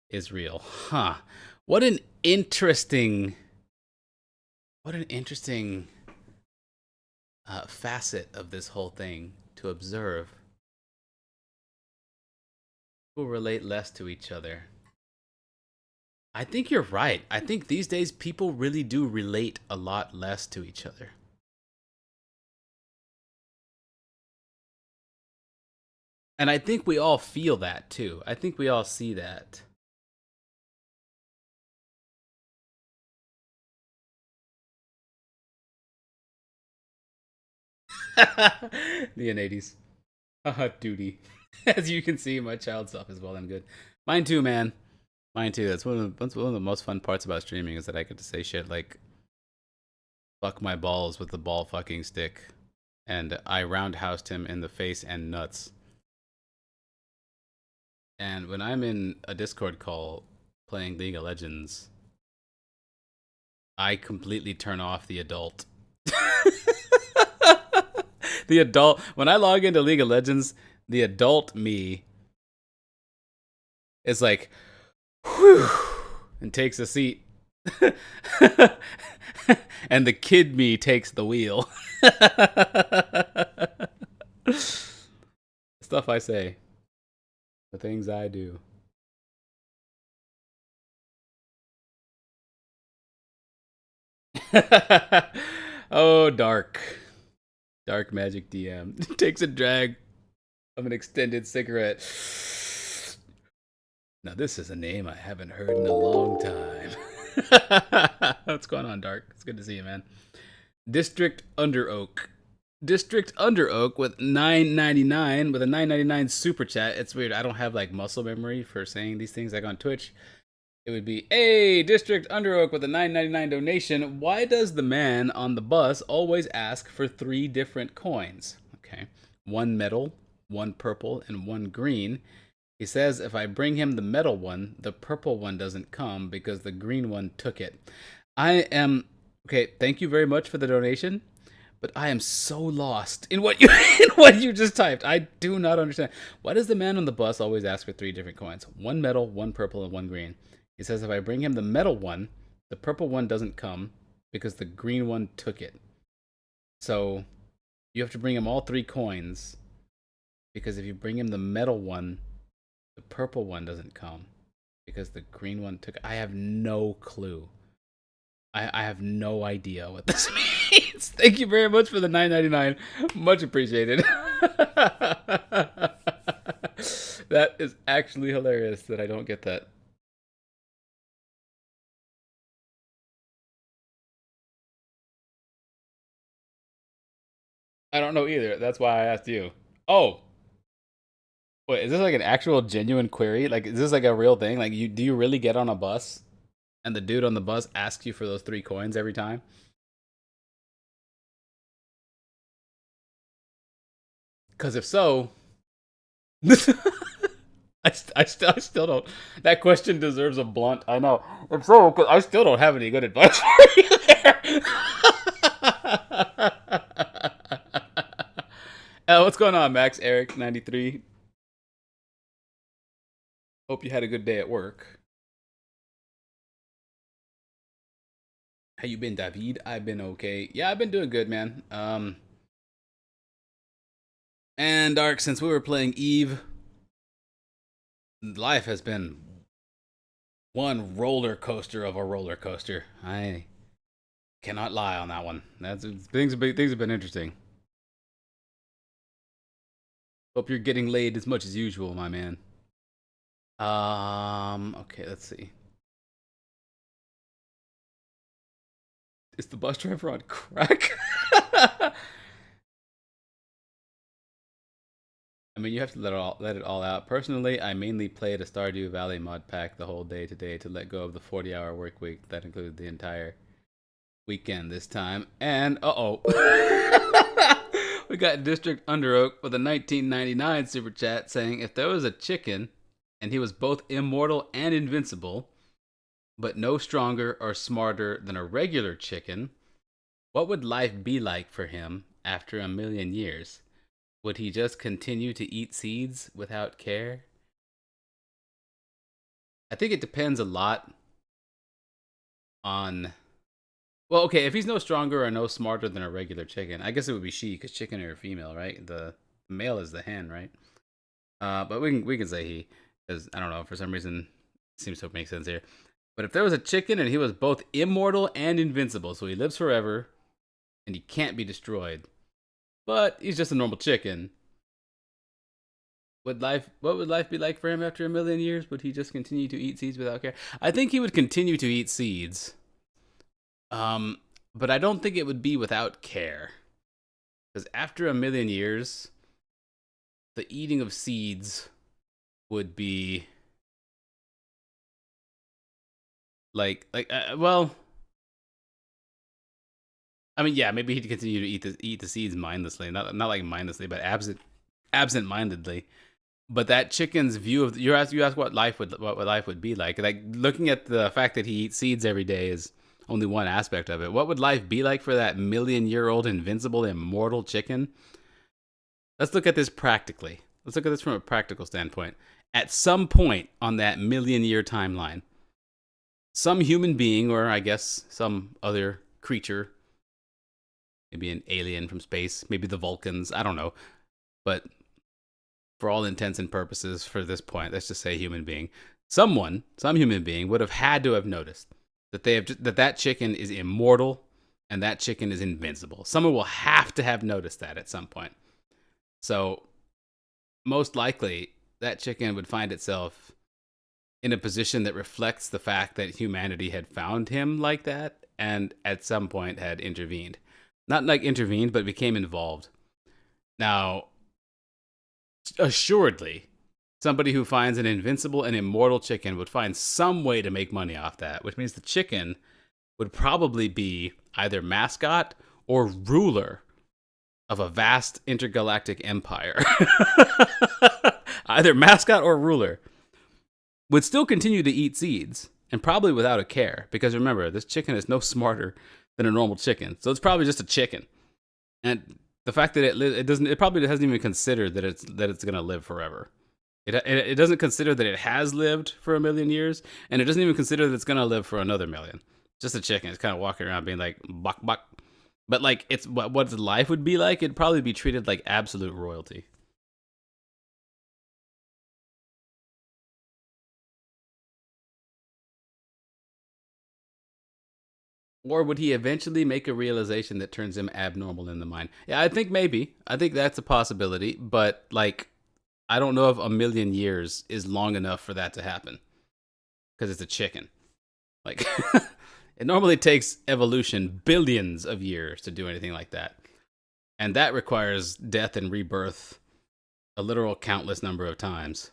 is real. Huh. What an interesting what an interesting facet of this whole thing to observe. People relate less to each other. I think you're right. I think these days people really do relate a lot less to each other. And I think we all feel that too. I think we all see that. Leonidas. Haha, duty. As you can see, my child self is well and good. Mine too, man. Mine too. That's one of the most fun parts about streaming is that I get to say shit like "fuck my balls" with the ball fucking stick, and I roundhoused him in the face and nuts. And when I'm in a Discord call playing League of Legends, I completely turn off the adult. The adult when I log into League of Legends, the adult me is like, whew, and takes a seat. And the kid me takes the wheel. Stuff I say, the things I do. Oh, dark. Dark Magic DM takes a drag of an extended cigarette. Now, this is a name I haven't heard in a long time. What's going on, Dark? It's good to see you, man. District Under Oak. District Under Oak with 9.99 with a 9.99 super chat. It's weird. I don't have like muscle memory for saying these things like on Twitch. It would be, hey, District Under Oak with a 9.99 donation. Why does the man on the bus always ask for three different coins? Okay. One metal, one purple, and one green. He says if I bring him the metal one, the purple one doesn't come because the green one took it. I am okay, thank you very much for the donation, but I am so lost in what you in what you just typed. I do not understand. Why does the man on the bus always ask for three different coins? One metal, one purple, and one green. He says if I bring him the metal one, the purple one doesn't come because the green one took it. So you have to bring him all three coins because if you bring him the metal one, the purple one doesn't come because the green one took. I have no clue. I have no idea what this means. Thank you very much for the 9.99. Much appreciated. That is actually hilarious that I don't get that. I don't know either. That's why I asked you. Oh, wait, is this like an actual genuine query? Like, is this like a real thing? Like, you do you really get on a bus and the dude on the bus asks you for those three coins every time? Because if so, I still don't. That question deserves a blunt. I know. If so, 'cause I still don't have any good advice for you there. What's going on, Max? Eric 93. Hope you had a good day at work. How you been, David? I've been okay. Yeah, I've been doing good, man. And Dark, since we were playing Eve, life has been one roller coaster of a roller coaster. I cannot lie on that one. That's things have been interesting. Hope you're getting laid as much as usual, my man. Okay, let's see. Is the bus driver on crack? I mean, you have to let it all out. Personally, I mainly played a Stardew Valley mod pack the whole day today to let go of the 40-hour work week. That included the entire weekend this time. And we got District Underoak with a 1999 super chat saying if there was a chicken and he was both immortal and invincible, but no stronger or smarter than a regular chicken, what would life be like for him after a million years? Would he just continue to eat seeds without care? I think it depends a lot on. Well, okay, if he's no stronger or no smarter than a regular chicken, I guess it would be she, because chicken are female, right? The male is the hen, right? But we can say he, because I don't know, for some reason, it seems to make sense here. But if there was a chicken and he was both immortal and invincible, so he lives forever and he can't be destroyed, but he's just a normal chicken, what would life be like for him after a million years? Would he just continue to eat seeds without care? I think he would continue to eat seeds. Um, but I don't think it would be without care. Because after a million years, the eating of seeds would be well, I mean, yeah, maybe he'd continue to eat the seeds mindlessly, not like mindlessly, but absent mindedly. But that chicken's view of you ask what life would be like looking at the fact that he eats seeds every day is only one aspect of it. What would life be like for that million-year-old invincible immortal chicken? Let's look at this practically. Let's look at this from a practical standpoint. At some point on that million-year timeline, some human being, or I guess some other creature, maybe an alien from space, maybe the Vulcans, I don't know, but for all intents and purposes for this point, let's just say human being. Some human being would have had to have noticed that that chicken is immortal and that chicken is invincible. Someone will have to have noticed that at some point. So most likely that chicken would find itself in a position that reflects the fact that humanity had found him like that and at some point had intervened. Not like intervened, but became involved. Now, assuredly, somebody who finds an invincible and immortal chicken would find some way to make money off that, which means the chicken would probably be either mascot or ruler of a vast intergalactic empire. Either mascot or ruler. Would still continue to eat seeds, and probably without a care, because remember, this chicken is no smarter than a normal chicken, so it's probably just a chicken. And the fact that it probably doesn't even consider that it's gonna live forever. It doesn't consider that it has lived for a million years, and it doesn't even consider that it's gonna live for another million. Just a chicken. It's kind of walking around being like buck buck, but like it's what life would be like. It'd probably be treated like absolute royalty. Or would he eventually make a realization that turns him abnormal in the mind? Yeah, I think maybe. I think that's a possibility, but like I don't know if a million years is long enough for that to happen because it's a chicken. Like it normally takes evolution billions of years to do anything like that. And that requires death and rebirth a literal countless number of times.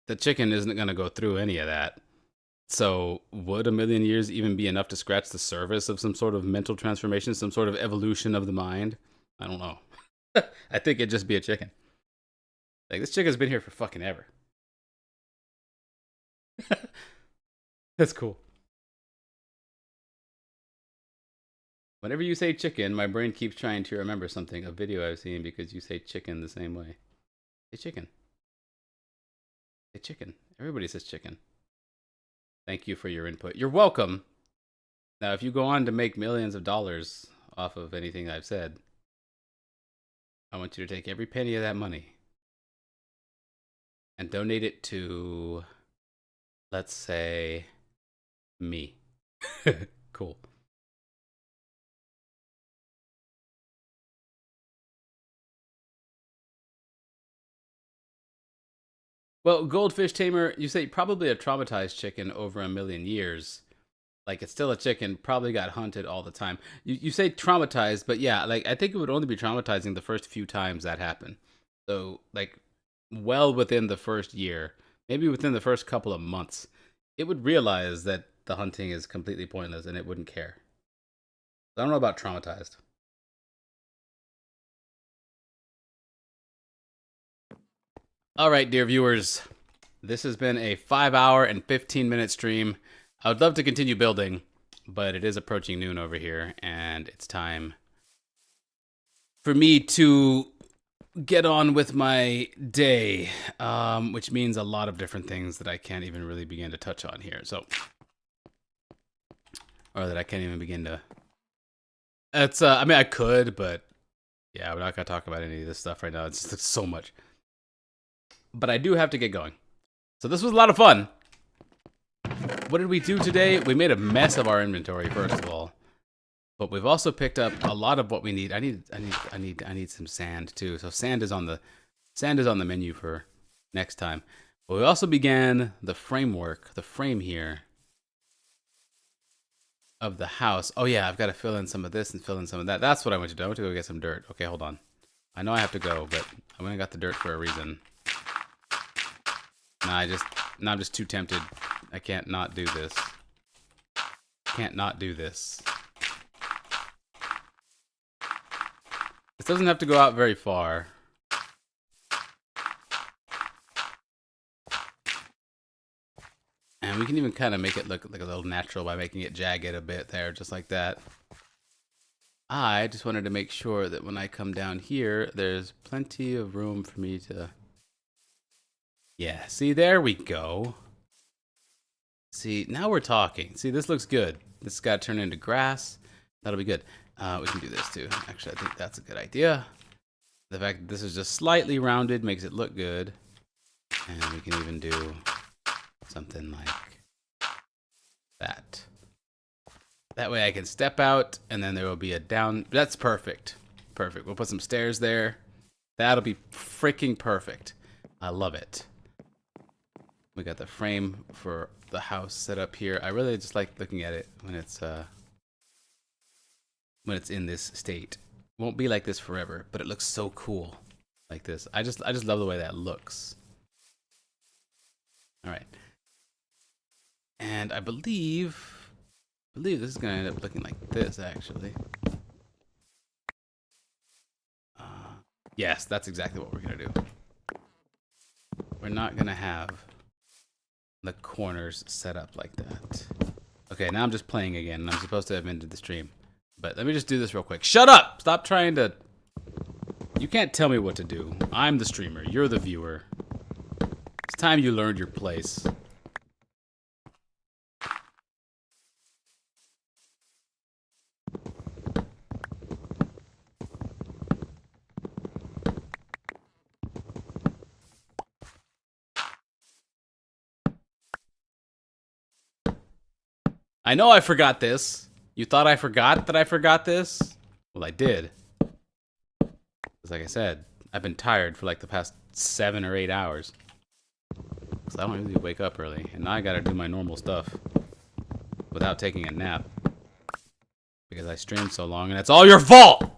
The chicken isn't going to go through any of that. So, would a million years even be enough to scratch the surface of some sort of mental transformation, some sort of evolution of the mind? I don't know. I think it'd just be a chicken. Like, this chicken's been here for fucking ever. That's cool. Whenever you say chicken, my brain keeps trying to remember something, a video I've seen, because you say chicken the same way. Say chicken. Say chicken. Everybody says chicken. Thank you for your input. You're welcome. Now, if you go on to make millions of dollars off of anything I've said, I want you to take every penny of that money and donate it to, let's say, me. Cool. Well, Goldfish Tamer, you say probably a traumatized chicken over 1,000,000 years. Like, it's still a chicken, probably got hunted all the time. You say traumatized, but yeah, like, I think it would only be traumatizing the first few times that happened. So, like, well within the first year, maybe within the first couple of months, it would realize that the hunting is completely pointless and it wouldn't care. I don't know about traumatized. All right, dear viewers, this has been a 5-hour and 15-minute stream. I would love to continue building, but it is approaching noon over here, and it's time for me to get on with my day, which means a lot of different things that I can't even really begin to touch on here. So, or that I can't even begin to. It's I mean, I could, but yeah, we're not gonna talk about any of this stuff right now. It's just so much. But I do have to get going. So this was a lot of fun. What did we do today? We made a mess of our inventory, first of all. But we've also picked up a lot of what we need. I need some sand too. So sand is on the menu for next time. But we also began the framework, the frame here of the house. Oh yeah, I've got to fill in some of this and fill in some of that. That's what I want to do. I want to go get some dirt. Okay, hold on. I know I have to go, but I went and got the dirt for a reason. Now I'm just too tempted. I can't not do this. Can't not do this. This doesn't have to go out very far. And we can even kind of make it look like a little natural by making it jagged a bit there, just like that. I just wanted to make sure that when I come down here, there's plenty of room for me to... Yeah, see, there we go. See, now we're talking. See, this looks good. This has got to turn into grass. That'll be good. We can do this too. Actually, I think that's a good idea. The fact that this is just slightly rounded makes it look good. And we can even do something like that. That way I can step out and then there will be a down. That's perfect. Perfect. We'll put some stairs there. That'll be freaking perfect. I love it. We got the frame for the house set up here. I really just like looking at it when it's in this state. Won't be like this forever, but it looks so cool like this. I just love the way that looks. All right. And I believe this is gonna end up looking like this actually. Yes, that's exactly what we're gonna do. We're not gonna have the corners set up like that. Okay, now I'm just playing again, and I'm supposed to have ended the stream. But let me just do this real quick. Shut up! Stop trying to... You can't tell me what to do. I'm the streamer. You're the viewer. It's time you learned your place. I know I forgot this. You thought I forgot that I forgot this? Well, I did. Because like I said, I've been tired for like the past 7 or 8 hours. Because I don't really wake up early. And now I gotta do my normal stuff without taking a nap. Because I streamed so long and it's all your fault!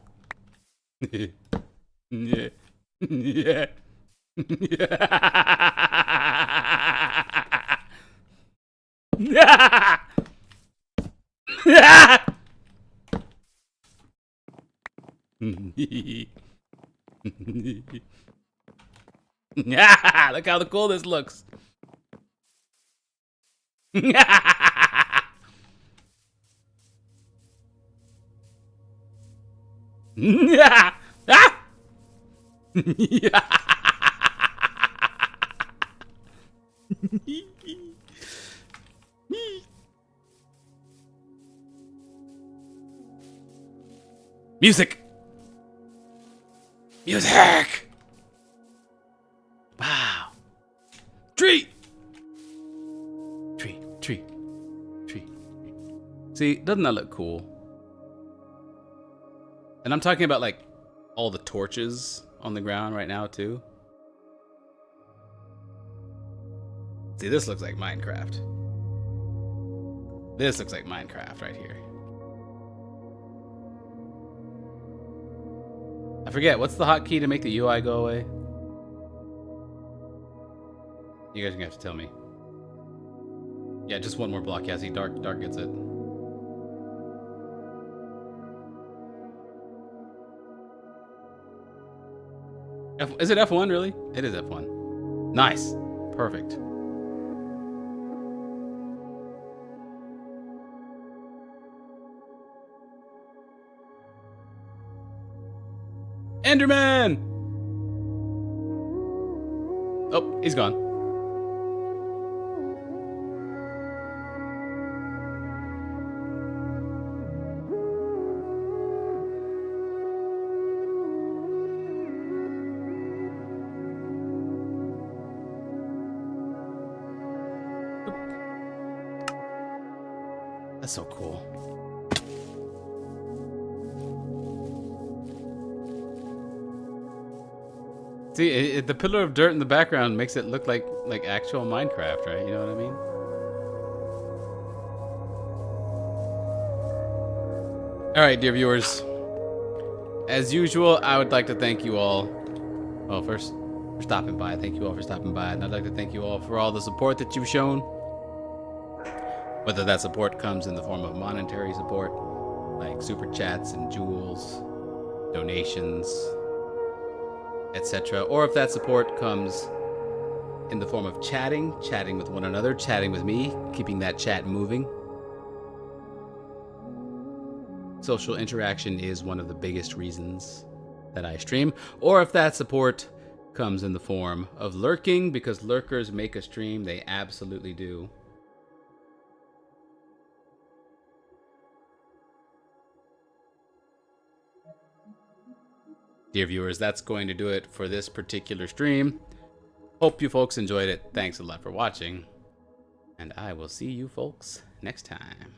Yeah. Yeah. Yeah. Look how cool this looks. Music! Music! Wow. Tree! Tree, tree, tree. See, doesn't that look cool? And I'm talking about like all the torches on the ground right now too. See, this looks like Minecraft. This looks like Minecraft right here. I forget, what's the hotkey to make the UI go away? You guys are gonna have to tell me. Yeah, just one more block. Yeah, see, Dark gets it. Is it F1 really? It is F1. Nice. Perfect. Enderman! Oh, he's gone. That's so cool. See, the pillar of dirt in the background makes it look like actual Minecraft, right? You know what I mean? All right, dear viewers. As usual, I would like to thank you all. Well, first, for stopping by. Thank you all for stopping by. And I'd like to thank you all for all the support that you've shown. Whether that support comes in the form of monetary support, like super chats and jewels, donations, etc. Or if that support comes in the form of chatting with one another, chatting with me, keeping that chat moving. Social interaction is one of the biggest reasons that I stream. Or if that support comes in the form of lurking, because lurkers make a stream, they absolutely do. Dear viewers, that's going to do it for this particular stream. Hope you folks enjoyed it. Thanks a lot for watching. And I will see you folks next time.